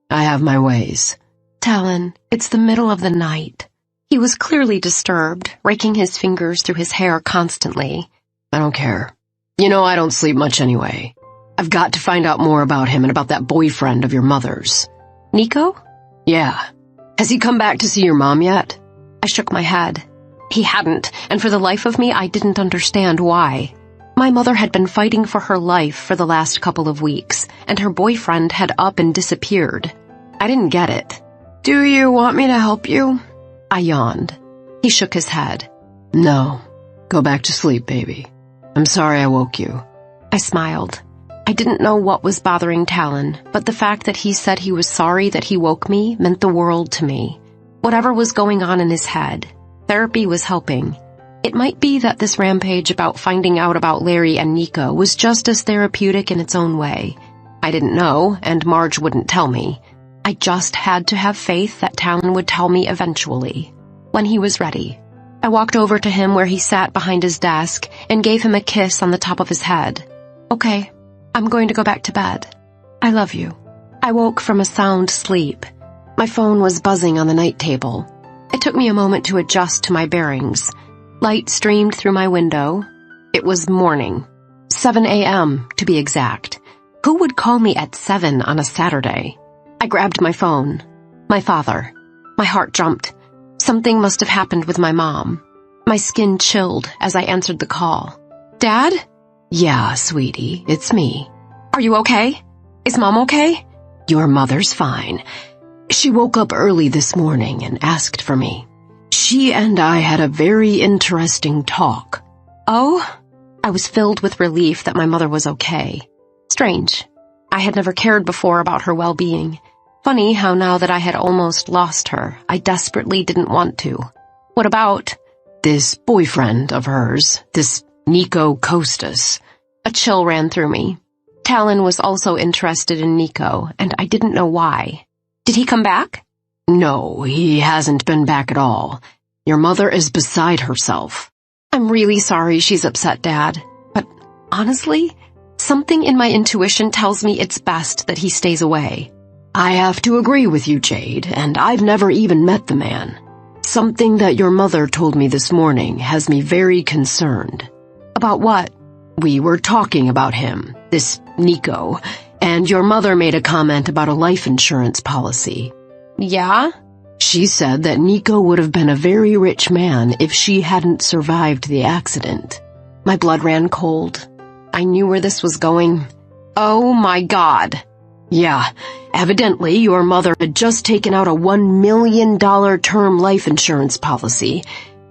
I have my ways." "Talon, it's the middle of the night." He was clearly disturbed, raking his fingers through his hair constantly. "I don't care. You know I don't sleep much anyway. I've got to find out more about him and about that boyfriend of your mother's." "Nico?" "Yeah. Has he come back to see your mom yet?" I shook my head. He hadn't, and for the life of me, I didn't understand why. My mother had been fighting for her life for the last couple of weeks, and her boyfriend had up and disappeared. I didn't get it. "Do you want me to help you?" I yawned. He shook his head. "No. Go back to sleep, baby. I'm sorry I woke you." I smiled. I didn't know what was bothering Talon, but the fact that he said he was sorry that he woke me meant the world to me. Whatever was going on in his head, therapy was helping. It might be that this rampage about finding out about Larry and Nico was just as therapeutic in its own way. I didn't know, and Marge wouldn't tell me. I just had to have faith that Talon would tell me eventually, when he was ready. I walked over to him where he sat behind his desk and gave him a kiss on the top of his head. "Okay, I'm going to go back to bed. I love you." I woke from a sound sleep. My phone was buzzing on the night table. It took me a moment to adjust to my bearings. Light streamed through my window. It was morning. 7 a.m., to be exact. Who would call me at 7 on a Saturday? I grabbed my phone. My father. My heart jumped. Something must have happened with my mom. My skin chilled as I answered the call. "Dad?" "Yeah, sweetie, it's me." "Are you okay? Is Mom okay?" "Your mother's fine. She woke up early this morning and asked for me. She and I had a very interesting talk." "Oh?" I was filled with relief that my mother was okay. Strange. I had never cared before about her well-being. Funny how now that I had almost lost her, I desperately didn't want to. "What about?" this boyfriend of hers, this Ngaio Costas. A chill ran through me. Talon was also interested in Nico, and I didn't know why. Did he come back? No, he hasn't been back at all. Your mother is beside herself. I'm really sorry she's upset, Dad. But honestly, something in my intuition tells me it's best that he stays away. I have to agree with you, Jade, and I've never even met the man. Something that your mother told me this morning has me very concerned. About what? We were talking about him, this Nico, and your mother made a comment about a life insurance policy. Yeah? She said that Nico would have been a very rich man if she hadn't survived the accident. My blood ran cold. I knew where this was going. Oh my God. Yeah, evidently your mother had just taken out a $1 million term life insurance policy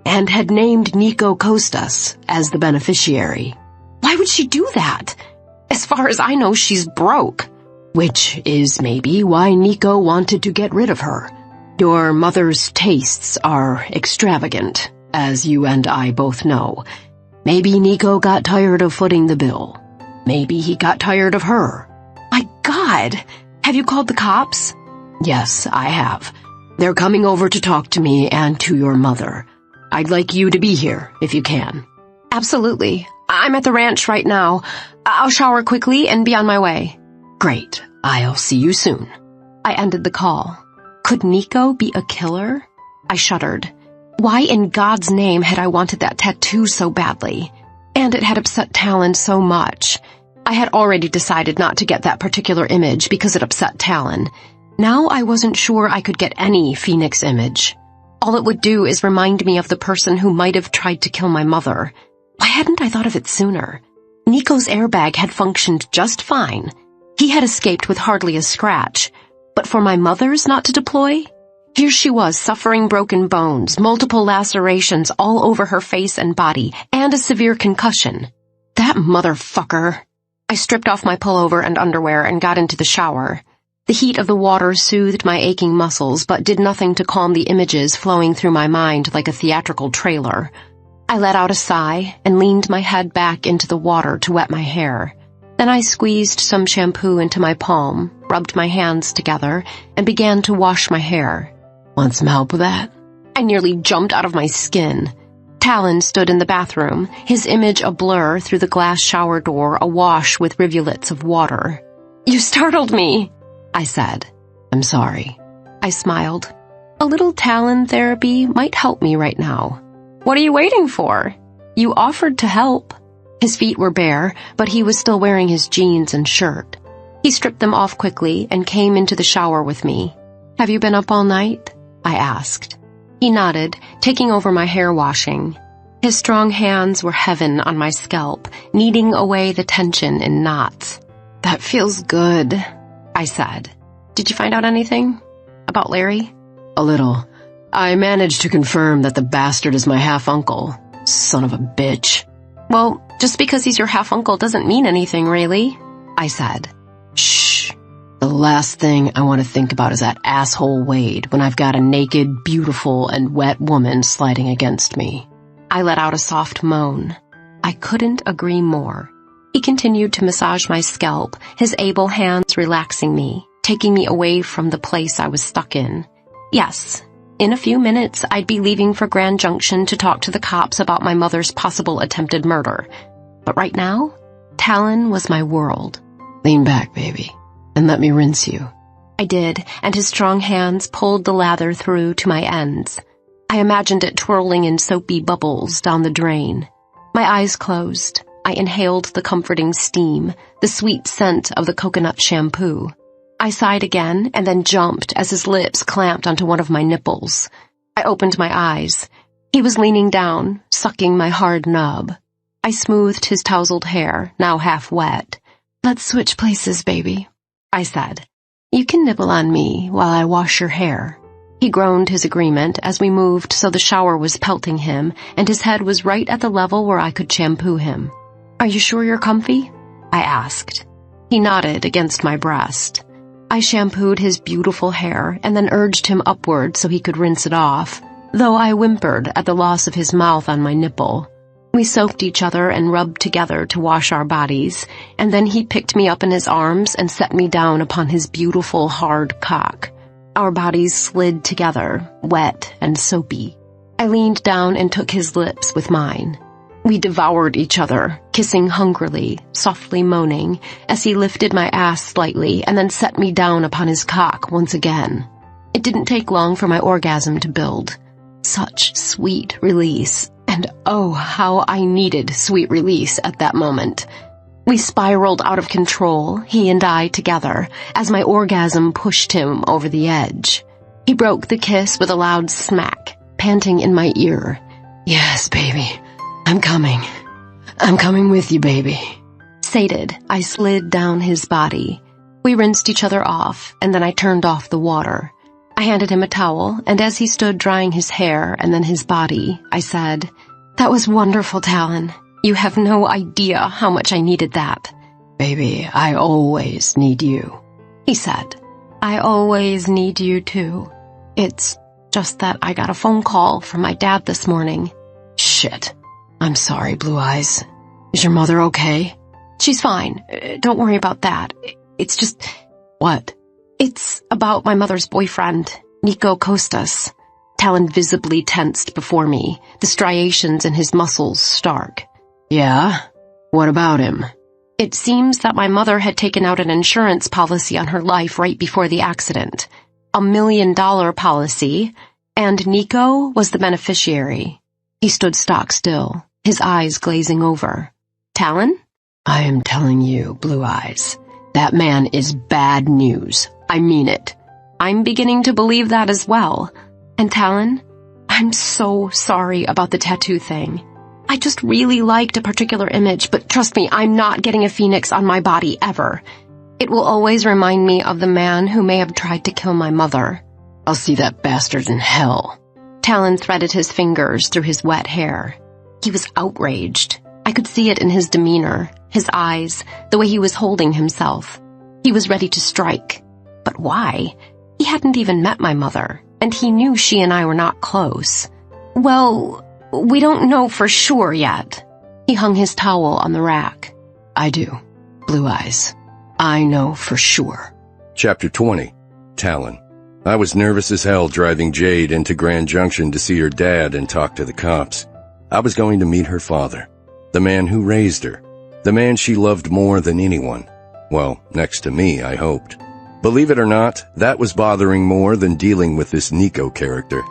and had named Ngaio Costas as the beneficiary. Why would she do that? As far as I know, she's broke. Which is maybe why Ngaio wanted to get rid of her. Your mother's tastes are extravagant, as you and I both know. Maybe Ngaio got tired of footing the bill. Maybe he got tired of her. My God! Have you called the cops? Yes, I have. They're coming over to talk to me and to your mother. I'd like you to be here, if you can. Absolutely. I'm at the ranch right now. I'll shower quickly and be on my way. Great. I'll see you soon. I ended the call. Could Ngaio be a killer? I shuddered. Why in God's name had I wanted that tattoo so badly? And it had upset Talon so much. I had already decided not to get that particular image because it upset Talon. Now I wasn't sure I could get any Phoenix image. All it would do is remind me of the person who might have tried to kill my mother. Why hadn't I thought of it sooner? Nico's airbag had functioned just fine. He had escaped with hardly a scratch. But for my mother's not to deploy? Here she was, suffering broken bones, multiple lacerations all over her face and body, and a severe concussion. That motherfucker. I stripped off my pullover and underwear and got into the shower. The heat of the water soothed my aching muscles, but did nothing to calm the images flowing through my mind like a theatrical trailer. I let out a sigh and leaned my head back into the water to wet my hair. Then I squeezed some shampoo into my palm, rubbed my hands together, and began to wash my hair. Want some help with that? I nearly jumped out of my skin. Talon stood in the bathroom, his image a blur through the glass shower door awash with rivulets of water. You startled me, I said. I'm sorry. I smiled. A little Talon therapy might help me right now. What are you waiting for? You offered to help. His feet were bare, but he was still wearing his jeans and shirt. He stripped them off quickly and came into the shower with me. Have you been up all night? I asked. He nodded, taking over my hair washing. His strong hands were heaven on my scalp, kneading away the tension in knots. That feels good, I said. Did you find out anything? About Larry? A little. I managed to confirm that the bastard is my half-uncle. Son of a bitch. Well, just because he's your half-uncle doesn't mean anything, really, I said. Shh. The last thing I want to think about is that asshole Wade when I've got a naked, beautiful, and wet woman sliding against me. I let out a soft moan. I couldn't agree more. He continued to massage my scalp, his able hands relaxing me, taking me away from the place I was stuck in. Yes, in a few minutes I'd be leaving for Grand Junction to talk to the cops about my mother's possible attempted murder. But right now, Talon was my world. Lean back, baby, and let me rinse you. I did, and his strong hands pulled the lather through to my ends. I imagined it twirling in soapy bubbles down the drain. My eyes closed. I inhaled the comforting steam, the sweet scent of the coconut shampoo. I sighed again and then jumped as his lips clamped onto one of my nipples. I opened my eyes. He was leaning down, sucking my hard nub. I smoothed his tousled hair, now half wet. Let's switch places, baby, I said. You can nibble on me while I wash your hair. He groaned his agreement as we moved so the shower was pelting him and his head was right at the level where I could shampoo him. Are you sure you're comfy? I asked. He nodded against my breast. I shampooed his beautiful hair and then urged him upward so he could rinse it off. though I whimpered at the loss of his mouth on my nipple. We soaked each other and rubbed together to wash our bodies, and then he picked me up in his arms and set me down upon his beautiful hard cock. Our bodies slid together, wet and soapy. I leaned down and took his lips with mine. We devoured each other, kissing hungrily, softly moaning, as he lifted my ass slightly and then set me down upon his cock once again. It didn't take long for my orgasm to build. Such sweet release, and oh, how I needed sweet release at that moment. We spiraled out of control, he and I together, as my orgasm pushed him over the edge. He broke the kiss with a loud smack, panting in my ear. Yes, baby. I'm coming. I'm coming with you, baby. Sated, I slid down his body. We rinsed each other off, and then I turned off the water. I handed him a towel, and as he stood drying his hair and then his body, I said, "That was wonderful, Talon. You have no idea how much I needed that." Baby, I always need you, he said. "I always need you too. It's just that I got a phone call from my dad this morning." Shit. I'm sorry, Blue Eyes. Is your mother okay? "She's fine. Don't worry about that. It's just..." What? "It's about my mother's boyfriend, Nico Costas." Talon visibly tensed before me, the striations in his muscles stark. Yeah? What about him? "It seems that my mother had taken out an insurance policy on her life right before the accident. $1 million policy, and Nico was the beneficiary." He stood stock still, his eyes glazing over. "Talon?" I am telling you, Blue Eyes, that man is bad news. I mean it. "I'm beginning to believe that as well. And Talon, I'm so sorry about the tattoo thing. I just really liked a particular image, but trust me, I'm not getting a phoenix on my body ever. It will always remind me of the man who may have tried to kill my mother." I'll see that bastard in hell. Talon threaded his fingers through his wet hair. He was outraged. I could see it in his demeanor, his eyes, the way he was holding himself. He was ready to strike. But why? He hadn't even met my mother, and he knew she and I were not close. "Well, we don't know for sure yet." He hung his towel on the rack. I do, Blue Eyes. I know for sure. Chapter 20. Talon. I was nervous as hell driving Jade into Grand Junction to see her dad and talk to the cops. I was going to meet her father, the man who raised her, the man she loved more than anyone. Well, next to me, I hoped. Believe it or not, that was bothering more than dealing with this Nico character.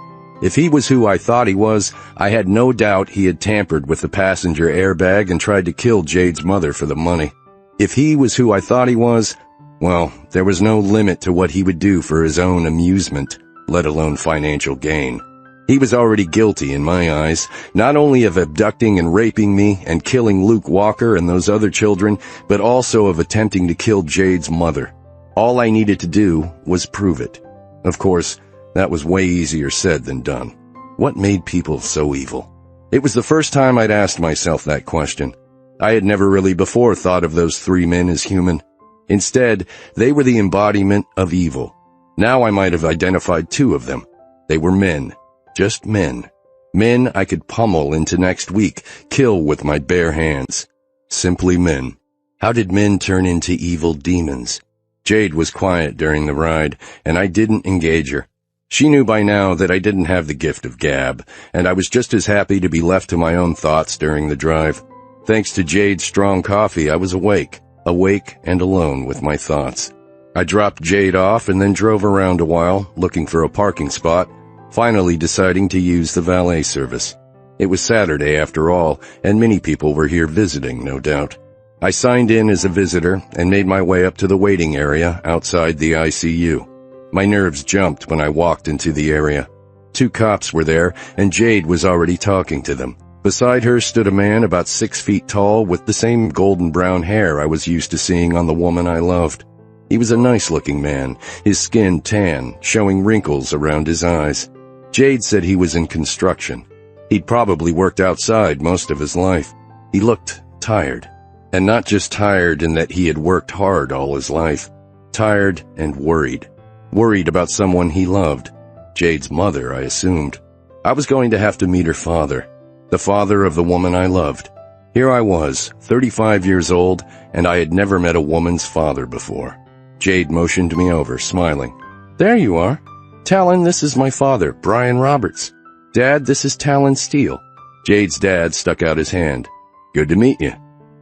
If he was who I thought he was, I had no doubt he had tampered with the passenger airbag and tried to kill Jade's mother for the money. If he was who I thought he was, well, there was no limit to what he would do for his own amusement, let alone financial gain. He was already guilty in my eyes, not only of abducting and raping me and killing Luke Walker and those other children, but also of attempting to kill Jade's mother. All I needed to do was prove it. Of course, that was way easier said than done. What made people so evil? It was the first time I'd asked myself that question. I had never really before thought of those three men as human. Instead, they were the embodiment of evil. Now I might have identified two of them. They were men. Just men. Men I could pummel into next week, kill with my bare hands. Simply men. How did men turn into evil demons? Jade was quiet during the ride, and I didn't engage her. She knew by now that I didn't have the gift of gab, and I was just as happy to be left to my own thoughts during the drive. Thanks to Jade's strong coffee, I was awake and alone with my thoughts. I dropped Jade off and then drove around a while, looking for a parking spot, finally deciding to use the valet service. It was Saturday after all, and many people were here visiting, no doubt. I signed in as a visitor and made my way up to the waiting area outside the ICU. My nerves jumped when I walked into the area. 2 cops were there, and Jade was already talking to them. Beside her stood a man about 6 feet tall with the same golden brown hair I was used to seeing on the woman I loved. He was a nice-looking man, his skin tan, showing wrinkles around his eyes. Jade said he was in construction. He'd probably worked outside most of his life. He looked tired. And not just tired in that he had worked hard all his life. Tired and worried. Worried about someone he loved. Jade's mother, I assumed. I was going to have to meet her father, the father of the woman I loved. Here I was, 35 years old, and I had never met a woman's father before. Jade motioned me over, smiling. There you are. Talon, this is my father, Brian Roberts. Dad, this is Talon Steele. Jade's dad stuck out his hand. Good to meet you.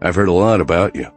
I've heard a lot about you.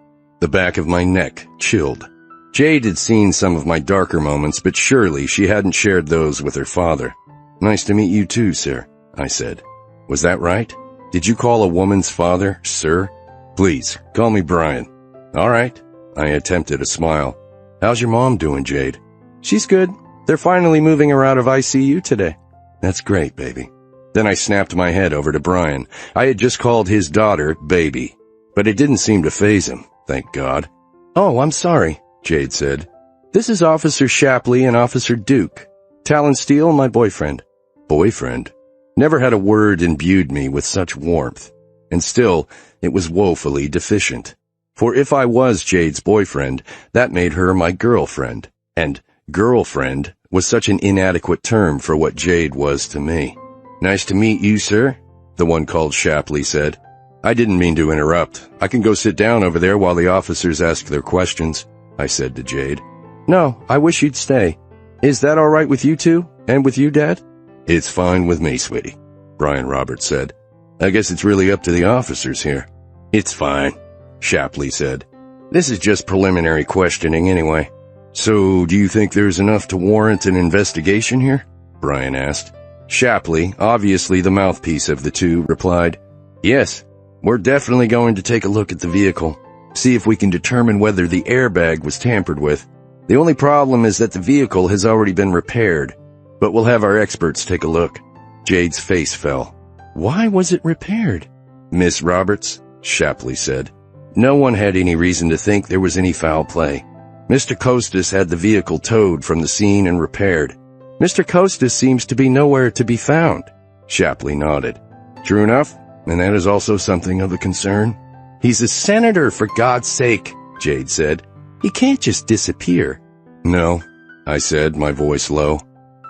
The back of my neck chilled. Jade had seen some of my darker moments, but surely she hadn't shared those with her father. Nice to meet you too, sir, I said. Was that right? Did you call a woman's father, sir? Please, call me Brian. All right. I attempted a smile. How's your mom doing, Jade? She's good. They're finally moving her out of ICU today. That's great, baby. Then I snapped my head over to Brian. I had just called his daughter baby, but it didn't seem to faze him, thank God. Oh, I'm sorry, Jade said. This is Officer Shapley and Officer Duke. Talon Steele, my boyfriend. Boyfriend? Never had a word imbued me with such warmth. And still, it was woefully deficient. For if I was Jade's boyfriend, that made her my girlfriend. And girlfriend was such an inadequate term for what Jade was to me. Nice to meet you, sir, the one called Shapley said. I didn't mean to interrupt. I can go sit down over there while the officers ask their questions, I said to Jade. No, I wish you'd stay. Is that all right with you two? And with you, Dad? It's fine with me, sweetie, Brian Roberts said. I guess it's really up to the officers here. It's fine, Shapley said. This is just preliminary questioning anyway. So, do you think there's enough to warrant an investigation here? Brian asked. Shapley, obviously the mouthpiece of the two, replied, Yes, we're definitely going to take a look at the vehicle, see if we can determine whether the airbag was tampered with. The only problem is that the vehicle has already been repaired, but we'll have our experts take a look. Jade's face fell. Why was it repaired? Miss Roberts, Shapley said. No one had any reason to think there was any foul play. Mr. Costas had the vehicle towed from the scene and repaired. Mr. Costas seems to be nowhere to be found. Shapley nodded. True enough, and that is also something of a concern. He's a senator, for God's sake, Jade said. He can't just disappear. No, I said, my voice low.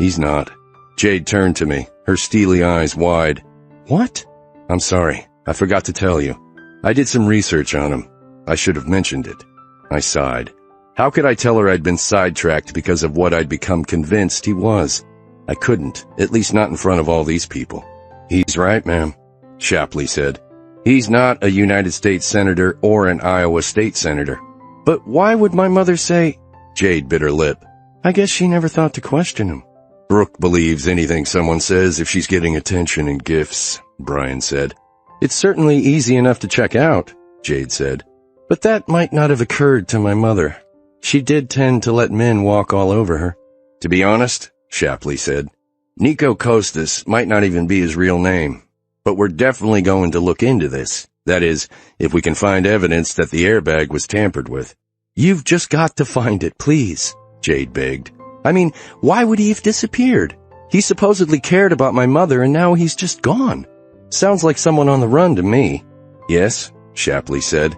He's not. Jade turned to me, her steely eyes wide. What? I'm sorry, I forgot to tell you. I did some research on him. I should have mentioned it. I sighed. How could I tell her I'd been sidetracked because of what I'd become convinced he was? I couldn't, at least not in front of all these people. He's right, ma'am, Shapley said. He's not a United States senator or an Iowa state senator. But why would my mother say... Jade bit her lip. I guess she never thought to question him. Brooke believes anything someone says if she's getting attention and gifts, Brian said. It's certainly easy enough to check out, Jade said. But that might not have occurred to my mother. She did tend to let men walk all over her. To be honest, Shapley said, Nico Costas might not even be his real name. But we're definitely going to look into this. That is, if we can find evidence that the airbag was tampered with. You've just got to find it, please, Jade begged. I mean, why would he have disappeared? He supposedly cared about my mother and now he's just gone. Sounds like someone on the run to me. Yes, Shapley said.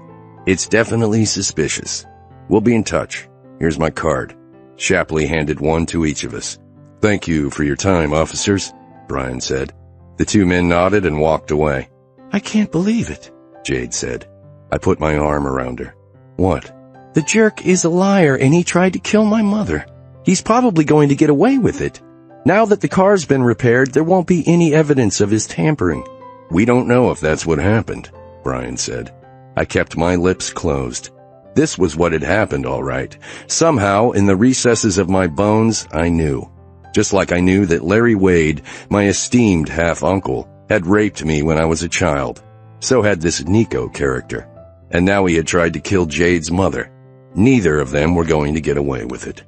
It's definitely suspicious. We'll be in touch. Here's my card. Shapley handed one to each of us. Thank you for your time, officers, Brian said. The two men nodded and walked away. I can't believe it, Jade said. I put my arm around her. What? The jerk is a liar and he tried to kill my mother. He's probably going to get away with it. Now that the car's been repaired, there won't be any evidence of his tampering. We don't know if that's what happened, Brian said. I kept my lips closed. This was what had happened, all right. Somehow, in the recesses of my bones, I knew. Just like I knew that Larry Wade, my esteemed half-uncle, had raped me when I was a child. So had this Nico character. And now he had tried to kill Jade's mother. Neither of them were going to get away with it.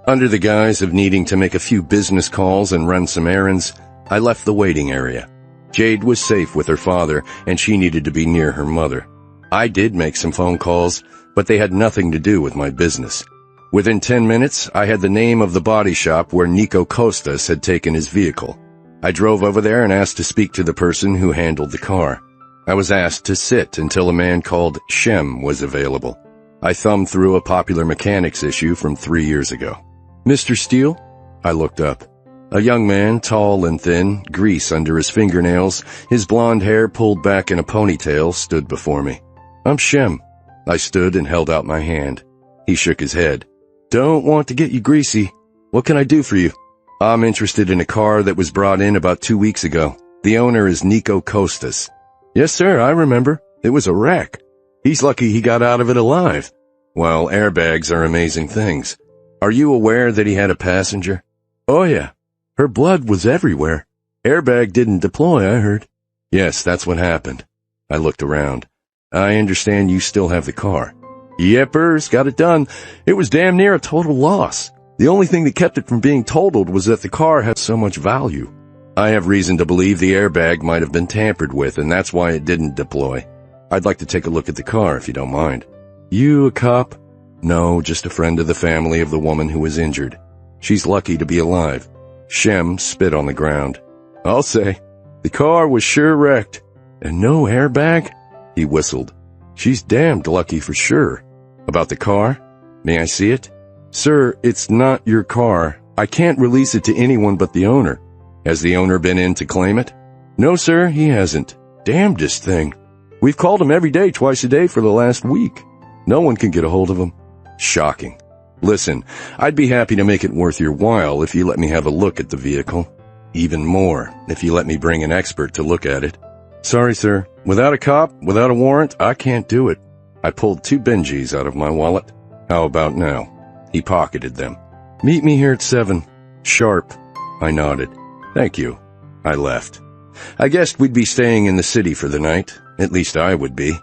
Under the guise of needing to make a few business calls and run some errands, I left the waiting area. Jade was safe with her father, and she needed to be near her mother. I did make some phone calls, but they had nothing to do with my business. Within 10 minutes, I had the name of the body shop where Nico Costas had taken his vehicle. I drove over there and asked to speak to the person who handled the car. I was asked to sit until a man called Shem was available. I thumbed through a Popular Mechanics issue from 3 years ago. Mr. Steele? I looked up. A young man, tall and thin, grease under his fingernails, his blonde hair pulled back in a ponytail, stood before me. "I'm Shem." I stood and held out my hand. He shook his head. "Don't want to get you greasy. What can I do for you?" "I'm interested in a car that was brought in about 2 weeks ago. The owner is Nico Costas." "Yes, sir, I remember. It was a wreck. He's lucky he got out of it alive." "Well, airbags are amazing things. Are you aware that he had a passenger?" "Oh, yeah. Her blood was everywhere. Airbag didn't deploy, I heard." "Yes, that's what happened." I looked around. "I understand you still have the car." "Yepers, got it done. It was damn near a total loss. The only thing that kept it from being totaled was that the car had so much value. I have reason to believe the airbag might have been tampered with, and that's why it didn't deploy. I'd like to take a look at the car, if you don't mind." "You a cop?" "No, just a friend of the family of the woman who was injured. She's lucky to be alive." Shem spit on the ground. "I'll say. The car was sure wrecked. And no airbag?" He whistled. "She's damned lucky for sure." "About the car? May I see it?" "Sir, it's not your car. I can't release it to anyone but the owner." "Has the owner been in to claim it?" "No, sir, he hasn't. Damnedest thing. We've called him every day, twice a day for the last week. No one can get a hold of him." "Shocking. Listen, I'd be happy to make it worth your while if you let me have a look at the vehicle. Even more, if you let me bring an expert to look at it." "Sorry, sir. Without a cop, without a warrant, I can't do it." I pulled 2 Benjis out of my wallet. "How about now?" He pocketed them. "Meet me here at 7. Sharp." I nodded. "Thank you." I left. I guessed we'd be staying in the city for the night. At least I would be.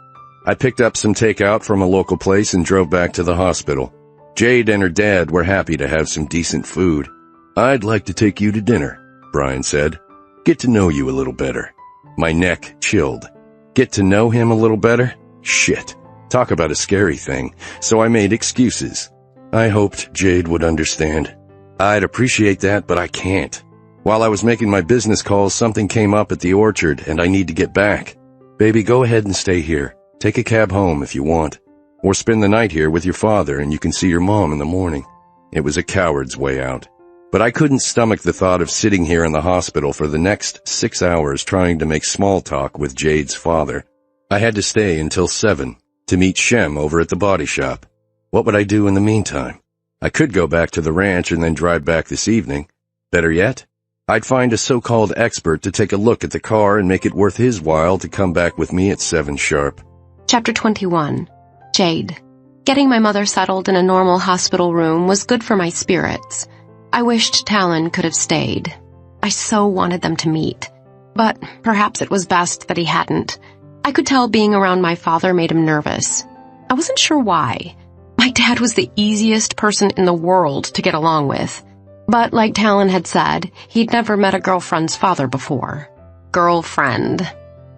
I picked up some takeout from a local place and drove back to the hospital. Jade and her dad were happy to have some decent food. "I'd like to take you to dinner," Brian said. "Get to know you a little better." My neck chilled. Get to know him a little better? Shit. Talk about a scary thing. So I made excuses. I hoped Jade would understand. I'd appreciate that, but I can't. While I was making my business calls, something came up at the orchard, and I need to get back. "Baby, go ahead and stay here. Take a cab home if you want. Or spend the night here with your father, and you can see your mom in the morning." It was a coward's way out. But I couldn't stomach the thought of sitting here in the hospital for the next 6 hours trying to make small talk with Jade's father. I had to stay until 7 to meet Shem over at the body shop. What would I do in the meantime? I could go back to the ranch and then drive back this evening. Better yet, I'd find a so-called expert to take a look at the car and make it worth his while to come back with me at 7 sharp. Chapter 21. Jade. Getting my mother settled in a normal hospital room was good for my spirits. I wished Talon could have stayed. I so wanted them to meet. But perhaps it was best that he hadn't. I could tell being around my father made him nervous. I wasn't sure why. My dad was the easiest person in the world to get along with. But like Talon had said, he'd never met a girlfriend's father before. Girlfriend.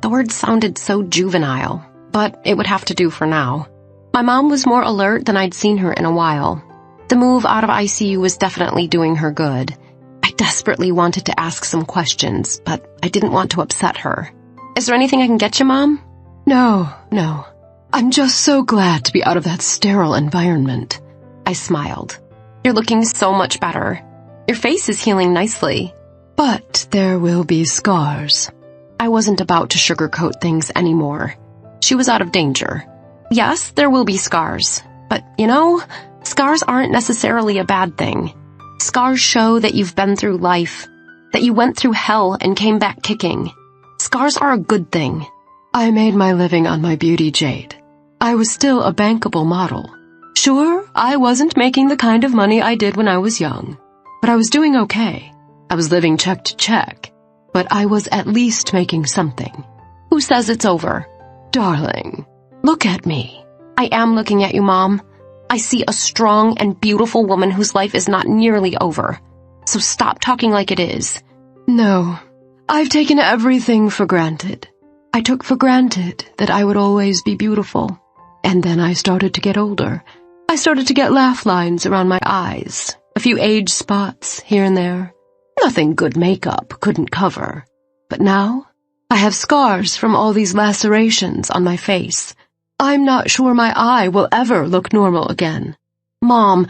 The word sounded so juvenile, but it would have to do for now. My mom was more alert than I'd seen her in a while. The move out of ICU was definitely doing her good. I desperately wanted to ask some questions, but I didn't want to upset her. "Is there anything I can get you, Mom?" No. I'm just so glad to be out of that sterile environment." I smiled. "You're looking so much better. Your face is healing nicely." "But there will be scars." I wasn't about to sugarcoat things anymore. She was out of danger. Yes, there will be scars. But, scars aren't necessarily a bad thing. Scars show that you've been through life, that you went through hell and came back kicking. Scars are a good thing. I made my living on my beauty, Jade. I was still a bankable model. Sure, I wasn't making the kind of money I did when I was young, but I was doing okay. I was living check to check, but I was at least making something. Who says it's over? Darling, look at me. I am looking at you, Mom. I see a strong and beautiful woman whose life is not nearly over. So stop talking like it is. No, I've taken everything for granted. I took for granted that I would always be beautiful. And then I started to get older. I started to get laugh lines around my eyes, a few age spots here and there. Nothing good makeup couldn't cover. But now, I have scars from all these lacerations on my face. I'm not sure my eye will ever look normal again. Mom,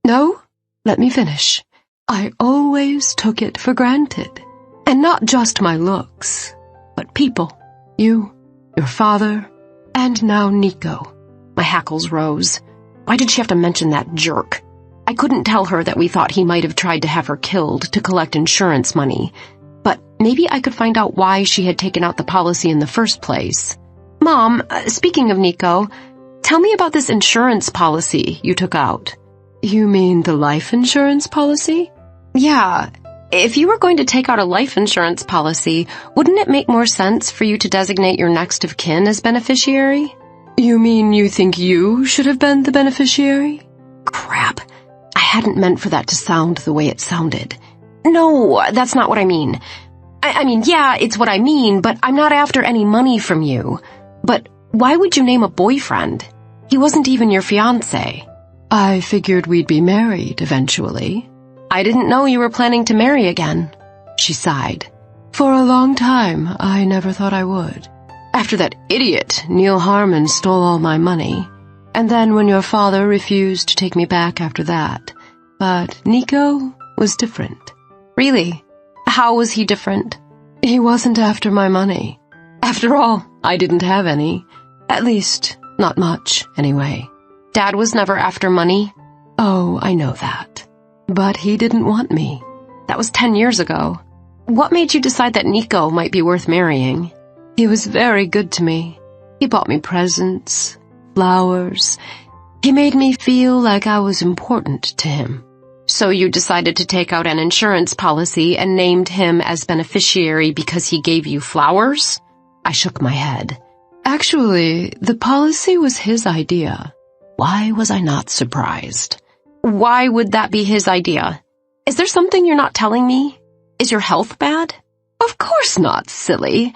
no, let me finish. I always took it for granted. And not just my looks, but people. You, your father, and now Nico. My hackles rose. Why did she have to mention that jerk? I couldn't tell her that we thought he might have tried to have her killed to collect insurance money, but maybe I could find out why she had taken out the policy in the first place. Mom, speaking of Nico, tell me about this insurance policy you took out. You mean the life insurance policy? Yeah. If you were going to take out a life insurance policy, wouldn't it make more sense for you to designate your next of kin as beneficiary? You mean you think you should have been the beneficiary? Crap. I hadn't meant for that to sound the way it sounded. No, that's not what I mean. I mean, yeah, it's what I mean, but I'm not after any money from you. But why would you name a boyfriend? He wasn't even your fiancé. I figured we'd be married eventually. I didn't know you were planning to marry again. She sighed. For a long time, I never thought I would. After that idiot, Neil Harmon, stole all my money. And then when your father refused to take me back after that. But Nico was different. Really? How was he different? He wasn't after my money. After all, I didn't have any. At least, not much, anyway. Dad was never after money. Oh, I know that. But he didn't want me. That was 10 years ago. What made you decide that Nico might be worth marrying? He was very good to me. He bought me presents, flowers. He made me feel like I was important to him. So you decided to take out an insurance policy and named him as beneficiary because he gave you flowers? I shook my head. Actually, the policy was his idea. Why was I not surprised? Why would that be his idea? Is there something you're not telling me? Is your health bad? Of course not, silly.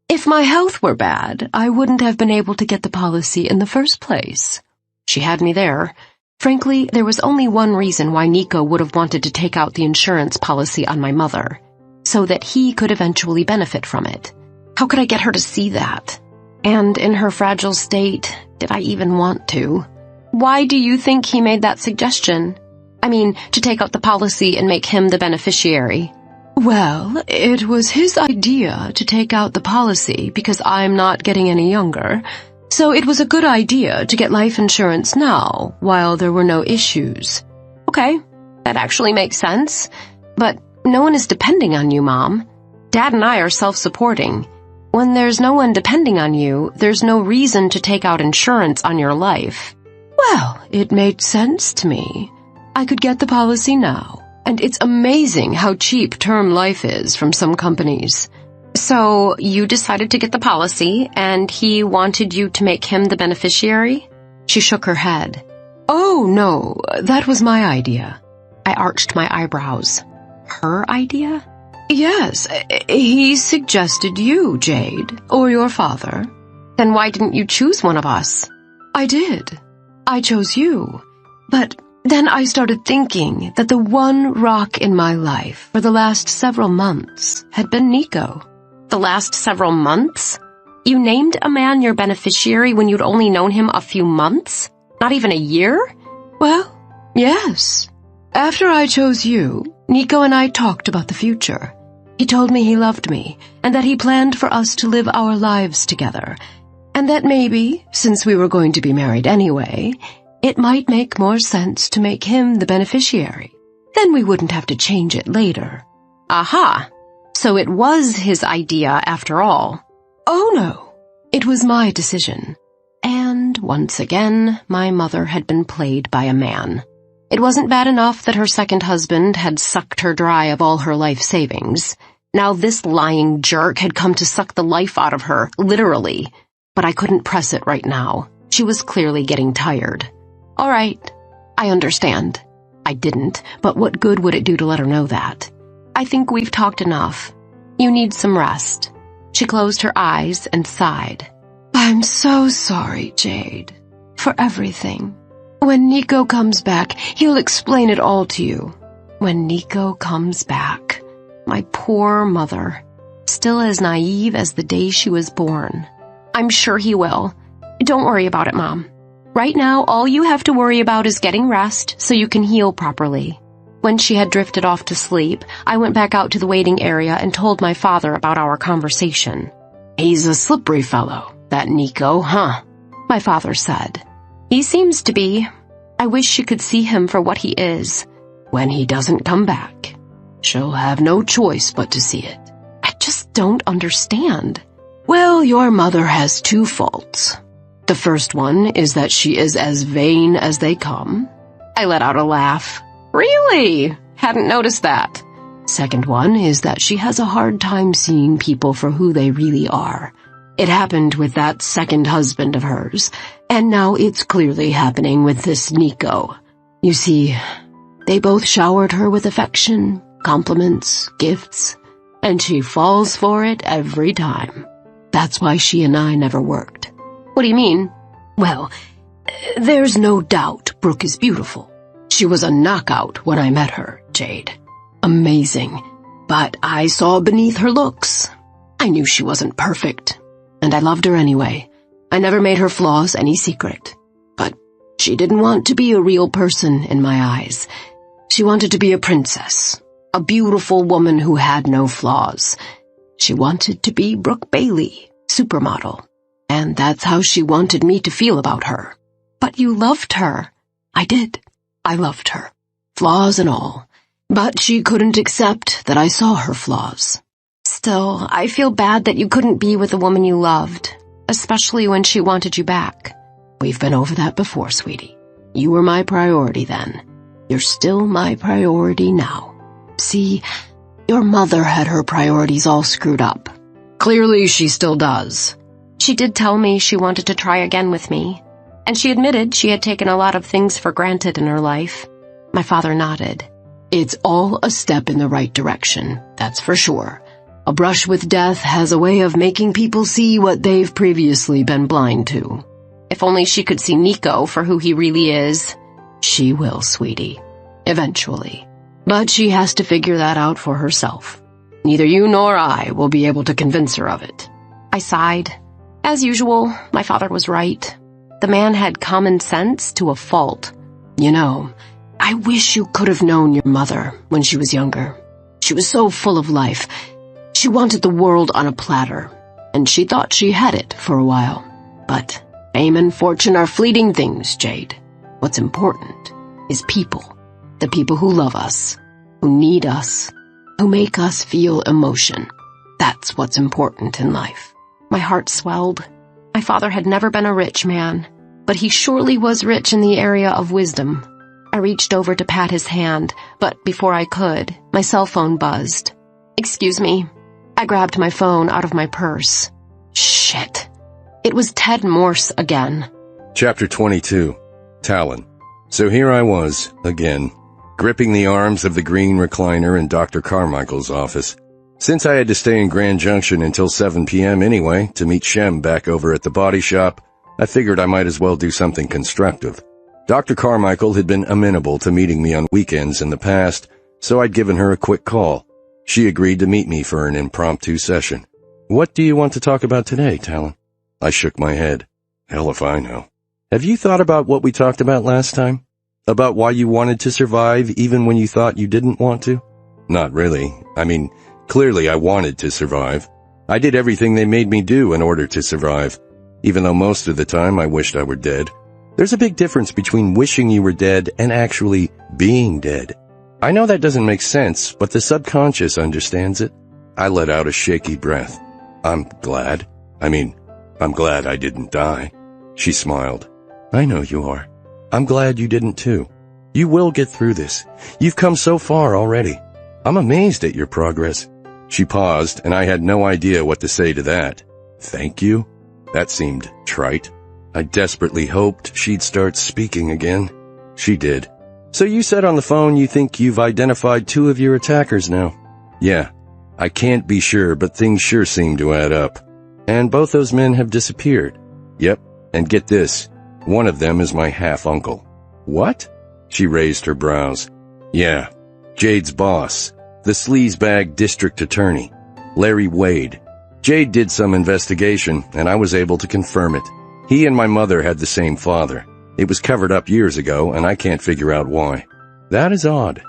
If my health were bad, I wouldn't have been able to get the policy in the first place. She had me there. Frankly, there was only one reason why Nico would have wanted to take out the insurance policy on my mother, so that he could eventually benefit from it. How could I get her to see that? And in her fragile state, did I even want to? Why do you think he made that suggestion? I mean, to take out the policy and make him the beneficiary. Well, it was his idea to take out the policy because I'm not getting any younger, so it was a good idea to get life insurance now, while there were no issues. Okay, that actually makes sense. But no one is depending on you, Mom. Dad and I are self-supporting. When there's no one depending on you, there's no reason to take out insurance on your life. Well, it made sense to me. I could get the policy now, and it's amazing how cheap term life is from some companies. So you decided to get the policy, and he wanted you to make him the beneficiary? She shook her head. Oh, no, that was my idea. I arched my eyebrows. Her idea? Yes, he suggested you, Jade, or your father. Then why didn't you choose one of us? I did. I chose you. But then I started thinking that the one rock in my life for the last several months had been Nico. The last several months? You named a man your beneficiary when you'd only known him a few months? Not even a year? Well, yes. After I chose you, Nico and I talked about the future. He told me he loved me, and that he planned for us to live our lives together, and that maybe, since we were going to be married anyway, it might make more sense to make him the beneficiary. Then we wouldn't have to change it later. Aha! So it was his idea after all. Oh no, it was my decision. And once again, my mother had been played by a man. It wasn't bad enough that her second husband had sucked her dry of all her life savings. Now this lying jerk had come to suck the life out of her, literally. But I couldn't press it right now. She was clearly getting tired. All right, I understand. I didn't, but what good would it do to let her know that? I think we've talked enough. You need some rest. She closed her eyes and sighed. I'm so sorry, Jade, for everything. When Nico comes back, he'll explain it all to you. When Nico comes back. My poor mother. Still as naive as the day she was born. I'm sure he will. Don't worry about it, Mom. Right now, all you have to worry about is getting rest so you can heal properly. When she had drifted off to sleep, I went back out to the waiting area and told my father about our conversation. "He's a slippery fellow, that Nico, huh?" My father said. "He seems to be. I wish she could see him for what he is." "When he doesn't come back, she'll have no choice but to see it." I just don't understand. "Well, your mother has two faults. The first one is that she is as vain as they come." I let out a laugh. "Really? Hadn't noticed that." "Second one is that she has a hard time seeing people for who they really are. It happened with that second husband of hers, and now it's clearly happening with this Nico. You see, they both showered her with affection, compliments, gifts, and she falls for it every time. That's why she and I never worked." "What do you mean?" "Well, there's no doubt Brooke is beautiful. She was a knockout when I met her, Jade. Amazing. But I saw beneath her looks. I knew she wasn't perfect, and I loved her anyway. I never made her flaws any secret. But she didn't want to be a real person in my eyes. She wanted to be a princess, a beautiful woman who had no flaws. She wanted to be Brooke Bailey, supermodel. And that's how she wanted me to feel about her." "But you loved her." "I did. I loved her, flaws and all. But she couldn't accept that I saw her flaws." "Still, I feel bad that you couldn't be with the woman you loved, especially when she wanted you back." "We've been over that before, sweetie. You were my priority then. You're still my priority now. See, your mother had her priorities all screwed up. Clearly she still does." "She did tell me she wanted to try again with me, and she admitted she had taken a lot of things for granted in her life." My father nodded. "It's all a step in the right direction, that's for sure. A brush with death has a way of making people see what they've previously been blind to." "If only she could see Nico for who he really is." "She will, sweetie. Eventually. But she has to figure that out for herself. Neither you nor I will be able to convince her of it." I sighed. As usual, my father was right. The man had common sense to a fault. "You know, I wish you could have known your mother when she was younger. She was so full of life. She wanted the world on a platter, and she thought she had it for a while. But fame and fortune are fleeting things, Jade. What's important is people. The people who love us, who need us, who make us feel emotion. That's what's important in life." My heart swelled. My father had never been a rich man, but he surely was rich in the area of wisdom. I reached over to pat his hand, but before I could, my cell phone buzzed. "Excuse me." I grabbed my phone out of my purse. Shit. It was Ted Morse again. Chapter 22. Talon. So here I was, again, gripping the arms of the green recliner in Dr. Carmichael's office. Since I had to stay in Grand Junction until 7 p.m. anyway to meet Shem back over at the body shop, I figured I might as well do something constructive. Dr. Carmichael had been amenable to meeting me on weekends in the past, so I'd given her a quick call. She agreed to meet me for an impromptu session. "What do you want to talk about today, Talon?" I shook my head. "Hell if I know. Have you thought about what we talked about last time? About why you wanted to survive even when you thought you didn't want to?" "Not really. I mean, clearly I wanted to survive. I did everything they made me do in order to survive, even though most of the time I wished I were dead. There's a big difference between wishing you were dead and actually being dead. I know that doesn't make sense, but the subconscious understands it." I let out a shaky breath. I'm glad I didn't die." She smiled. "I know you are. I'm glad you didn't too. You will get through this. You've come so far already. I'm amazed at your progress." She paused, and I had no idea what to say to that. "Thank you?" That seemed trite. I desperately hoped she'd start speaking again. She did. "So you said on the phone you think you've identified 2 of your attackers now?" "Yeah. I can't be sure, but things sure seem to add up. And both those men have disappeared." "Yep. And get this. One of them is my half-uncle." "What?" She raised her brows. "Yeah. Jade's boss. The sleazebag district attorney. Larry Wade. Jade did some investigation, and I was able to confirm it. He and my mother had the same father. It was covered up years ago, and I can't figure out why." "That is odd."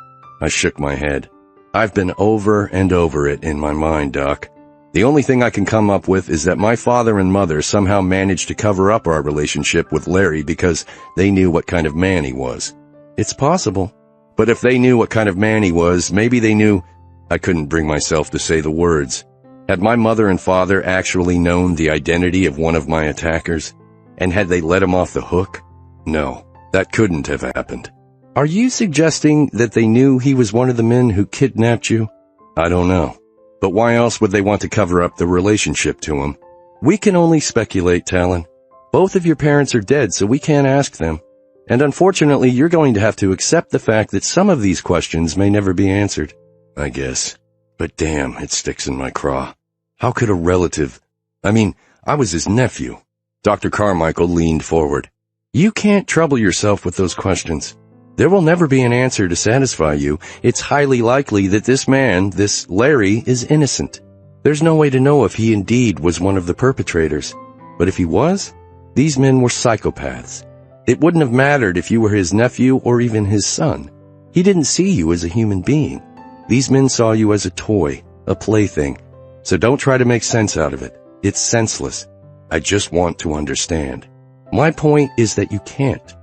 I shook my head. I've been over and over it in my mind, Doc. The only thing I can come up with is that my father and mother somehow managed to cover up our relationship with Larry because they knew what kind of man he was. It's possible. But if they knew what kind of man he was, maybe they knew... I couldn't bring myself to say the words. Had my mother and father actually known the identity of one of my attackers? And had they let him off the hook? No, that couldn't have happened. Are you suggesting that they knew he was one of the men who kidnapped you? I don't know. But why else would they want to cover up the relationship to him? We can only speculate, Talon. Both of your parents are dead, so we can't ask them. And unfortunately, you're going to have to accept the fact that some of these questions may never be answered. I guess. But damn, it sticks in my craw. How could a relative... I was his nephew. Dr. Carmichael leaned forward. You can't trouble yourself with those questions. There will never be an answer to satisfy you. It's highly likely that this man, this Larry, is innocent. There's no way to know if he indeed was one of the perpetrators. But if he was, these men were psychopaths. It wouldn't have mattered if you were his nephew or even his son. He didn't see you as a human being. These men saw you as a toy, a plaything. So don't try to make sense out of it. It's senseless. I just want to understand. My point is that you can't.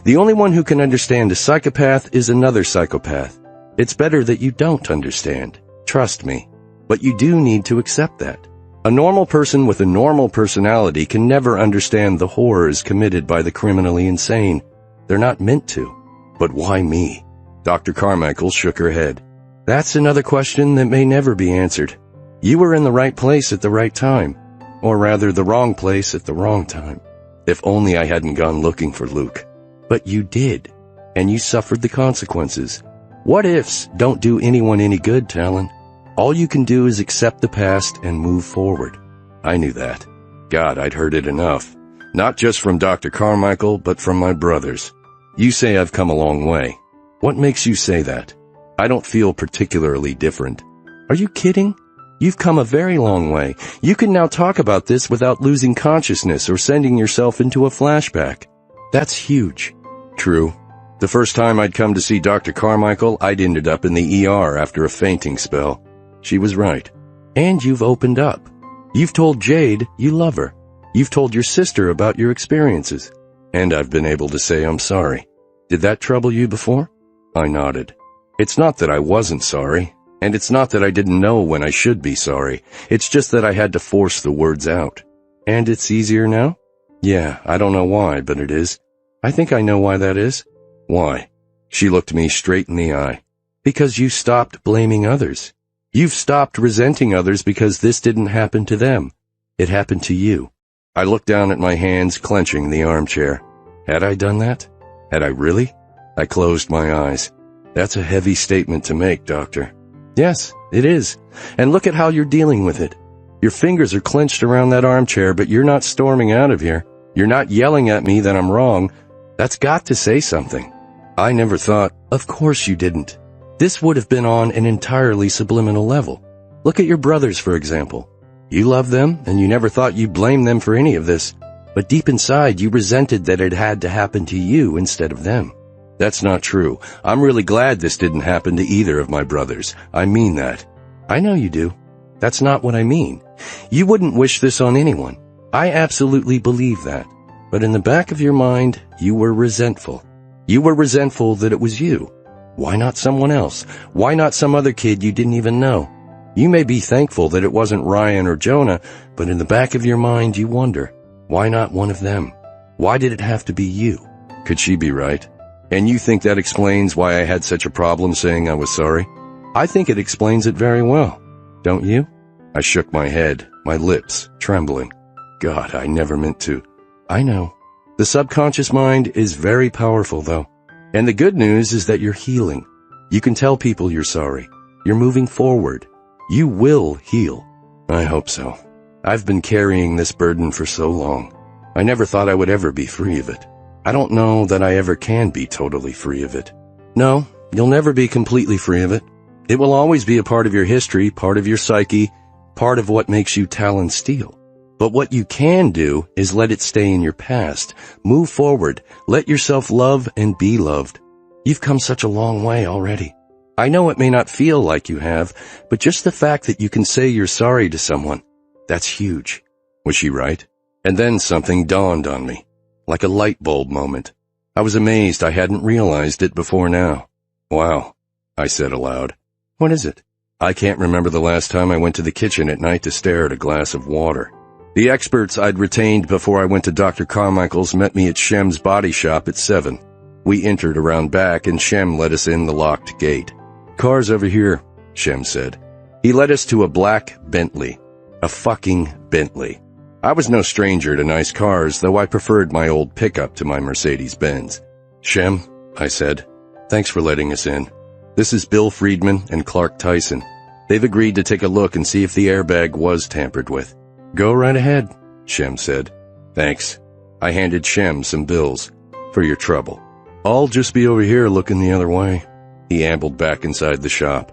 The only one who can understand a psychopath is another psychopath. It's better that you don't understand. Trust me. But you do need to accept that. A normal person with a normal personality can never understand the horrors committed by the criminally insane. They're not meant to. But why me? Dr. Carmichael shook her head. That's another question that may never be answered. You were in the right place at the right time. Or rather, the wrong place at the wrong time. If only I hadn't gone looking for Luke. But you did, and you suffered the consequences. What-ifs don't do anyone any good, Talon. All you can do is accept the past and move forward. I knew that. God, I'd heard it enough. Not just from Dr. Carmichael, but from my brothers. You say I've come a long way. What makes you say that? I don't feel particularly different. Are you kidding? You've come a very long way. You can now talk about this without losing consciousness or sending yourself into a flashback. That's huge. True. The first time I'd come to see Dr. Carmichael, I'd ended up in the ER after a fainting spell. She was right. And you've opened up. You've told Jade you love her. You've told your sister about your experiences. And I've been able to say I'm sorry. Did that trouble you before? I nodded. It's not that I wasn't sorry. And it's not that I didn't know when I should be sorry. It's just that I had to force the words out. And it's easier now? Yeah, I don't know why, but it is. I think I know why that is. Why? She looked me straight in the eye. Because you stopped blaming others. You've stopped resenting others because this didn't happen to them. It happened to you. I looked down at my hands, clenching the armchair. Had I done that? Had I really? I closed my eyes. That's a heavy statement to make, Doctor. Yes, it is. And look at how you're dealing with it. Your fingers are clenched around that armchair, but you're not storming out of here. You're not yelling at me that I'm wrong. That's got to say something. I never thought, of course you didn't. This would have been on an entirely subliminal level. Look at your brothers, for example. You love them, and you never thought you'd blame them for any of this. But deep inside, you resented that it had to happen to you instead of them. That's not true. I'm really glad this didn't happen to either of my brothers. I mean that. I know you do. That's not what I mean. You wouldn't wish this on anyone. I absolutely believe that. But in the back of your mind, you were resentful. You were resentful that it was you. Why not someone else? Why not some other kid you didn't even know? You may be thankful that it wasn't Ryan or Jonah, but in the back of your mind you wonder, why not one of them? Why did it have to be you? Could she be right? And you think that explains why I had such a problem saying I was sorry? I think it explains it very well. Don't you? I shook my head, my lips trembling. God, I never meant to. I know. The subconscious mind is very powerful, though. And the good news is that you're healing. You can tell people you're sorry. You're moving forward. You will heal. I hope so. I've been carrying this burden for so long. I never thought I would ever be free of it. I don't know that I ever can be totally free of it. No, you'll never be completely free of it. It will always be a part of your history, part of your psyche, part of what makes you Talon Steele. But what you can do is let it stay in your past. Move forward. Let yourself love and be loved. You've come such a long way already. I know it may not feel like you have, but just the fact that you can say you're sorry to someone, that's huge." Was she right? And then something dawned on me, like a light bulb moment. I was amazed I hadn't realized it before now. "Wow," I said aloud. "What is it?" "I can't remember the last time I went to the kitchen at night to stare at a glass of water. The experts I'd retained before I went to Dr. Carmichael's met me at Shem's body shop at 7. We entered around back and Shem let us in the locked gate. "Car's over here," Shem said. He led us to a black Bentley. A fucking Bentley. I was no stranger to nice cars, though I preferred my old pickup to my Mercedes-Benz. "Shem," I said, "thanks for letting us in. This is Bill Friedman and Clark Tyson. They've agreed to take a look and see if the airbag was tampered with." "Go right ahead," Shem said. "Thanks." I handed Shem some bills. "For your trouble. I'll just be over here looking the other way." He ambled back inside the shop.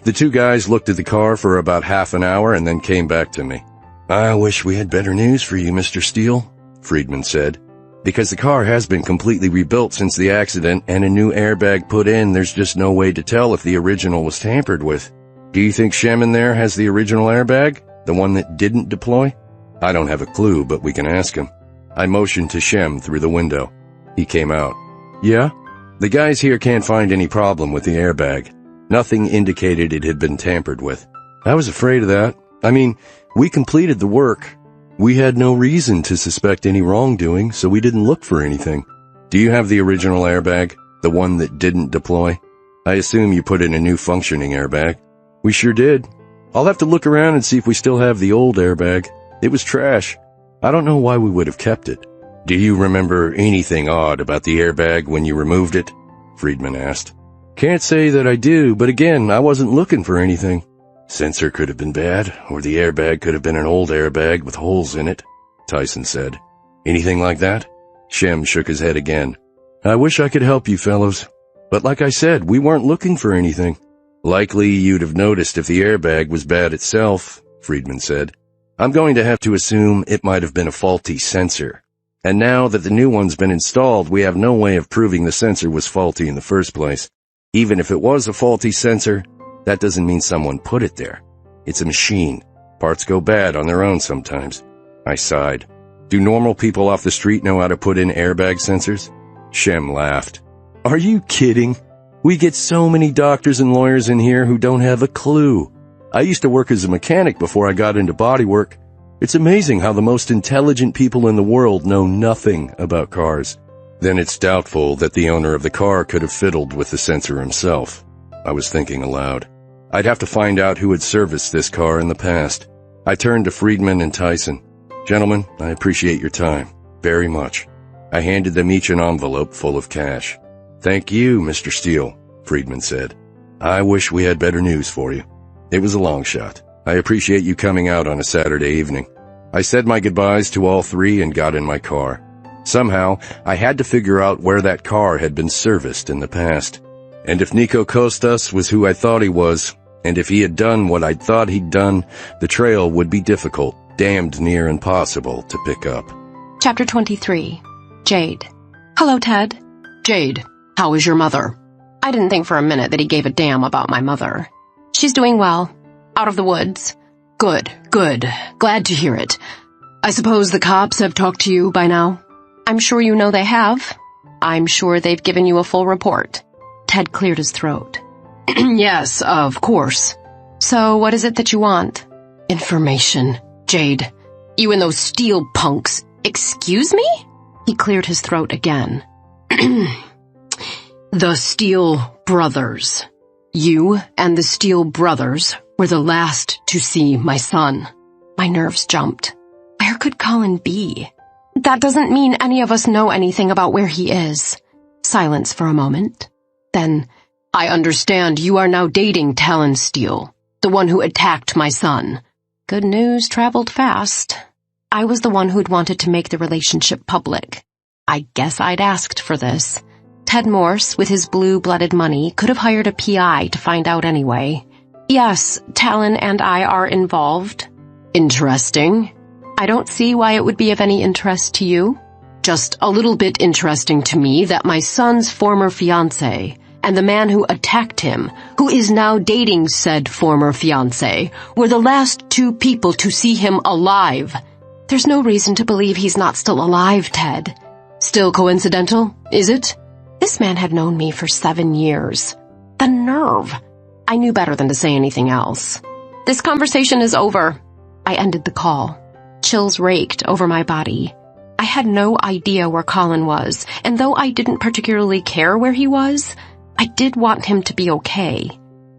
The two guys looked at the car for about half an hour and then came back to me. "I wish we had better news for you, Mr. Steele," Friedman said. "Because the car has been completely rebuilt since the accident and a new airbag put in, there's just no way to tell if the original was tampered with." "Do you think Shem in there has the original airbag? The one that didn't deploy?" "I don't have a clue, but we can ask him." I motioned to Shem through the window. He came out. "Yeah? The guys here can't find any problem with the airbag. Nothing indicated it had been tampered with." "I was afraid of that. I mean, we completed the work. We had no reason to suspect any wrongdoing, so we didn't look for anything." "Do you have the original airbag? The one that didn't deploy? I assume you put in a new functioning airbag." "We sure did. I'll have to look around and see if we still have the old airbag. It was trash. I don't know why we would have kept it." "Do you remember anything odd about the airbag when you removed it?" Friedman asked. "Can't say that I do, but again, I wasn't looking for anything." "Sensor could have been bad, or the airbag could have been an old airbag with holes in it," Tyson said. "Anything like that?" Shem shook his head again. "I wish I could help you fellows. But like I said, we weren't looking for anything." "Likely you'd have noticed if the airbag was bad itself," Friedman said. "I'm going to have to assume it might have been a faulty sensor. And now that the new one's been installed, we have no way of proving the sensor was faulty in the first place. Even if it was a faulty sensor, that doesn't mean someone put it there. It's a machine. Parts go bad on their own sometimes." I sighed. "Do normal people off the street know how to put in airbag sensors?" Shem laughed. "Are you kidding? We get so many doctors and lawyers in here who don't have a clue. I used to work as a mechanic before I got into bodywork. It's amazing how the most intelligent people in the world know nothing about cars." "Then it's doubtful that the owner of the car could have fiddled with the sensor himself." I was thinking aloud. I'd have to find out who had serviced this car in the past. I turned to Friedman and Tyson. "Gentlemen, I appreciate your time. Very much." I handed them each an envelope full of cash. "Thank you, Mr. Steele," Friedman said. "I wish we had better news for you. It was a long shot. I appreciate you coming out on a Saturday evening." I said my goodbyes to all three and got in my car. Somehow, I had to figure out where that car had been serviced in the past. And if Nico Kostas was who I thought he was, and if he had done what I thought he'd done, the trail would be difficult, damned near impossible to pick up. Chapter 23. Jade. Hello, Ted. "Jade, how is your mother?" I didn't think for a minute that he gave a damn about my mother. She's doing well. Out of the woods. Good, good. Glad to hear it. I suppose the cops have talked to you by now? I'm sure you know they have. I'm sure they've given you a full report. Ted cleared his throat. Yes, of course. So what is it that you want? Information, Jade. You and those Steele punks. Excuse me? He cleared his throat again. The Steele brothers. You and the Steele brothers were the last to see my son. My nerves jumped. Where could Colin be? That doesn't mean any of us know anything about where he is. Silence for a moment. Then, I understand you are now dating Talon Steele, the one who attacked my son. Good news traveled fast. I was the one who'd wanted to make the relationship public. I guess I'd asked for this. Ted Morse, with his blue-blooded money, could have hired a PI to find out anyway. Yes, Talon and I are involved. Interesting. I don't see why it would be of any interest to you. Just a little bit interesting to me that my son's former fiancé and the man who attacked him, who is now dating said former fiancé, were the last two people to see him alive. There's no reason to believe he's not still alive, Ted. Still coincidental, is it? This man had known me for 7 years. The nerve! I knew better than to say anything else. This conversation is over. I ended the call. Chills raked over my body. I had no idea where Colin was, and though I didn't particularly care where he was, I did want him to be okay.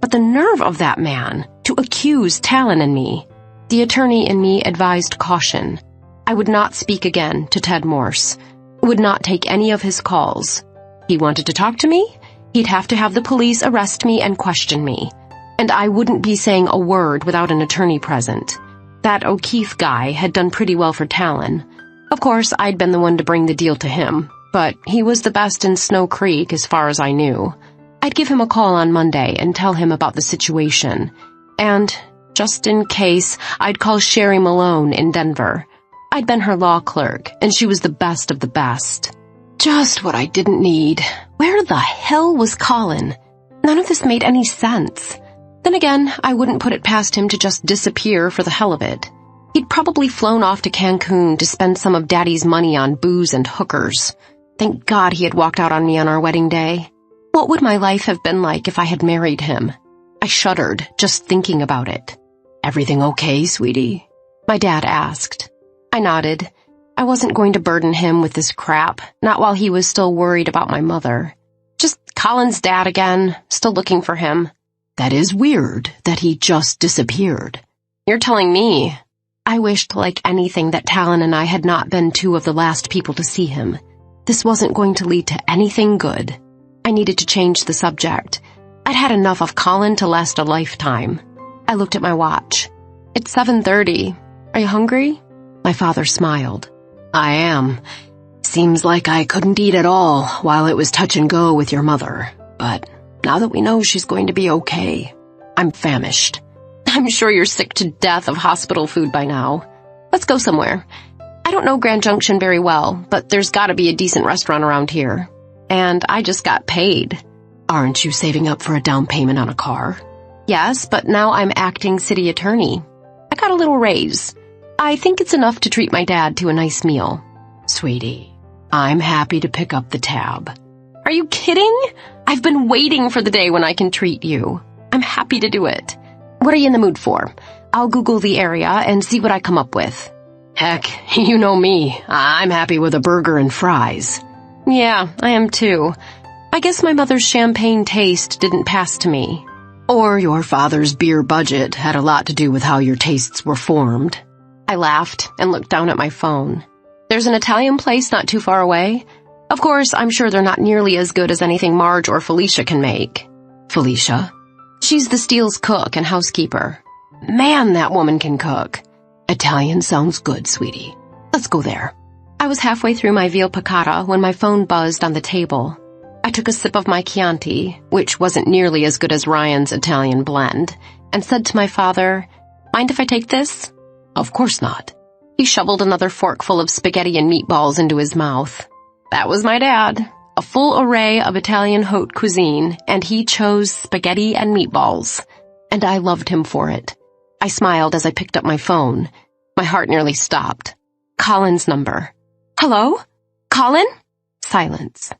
But the nerve of that man, to accuse Talon and me. The attorney in me advised caution. I would not speak again to Ted Morse. Would not take any of his calls. He wanted to talk to me? He'd have to have the police arrest me and question me. And I wouldn't be saying a word without an attorney present. That O'Keefe guy had done pretty well for Talon. Of course, I'd been the one to bring the deal to him, but he was the best in Snow Creek as far as I knew. I'd give him a call on Monday and tell him about the situation. And, just in case, I'd call Sherry Malone in Denver. I'd been her law clerk, and she was the best of the best. Just what I didn't need. Where the hell was Colin? None of this made any sense. Then again, I wouldn't put it past him to just disappear for the hell of it. He'd probably flown off to Cancun to spend some of Daddy's money on booze and hookers. Thank God he had walked out on me on our wedding day. What would my life have been like if I had married him? I shuddered just thinking about it. Everything okay, sweetie? My dad asked. I nodded. I wasn't going to burden him with this crap, not while he was still worried about my mother. Just Colin's dad again, still looking for him. That is weird that he just disappeared. You're telling me. I wished like anything that Talon and I had not been two of the last people to see him. This wasn't going to lead to anything good. I needed to change the subject. I'd had enough of Colin to last a lifetime. I looked at my watch. It's 7:30. Are you hungry? My father smiled. I am. Seems like I couldn't eat at all while it was touch and go with your mother. But now that we know she's going to be okay, I'm famished. I'm sure you're sick to death of hospital food by now. Let's go somewhere. I don't know Grand Junction very well, but there's gotta be a decent restaurant around here. And I just got paid. Aren't you saving up for a down payment on a car? Yes, but now I'm acting city attorney. I got a little raise. I think it's enough to treat my dad to a nice meal. Sweetie, I'm happy to pick up the tab. Are you kidding? I've been waiting for the day when I can treat you. I'm happy to do it. What are you in the mood for? I'll Google the area and see what I come up with. Heck, you know me. I'm happy with a burger and fries. Yeah, I am too. I guess my mother's champagne taste didn't pass to me. Or your father's beer budget had a lot to do with how your tastes were formed. I laughed and looked down at my phone. There's an Italian place not too far away. Of course, I'm sure they're not nearly as good as anything Marge or Felicia can make. Felicia? She's the Steele's cook and housekeeper. Man, that woman can cook. Italian sounds good, sweetie. Let's go there. I was halfway through my veal piccata when my phone buzzed on the table. I took a sip of my Chianti, which wasn't nearly as good as Ryan's Italian blend, and said to my father, "Mind if I take this?" Of course not. He shoveled another forkful of spaghetti and meatballs into his mouth. That was my dad. A full array of Italian haute cuisine, and he chose spaghetti and meatballs. And I loved him for it. I smiled as I picked up my phone. My heart nearly stopped. Colin's number. Hello? Colin? Silence.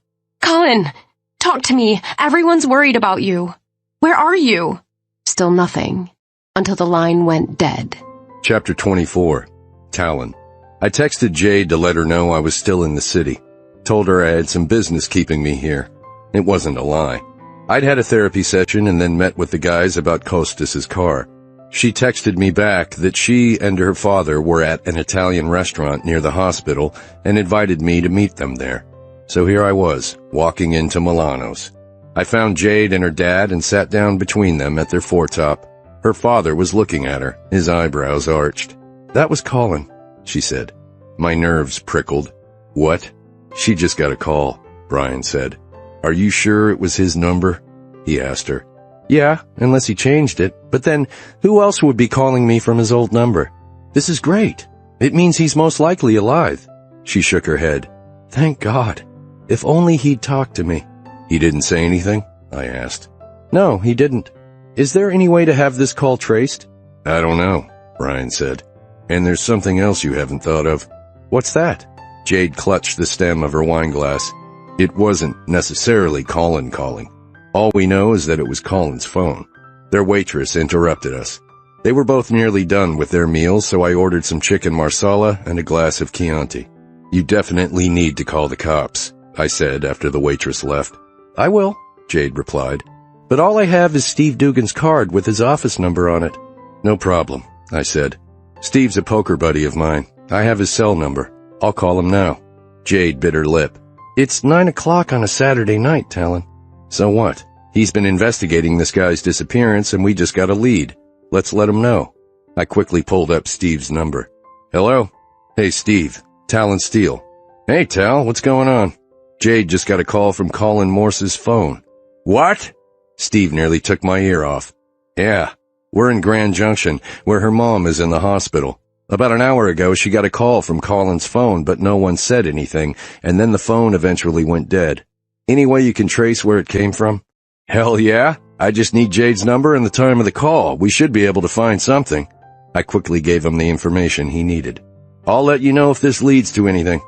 Colin! Talk to me. Everyone's worried about you. Where are you? Still nothing. Until the line went dead. Chapter 24. Talon. I texted Jade to let her know I was still in the city. Told her I had some business keeping me here. It wasn't a lie. I'd had a therapy session and then met with the guys about Costas's car. She texted me back that she and her father were at an Italian restaurant near the hospital and invited me to meet them there. So here I was, walking into Milano's. I found Jade and her dad and sat down between them at their foretop. Her father was looking at her, his eyebrows arched. That was Colin, she said. My nerves prickled. What? She just got a call, Brian said. Are you sure it was his number? He asked her. Yeah, unless he changed it. But then, who else would be calling me from his old number? This is great. It means he's most likely alive. She shook her head. Thank God. If only he'd talked to me. He didn't say anything? I asked. No, he didn't. Is there any way to have this call traced? I don't know, Brian said. And there's something else you haven't thought of. What's that? Jade clutched the stem of her wine glass. It wasn't necessarily Colin calling. All we know is that it was Colin's phone. Their waitress interrupted us. They were both nearly done with their meals, so I ordered some chicken marsala and a glass of Chianti. You definitely need to call the cops, I said after the waitress left. I will, Jade replied. But all I have is Steve Dugan's card with his office number on it. No problem, I said. Steve's a poker buddy of mine. I have his cell number. I'll call him now. Jade bit her lip. It's 9 o'clock on a Saturday night, Talon. So what? He's been investigating this guy's disappearance and we just got a lead. Let's let him know. I quickly pulled up Steve's number. Hello? Hey, Steve. Talon Steele. Hey, Tal, what's going on? Jade just got a call from Colin Morse's phone. What? Steve nearly took my ear off. Yeah, we're in Grand Junction, where her mom is in the hospital. About an hour ago, she got a call from Colin's phone, but no one said anything, and then the phone eventually went dead. Any way you can trace where it came from? Hell yeah. I just need Jade's number and the time of the call. We should be able to find something. I quickly gave him the information he needed. I'll let you know if this leads to anything.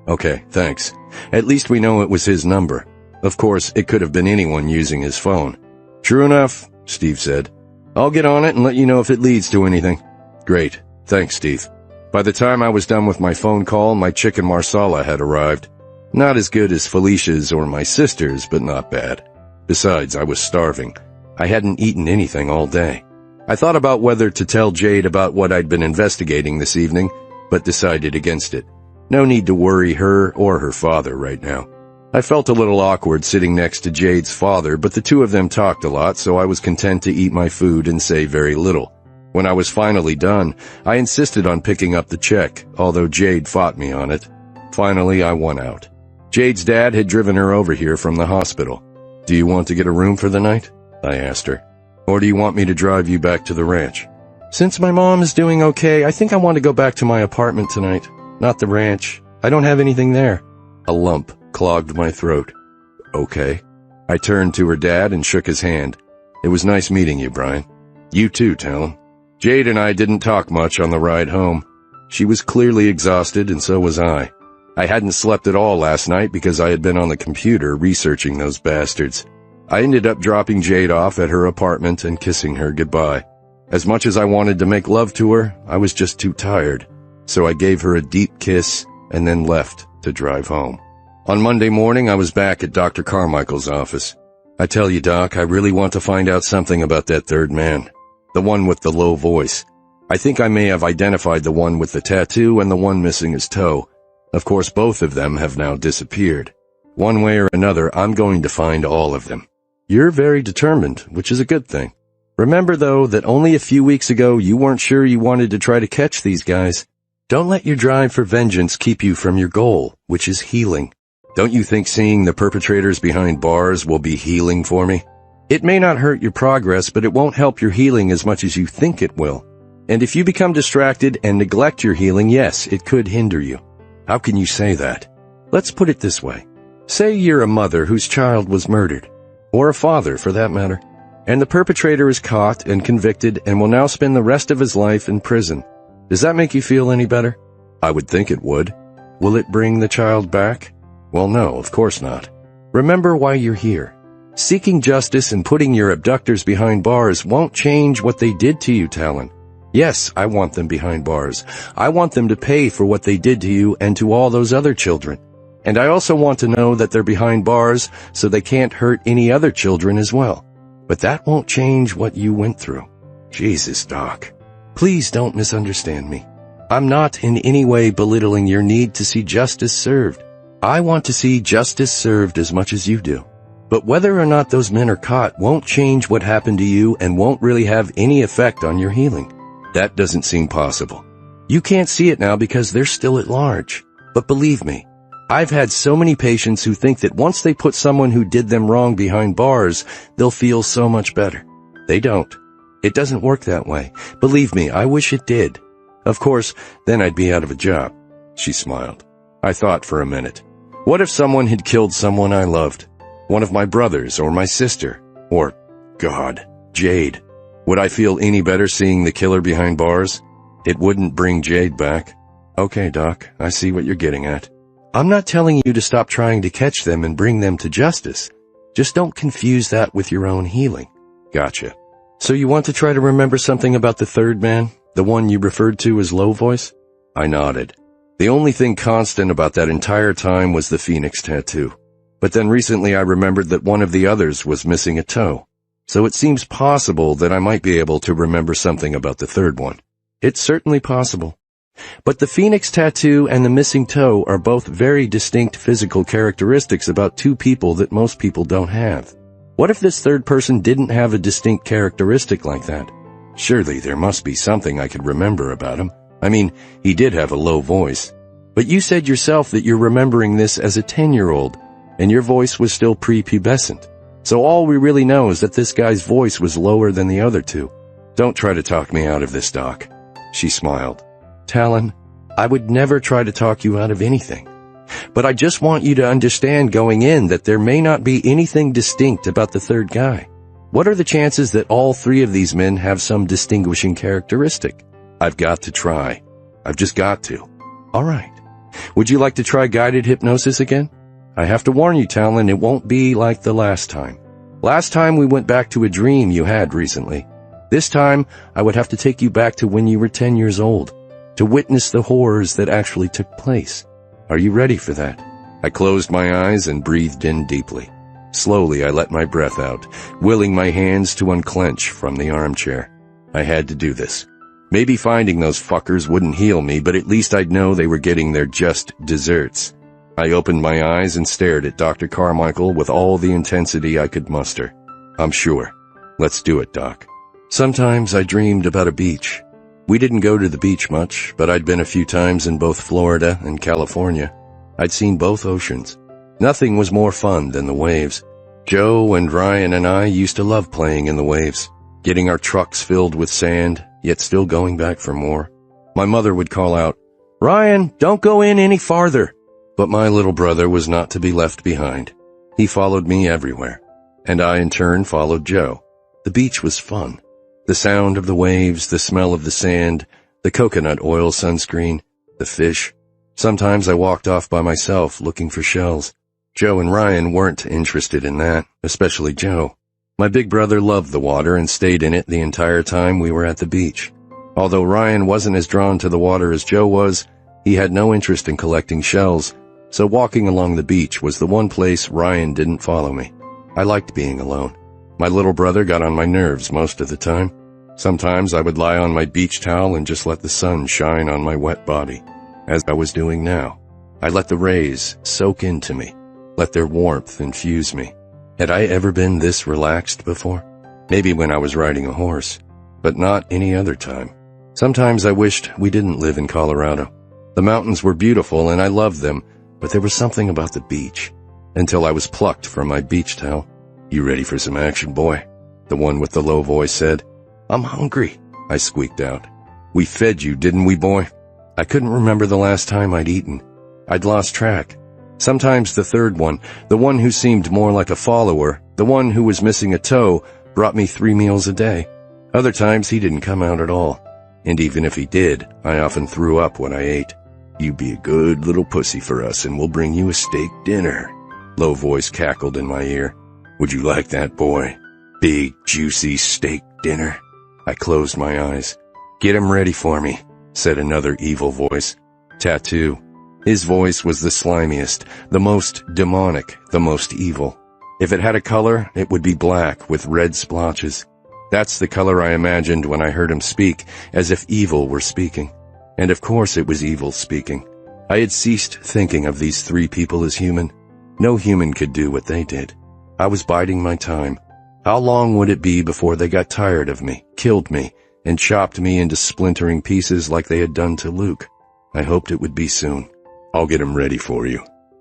Okay, thanks. At least we know it was his number. Of course, it could have been anyone using his phone. True enough, Steve said. I'll get on it and let you know if it leads to anything. Great. Thanks, Steve. By the time I was done with my phone call, my chicken marsala had arrived. Not as good as Felicia's or my sister's, but not bad. Besides, I was starving. I hadn't eaten anything all day. I thought about whether to tell Jade about what I'd been investigating this evening, but decided against it. No need to worry her or her father right now. I felt a little awkward sitting next to Jade's father, but the two of them talked a lot, so I was content to eat my food and say very little. When I was finally done, I insisted on picking up the check, although Jade fought me on it. Finally, I won out. Jade's dad had driven her over here from the hospital. Do you want to get a room for the night? I asked her. Or do you want me to drive you back to the ranch? Since my mom is doing okay, I think I want to go back to my apartment tonight. Not the ranch. I don't have anything there. A lump clogged my throat. Okay. I turned to her dad and shook his hand. It was nice meeting you, Brian. You too, Talon. Jade and I didn't talk much on the ride home. She was clearly exhausted, and so was I. I hadn't slept at all last night because I had been on the computer researching those bastards. I ended up dropping Jade off at her apartment and kissing her goodbye. As much as I wanted to make love to her, I was just too tired. So I gave her a deep kiss and then left to drive home. On Monday morning, I was back at Dr. Carmichael's office. I tell you, Doc, I really want to find out something about that third man. The one with the low voice. I think I may have identified the one with the tattoo and the one missing his toe. Of course, both of them have now disappeared. One way or another, I'm going to find all of them. You're very determined, which is a good thing. Remember, though, that only a few weeks ago you weren't sure you wanted to try to catch these guys. Don't let your drive for vengeance keep you from your goal, which is healing. Don't you think seeing the perpetrators behind bars will be healing for me? It may not hurt your progress, but it won't help your healing as much as you think it will. And if you become distracted and neglect your healing, yes, it could hinder you. How can you say that? Let's put it this way. Say you're a mother whose child was murdered, or a father for that matter, and the perpetrator is caught and convicted and will now spend the rest of his life in prison. Does that make you feel any better? I would think it would. Will it bring the child back? Well, no, of course not. Remember why you're here. Seeking justice and putting your abductors behind bars won't change what they did to you, Talon. Yes, I want them behind bars. I want them to pay for what they did to you and to all those other children. And I also want to know that they're behind bars so they can't hurt any other children as well. But that won't change what you went through. Jesus, Doc. Please don't misunderstand me. I'm not in any way belittling your need to see justice served. I want to see justice served as much as you do. But whether or not those men are caught won't change what happened to you and won't really have any effect on your healing. That doesn't seem possible. You can't see it now because they're still at large. But believe me, I've had so many patients who think that once they put someone who did them wrong behind bars, they'll feel so much better. They don't. It doesn't work that way. Believe me, I wish it did. Of course, then I'd be out of a job. She smiled. I thought for a minute. What if someone had killed someone I loved? One of my brothers or my sister? Or, God, Jade. Would I feel any better seeing the killer behind bars? It wouldn't bring Jade back. Okay, Doc, I see what you're getting at. I'm not telling you to stop trying to catch them and bring them to justice. Just don't confuse that with your own healing. Gotcha. So you want to try to remember something about the third man? The one you referred to as Low Voice? I nodded. The only thing constant about that entire time was the phoenix tattoo. But then recently I remembered that one of the others was missing a toe. So it seems possible that I might be able to remember something about the third one. It's certainly possible. But the phoenix tattoo and the missing toe are both very distinct physical characteristics about two people that most people don't have. What if this third person didn't have a distinct characteristic like that? Surely there must be something I could remember about him. I mean, he did have a low voice. But you said yourself that you're remembering this as a 10-year-old, and your voice was still prepubescent. So all we really know is that this guy's voice was lower than the other two. Don't try to talk me out of this, Doc. She smiled. Talon, I would never try to talk you out of anything. But I just want you to understand going in that there may not be anything distinct about the third guy. What are the chances that all three of these men have some distinguishing characteristic? I've got to try. I've just got to. All right. Would you like to try guided hypnosis again? I have to warn you, Talon, it won't be like the last time. Last time we went back to a dream you had recently. This time, I would have to take you back to when you were 10 years old, to witness the horrors that actually took place. Are you ready for that? I closed my eyes and breathed in deeply. Slowly, I let my breath out, willing my hands to unclench from the armchair. I had to do this. Maybe finding those fuckers wouldn't heal me, but at least I'd know they were getting their just desserts. I opened my eyes and stared at Dr. Carmichael with all the intensity I could muster. I'm sure. Let's do it, Doc. Sometimes I dreamed about a beach. We didn't go to the beach much, but I'd been a few times in both Florida and California. I'd seen both oceans. Nothing was more fun than the waves. Joe and Ryan and I used to love playing in the waves, getting our trucks filled with sand, yet still going back for more. My mother would call out, "Ryan, don't go in any farther." But my little brother was not to be left behind. He followed me everywhere, and I in turn followed Joe. The beach was fun. The sound of the waves, the smell of the sand, the coconut oil sunscreen, the fish. Sometimes I walked off by myself looking for shells. Joe and Ryan weren't interested in that, especially Joe. My big brother loved the water and stayed in it the entire time we were at the beach. Although Ryan wasn't as drawn to the water as Joe was, he had no interest in collecting shells, so walking along the beach was the one place Ryan didn't follow me. I liked being alone. My little brother got on my nerves most of the time. Sometimes I would lie on my beach towel and just let the sun shine on my wet body, as I was doing now. I let the rays soak into me, let their warmth infuse me. Had I ever been this relaxed before? Maybe when I was riding a horse, but not any other time. Sometimes I wished we didn't live in Colorado. The mountains were beautiful and I loved them, but there was something about the beach. Until I was plucked from my beach towel. "You ready for some action, boy?" The one with the low voice said. "I'm hungry," I squeaked out. "We fed you, didn't we, boy?" I couldn't remember the last time I'd eaten. I'd lost track. Sometimes the third one, the one who seemed more like a follower, the one who was missing a toe, brought me 3 meals a day. Other times he didn't come out at all. And even if he did, I often threw up what I ate. "You be a good little pussy for us and we'll bring you a steak dinner." Low voice cackled in my ear. "Would you like that, boy? Big, juicy steak dinner?" I closed my eyes. "Get him ready for me," said another evil voice. Tattoo. His voice was the slimiest, the most demonic, the most evil. If it had a color, it would be black with red splotches. That's the color I imagined when I heard him speak, as if evil were speaking. And of course it was evil speaking. I had ceased thinking of these 3 people as human. No human could do what they did. I was biding my time. How long would it be before they got tired of me, killed me, and chopped me into splintering pieces like they had done to Luke? I hoped it would be soon. "I'll get him ready for you,"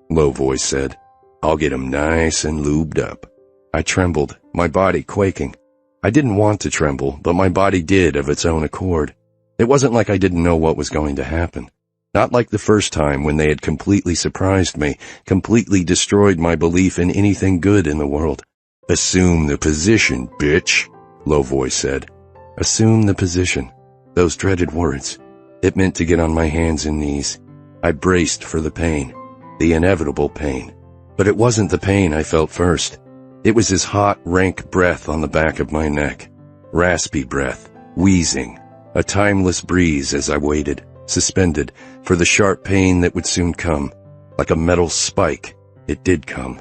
Low voice said. "I'll get him nice and lubed up." I trembled, my body quaking. I didn't want to tremble, but my body did of its own accord. It wasn't like I didn't know what was going to happen. Not like the first time when they had completely surprised me, completely destroyed my belief in anything good in the world. "Assume the position, bitch," Low Voice said. Assume the position. Those dreaded words. It meant to get on my hands and knees. I braced for the pain, the inevitable pain. But it wasn't the pain I felt first. It was his hot, rank breath on the back of my neck. Raspy breath, wheezing, a timeless breeze as I waited, suspended, for the sharp pain that would soon come. Like a metal spike, it did come.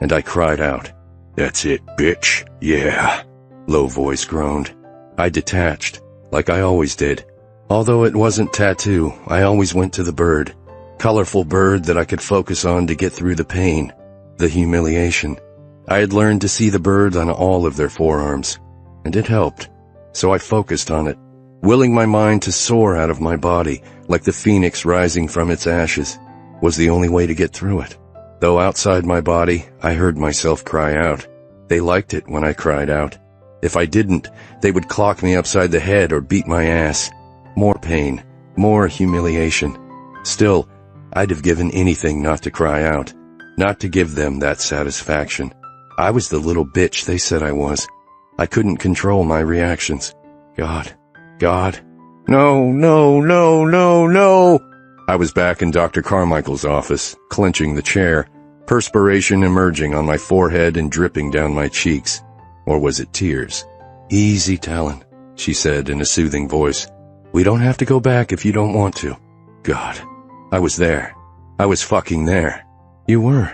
And I cried out, "That's it, bitch, yeah." Low Voice groaned. I detached, like I always did. Although it wasn't tattoo, I always went to the bird. Colorful bird that I could focus on to get through the pain, the humiliation. I had learned to see the bird on all of their forearms, and it helped. So I focused on it, willing my mind to soar out of my body, like the phoenix rising from its ashes, was the only way to get through it. Though outside my body, I heard myself cry out. They liked it when I cried out. If I didn't, they would clock me upside the head or beat my ass. More pain, more humiliation. Still, I'd have given anything not to cry out, not to give them that satisfaction. I was the little bitch they said I was. I couldn't control my reactions. God. No, no, no, no, no. I was back in Dr. Carmichael's office, clenching the chair, perspiration emerging on my forehead and dripping down my cheeks. Or was it tears? "Easy, Talon," she said in a soothing voice. "We don't have to go back if you don't want to." God, I was there. I was fucking there. You were.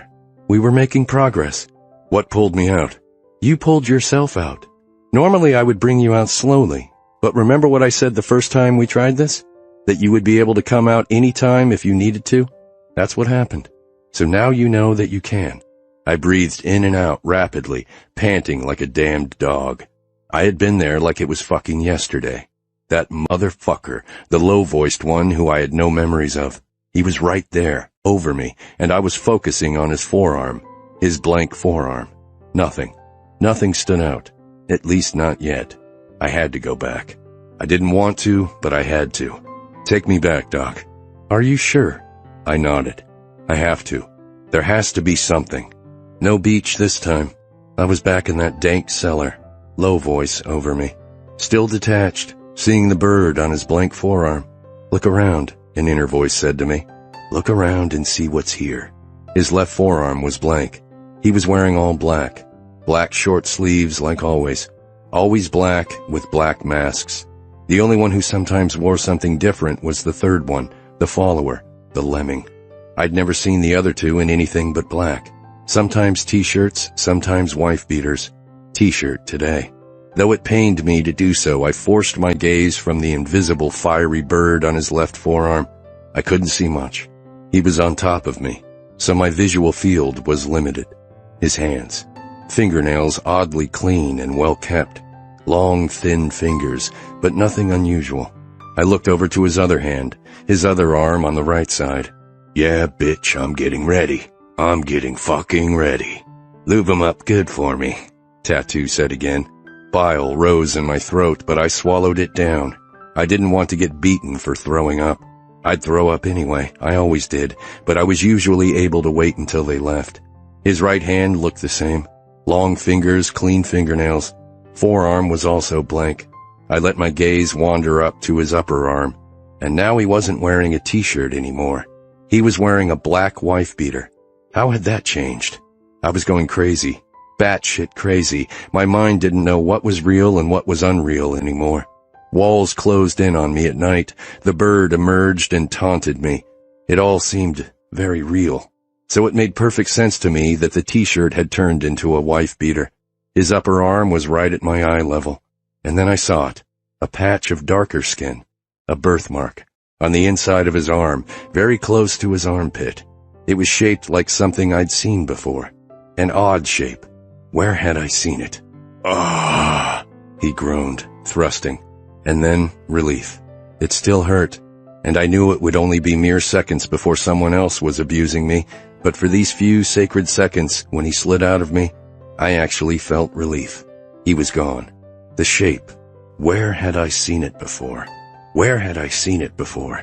We were making progress. What pulled me out? You pulled yourself out. Normally I would bring you out slowly, but remember what I said the first time we tried this? That you would be able to come out any time if you needed to? That's what happened. So now you know that you can. I breathed in and out rapidly, panting like a damned dog. I had been there like it was fucking yesterday. That motherfucker, the low-voiced one who I had no memories of. He was right there, over me, and I was focusing on his forearm, his blank forearm. Nothing stood out, at least not yet. I had to go back. I didn't want to, but I had to. "Take me back, Doc." "Are you sure?" I nodded. "I have to. There has to be something." No beach this time. I was back in that dank cellar, Low Voice over me. Still detached, seeing the bird on his blank forearm. "Look around," an inner voice said to me. "Look around and see what's here." His left forearm was blank. He was wearing all black. Black short sleeves like always. Always black with black masks. The only one who sometimes wore something different was the third one, the follower, the lemming. I'd never seen the other two in anything but black. Sometimes t-shirts, sometimes wife-beaters. T-shirt today. Though it pained me to do so, I forced my gaze from the invisible fiery bird on his left forearm. I couldn't see much. He was on top of me, so my visual field was limited. His hands. Fingernails oddly clean and well-kept. Long, thin fingers, but nothing unusual. I looked over to his other hand, his other arm on the right side. "Yeah, bitch, I'm getting ready. I'm getting fucking ready. Lube 'em up good for me," Tattoo said again. Bile rose in my throat, but I swallowed it down. I didn't want to get beaten for throwing up. I'd throw up anyway, I always did, but I was usually able to wait until they left. His right hand looked the same. Long fingers, clean fingernails. Forearm was also blank. I let my gaze wander up to his upper arm, and now he wasn't wearing a t-shirt anymore. He was wearing a black wife-beater. How had that changed? I was going crazy. Batshit crazy. My mind didn't know what was real and what was unreal anymore. Walls closed in on me at night. The bird emerged and taunted me. It all seemed very real. So it made perfect sense to me that the t-shirt had turned into a wife-beater. His upper arm was right at my eye level. And then I saw it. A patch of darker skin. A birthmark. On the inside of his arm, very close to his armpit. It was shaped like something I'd seen before. An odd shape. Where had I seen it? "Ah!" he groaned, thrusting. And then, relief. It still hurt, and I knew it would only be mere seconds before someone else was abusing me, but for these few sacred seconds, when he slid out of me, I actually felt relief. He was gone. The shape. Where had I seen it before? Where had I seen it before?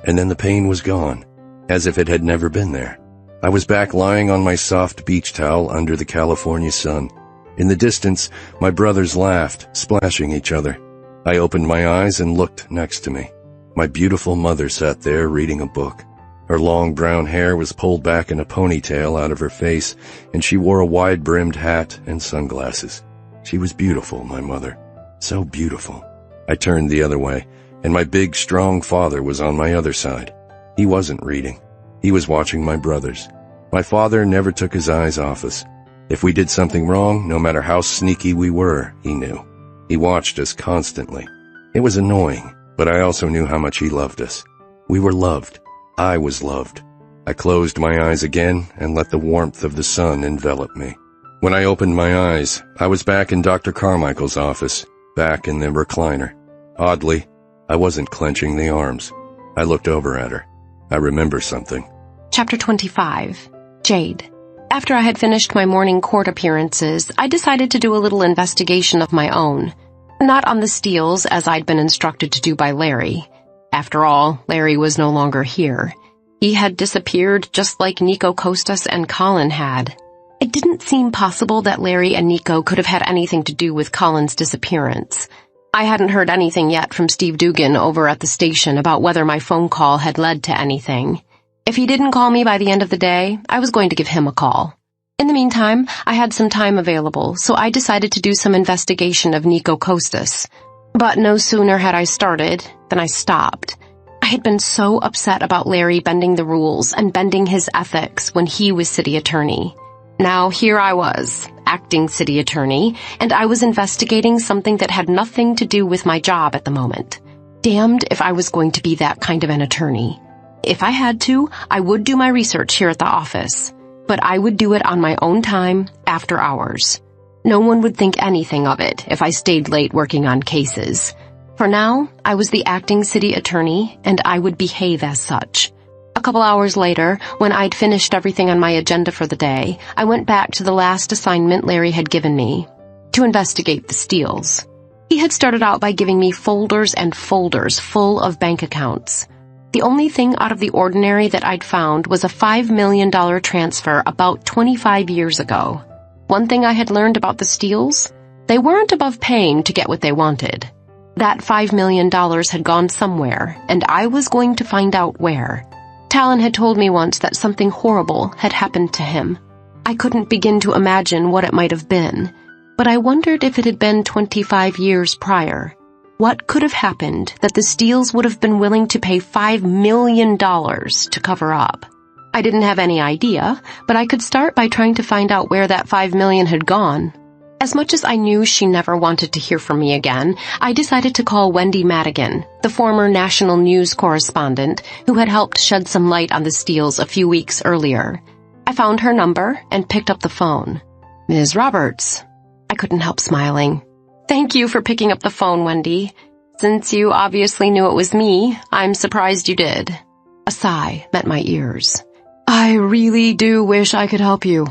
and then the pain was gone, as if it had never been there. I was back lying on my soft beach towel under the California sun. In the distance, my brothers laughed, splashing each other. I opened my eyes and looked next to me. My beautiful mother sat there reading a book. Her long brown hair was pulled back in a ponytail out of her face, and she wore a wide-brimmed hat and sunglasses. She was beautiful, my mother. So beautiful. I turned the other way, and my big, strong father was on my other side. He wasn't reading. He was watching my brothers. My father never took his eyes off us. If we did something wrong, no matter how sneaky we were, he knew. He watched us constantly. It was annoying, but I also knew how much he loved us. We were loved. I was loved. I closed my eyes again and let the warmth of the sun envelop me. When I opened my eyes, I was back in Dr. Carmichael's office, back in the recliner. Oddly, I wasn't clenching the arms. I looked over at her. I remember something. Chapter 25. Jade. After I had finished my morning court appearances, I decided to do a little investigation of my own. Not on the Steeles, as I'd been instructed to do by Larry. After all, Larry was no longer here. He had disappeared just like Nico Costas and Colin had. It didn't seem possible that Larry and Nico could have had anything to do with Colin's disappearance. I hadn't heard anything yet from Steve Dugan over at the station about whether my phone call had led to anything. If he didn't call me by the end of the day, I was going to give him a call. In the meantime, I had some time available, so I decided to do some investigation of Nico Costas. But no sooner had I started than I stopped. I had been so upset about Larry bending the rules and bending his ethics when he was city attorney. Now here I was, acting city attorney, and I was investigating something that had nothing to do with my job at the moment. Damned if I was going to be that kind of an attorney. If I had to, I would do my research here at the office, but I would do it on my own time, after hours. No one would think anything of it if I stayed late working on cases. For now, I was the acting city attorney, and I would behave as such. A couple hours later, when I'd finished everything on my agenda for the day, I went back to the last assignment Larry had given me, to investigate the Steeles. He had started out by giving me folders and folders full of bank accounts. The only thing out of the ordinary that I'd found was a $5 million transfer about 25 years ago. One thing I had learned about the Steeles, they weren't above paying to get what they wanted. That $5 million had gone somewhere, and I was going to find out where. Talon had told me once that something horrible had happened to him. I couldn't begin to imagine what it might have been, but I wondered if it had been 25 years prior. What could have happened that the Steeles would have been willing to pay $5 million to cover up? I didn't have any idea, but I could start by trying to find out where that $5 million had gone. As much as I knew she never wanted to hear from me again, I decided to call Wendy Madigan, the former national news correspondent who had helped shed some light on the Steeles a few weeks earlier. I found her number and picked up the phone. "Ms. Roberts." I couldn't help smiling. "Thank you for picking up the phone, Wendy. Since you obviously knew it was me, I'm surprised you did." A sigh met my ears. "I really do wish I could help you.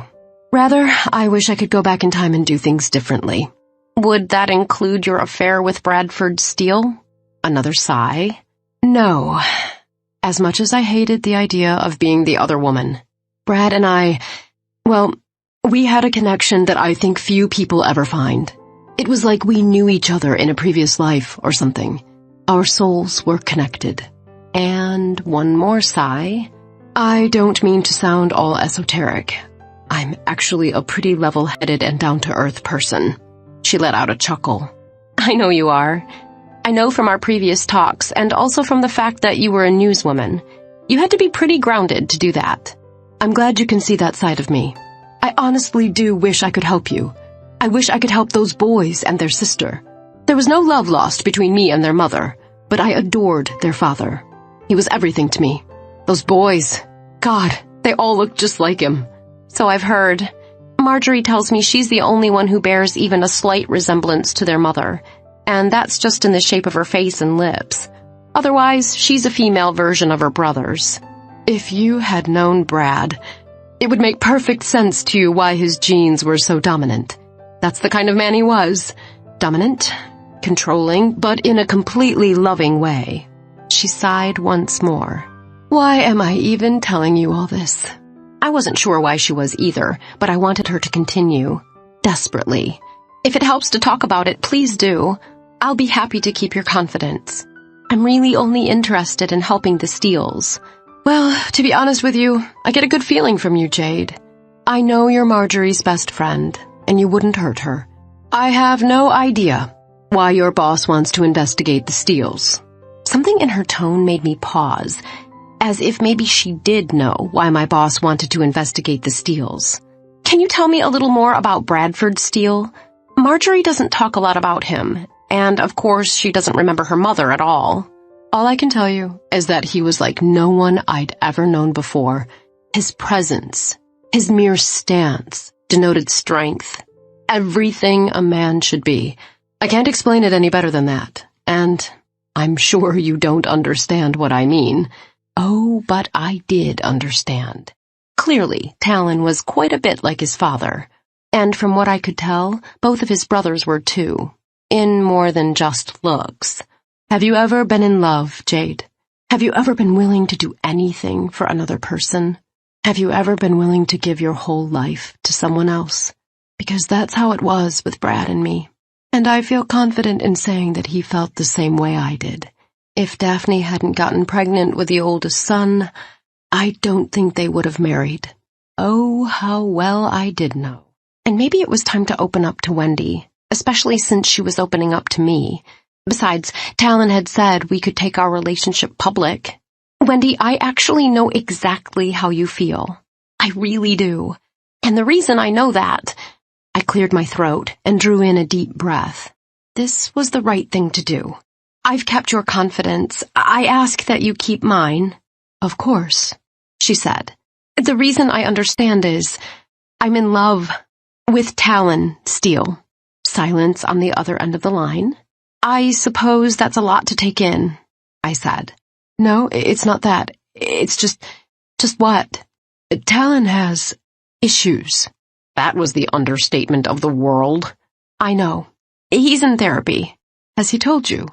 Rather, I wish I could go back in time and do things differently." "Would that include your affair with Bradford Steele?" Another sigh. "No. As much as I hated the idea of being the other woman, Brad and I, well, we had a connection that I think few people ever find. It was like we knew each other in a previous life or something. Our souls were connected." And one more sigh. "I don't mean to sound all esoteric. I'm actually a pretty level-headed and down-to-earth person." She let out a chuckle. "I know you are. I know from our previous talks, and also from the fact that you were a newswoman. You had to be pretty grounded to do that. I'm glad you can see that side of me. I honestly do wish I could help you. I wish I could help those boys and their sister. There was no love lost between me and their mother, but I adored their father. He was everything to me. Those boys, God, they all look just like him." "So I've heard. Marjorie tells me she's the only one who bears even a slight resemblance to their mother, and that's just in the shape of her face and lips. Otherwise, she's a female version of her brothers. If you had known Brad, it would make perfect sense to you why his genes were so dominant. That's the kind of man he was. Dominant, controlling, but in a completely loving way." she sighed once more. Why am I even telling you all this? I wasn't sure why she was either, but I wanted her to continue. Desperately. If it helps to talk about it, please do. I'll be happy to keep your confidence. I'm really only interested in helping the Steeles. Well, to be honest with you, I get a good feeling from you, Jade. I know you're Marjorie's best friend, and you wouldn't hurt her. I have no idea why your boss wants to investigate the Steeles. Something in her tone made me pause, as if maybe she did know why my boss wanted to investigate the Steeles. Can you tell me a little more about Bradford Steele? Marjorie doesn't talk a lot about him, and of course she doesn't remember her mother at all. All I can tell you is that he was like no one I'd ever known before. His presence, his mere stance, denoted strength. Everything a man should be. I can't explain it any better than that, and I'm sure you don't understand what I mean. Oh, but I did understand. Clearly, Talon was quite a bit like his father, and from what I could tell, both of his brothers were too, in more than just looks. Have you ever been in love, Jade? Have you ever been willing to do anything for another person? Have you ever been willing to give your whole life to someone else? Because that's how it was with Brad and me, and I feel confident in saying that he felt the same way I did. If Daphne hadn't gotten pregnant with the oldest son, I don't think they would have married. Oh, how well I did know. And maybe it was time to open up to Wendy, especially since she was opening up to me. Besides, Talon had said we could take our relationship public. Wendy, I actually know exactly how you feel. I really do. And the reason I know that... I cleared my throat and drew in a deep breath. This was the right thing to do. I've kept your confidence. I ask that you keep mine. Of course, she said. The reason I understand is I'm in love with Talon Steele. Silence on the other end of the line. I suppose that's a lot to take in, I said. No, it's not that. It's just what? Talon has issues. That was the understatement of the world. I know. He's in therapy. Has he told you?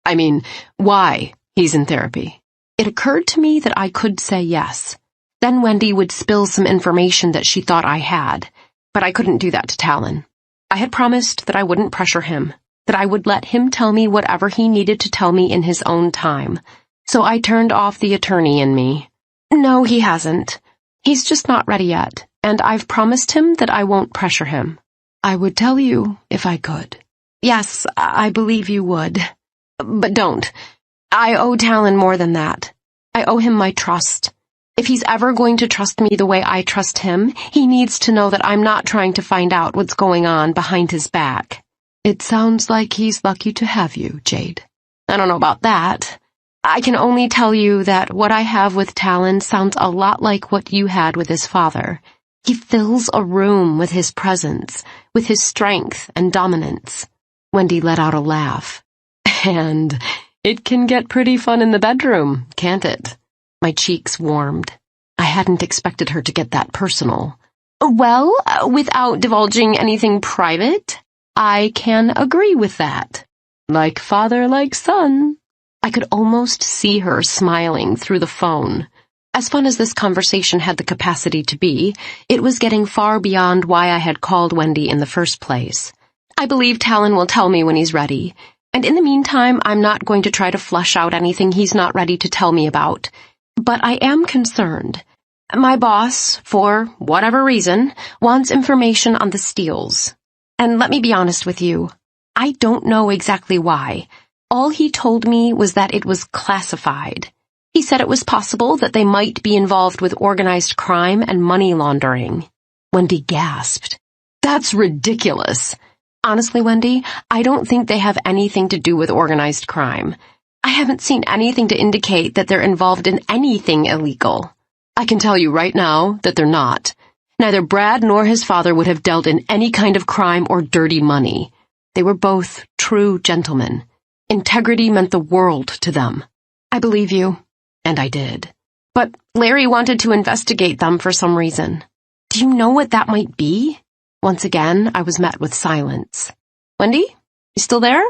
I mean, why he's in therapy. It occurred to me that I could say yes. Then Wendy would spill some information that she thought I had, but I couldn't do that to Talon. I had promised that I wouldn't pressure him, that I would let him tell me whatever he needed to tell me in his own time. So I turned off the attorney in me. No, he hasn't. He's just not ready yet, and I've promised him that I won't pressure him. I would tell you if I could. Yes, I believe you would. But don't. I owe Talon more than that. I owe him my trust. If he's ever going to trust me the way I trust him, he needs to know that I'm not trying to find out what's going on behind his back. It sounds like he's lucky to have you, Jade. I don't know about that. I can only tell you that what I have with Talon sounds a lot like what you had with his father. He fills a room with his presence, with his strength and dominance. Wendy let out a laugh. And it can get pretty fun in the bedroom, can't it? My cheeks warmed. I hadn't expected her to get that personal. Well, without divulging anything private, I can agree with that. Like father, like son. I could almost see her smiling through the phone. As fun as this conversation had the capacity to be, it was getting far beyond why I had called Wendy in the first place. I believe Talon will tell me when he's ready. And in the meantime, I'm not going to try to flush out anything he's not ready to tell me about. But I am concerned. My boss, for whatever reason, wants information on the Steeles. And let me be honest with you, I don't know exactly why. All he told me was that it was classified. He said it was possible that they might be involved with organized crime and money laundering. Wendy gasped. That's ridiculous. Honestly, Wendy, I don't think they have anything to do with organized crime. I haven't seen anything to indicate that they're involved in anything illegal. I can tell you right now that they're not. Neither Brad nor his father would have dealt in any kind of crime or dirty money. They were both true gentlemen. Integrity meant the world to them. I believe you, and I did. But Larry wanted to investigate them for some reason. Do you know what that might be? Once again, I was met with silence. Wendy, you still there?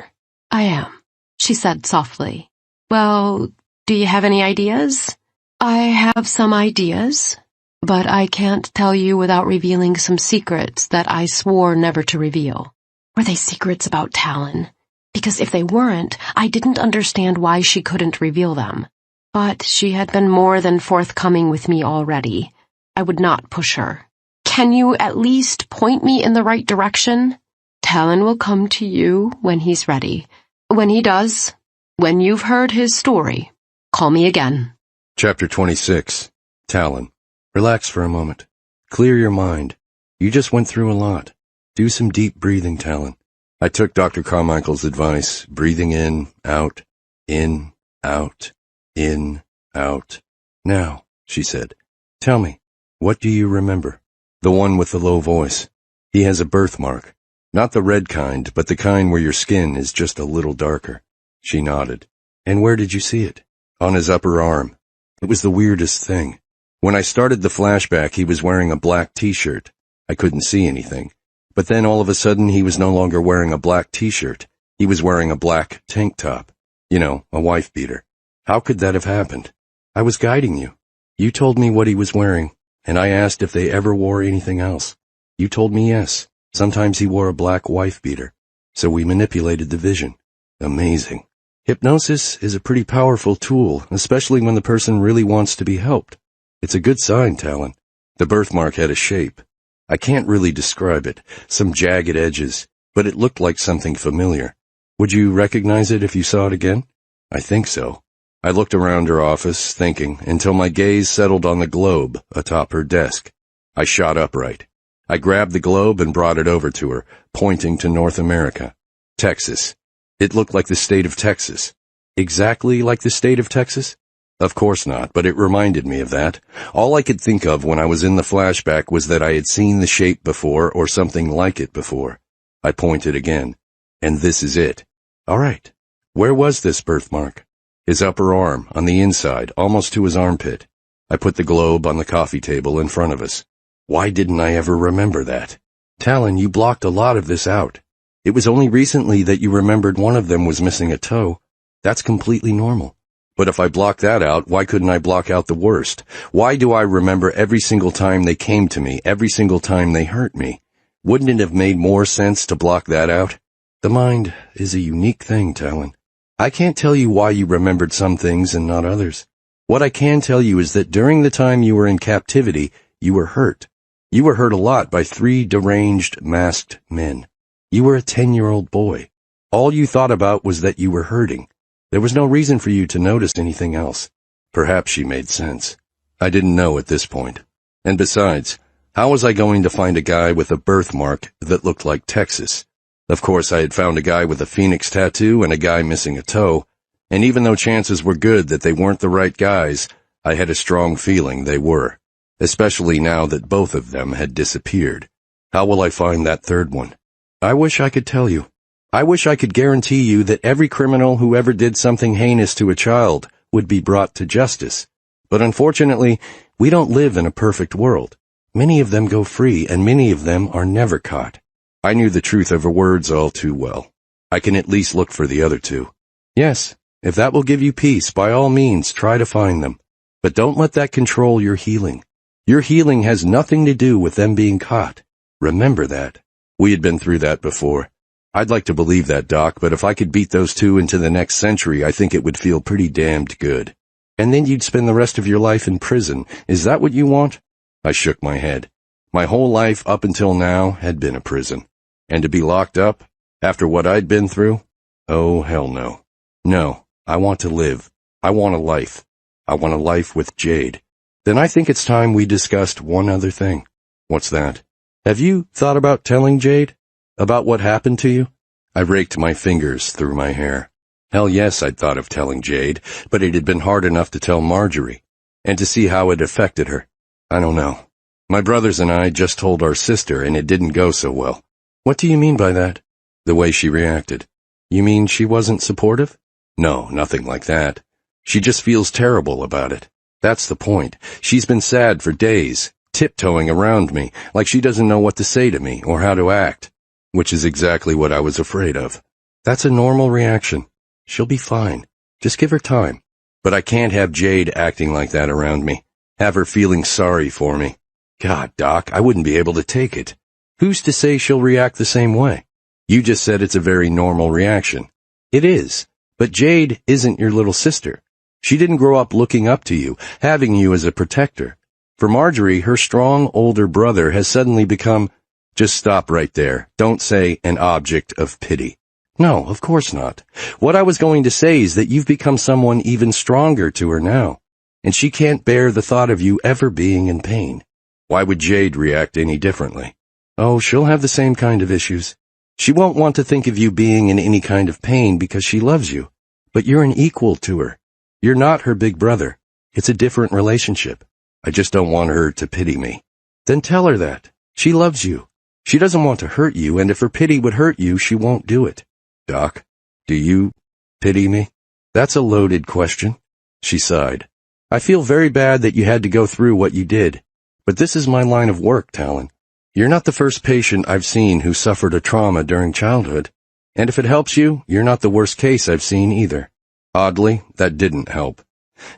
I am, she said softly. Well, Do you have any ideas? I have some ideas, but I can't tell you without revealing some secrets that I swore never to reveal. Were they secrets about Talon? Because if they weren't, I didn't understand why she couldn't reveal them. But she had been more than forthcoming with me already. I would not push her. Can you at least point me in the right direction? Talon will come to you when he's ready. When he does, when you've heard his story, call me again. Chapter 26. Talon. Relax for a moment. Clear your mind. You just went through a lot. Do some deep breathing, Talon. I took Dr. Carmichael's advice, breathing in, out, in, out, in, out. Now, she said, tell me, what do you remember? The one with the low voice. He has a birthmark. Not the red kind, but the kind where your skin is just a little darker. She nodded. And where did you see it? On his upper arm. It was the weirdest thing. When I started the flashback, he was wearing a black t-shirt. I couldn't see anything. But then all of a sudden he was no longer wearing a black t-shirt. He was wearing a black tank top. You know, a wife beater. How could that have happened? I was guiding you. You told me what he was wearing, and I asked if they ever wore anything else. You told me yes. Sometimes he wore a black wife beater. So we manipulated the vision. Amazing. Hypnosis is a pretty powerful tool, especially when the person really wants to be helped. It's a good sign, Talon. The birthmark had a shape. I can't really describe it, some jagged edges, but it looked like something familiar. Would you recognize it if you saw it again? I think so. I looked around her office, thinking, until my gaze settled on the globe atop her desk. I shot upright. I grabbed the globe and brought it over to her, pointing to North America. Texas. It looked like the state of Texas. Exactly like the state of Texas? Of course not, but it reminded me of that. All I could think of when I was in the flashback was that I had seen the shape before or something like it before. I pointed again. And this is it. All right. Where was this birthmark? His upper arm, on the inside, almost to his armpit. I put the globe on the coffee table in front of us. Why didn't I ever remember that? Talon, you blocked a lot of this out. It was only recently that you remembered one of them was missing a toe. That's completely normal. But if I block that out, why couldn't I block out the worst? Why do I remember every single time they came to me, every single time they hurt me? Wouldn't it have made more sense to block that out? The mind is a unique thing, Talon. I can't tell you why you remembered some things and not others. What I can tell you is that during the time you were in captivity, you were hurt. You were hurt a lot by 3 deranged, masked men. You were a 10-year-old boy. All you thought about was that you were hurting. There was no reason for you to notice anything else. Perhaps she made sense. I didn't know at this point. And besides, how was I going to find a guy with a birthmark that looked like Texas? Of course, I had found a guy with a phoenix tattoo and a guy missing a toe, and even though chances were good that they weren't the right guys, I had a strong feeling they were, especially now that both of them had disappeared. How will I find that third one? I wish I could tell you. I wish I could guarantee you that every criminal who ever did something heinous to a child would be brought to justice. But unfortunately, we don't live in a perfect world. Many of them go free, and many of them are never caught. I knew the truth over words all too well. I can at least look for the other 2. Yes, if that will give you peace, by all means, try to find them. But don't let that control your healing. Your healing has nothing to do with them being caught. Remember that. We had been through that before. I'd like to believe that, Doc, but if I could beat those 2 into the next century, I think it would feel pretty damned good. And then you'd spend the rest of your life in prison. Is that what you want? I shook my head. My whole life up until now had been a prison. And to be locked up, after what I'd been through? Oh, hell no. No, I want to live. I want a life. I want a life with Jade. Then I think it's time we discussed one other thing. What's that? Have you thought about telling Jade? About what happened to you? I raked my fingers through my hair. Hell yes, I'd thought of telling Jade, but it had been hard enough to tell Marjorie, and to see how it affected her. I don't know. My brothers and I just told our sister, and it didn't go so well. What do you mean by that? The way she reacted. You mean she wasn't supportive? No, nothing like that. She just feels terrible about it. That's the point. She's been sad for days, tiptoeing around me, like she doesn't know what to say to me or how to act. Which is exactly what I was afraid of. That's a normal reaction. She'll be fine. Just give her time. But I can't have Jade acting like that around me. Have her feeling sorry for me. God, Doc, I wouldn't be able to take it. Who's to say she'll react the same way? You just said it's a very normal reaction. It is. But Jade isn't your little sister. She didn't grow up looking up to you, having you as a protector. For Marjorie, her strong older brother has suddenly become— Just stop right there. Don't say an object of pity. No, of course not. What I was going to say is that you've become someone even stronger to her now, and she can't bear the thought of you ever being in pain. Why would Jade react any differently? Oh, she'll have the same kind of issues. She won't want to think of you being in any kind of pain because she loves you, but you're an equal to her. You're not her big brother. It's a different relationship. I just don't want her to pity me. Then tell her that. She loves you. She doesn't want to hurt you, and if her pity would hurt you, she won't do it. Doc, do you pity me? That's a loaded question. She sighed. I feel very bad that you had to go through what you did, but this is my line of work, Talon. You're not the first patient I've seen who suffered a trauma during childhood, and if it helps you, you're not the worst case I've seen either. Oddly, that didn't help.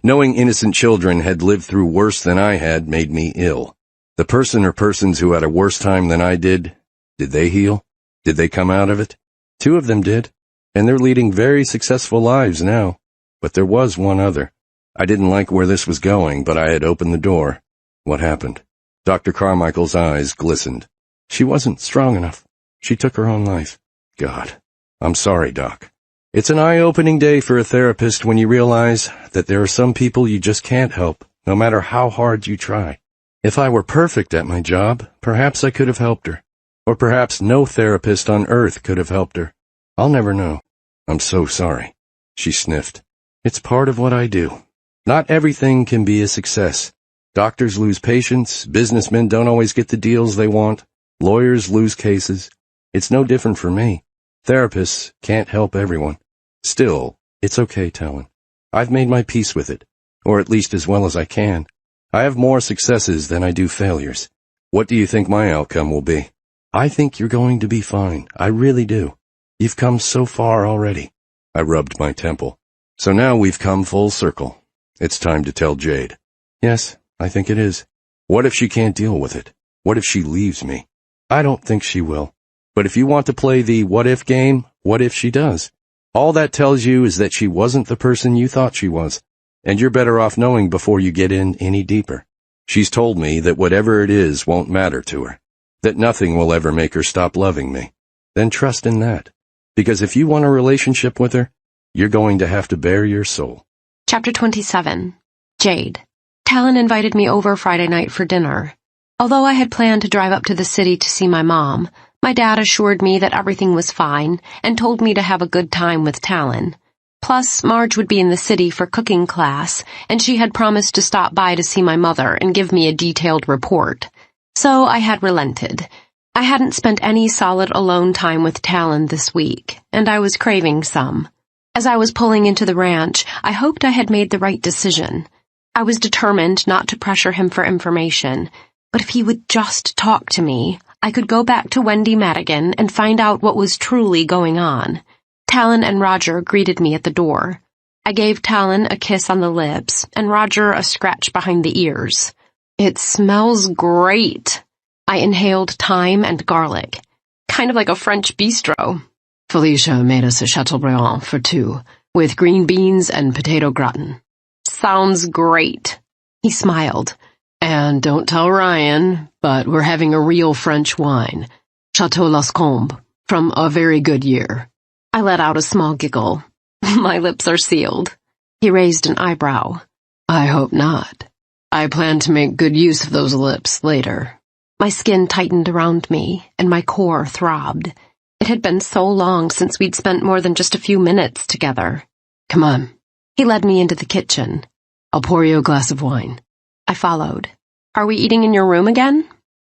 Knowing innocent children had lived through worse than I had made me ill. The person or persons who had a worse time than I did they heal? Did they come out of it? 2 of them did, and they're leading very successful lives now. But there was one other. I didn't like where this was going, but I had opened the door. What happened? Dr. Carmichael's eyes glistened. She wasn't strong enough. She took her own life. God, I'm sorry, Doc. It's an eye-opening day for a therapist when you realize that there are some people you just can't help, no matter how hard you try. If I were perfect at my job, perhaps I could have helped her. Or perhaps no therapist on earth could have helped her. I'll never know. I'm so sorry. She sniffed. It's part of what I do. Not everything can be a success. Doctors lose patients, businessmen don't always get the deals they want, lawyers lose cases. It's no different for me. Therapists can't help everyone. Still, it's okay, Talon. I've made my peace with it, or at least as well as I can. I have more successes than I do failures. What do you think my outcome will be? I think you're going to be fine. I really do. You've come so far already. I rubbed my temple. So now we've come full circle. It's time to tell Jade. Yes, I think it is. What if she can't deal with it? What if she leaves me? I don't think she will. But if you want to play the what-if game, what if she does? All that tells you is that she wasn't the person you thought she was, and you're better off knowing before you get in any deeper. She's told me that whatever it is won't matter to her, that nothing will ever make her stop loving me. Then trust in that, because if you want a relationship with her, you're going to have to bare your soul. Chapter 27. Jade. Talon invited me over Friday night for dinner. Although I had planned to drive up to the city to see my mom, my dad assured me that everything was fine and told me to have a good time with Talon. Plus, Marge would be in the city for cooking class, and she had promised to stop by to see my mother and give me a detailed report. So I had relented. I hadn't spent any solid alone time with Talon this week, and I was craving some. As I was pulling into the ranch, I hoped I had made the right decision. I was determined not to pressure him for information, but if he would just talk to me, I could go back to Wendy Madigan and find out what was truly going on. Talon and Roger greeted me at the door. I gave Talon a kiss on the lips and Roger a scratch behind the ears. It smells great. I inhaled thyme and garlic, kind of like a French bistro. Felicia made us a Chateaubriand for 2, with green beans and potato gratin. Sounds great. He smiled. And don't tell Ryan, but we're having a real French wine, Chateau Lascombe, from a very good year. I let out a small giggle. My lips are sealed. He raised an eyebrow. I hope not. I plan to make good use of those lips later. My skin tightened around me, and my core throbbed. It had been so long since we'd spent more than just a few minutes together. Come on. He led me into the kitchen. I'll pour you a glass of wine. I followed. Are we eating in your room again?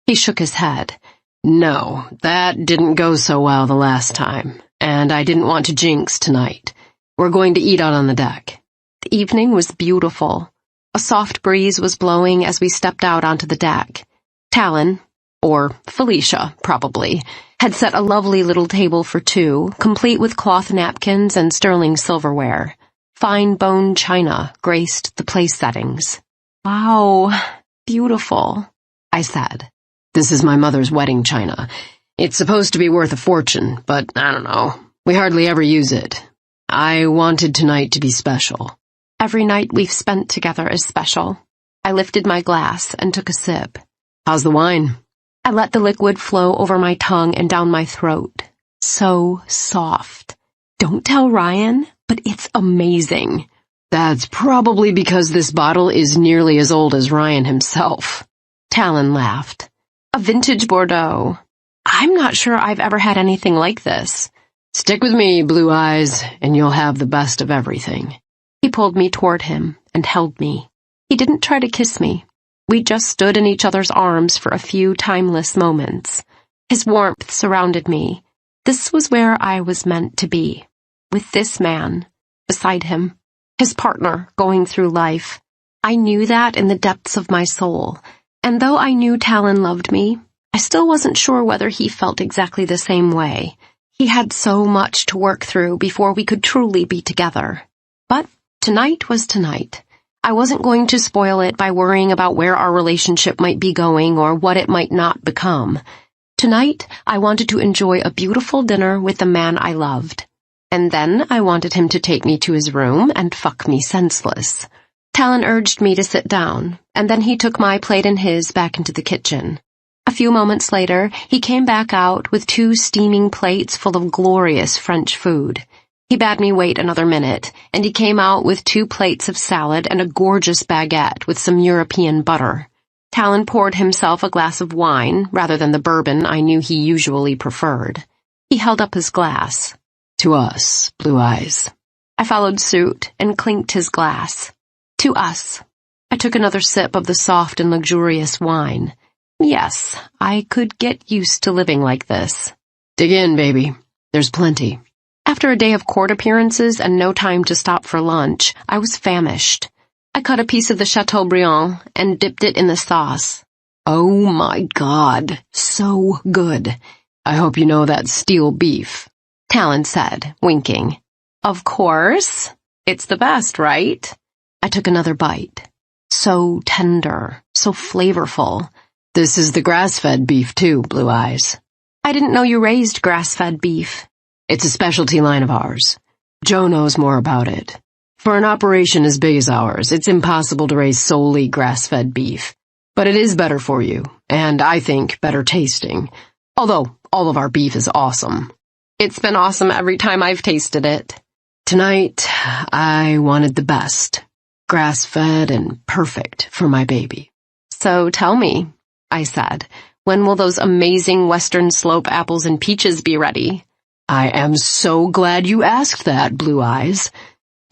He shook his head. No, that didn't go so well the last time, and I didn't want to jinx tonight. We're going to eat out on the deck. The evening was beautiful. A soft breeze was blowing as we stepped out onto the deck. Talon, or Felicia, probably, had set a lovely little table for 2, complete with cloth napkins and sterling silverware. Fine bone china graced the place settings. "Wow, beautiful," I said. "This is my mother's wedding china. It's supposed to be worth a fortune, but I don't know. We hardly ever use it. I wanted tonight to be special." "Every night we've spent together is special." I lifted my glass and took a sip. "How's the wine?" I let the liquid flow over my tongue and down my throat. So soft. "Don't tell Ryan, but it's amazing." "That's probably because this bottle is nearly as old as Ryan himself." Talon laughed. "A vintage Bordeaux. I'm not sure I've ever had anything like this." "Stick with me, Blue Eyes, and you'll have the best of everything." He pulled me toward him and held me. He didn't try to kiss me. We just stood in each other's arms for a few timeless moments. His warmth surrounded me. This was where I was meant to be. With this man, beside him, his partner going through life. I knew that in the depths of my soul, and though I knew Talon loved me, I still wasn't sure whether he felt exactly the same way. He had so much to work through before we could truly be together. But tonight was tonight. I wasn't going to spoil it by worrying about where our relationship might be going or what it might not become. Tonight, I wanted to enjoy a beautiful dinner with the man I loved. And then I wanted him to take me to his room and fuck me senseless. Talon urged me to sit down, and then he took my plate and his back into the kitchen. A few moments later, he came back out with 2 steaming plates full of glorious French food. He bade me wait another minute, and he came out with 2 plates of salad and a gorgeous baguette with some European butter. Talon poured himself a glass of wine, rather than the bourbon I knew he usually preferred. He held up his glass. "To us, Blue Eyes." I followed suit and clinked his glass. "To us." I took another sip of the soft and luxurious wine. Yes, I could get used to living like this. "Dig in, baby. There's plenty." After a day of court appearances and no time to stop for lunch, I was famished. I cut a piece of the Chateaubriand and dipped it in the sauce. "Oh my God, so good. I hope you know that's steel beef," Talon said, winking. "Of course. It's the best, right?" I took another bite. So tender, so flavorful. "This is the grass-fed beef too, Blue Eyes." "I didn't know you raised grass-fed beef." "It's a specialty line of ours. Joe knows more about it. For an operation as big as ours, it's impossible to raise solely grass-fed beef. But it is better for you, and I think better tasting. Although all of our beef is awesome." "It's been awesome every time I've tasted it." "Tonight, I wanted the best. Grass-fed and perfect for my baby." "So tell me," I said, "when will those amazing Western Slope apples and peaches be ready?" "I am so glad you asked that, Blue Eyes.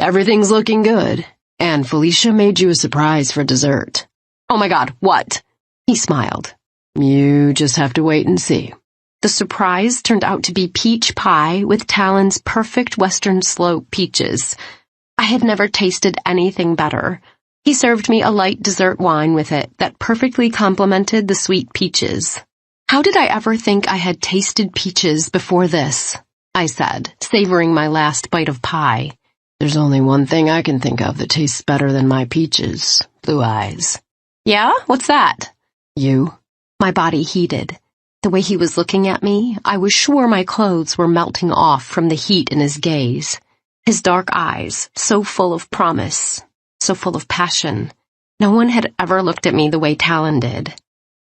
Everything's looking good, and Felicia made you a surprise for dessert." "Oh my God, what?" He smiled. "You just have to wait and see." The surprise turned out to be peach pie with Talon's perfect Western Slope peaches. I had never tasted anything better. He served me a light dessert wine with it that perfectly complemented the sweet peaches. "How did I ever think I had tasted peaches before this?" I said, savoring my last bite of pie. "There's only one thing I can think of that tastes better than my peaches, Blue Eyes." "Yeah? What's that?" "You." My body heated. The way he was looking at me, I was sure my clothes were melting off from the heat in his gaze. His dark eyes, so full of promise, so full of passion. No one had ever looked at me the way Talon did.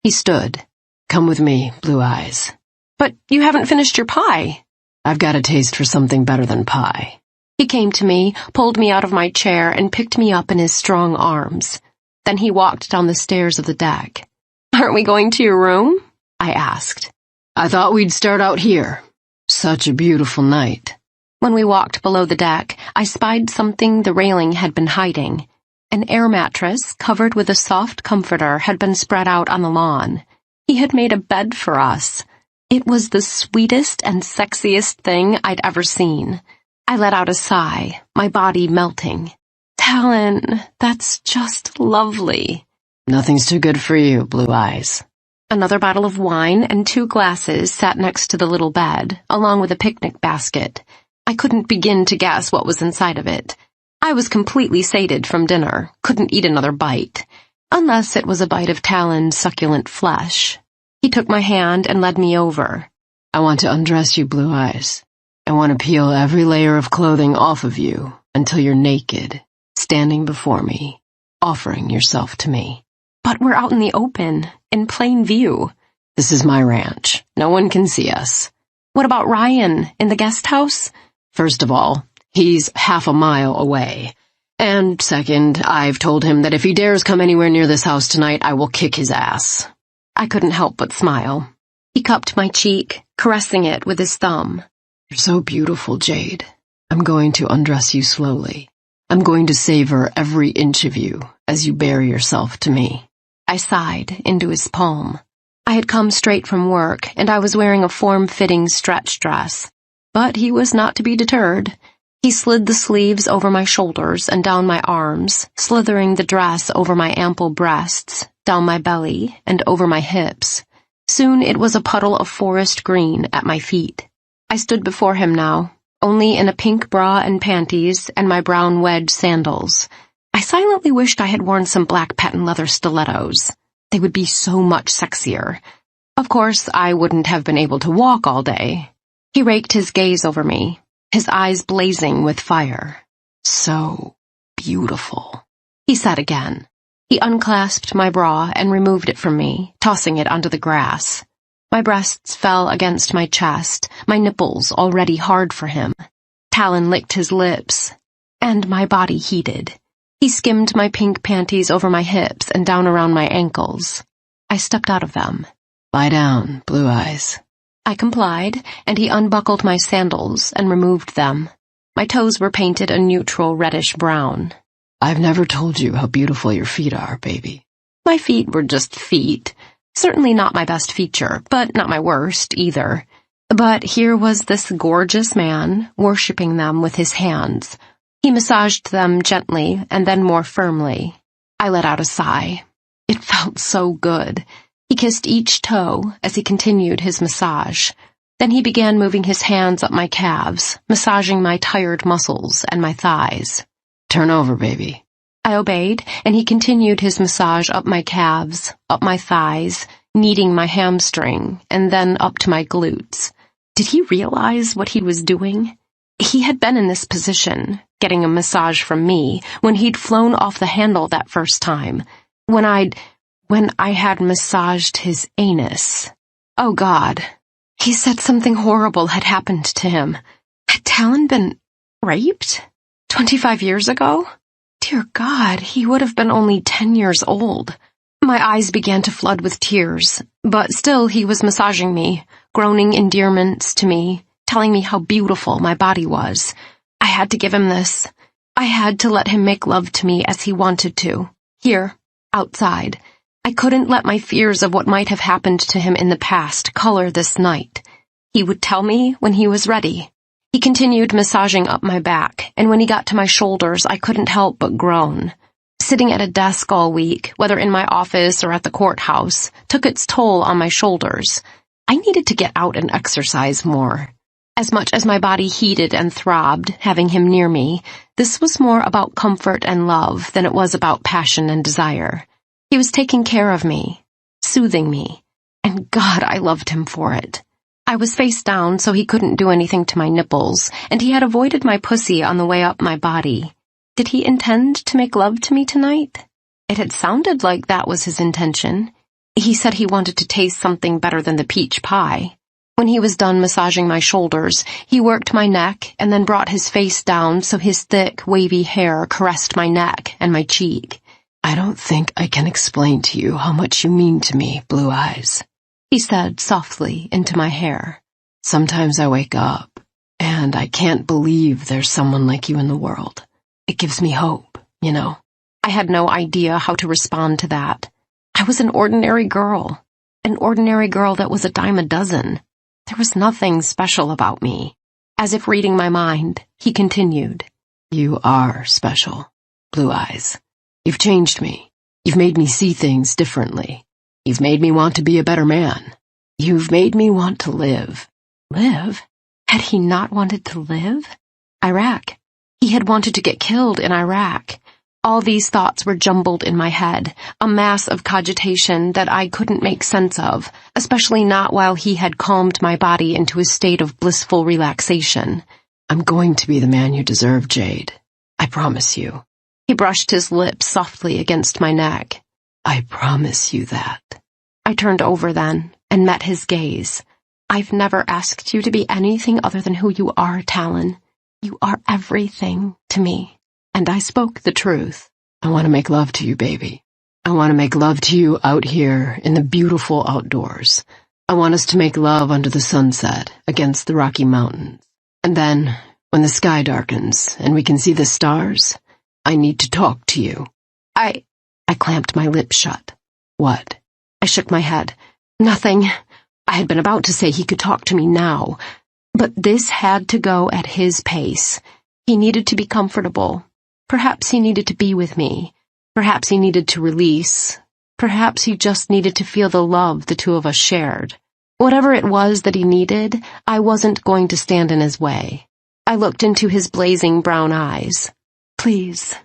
He stood. "Come with me, Blue Eyes." "But you haven't finished your pie." "I've got a taste for something better than pie." He came to me, pulled me out of my chair, and picked me up in his strong arms. Then he walked down the stairs of the deck. "Aren't we going to your room?" I asked. "I thought we'd start out here. Such a beautiful night." When we walked below the deck, I spied something the railing had been hiding. An air mattress, covered with a soft comforter, had been spread out on the lawn. He had made a bed for us. It was the sweetest and sexiest thing I'd ever seen. I let out a sigh, my body melting. "Talon, that's just lovely." "Nothing's too good for you, Blue Eyes." Another bottle of wine and 2 glasses sat next to the little bed, along with a picnic basket. I couldn't begin to guess what was inside of it. I was completely sated from dinner, couldn't eat another bite, unless it was a bite of Talon's succulent flesh. He took my hand and led me over. I want to undress you, Blue Eyes. I want to peel every layer of clothing off of you until you're naked, standing before me, offering yourself to me. But we're out in the open, in plain view. This is my ranch. No one can see us. What about Ryan, in the guest house? First of all, he's half a mile away. And second, I've told him that if he dares come anywhere near this house tonight, I will kick his ass. I couldn't help but smile. He cupped my cheek, caressing it with his thumb. You're so beautiful, Jade. I'm going to undress you slowly. I'm going to savor every inch of you as you bare yourself to me. I sighed into his palm. I had come straight from work, and I was wearing a form-fitting stretch dress. But he was not to be deterred. He slid the sleeves over my shoulders and down my arms, slithering the dress over my ample breasts, down my belly, and over my hips. Soon it was a puddle of forest green at my feet. I stood before him now, only in a pink bra and panties and my brown wedge sandals. I silently wished I had worn some black patent leather stilettos. They would be so much sexier. Of course, I wouldn't have been able to walk all day. He raked his gaze over me, his eyes blazing with fire. So beautiful, he said again. He unclasped my bra and removed it from me, tossing it onto the grass. My breasts fell against my chest, my nipples already hard for him. Talon licked his lips, and my body heated. He skimmed my pink panties over my hips and down around my ankles. I stepped out of them. Lie down, Blue Eyes. I complied, and he unbuckled my sandals and removed them. My toes were painted a neutral reddish brown. I've never told you how beautiful your feet are, baby. My feet were just feet. Certainly not my best feature, but not my worst either. But here was this gorgeous man, worshipping them with his hands. He massaged them gently and then more firmly. I let out a sigh. It felt so good. He kissed each toe as he continued his massage. Then he began moving his hands up my calves, massaging my tired muscles and my thighs. Turn over, baby. I obeyed, and he continued his massage up my calves, up my thighs, kneading my hamstring, and then up to my glutes. Did he realize what he was doing? He had been in this position, getting a massage from me, when he'd flown off the handle that first time, when I had massaged his anus. Oh, God. He said something horrible had happened to him. Had Talon been raped? 25 years ago? Dear God, he would have been only 10 years old. My eyes began to flood with tears, but still he was massaging me, groaning endearments to me, telling me how beautiful my body was. I had to give him this. I had to let him make love to me as he wanted to. Here, outside. I couldn't let my fears of what might have happened to him in the past color this night. He would tell me when he was ready. He continued massaging up my back, and when he got to my shoulders, I couldn't help but groan. Sitting at a desk all week, whether in my office or at the courthouse, took its toll on my shoulders. I needed to get out and exercise more. As much as my body heated and throbbed, having him near me, this was more about comfort and love than it was about passion and desire. He was taking care of me, soothing me, and God, I loved him for it. I was face down so he couldn't do anything to my nipples, and he had avoided my pussy on the way up my body. Did he intend to make love to me tonight? It had sounded like that was his intention. He said he wanted to taste something better than the peach pie. When he was done massaging my shoulders, he worked my neck and then brought his face down so his thick, wavy hair caressed my neck and my cheek. I don't think I can explain to you how much you mean to me, Blue Eyes, he said softly into my hair. Sometimes I wake up, and I can't believe there's someone like you in the world. It gives me hope, you know. I had no idea how to respond to that. I was an ordinary girl that was a dime a dozen. There was nothing special about me. As if reading my mind, he continued. You are special, Blue Eyes. You've changed me. You've made me see things differently. You've made me want to be a better man. You've made me want to live. Live? Had he not wanted to live? Iraq. He had wanted to get killed in Iraq. All these thoughts were jumbled in my head, a mass of cogitation that I couldn't make sense of, especially not while he had calmed my body into a state of blissful relaxation. I'm going to be the man you deserve, Jade. I promise you. He brushed his lips softly against my neck. I promise you that. I turned over then and met his gaze. I've never asked you to be anything other than who you are, Talon. You are everything to me. And I spoke the truth. I want to make love to you, baby. I want to make love to you out here in the beautiful outdoors. I want us to make love under the sunset against the Rocky Mountains. And then, when the sky darkens and we can see the stars, I need to talk to you. I clamped my lips shut. What? I shook my head. Nothing. I had been about to say he could talk to me now. But this had to go at his pace. He needed to be comfortable. Perhaps he needed to be with me. Perhaps he needed to release. Perhaps he just needed to feel the love the two of us shared. Whatever it was that he needed, I wasn't going to stand in his way. I looked into his blazing brown eyes. Please,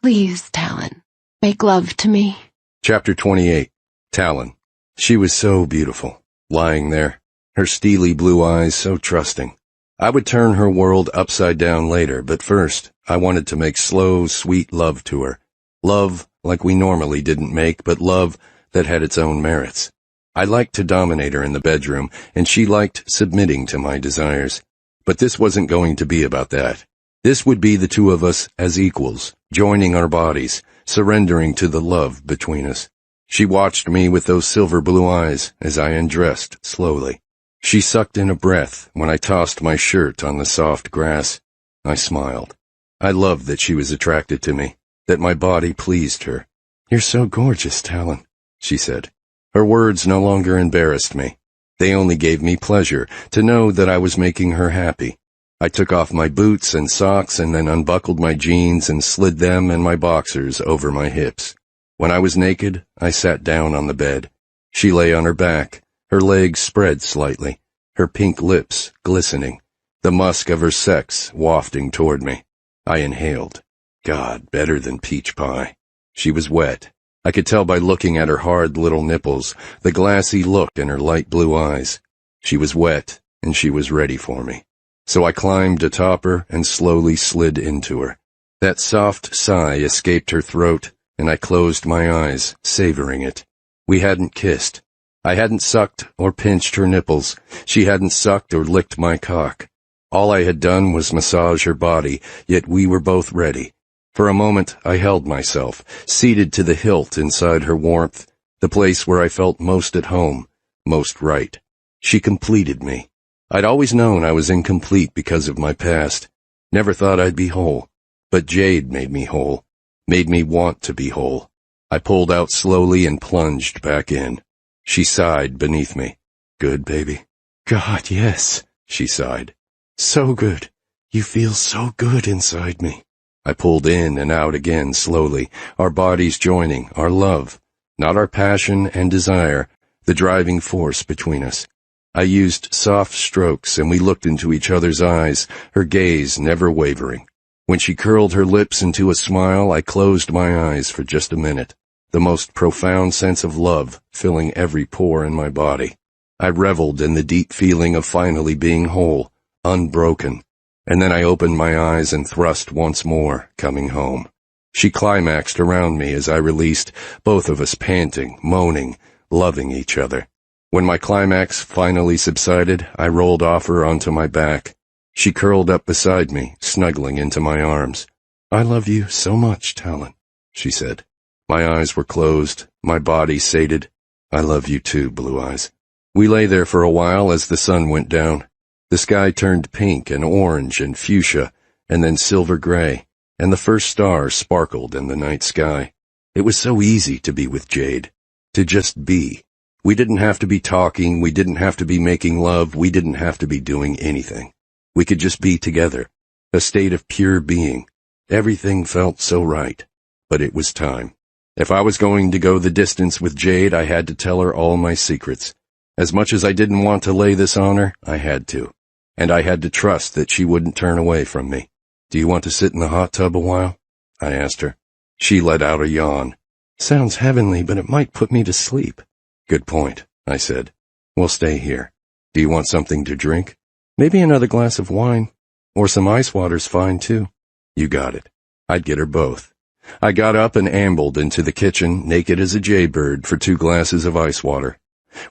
please, Talon, make love to me. Chapter 28. Talon. She was so beautiful, lying there, her steely blue eyes so trusting. I would turn her world upside down later, but first, I wanted to make slow, sweet love to her. Love like we normally didn't make, but love that had its own merits. I liked to dominate her in the bedroom, and she liked submitting to my desires. But this wasn't going to be about that. This would be the two of us as equals, joining our bodies, surrendering to the love between us. She watched me with those silver blue eyes as I undressed slowly. She sucked in a breath when I tossed my shirt on the soft grass. I smiled. I loved that she was attracted to me, that my body pleased her. "You're so gorgeous, Talon," she said. Her words no longer embarrassed me. They only gave me pleasure to know that I was making her happy. I took off my boots and socks and then unbuckled my jeans and slid them and my boxers over my hips. When I was naked, I sat down on the bed. She lay on her back, her legs spread slightly, her pink lips glistening, the musk of her sex wafting toward me. I inhaled. God, better than peach pie. She was wet. I could tell by looking at her hard little nipples, the glassy look in her light blue eyes. She was wet, and she was ready for me. So I climbed atop her and slowly slid into her. That soft sigh escaped her throat, and I closed my eyes, savoring it. We hadn't kissed. I hadn't sucked or pinched her nipples. She hadn't sucked or licked my cock. All I had done was massage her body, yet we were both ready. For a moment, I held myself, seated to the hilt inside her warmth, the place where I felt most at home, most right. She completed me. I'd always known I was incomplete because of my past. Never thought I'd be whole. But Jade made me whole, made me want to be whole. I pulled out slowly and plunged back in. She sighed beneath me. "Good, baby?" "God, yes," she sighed. "So good. You feel so good inside me." I pulled in and out again slowly, our bodies joining, our love, not our passion and desire, the driving force between us. I used soft strokes and we looked into each other's eyes, her gaze never wavering. When she curled her lips into a smile, I closed my eyes for just a minute, the most profound sense of love filling every pore in my body. I reveled in the deep feeling of finally being whole, unbroken. And then I opened my eyes and thrust once more, coming home. She climaxed around me as I released, both of us panting, moaning, loving each other. When my climax finally subsided, I rolled off her onto my back. She curled up beside me, snuggling into my arms. "I love you so much, Talon," she said. My eyes were closed, my body sated. "I love you too, Blue Eyes." We lay there for a while as the sun went down. The sky turned pink and orange and fuchsia, and then silver gray, and the first star sparkled in the night sky. It was so easy to be with Jade, to just be. We didn't have to be talking, we didn't have to be making love, we didn't have to be doing anything. We could just be together, a state of pure being. Everything felt so right, but it was time. If I was going to go the distance with Jade, I had to tell her all my secrets. As much as I didn't want to lay this on her, I had to. And I had to trust that she wouldn't turn away from me. Do you want to sit in the hot tub a while? I asked her. She let out a yawn. Sounds heavenly, but it might put me to sleep. Good point, I said. We'll stay here. Do you want something to drink? Maybe another glass of wine. Or some ice water's fine, too. You got it. I'd get her both. I got up and ambled into the kitchen, naked as a jaybird, for 2 glasses of ice water.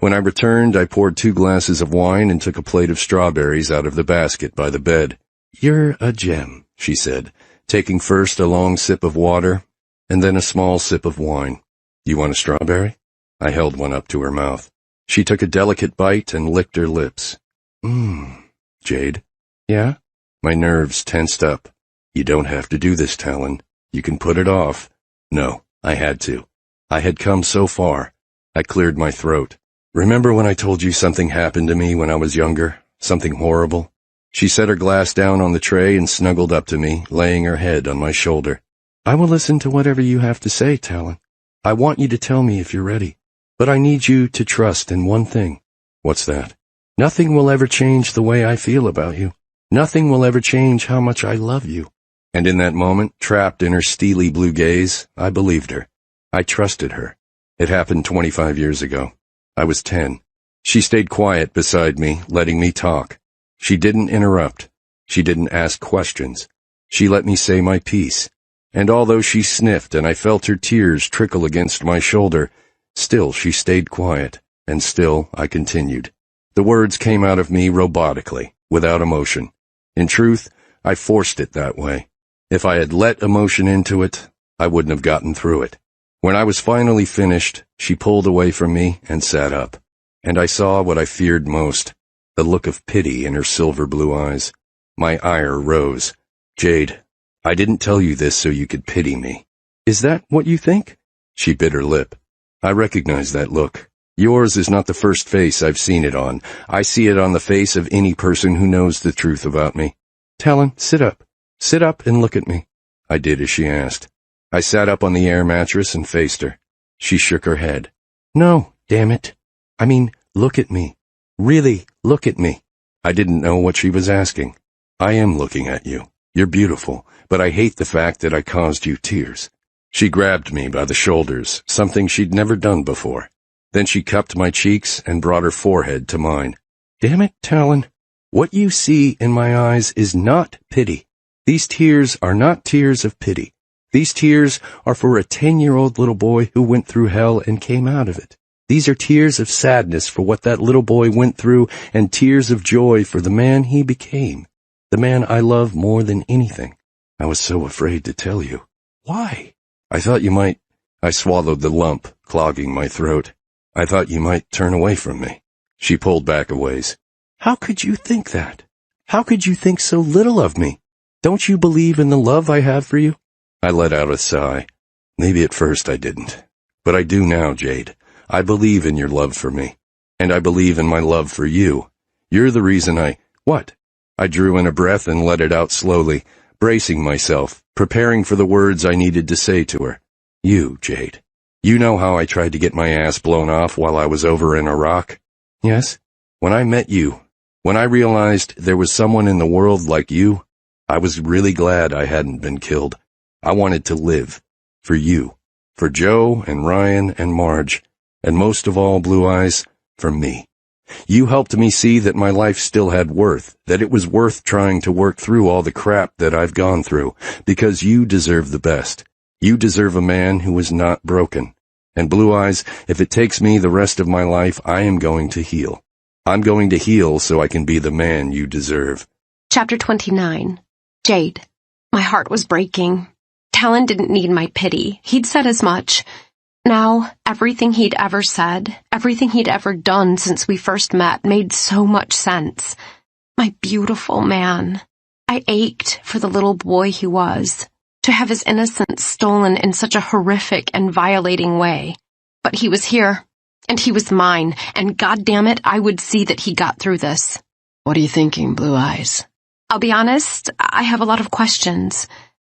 When I returned, I poured 2 glasses of wine and took a plate of strawberries out of the basket by the bed. You're a gem, she said, taking first a long sip of water and then a small sip of wine. You want a strawberry? I held one up to her mouth. She took a delicate bite and licked her lips. Jade? Yeah? My nerves tensed up. You don't have to do this, Talon. You can put it off. No, I had to. I had come so far. I cleared my throat. Remember when I told you something happened to me when I was younger? Something horrible? She set her glass down on the tray and snuggled up to me, laying her head on my shoulder. I will listen to whatever you have to say, Talon. I want you to tell me if you're ready. But I need you to trust in one thing. What's that? Nothing will ever change the way I feel about you. Nothing will ever change how much I love you. And in that moment, trapped in her steely blue gaze, I believed her. I trusted her. It happened 25 years ago. I was 10. She stayed quiet beside me, letting me talk. She didn't interrupt. She didn't ask questions. She let me say my piece. And although she sniffed and I felt her tears trickle against my shoulder, still she stayed quiet, and still I continued. The words came out of me robotically, without emotion. In truth, I forced it that way. If I had let emotion into it, I wouldn't have gotten through it. When I was finally finished, she pulled away from me and sat up. And I saw what I feared most, the look of pity in her silver blue eyes. My ire rose. Jade, I didn't tell you this so you could pity me. Is that what you think? She bit her lip. I recognize that look. Yours is not the first face I've seen it on. I see it on the face of any person who knows the truth about me. Talon, sit up. Sit up and look at me. I did as she asked. I sat up on the air mattress and faced her. She shook her head. No, damn it. I mean, look at me. Really, look at me. I didn't know what she was asking. I am looking at you. You're beautiful, but I hate the fact that I caused you tears. She grabbed me by the shoulders, something she'd never done before. Then she cupped my cheeks and brought her forehead to mine. Damn it, Talon. What you see in my eyes is not pity. These tears are not tears of pity. These tears are for a 10-year-old little boy who went through hell and came out of it. These are tears of sadness for what that little boy went through and tears of joy for the man he became, the man I love more than anything. I was so afraid to tell you. Why? I thought you might. I swallowed the lump, clogging my throat. I thought you might turn away from me. She pulled back a ways. How could you think that? How could you think so little of me? Don't you believe in the love I have for you? I let out a sigh. Maybe at first I didn't. But I do now, Jade. I believe in your love for me. And I believe in my love for you. You're the reason What? I drew in a breath and let it out slowly, bracing myself, preparing for the words I needed to say to her. You, Jade. You know how I tried to get my ass blown off while I was over in Iraq? Yes? When I met you, when I realized there was someone in the world like you, I was really glad I hadn't been killed. I wanted to live. For you. For Joe and Ryan and Marge. And most of all, Blue Eyes, for me. You helped me see that my life still had worth, that it was worth trying to work through all the crap that I've gone through, because you deserve the best. You deserve a man who is not broken. And Blue Eyes, if it takes me the rest of my life, I am going to heal. I'm going to heal so I can be the man you deserve. Chapter 29. Jade. My heart was breaking. Talon didn't need my pity. He'd said as much. Now, everything he'd ever said, everything he'd ever done since we first met made so much sense. My beautiful man. I ached for the little boy he was, to have his innocence stolen in such a horrific and violating way. But he was here, and he was mine, and goddammit, I would see that he got through this. What are you thinking, Blue Eyes? I'll be honest, I have a lot of questions.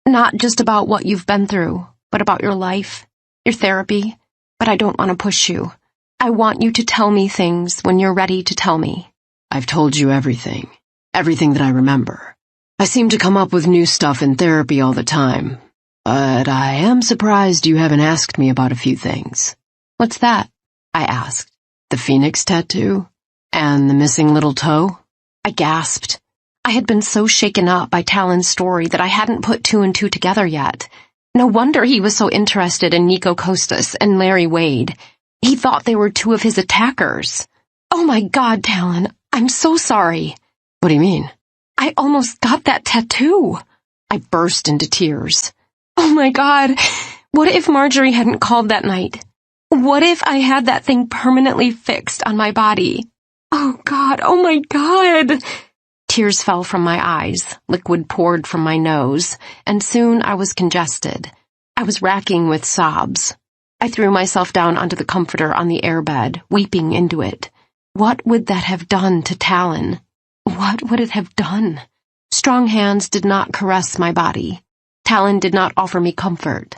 Not just about what you've been through, but about your life, your therapy. But I don't want to push you. I want you to tell me things when you're ready to tell me. I've told you everything. Everything that I remember. I seem to come up with new stuff in therapy all the time, but I am surprised you haven't asked me about a few things. What's that? I asked. The phoenix tattoo? And the missing little toe? I gasped. I had been so shaken up by Talon's story that I hadn't put two and two together yet. No wonder he was so interested in Nico Costas and Larry Wade. He thought they were two of his attackers. Oh my God, Talon, I'm so sorry. What do you mean? I almost got that tattoo. I burst into tears. Oh my God, what if Marjorie hadn't called that night? What if I had that thing permanently fixed on my body? Oh God, oh my God. Tears fell from my eyes, liquid poured from my nose, and soon I was congested. I was racking with sobs. I threw myself down onto the comforter on the airbed, weeping into it. What would that have done to Talon? What would it have done? Strong hands did not caress my body. Talon did not offer me comfort.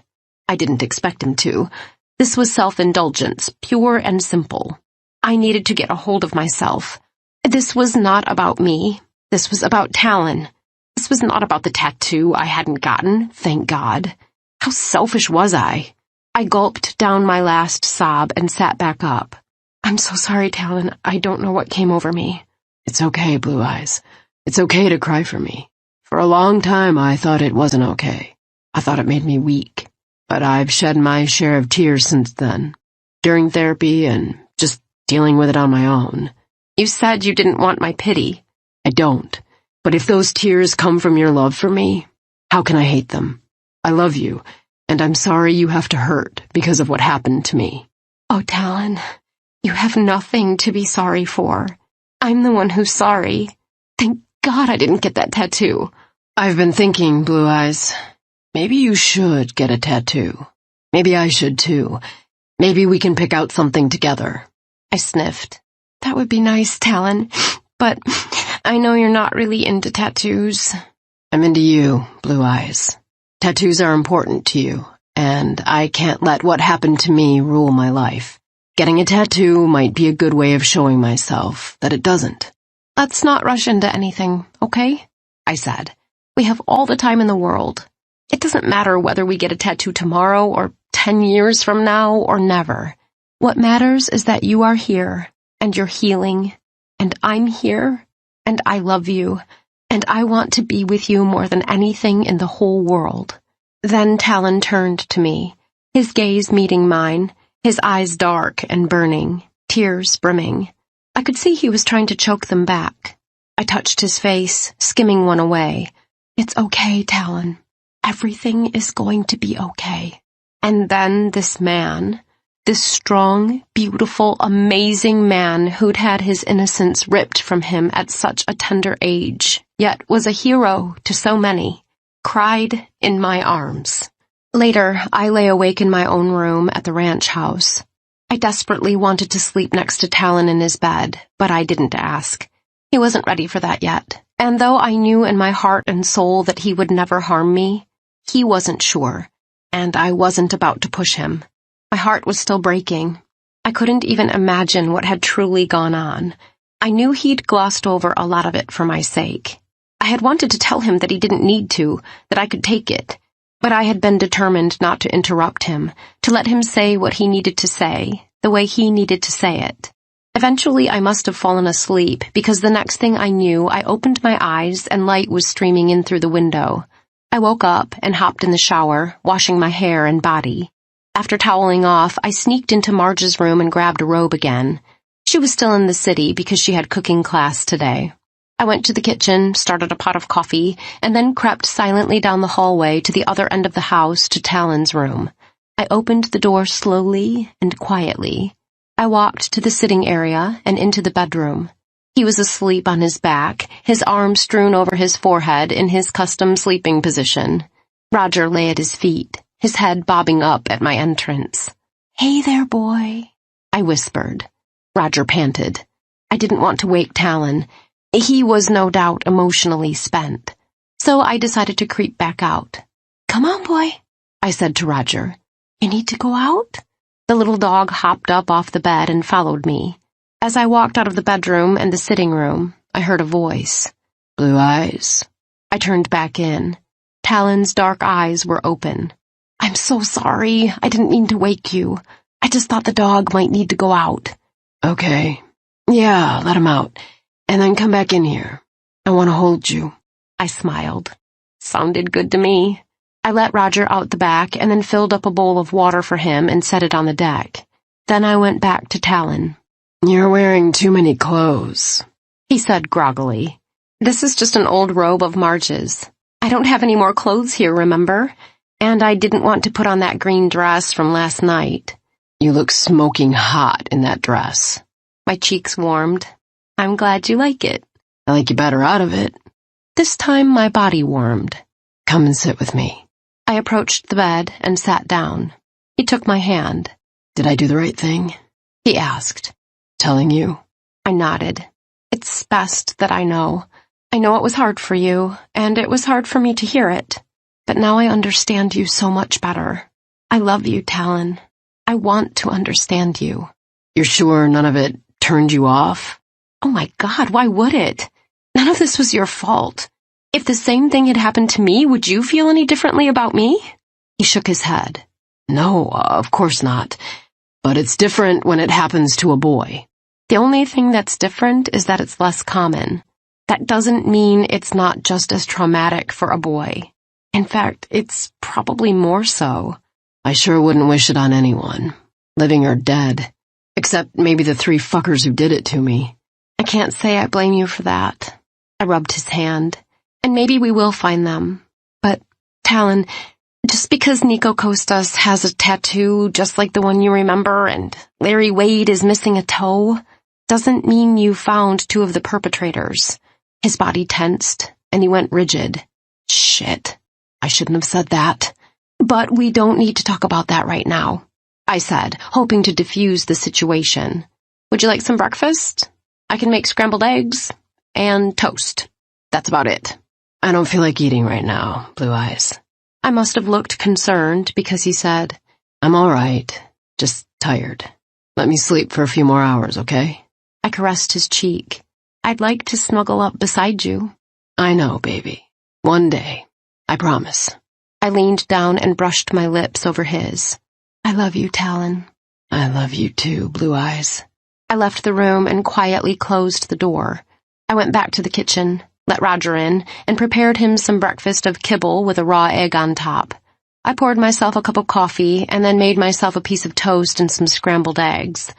I didn't expect him to. This was self-indulgence, pure and simple. I needed to get a hold of myself. This was not about me. This was about Talon. This was not about the tattoo I hadn't gotten, thank God. How selfish was I? I gulped down my last sob and sat back up. I'm so sorry, Talon. I don't know what came over me. It's okay, Blue Eyes. It's okay to cry for me. For a long time, I thought it wasn't okay. I thought it made me weak. But I've shed my share of tears since then. During therapy and just dealing with it on my own. You said you didn't want my pity. I don't. But if those tears come from your love for me, how can I hate them? I love you, and I'm sorry you have to hurt because of what happened to me. Oh, Talon, you have nothing to be sorry for. I'm the one who's sorry. Thank God I didn't get that tattoo. I've been thinking, Blue Eyes, maybe you should get a tattoo. Maybe I should too. Maybe we can pick out something together. I sniffed. That would be nice, Talon, but I know you're not really into tattoos. I'm into you, Blue Eyes. Tattoos are important to you, and I can't let what happened to me rule my life. Getting a tattoo might be a good way of showing myself that it doesn't. Let's not rush into anything, okay? I said. We have all the time in the world. It doesn't matter whether we get a tattoo tomorrow or 10 years from now or never. What matters is that you are here, and you're healing, and I'm here, and I love you, and I want to be with you more than anything in the whole world. Then Talon turned to me, his gaze meeting mine, his eyes dark and burning, tears brimming. I could see he was trying to choke them back. I touched his face, skimming one away. It's okay, Talon. Everything is going to be okay. And then this man, this strong, beautiful, amazing man who'd had his innocence ripped from him at such a tender age, yet was a hero to so many, cried in my arms. Later, I lay awake in my own room at the ranch house. I desperately wanted to sleep next to Talon in his bed, but I didn't ask. He wasn't ready for that yet, and though I knew in my heart and soul that he would never harm me, he wasn't sure, and I wasn't about to push him. My heart was still breaking. I couldn't even imagine what had truly gone on. I knew he'd glossed over a lot of it for my sake. I had wanted to tell him that he didn't need to, that I could take it, but I had been determined not to interrupt him, to let him say what he needed to say, the way he needed to say it. Eventually, I must have fallen asleep, because the next thing I knew, I opened my eyes and light was streaming in through the window. I woke up and hopped in the shower, washing my hair and body. After toweling off, I sneaked into Marge's room and grabbed a robe again. She was still in the city because she had cooking class today. I went to the kitchen, started a pot of coffee, and then crept silently down the hallway to the other end of the house to Talon's room. I opened the door slowly and quietly. I walked to the sitting area and into the bedroom. He was asleep on his back, his arms strewn over his forehead in his custom sleeping position. Roger lay at his feet, his head bobbing up at my entrance. "Hey there, boy," I whispered. Roger panted. I didn't want to wake Talon. He was no doubt emotionally spent. So I decided to creep back out. "Come on, boy," I said to Roger. "You need to go out?" The little dog hopped up off the bed and followed me. As I walked out of the bedroom and the sitting room, I heard a voice. "Blue Eyes?" I turned back in. Talon's dark eyes were open. I'm so sorry. I didn't mean to wake you. I just thought the dog might need to go out. Okay. Yeah, let him out. And then come back in here. I want to hold you. I smiled. Sounded good to me. I let Roger out the back and then filled up a bowl of water for him and set it on the deck. Then I went back to Talon. You're wearing too many clothes, he said groggily. This is just an old robe of Marge's. I don't have any more clothes here, remember? And I didn't want to put on that green dress from last night. You look smoking hot in that dress. My cheeks warmed. I'm glad you like it. I like you better out of it. This time my body warmed. Come and sit with me. I approached the bed and sat down. He took my hand. Did I do the right thing? He asked. Telling you? I nodded. It's best that I know. I know it was hard for you, and it was hard for me to hear it. But now I understand you so much better. I love you, Talon. I want to understand you. You're sure none of it turned you off? Oh my God, why would it? None of this was your fault. If the same thing had happened to me, would you feel any differently about me? He shook his head. No, of course not. But it's different when it happens to a boy. The only thing that's different is that it's less common. That doesn't mean it's not just as traumatic for a boy. In fact, it's probably more so. I sure wouldn't wish it on anyone, living or dead. Except maybe the 3 fuckers who did it to me. I can't say I blame you for that. I rubbed his hand. And maybe we will find them. But, Talon, just because Nico Costas has a tattoo just like the one you remember and Larry Wade is missing a toe, doesn't mean you found 2 of the perpetrators. His body tensed, and he went rigid. Shit. I shouldn't have said that. But we don't need to talk about that right now, I said, hoping to diffuse the situation. Would you like some breakfast? I can make scrambled eggs and toast. That's about it. I don't feel like eating right now, Blue Eyes. I must have looked concerned because he said, I'm all right, just tired. Let me sleep for a few more hours, okay? I caressed his cheek. I'd like to snuggle up beside you. I know, baby. One day. I promise. I leaned down and brushed my lips over his. I love you, Talon. I love you too, Blue Eyes. I left the room and quietly closed the door. I went back to the kitchen, let Roger in, and prepared him some breakfast of kibble with a raw egg on top. I poured myself a cup of coffee and then made myself a piece of toast and some scrambled eggs.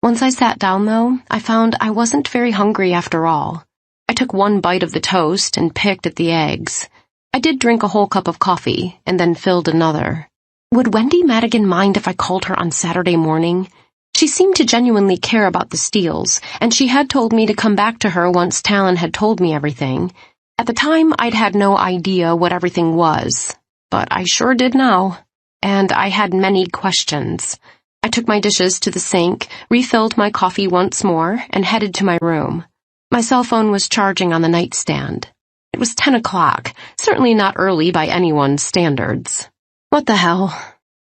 Once I sat down, though, I found I wasn't very hungry after all. I took one bite of the toast and picked at the eggs. I did drink a whole cup of coffee and then filled another. Would Wendy Madigan mind if I called her on Saturday morning? She seemed to genuinely care about the Steeles, and she had told me to come back to her once Talon had told me everything. At the time, I'd had no idea what everything was, but I sure did now. And I had many questions. I took my dishes to the sink, refilled my coffee once more, and headed to my room. My cell phone was charging on the nightstand. It was 10 o'clock, certainly not early by anyone's standards. What the hell?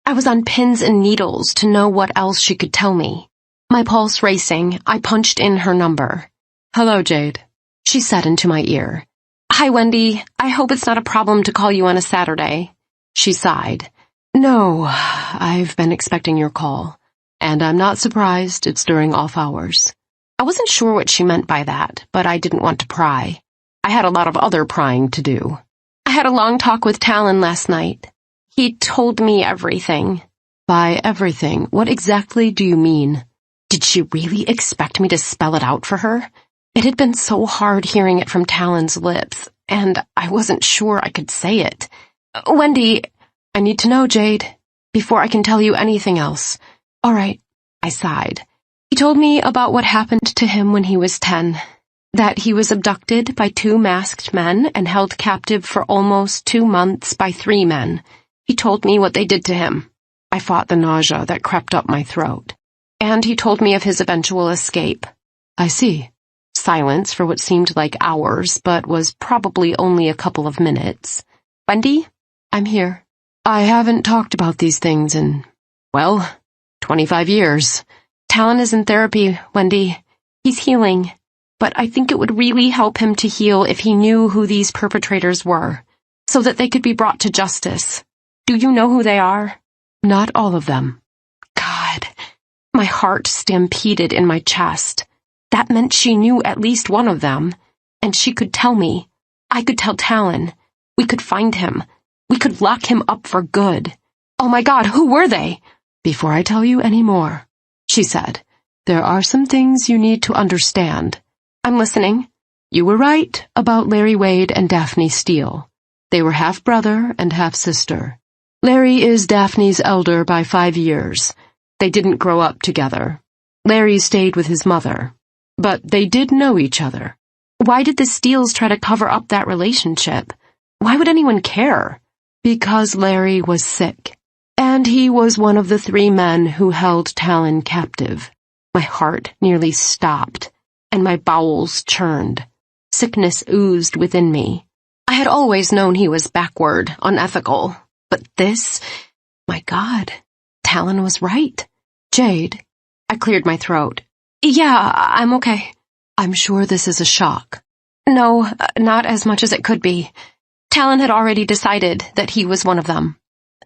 I was on pins and needles to know what else she could tell me. My pulse racing, I punched in her number. Hello, Jade, she said into my ear. Hi, Wendy. I hope it's not a problem to call you on a Saturday. She sighed. No, I've been expecting your call, and I'm not surprised it's during off hours. I wasn't sure what she meant by that, but I didn't want to pry. I had a lot of other prying to do. I had a long talk with Talon last night. He told me everything. By everything, what exactly do you mean? Did she really expect me to spell it out for her? It had been so hard hearing it from Talon's lips, and I wasn't sure I could say it. Wendy, I need to know, Jade, before I can tell you anything else. All right, I sighed. He told me about what happened to him when he was 10. That he was abducted by 2 masked men and held captive for almost 2 months by 3 men. He told me what they did to him. I fought the nausea that crept up my throat. And he told me of his eventual escape. I see. Silence for what seemed like hours, but was probably only a couple of minutes. Wendy, I'm here. I haven't talked about these things in, 25 years. Talon is in therapy, Wendy. He's healing. but I think it would really help him to heal if he knew who these perpetrators were, so that they could be brought to justice. Do you know who they are? Not all of them. God, my heart stampeded in my chest. That meant she knew at least one of them, and she could tell me. I could tell Talon. We could find him. We could lock him up for good. Oh my God, who were they? Before I tell you any more, she said, there are some things you need to understand. I'm listening. You were right about Larry Wade and Daphne Steele. They were half-brother and half-sister. Larry is Daphne's elder by 5 years. They didn't grow up together. Larry stayed with his mother. But they did know each other. Why did the Steeles try to cover up that relationship? Why would anyone care? Because Larry was sick. And he was one of the 3 men who held Talon captive. My heart nearly stopped, and my bowels churned. Sickness oozed within me. I had always known he was backward, unethical. But this, my God, Talon was right. Jade. I cleared my throat. Yeah, I'm okay. I'm sure this is a shock. No, not as much as it could be. Talon had already decided that he was one of them.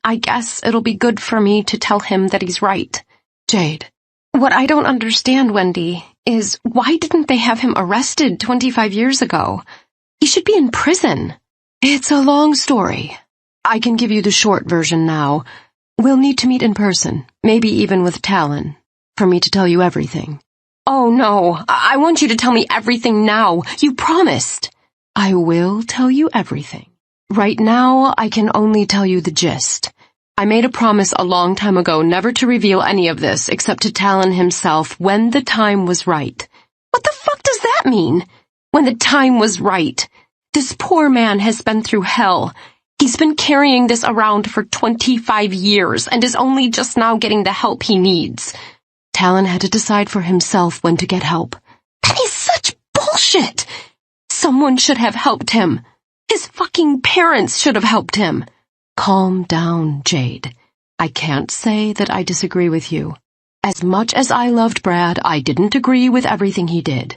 I guess it'll be good for me to tell him that he's right. Jade. What I don't understand, Wendy, is why didn't they have him arrested 25 years ago? He should be in prison. It's a long story. I can give you the short version now. We'll need to meet in person, maybe even with Talon, for me to tell you everything. Oh no, I want you to tell me everything now. You promised. I will tell you everything. Right now, I can only tell you the gist. I made a promise a long time ago never to reveal any of this except to Talon himself when the time was right. What the fuck does that mean? When the time was right? This poor man has been through hell. He's been carrying this around for 25 years and is only just now getting the help he needs. Talon had to decide for himself when to get help. That is such bullshit! Someone should have helped him. His fucking parents should have helped him. Calm down, Jade. I can't say that I disagree with you. As much as I loved Brad, I didn't agree with everything he did.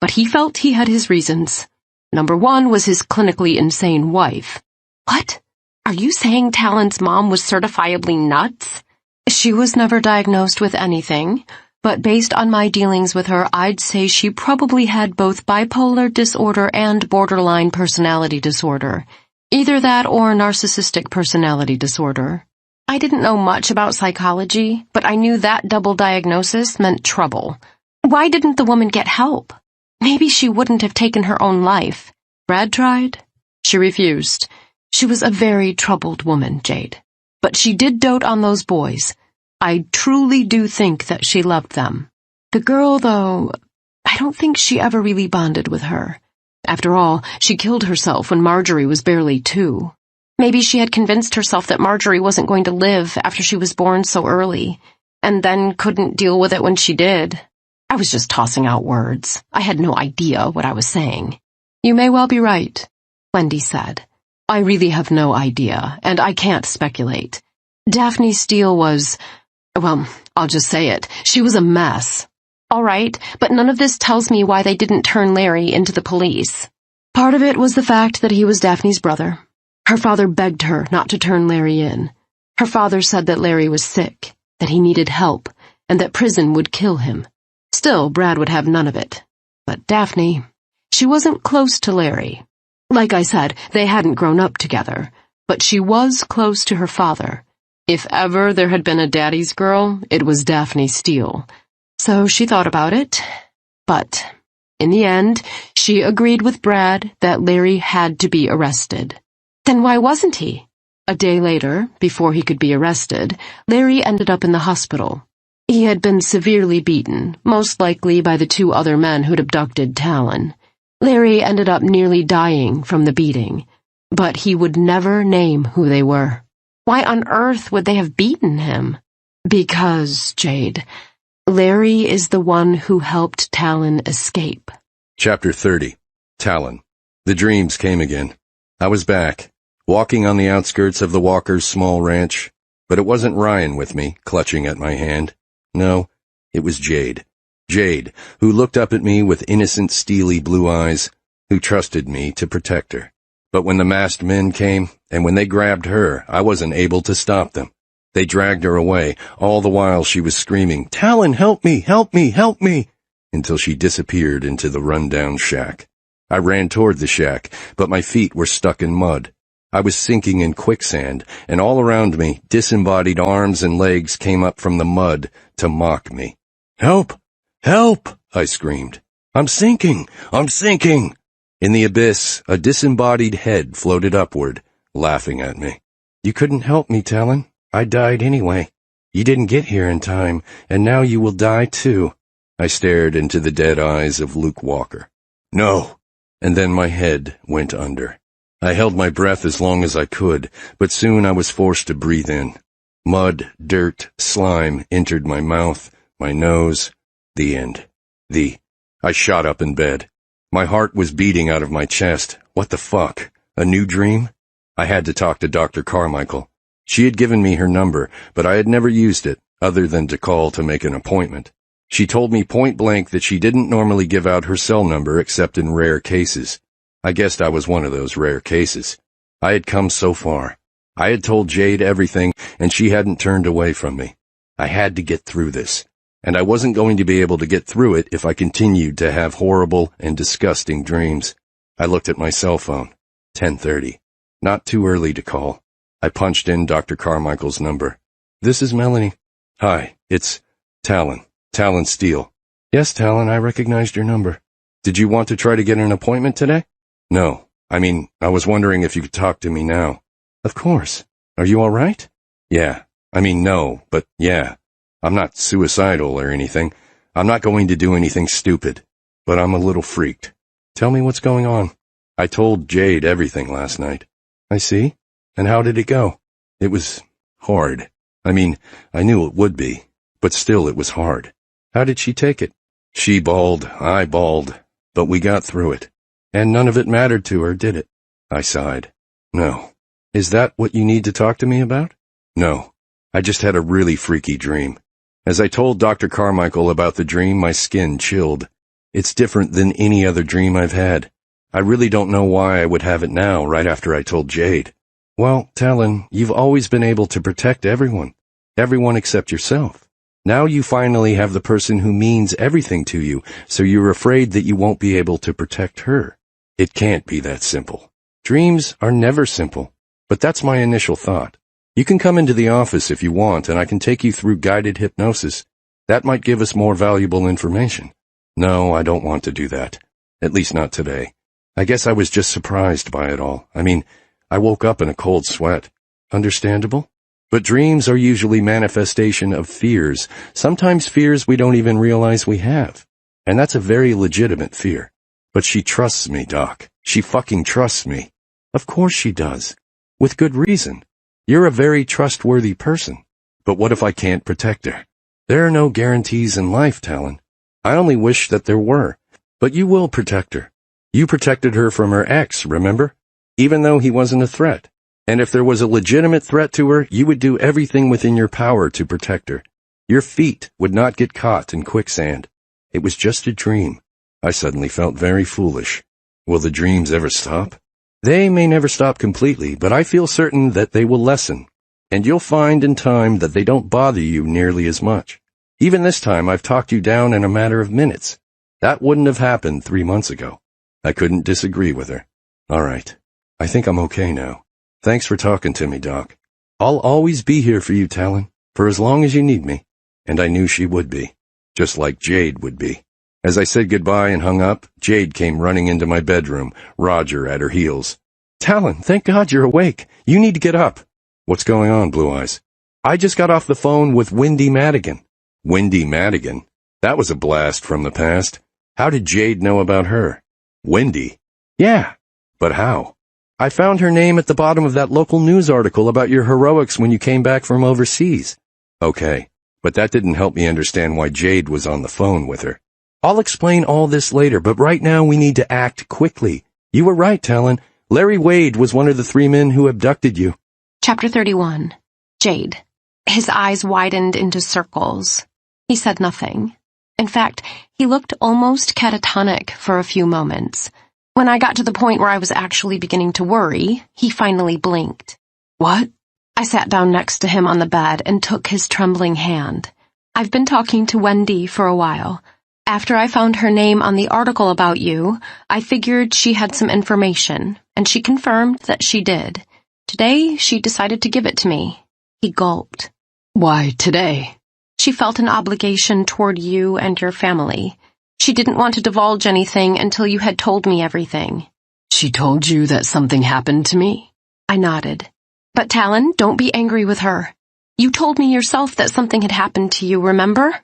But he felt he had his reasons. Number 1 was his clinically insane wife. What? Are you saying Talon's mom was certifiably nuts? She was never diagnosed with anything, but based on my dealings with her, I'd say she probably had both bipolar disorder and borderline personality disorder. Either that or narcissistic personality disorder. I didn't know much about psychology, but I knew that double diagnosis meant trouble. Why didn't the woman get help? Maybe she wouldn't have taken her own life. Brad tried. She refused. She was a very troubled woman, Jade. But she did dote on those boys. I truly do think that she loved them. The girl, though, I don't think she ever really bonded with her. After all, she killed herself when Marjorie was barely 2. Maybe she had convinced herself that Marjorie wasn't going to live after she was born so early, and then couldn't deal with it when she did. I was just tossing out words. I had no idea what I was saying. You may well be right, Wendy said. I really have no idea, and I can't speculate. Daphne Steele was, well, I'll just say it, she was a mess. All right, but none of this tells me why they didn't turn Larry into the police. Part of it was the fact that he was Daphne's brother. Her father begged her not to turn Larry in. Her father said that Larry was sick, that he needed help, and that prison would kill him. Still, Brad would have none of it. But Daphne, she wasn't close to Larry. Like I said, they hadn't grown up together, but she was close to her father. If ever there had been a daddy's girl, it was Daphne Steele. So she thought about it, but in the end, she agreed with Brad that Larry had to be arrested. Then why wasn't he? A day later, before he could be arrested, Larry ended up in the hospital. He had been severely beaten, most likely by the 2 other men who'd abducted Talon. Larry ended up nearly dying from the beating, but he would never name who they were. Why on earth would they have beaten him? Because, Jade, Larry is the one who helped Talon escape. Chapter 30. Talon. The dreams came again. I was back, walking on the outskirts of the Walkers' small ranch, but it wasn't Ryan with me, clutching at my hand. No, it was Jade. Jade, who looked up at me with innocent, steely blue eyes, who trusted me to protect her. But when the masked men came, and when they grabbed her, I wasn't able to stop them. They dragged her away, all the while she was screaming, "Talon, help me, help me, help me!" until she disappeared into the rundown shack. I ran toward the shack, but my feet were stuck in mud. I was sinking in quicksand, and all around me, disembodied arms and legs came up from the mud to mock me. "Help! Help!" I screamed. "I'm sinking! I'm sinking!" In the abyss, a disembodied head floated upward, laughing at me. "You couldn't help me, Talon. I died anyway. You didn't get here in time, and now you will die too." I stared into the dead eyes of Luke Walker. "No!" And then my head went under. I held my breath as long as I could, but soon I was forced to breathe in. Mud, dirt, slime entered my mouth, my nose. The end. I shot up in bed. My heart was beating out of my chest. What the fuck? A new dream? I had to talk to Dr. Carmichael. She had given me her number, but I had never used it, other than to call to make an appointment. She told me point blank that she didn't normally give out her cell number except in rare cases. I guessed I was one of those rare cases. I had come so far. I had told Jade everything, and she hadn't turned away from me. I had to get through this, and I wasn't going to be able to get through it if I continued to have horrible and disgusting dreams. I looked at my cell phone. 10:30. Not too early to call. I punched in Dr. Carmichael's number. "This is Melanie." "Hi, it's Talon. Talon Steele." "Yes, Talon, I recognized your number." "Did you want to try to get an appointment today?" "No. I was wondering if you could talk to me now." "Of course. Are you all right?" "Yeah. No, but yeah. I'm not suicidal or anything. I'm not going to do anything stupid. But I'm a little freaked." "Tell me what's going on." "I told Jade everything last night." "I see. And how did it go?" "It was hard. I knew it would be, but still it was hard." "How did she take it?" "She bawled, I bawled, but we got through it." "And none of it mattered to her, did it?" I sighed. "No." "Is that what you need to talk to me about?" "No. I just had a really freaky dream." As I told Dr. Carmichael about the dream, my skin chilled. It's different than any other dream I've had. I really don't know why I would have it now, right after I told Jade. "Well, Talon, you've always been able to protect everyone. Everyone except yourself. Now you finally have the person who means everything to you, so you're afraid that you won't be able to protect her. It can't be that simple. Dreams are never simple, but that's my initial thought. You can come into the office if you want, and I can take you through guided hypnosis. That might give us more valuable information." "No, I don't want to do that. At least not today. I guess I was just surprised by it all. I woke up in a cold sweat." "Understandable. But dreams are usually manifestation of fears, sometimes fears we don't even realize we have. And that's a very legitimate fear. But she trusts me, Doc. She fucking trusts me." "Of course she does. With good reason. You're a very trustworthy person. But what if I can't protect her? There are no guarantees in life, Talon. I only wish that there were. But you will protect her. You protected her from her ex, remember? Even though he wasn't a threat. And if there was a legitimate threat to her, you would do everything within your power to protect her. Your feet would not get caught in quicksand. It was just a dream." I suddenly felt very foolish. Will the dreams ever stop? "They may never stop completely, but I feel certain that they will lessen. And you'll find in time that they don't bother you nearly as much. Even this time I've talked you down in a matter of minutes. That wouldn't have happened 3 months ago." I couldn't disagree with her. "All right. I think I'm okay now. Thanks for talking to me, Doc. I'll always be here for you, Talon, for as long as you need me." And I knew she would be, just like Jade would be. As I said goodbye and hung up, Jade came running into my bedroom, Roger at her heels. "Talon, thank God you're awake. You need to get up." "What's going on, Blue Eyes?" "I just got off the phone with Wendy Madigan." Wendy Madigan? That was a blast from the past. How did Jade know about her? Wendy? Yeah. But how? "I found her name at the bottom of that local news article about your heroics when you came back from overseas." "Okay, but that didn't help me understand why Jade was on the phone with her." "I'll explain all this later, but right now we need to act quickly. You were right, Talon. Larry Wade was one of the 3 men who abducted you." Chapter 31. Jade. His eyes widened into circles. He said nothing. In fact, he looked almost catatonic for a few moments. When I got to the point where I was actually beginning to worry, he finally blinked. What? I sat down next to him on the bed and took his trembling hand. I've been talking to Wendy for a while. After I found her name on the article about you, I figured she had some information, and she confirmed that she did. Today, she decided to give it to me. He gulped. Why today? She felt an obligation toward you and your family. She didn't want to divulge anything until you had told me everything. She told you that something happened to me? I nodded. But Talon, don't be angry with her. You told me yourself that something had happened to you, remember?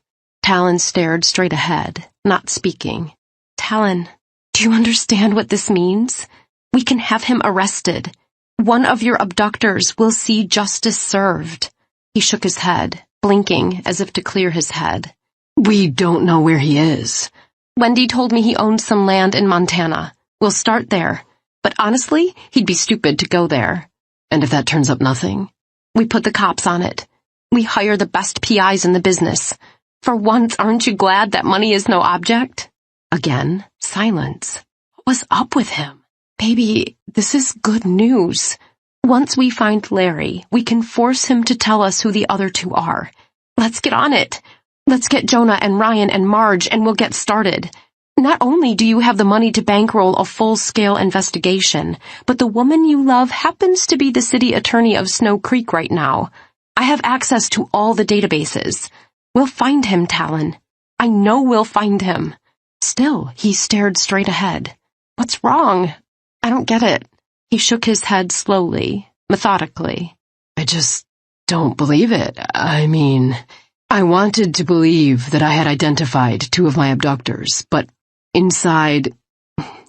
Talon stared straight ahead, not speaking. Talon, do you understand what this means? We can have him arrested. One of your abductors will see justice served. He shook his head, blinking as if to clear his head. We don't know where he is. Wendy told me he owns some land in Montana. We'll start there. But honestly, he'd be stupid to go there. And if that turns up nothing? We put the cops on it. We hire the best PIs in the business. For once, aren't you glad that money is no object? Again, silence. What was up with him? Baby, this is good news. Once we find Larry, we can force him to tell us who the other two are. Let's get on it. Let's get Jonah and Ryan and Marge, and we'll get started. Not only do you have the money to bankroll a full-scale investigation, but the woman you love happens to be the city attorney of Snow Creek right now. I have access to all the databases. We'll find him, Talon. I know we'll find him. Still, he stared straight ahead. What's wrong? I don't get it. He shook his head slowly, methodically. I just don't believe it. I mean, I wanted to believe that I had identified two of my abductors, but inside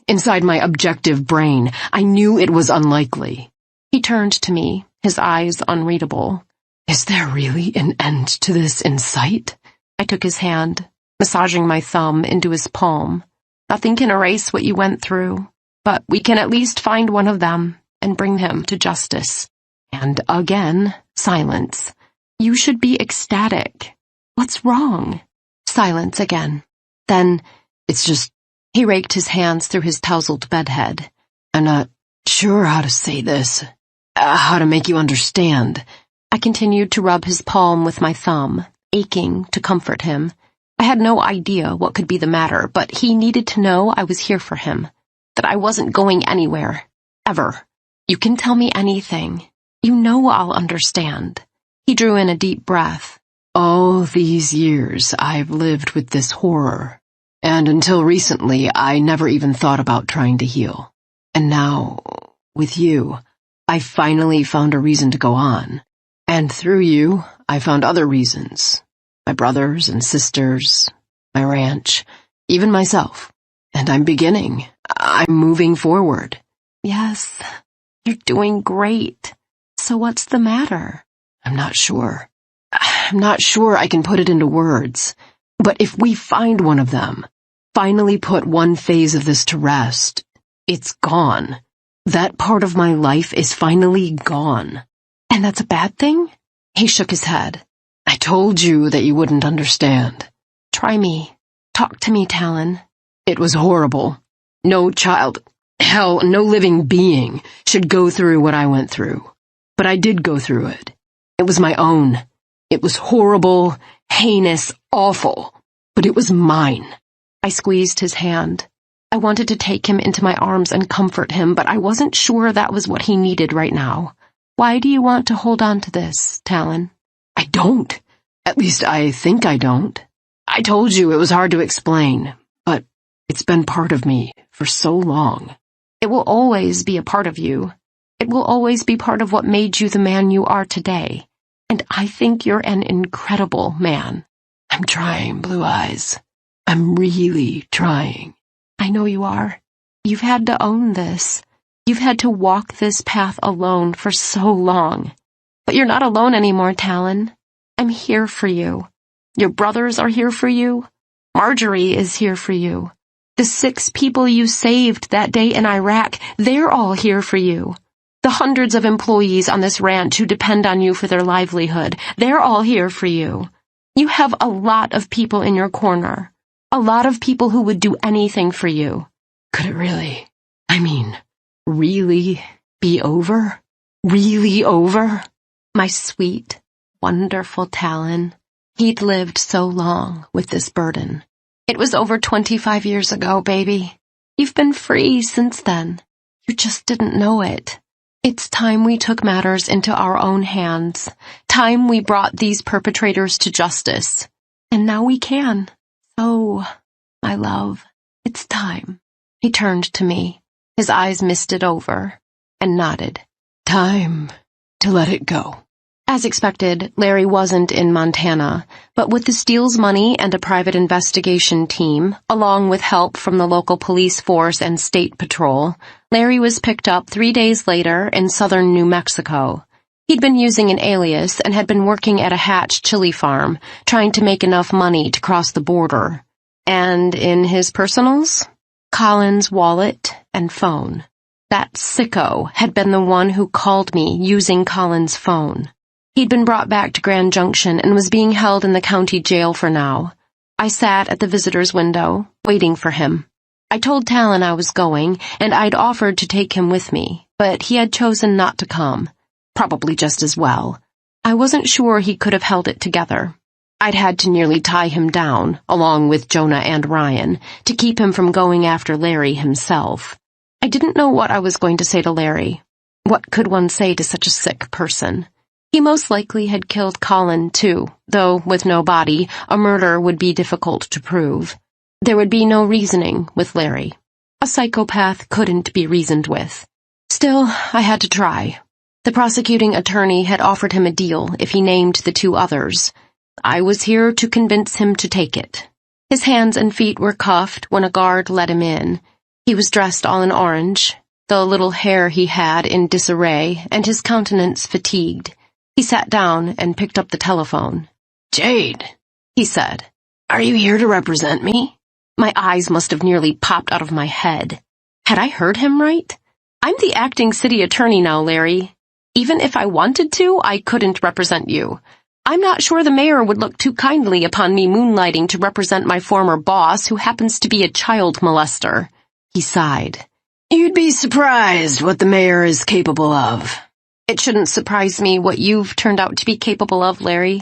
my objective brain, I knew it was unlikely. He turned to me, his eyes unreadable. Is there really an end to this in sight? I took his hand, massaging my thumb into his palm. Nothing can erase what you went through, but we can at least find one of them and bring him to justice. And again, silence. You should be ecstatic. What's wrong? Silence again. Then, it's just, he raked his hands through his tousled bedhead. I'm not sure how to say this, how to make you understand. I continued to rub his palm with my thumb, aching to comfort him. I had no idea what could be the matter, but he needed to know I was here for him, that I wasn't going anywhere, ever. You can tell me anything. You know I'll understand. He drew in a deep breath. All these years I've lived with this horror, and until recently I never even thought about trying to heal. And now, with you, I finally found a reason to go on. And through you, I found other reasons. My brothers and sisters, my ranch, even myself. And I'm beginning. I'm moving forward. Yes, you're doing great. So what's the matter? I'm not sure. I'm not sure I can put it into words. But if we find one of them, finally put one phase of this to rest, it's gone. That part of my life is finally gone. And that's a bad thing? He shook his head. I told you that you wouldn't understand. Try me. Talk to me, Talon. It was horrible. No child, hell, no living being should go through what I went through. But I did go through it. It was my own. It was horrible, heinous, awful. But it was mine. I squeezed his hand. I wanted to take him into my arms and comfort him, but I wasn't sure that was what he needed right now. Why do you want to hold on to this, Talon? I don't. At least I think I don't. I told you it was hard to explain, but it's been part of me for so long. It will always be a part of you. It will always be part of what made you the man you are today. And I think you're an incredible man. I'm trying, Blue Eyes. I'm really trying. I know you are. You've had to own this. You've had to walk this path alone for so long. But you're not alone anymore, Talon. I'm here for you. Your brothers are here for you. Marjorie is here for you. The 6 people you saved that day in Iraq, they're all here for you. The hundreds of employees on this ranch who depend on you for their livelihood, they're all here for you. You have a lot of people in your corner. A lot of people who would do anything for you. Could it really, really be over? Really over? My sweet, wonderful Talon. He'd lived so long with this burden. It was over 25 years ago, baby. You've been free since then. You just didn't know it. It's time we took matters into our own hands. Time we brought these perpetrators to justice. And now we can. So, my love, it's time. He turned to me. His eyes misted over, and nodded. Time to let it go. As expected, Larry wasn't in Montana, but with the Steele's money and a private investigation team, along with help from the local police force and state patrol, Larry was picked up 3 days later in southern New Mexico. He'd been using an alias and had been working at a Hatch chili farm, trying to make enough money to cross the border. And in his personals? Colin's wallet and phone. That sicko had been the one who called me using Colin's phone. He'd been brought back to Grand Junction and was being held in the county jail for now. I sat at the visitor's window, waiting for him. I told Talon I was going, and I'd offered to take him with me, but he had chosen not to come. Probably just as well. I wasn't sure he could have held it together. I'd had to nearly tie him down, along with Jonah and Ryan, to keep him from going after Larry himself. I didn't know what I was going to say to Larry. What could one say to such a sick person? He most likely had killed Colin, too, though with no body, a murder would be difficult to prove. There would be no reasoning with Larry. A psychopath couldn't be reasoned with. Still, I had to try. The prosecuting attorney had offered him a deal if he named the 2 others. I was here to convince him to take it. His hands and feet were cuffed when a guard let him in. He was dressed all in orange, the little hair he had in disarray, and his countenance fatigued. He sat down and picked up the telephone. Jade, He said. are you here to represent me? My eyes must have nearly popped out of my head. Had I heard him right? I'm the acting city attorney now, Larry. Even if I wanted to, I couldn't represent you. I'm not sure the mayor would look too kindly upon me moonlighting to represent my former boss, who happens to be a child molester. He sighed. You'd be surprised what the mayor is capable of. It shouldn't surprise me what you've turned out to be capable of, Larry.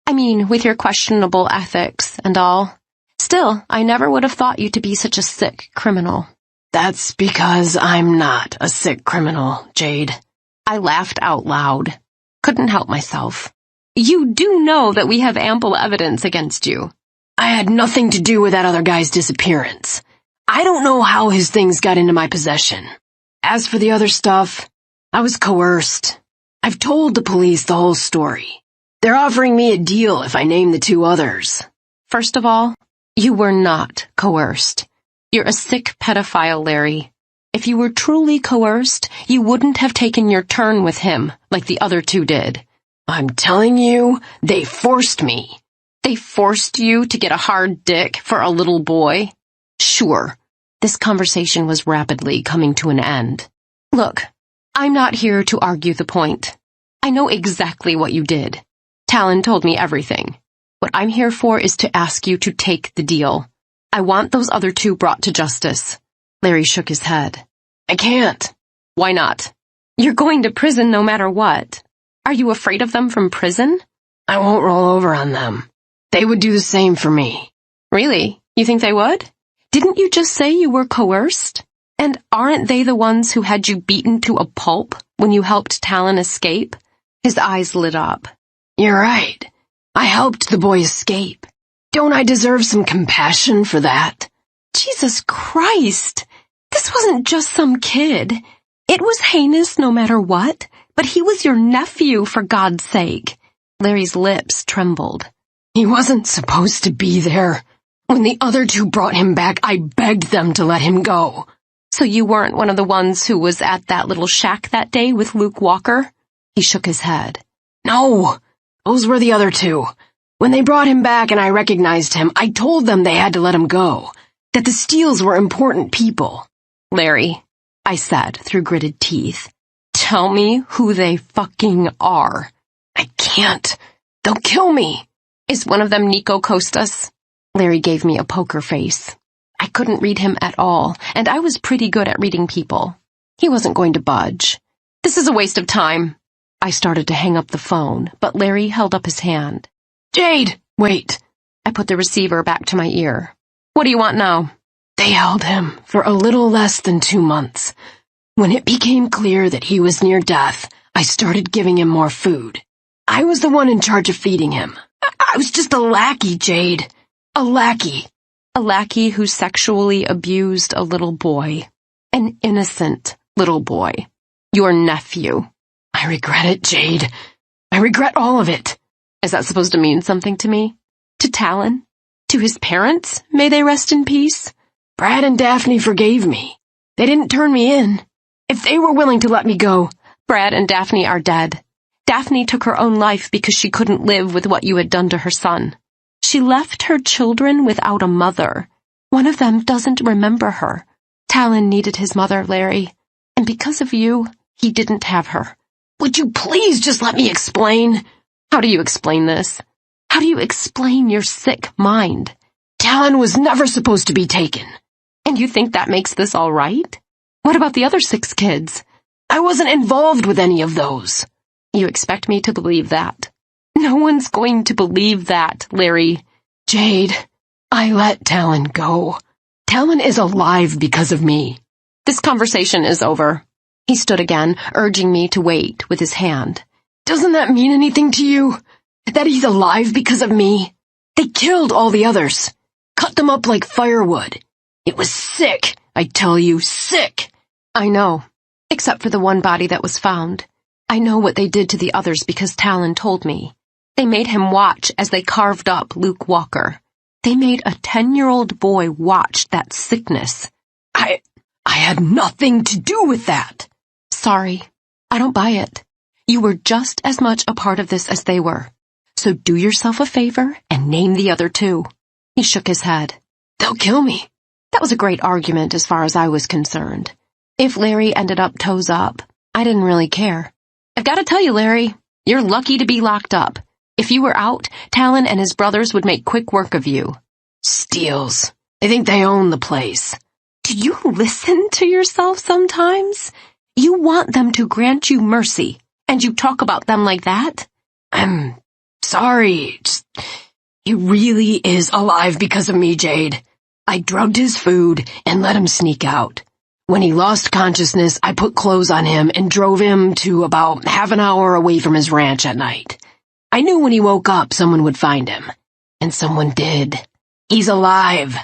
I mean, with your questionable ethics and all. Still, I never would have thought you to be such a sick criminal. That's because I'm not a sick criminal, Jade. I laughed out loud. Couldn't help myself. You do know that we have ample evidence against you. I had nothing to do with that other guy's disappearance. I don't know how his things got into my possession. As for the other stuff, I was coerced. I've told the police the whole story. They're offering me a deal if I name the 2 others. First of all, you were not coerced. You're a sick pedophile, Larry. If you were truly coerced, you wouldn't have taken your turn with him like the other 2 did. I'm telling you, they forced me. They forced you to get a hard dick for a little boy? Sure. This conversation was rapidly coming to an end. Look, I'm not here to argue the point. I know exactly what you did. Talon told me everything. What I'm here for is to ask you to take the deal. I want those other 2 brought to justice. Larry shook his head. I can't. Why not? You're going to prison no matter what. Are you afraid of them from prison? I won't roll over on them. They would do the same for me. Really? You think they would? Didn't you just say you were coerced? And aren't they the ones who had you beaten to a pulp when you helped Talon escape? His eyes lit up. You're right. I helped the boy escape. Don't I deserve some compassion for that? Jesus Christ! This wasn't just some kid. It was heinous no matter what, but he was your nephew, for God's sake. Larry's lips trembled. He wasn't supposed to be there. When the other 2 brought him back, I begged them to let him go. So you weren't one of the ones who was at that little shack that day with Luke Walker? He shook his head. No, those were the other 2. When they brought him back and I recognized him, I told them they had to let him go, that the Steeles were important people. Larry, I said through gritted teeth, tell me who they fucking are. I can't. They'll kill me. Is one of them Nico Costas? Larry gave me a poker face. I couldn't read him at all, and I was pretty good at reading people. He wasn't going to budge. This is a waste of time. I started to hang up the phone, but Larry held up his hand. Jade, wait. I put the receiver back to my ear. What do you want now? They held him for a little less than 2 months. When it became clear that he was near death, I started giving him more food. I was the one in charge of feeding him. I was just a lackey, Jade. A lackey. A lackey who sexually abused a little boy. An innocent little boy. Your nephew. I regret it, Jade. I regret all of it. Is that supposed to mean something to me? To Talon? To his parents? May they rest in peace? Brad and Devney forgave me. They didn't turn me in. If they were willing to let me go... Brad and Devney are dead. Devney took her own life because she couldn't live with what you had done to her son. She left her children without a mother. One of them doesn't remember her. Talon needed his mother, Larry. And because of you, he didn't have her. Would you please just let me explain? How do you explain this? How do you explain your sick mind? Talon was never supposed to be taken. And you think that makes this all right? What about the other 6 kids? I wasn't involved with any of those. You expect me to believe that? No one's going to believe that, Larry. Jade, I let Talon go. Talon is alive because of me. This conversation is over. He stood again, urging me to wait with his hand. Doesn't that mean anything to you? That he's alive because of me? They killed all the others. Cut them up like firewood. It was sick, I tell you, sick. I know, except for the one body that was found. I know what they did to the others because Talon told me. They made him watch as they carved up Luke Walker. They made a 10-year-old boy watch that sickness. I had nothing to do with that. Sorry, I don't buy it. You were just as much a part of this as they were. So do yourself a favor and name the other 2. He shook his head. They'll kill me. That was a great argument as far as I was concerned. If Larry ended up toes up, I didn't really care. I've got to tell you, Larry, you're lucky to be locked up. If you were out, Talon and his brothers would make quick work of you. Steals. They think they own the place. Do you listen to yourself sometimes? You want them to grant you mercy, and you talk about them like that? I'm sorry. He really is alive because of me, Jade. I drugged his food and let him sneak out. When he lost consciousness, I put clothes on him and drove him to about half an hour away from his ranch at night. I knew when he woke up someone would find him. And someone did. He's alive.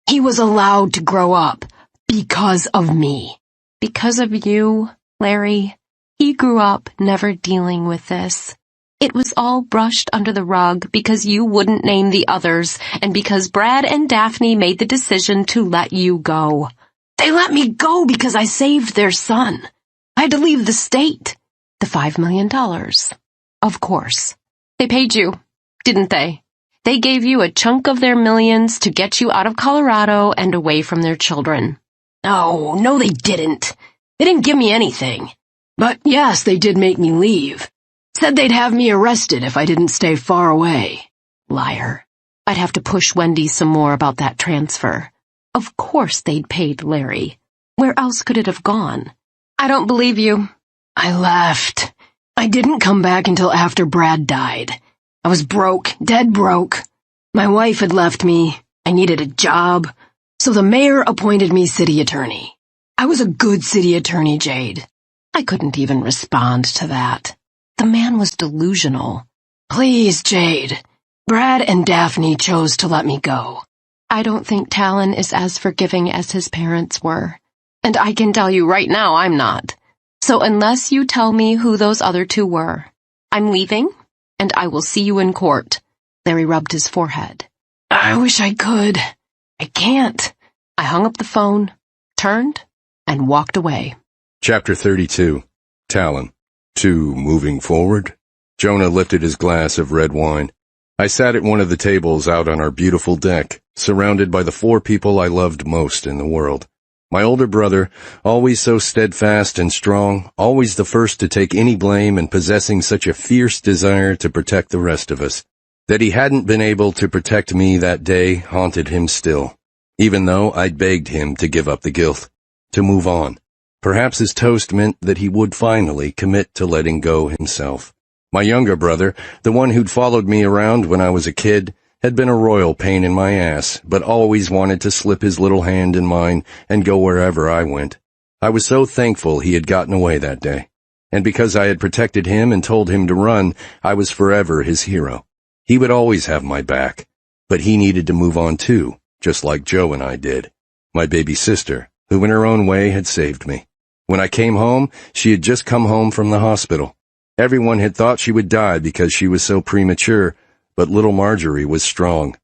He was allowed to grow up because of me. Because of you, Larry. He grew up never dealing with this. It was all brushed under the rug because you wouldn't name the others and because Brad and Devney made the decision to let you go. They let me go because I saved their son. I had to leave the state. The $5 million. Of course. They paid you, didn't they? They gave you a chunk of their millions to get you out of Colorado and away from their children. No, they didn't. They didn't give me anything. But yes, they did make me leave. Said they'd have me arrested if I didn't stay far away. Liar. I'd have to push Wendy some more about that transfer. Of course they'd paid Larry. Where else could it have gone? I don't believe you. I left. I didn't come back until after Brad died. I was broke, dead broke. My wife had left me. I needed a job. So the mayor appointed me city attorney. I was a good city attorney, Jade. I couldn't even respond to that. The man was delusional. Please, Jade. Brad and Devney chose to let me go. I don't think Talon is as forgiving as his parents were. And I can tell you right now I'm not. So unless you tell me who those other 2 were, I'm leaving, and I will see you in court. Larry rubbed his forehead. I wish I could. I can't. I hung up the phone, turned, and walked away. Chapter 32. Talon. 2. Moving forward. Jonah lifted his glass of red wine. I sat at one of the tables out on our beautiful deck, surrounded by the 4 people I loved most in the world. My older brother, always so steadfast and strong, always the first to take any blame and possessing such a fierce desire to protect the rest of us. That he hadn't been able to protect me that day haunted him still, even though I'd begged him to give up the guilt, to move on. Perhaps his toast meant that he would finally commit to letting go himself. My younger brother, the one who'd followed me around when I was a kid, had been a royal pain in my ass, but always wanted to slip his little hand in mine and go wherever I went. I was so thankful he had gotten away that day. And because I had protected him and told him to run, I was forever his hero. He would always have my back, but he needed to move on too, just like Joe and I did. My baby sister, who in her own way had saved me. When I came home, she had just come home from the hospital. Everyone had thought she would die because she was so premature, but little Marjorie was strong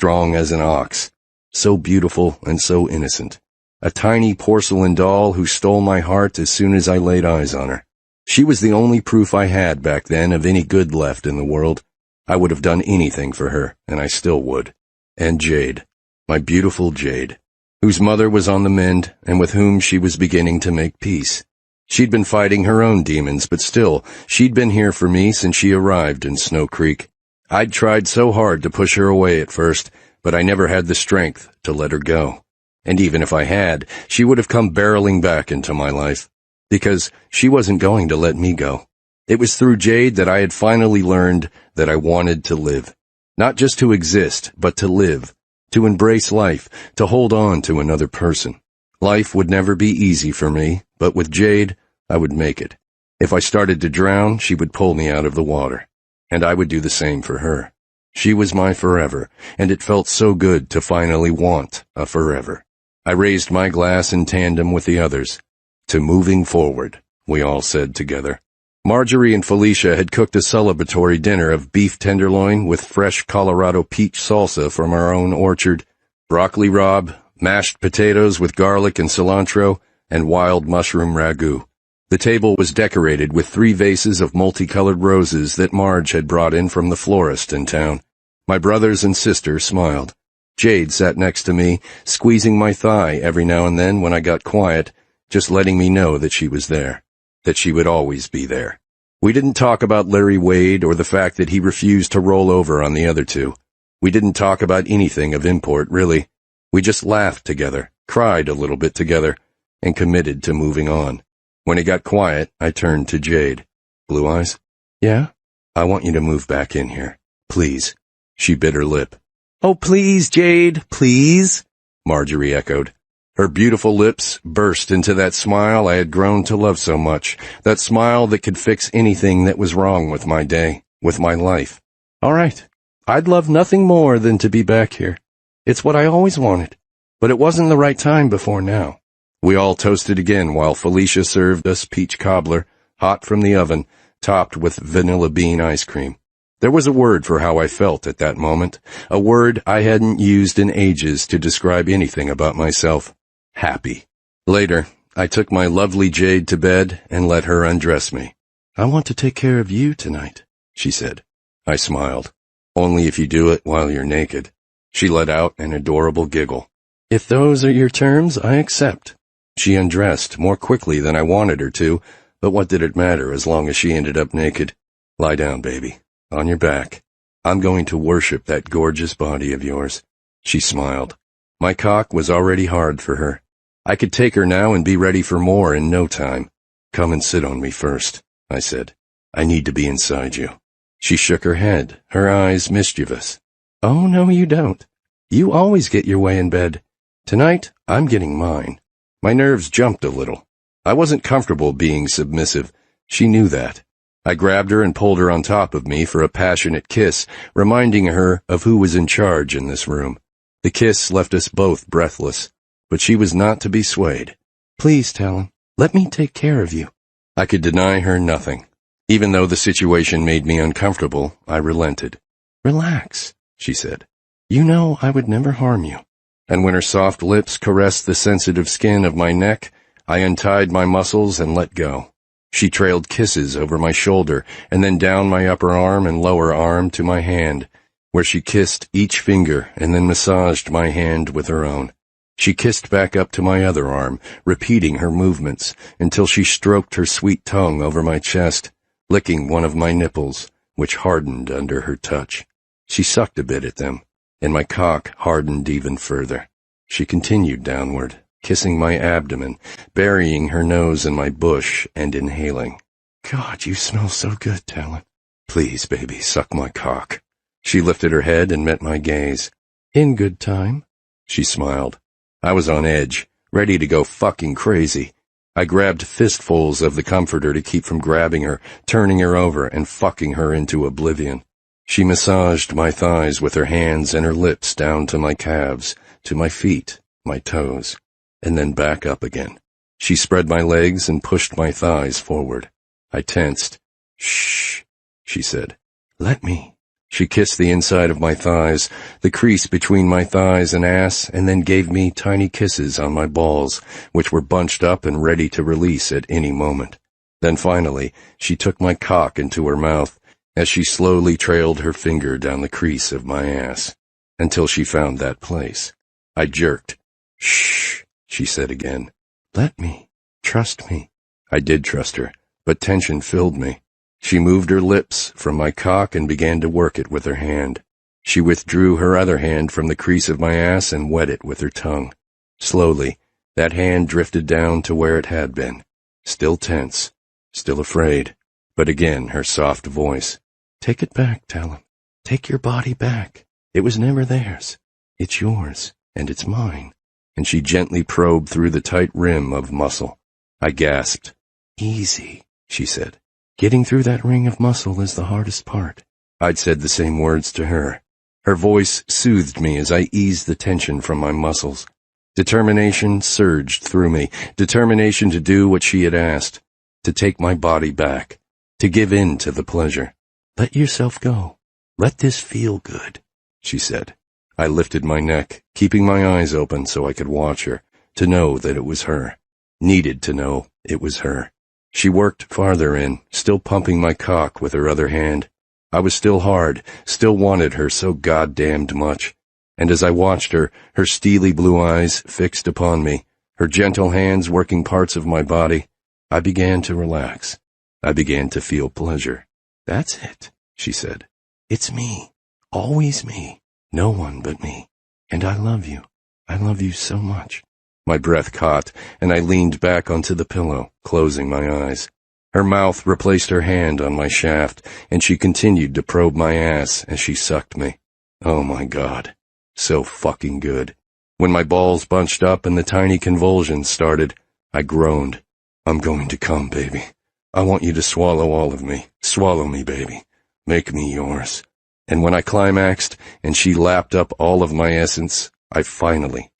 as an ox, so beautiful and so innocent. A tiny porcelain doll who stole my heart as soon as I laid eyes on her. She was the only proof I had back then of any good left in the world. I would have done anything for her, and I still would. And Jade, my beautiful Jade, whose mother was on the mend and with whom she was beginning to make peace. She'd been fighting her own demons, but still, she'd been here for me since she arrived in Snow Creek. I'd tried so hard to push her away at first, but I never had the strength to let her go. And even if I had, she would have come barreling back into my life, because she wasn't going to let me go. It was through Jade that I had finally learned that I wanted to live. Not just to exist, but to live, to embrace life, to hold on to another person. Life would never be easy for me, but with Jade, I would make it. If I started to drown, she would pull me out of the water, and I would do the same for her. She was my forever, and it felt so good to finally want a forever. I raised my glass in tandem with the others. To moving forward, we all said together. Marjorie and Felicia had cooked a celebratory dinner of beef tenderloin with fresh Colorado peach salsa from our own orchard, broccoli rabe, mashed potatoes with garlic and cilantro, and wild mushroom ragu. The table was decorated with 3 vases of multicolored roses that Marge had brought in from the florist in town. My brothers and sister smiled. Jade sat next to me, squeezing my thigh every now and then when I got quiet, just letting me know that she was there, that she would always be there. We didn't talk about Larry Wade or the fact that he refused to roll over on the other 2. We didn't talk about anything of import, really. We just laughed together, cried a little bit together, and committed to moving on. When it got quiet, I turned to Jade. Blue Eyes? Yeah? I want you to move back in here. Please. She bit her lip. Oh, please, Jade, please, Marjorie echoed. Her beautiful lips burst into that smile I had grown to love so much, that smile that could fix anything that was wrong with my day, with my life. All right. I'd love nothing more than to be back here. It's what I always wanted, but it wasn't the right time before now. We all toasted again while Felicia served us peach cobbler, hot from the oven, topped with vanilla bean ice cream. There was a word for how I felt at that moment, a word I hadn't used in ages to describe anything about myself. Happy. Later, I took my lovely Jade to bed and let her undress me. I want to take care of you tonight, she said. I smiled. Only if you do it while you're naked. She let out an adorable giggle. If those are your terms, I accept. She undressed more quickly than I wanted her to, but what did it matter as long as she ended up naked? Lie down, baby. On your back. I'm going to worship that gorgeous body of yours. She smiled. My cock was already hard for her. I could take her now and be ready for more in no time. Come and sit on me first, I said. I need to be inside you. She shook her head, her eyes mischievous. Oh, no, you don't. You always get your way in bed. Tonight, I'm getting mine. My nerves jumped a little. I wasn't comfortable being submissive. She knew that. I grabbed her and pulled her on top of me for a passionate kiss, reminding her of who was in charge in this room. The kiss left us both breathless, but she was not to be swayed. Please, Talon, let me take care of you. I could deny her nothing. Even though the situation made me uncomfortable, I relented. Relax, she said. You know I would never harm you. And when her soft lips caressed the sensitive skin of my neck, I untied my muscles and let go. She trailed kisses over my shoulder and then down my upper arm and lower arm to my hand, where she kissed each finger and then massaged my hand with her own. She kissed back up to my other arm, repeating her movements until she stroked her sweet tongue over my chest, licking one of my nipples, which hardened under her touch. She sucked a bit at them, and my cock hardened even further. She continued downward, kissing my abdomen, burying her nose in my bush and inhaling. God, you smell so good, Talon. Please, baby, suck my cock. She lifted her head and met my gaze. In good time. She smiled. I was on edge, ready to go fucking crazy. I grabbed fistfuls of the comforter to keep from grabbing her, turning her over, and fucking her into oblivion. She massaged my thighs with her hands and her lips down to my calves, to my feet, my toes, and then back up again. She spread my legs and pushed my thighs forward. I tensed. Shh, she said. Let me. She kissed the inside of my thighs, the crease between my thighs and ass, and then gave me tiny kisses on my balls, which were bunched up and ready to release at any moment. Then finally, she took my cock into her mouth, as she slowly trailed her finger down the crease of my ass, until she found that place. I jerked. Shh, she said again. Let me. Trust me. I did trust her, but tension filled me. She moved her lips from my cock and began to work it with her hand. She withdrew her other hand from the crease of my ass and wet it with her tongue. Slowly, that hand drifted down to where it had been. Still tense, still afraid, but again her soft voice. Take it back, Talon. Take your body back. It was never theirs. It's yours, and it's mine. And she gently probed through the tight rim of muscle. I gasped. Easy, she said. Getting through that ring of muscle is the hardest part. I'd said the same words to her. Her voice soothed me as I eased the tension from my muscles. Determination surged through me, determination to do what she had asked, to take my body back, to give in to the pleasure. Let yourself go. Let this feel good, she said. I lifted my neck, keeping my eyes open so I could watch her, to know that it was her. Needed to know it was her. She worked farther in, still pumping my cock with her other hand. I was still hard, still wanted her so goddamned much. And as I watched her, her steely blue eyes fixed upon me, her gentle hands working parts of my body, I began to relax. I began to feel pleasure. That's it, she said. It's me. Always me. No one but me. And I love you. I love you so much. My breath caught, and I leaned back onto the pillow, closing my eyes. Her mouth replaced her hand on my shaft, and she continued to probe my ass as she sucked me. Oh my God. So fucking good. When my balls bunched up and the tiny convulsions started, I groaned. I'm going to come, baby. I want you to swallow all of me. Swallow me, baby. Make me yours. And when I climaxed, and she lapped up all of my essence, I finally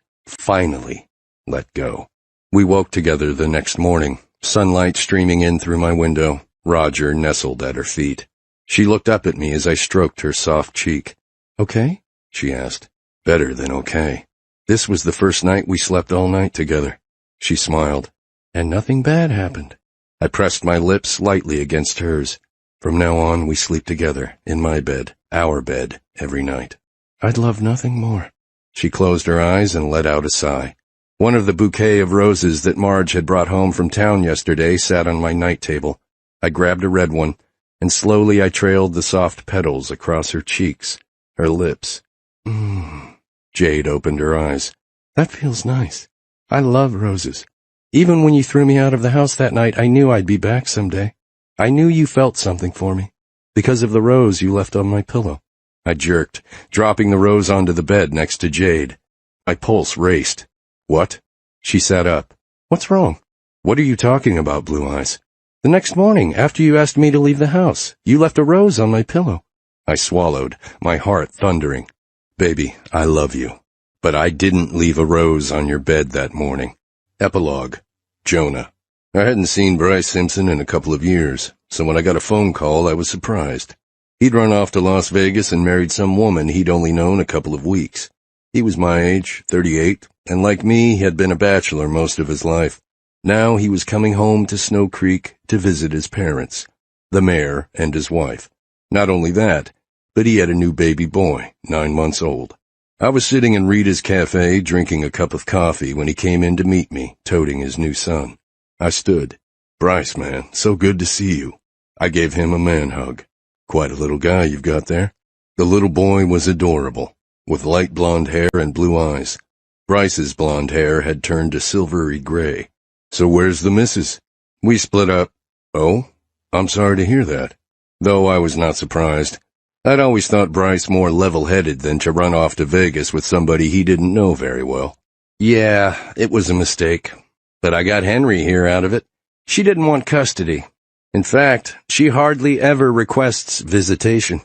let go. We woke together the next morning, sunlight streaming in through my window, Roger nestled at her feet. She looked up at me as I stroked her soft cheek. Okay? She asked. Better than okay. This was the first night we slept all night together. She smiled. And nothing bad happened. I pressed my lips lightly against hers. From now on, we sleep together, in my bed, our bed, every night. I'd love nothing more. She closed her eyes and let out a sigh. One of the bouquet of roses that Marge had brought home from town yesterday sat on my night table. I grabbed a red one, and slowly I trailed the soft petals across her cheeks, her lips. Jade opened her eyes. That feels nice. I love roses. Even when you threw me out of the house that night, I knew I'd be back someday. I knew you felt something for me, because of the rose you left on my pillow. I jerked, dropping the rose onto the bed next to Jade. My pulse raced. What? She sat up. What's wrong? What are you talking about, Blue Eyes? The next morning, after you asked me to leave the house, you left a rose on my pillow. I swallowed, my heart thundering. Baby, I love you. But I didn't leave a rose on your bed that morning. Epilogue. Jonah. I hadn't seen Bryce Simpson in a couple of years, so when I got a phone call, I was surprised. He'd run off to Las Vegas and married some woman he'd only known a couple of weeks. He was my age, 38, and like me, he had been a bachelor most of his life. Now he was coming home to Snow Creek to visit his parents, the mayor and his wife. Not only that, but he had a new baby boy, 9 months old. I was sitting in Rita's cafe drinking a cup of coffee when he came in to meet me, toting his new son. I stood. Bryce, man, so good to see you. I gave him a man hug. Quite a little guy you've got there. The little boy was adorable, with light blonde hair and blue eyes. Bryce's blonde hair had turned to silvery gray. "So where's the missus?" "We split up." "Oh? I'm sorry to hear that." Though I was not surprised. I'd always thought Bryce more level-headed than to run off to Vegas with somebody he didn't know very well. "Yeah, it was a mistake. But I got Henry here out of it. She didn't want custody. In fact, she hardly ever requests visitation."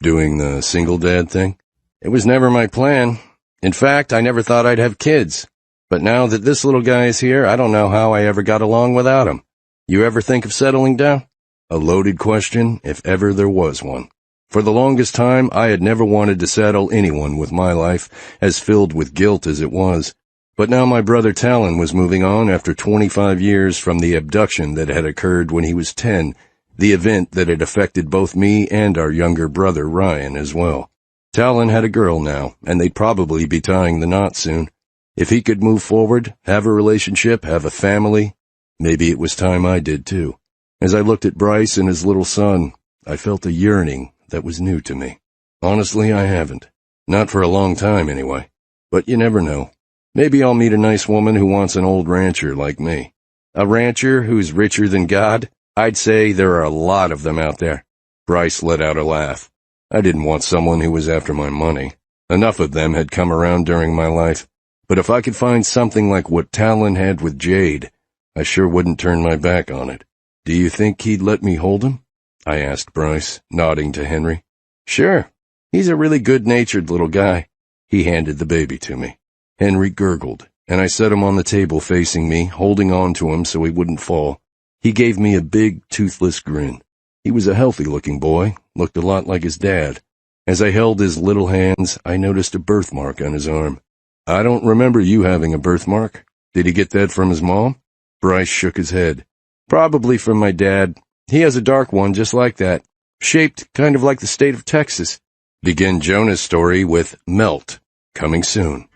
"Doing the single dad thing?" "It was never my plan. In fact, I never thought I'd have kids. But now that this little guy is here, I don't know how I ever got along without him. You ever think of settling down?" A loaded question, if ever there was one. For the longest time, I had never wanted to saddle anyone with my life, as filled with guilt as it was. But now my brother Talon was moving on after 25 years from the abduction that had occurred when he was 10, the event that had affected both me and our younger brother Ryan as well. Talon had a girl now, and they'd probably be tying the knot soon. If he could move forward, have a relationship, have a family, maybe it was time I did too. As I looked at Bryce and his little son, I felt a yearning that was new to me. Honestly, I haven't. Not for a long time, anyway. But you never know. Maybe I'll meet a nice woman who wants an old rancher like me. A rancher who's richer than God? I'd say there are a lot of them out there. Bryce let out a laugh. I didn't want someone who was after my money. Enough of them had come around during my life. But if I could find something like what Talon had with Jade, I sure wouldn't turn my back on it. "Do you think he'd let me hold him?" I asked Bryce, nodding to Henry. "Sure. He's a really good-natured little guy." He handed the baby to me. Henry gurgled, and I set him on the table facing me, holding on to him so he wouldn't fall. He gave me a big, toothless grin. He was a healthy-looking boy, looked a lot like his dad. As I held his little hands, I noticed a birthmark on his arm. "I don't remember you having a birthmark. Did he get that from his mom?" Bryce shook his head. "Probably from my dad. He has a dark one just like that, shaped kind of like the state of Texas." Begin Jonah's story with Melt, coming soon.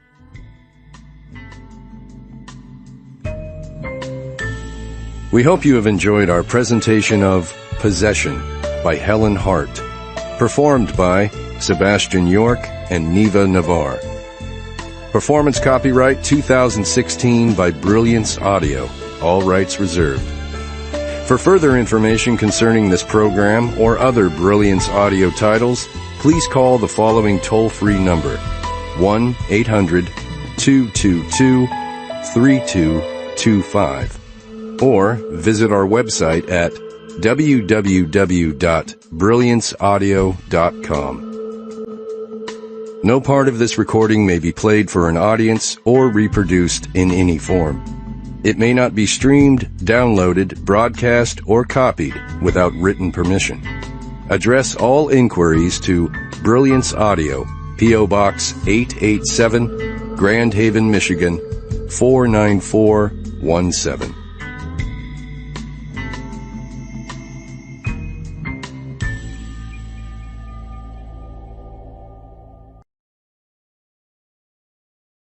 We hope you have enjoyed our presentation of Possession by Helen Hart, performed by Sebastian York and Neva Navarre. Performance copyright 2016 by Brilliance Audio, all rights reserved. For further information concerning this program or other Brilliance Audio titles, please call the following toll-free number, 1-800-222-3225, or visit our website at www.brillianceaudio.com. No part of this recording may be played for an audience or reproduced in any form. It may not be streamed, downloaded, broadcast, or copied without written permission. Address all inquiries to Brilliance Audio, P.O. Box 887, Grand Haven, Michigan, 49417.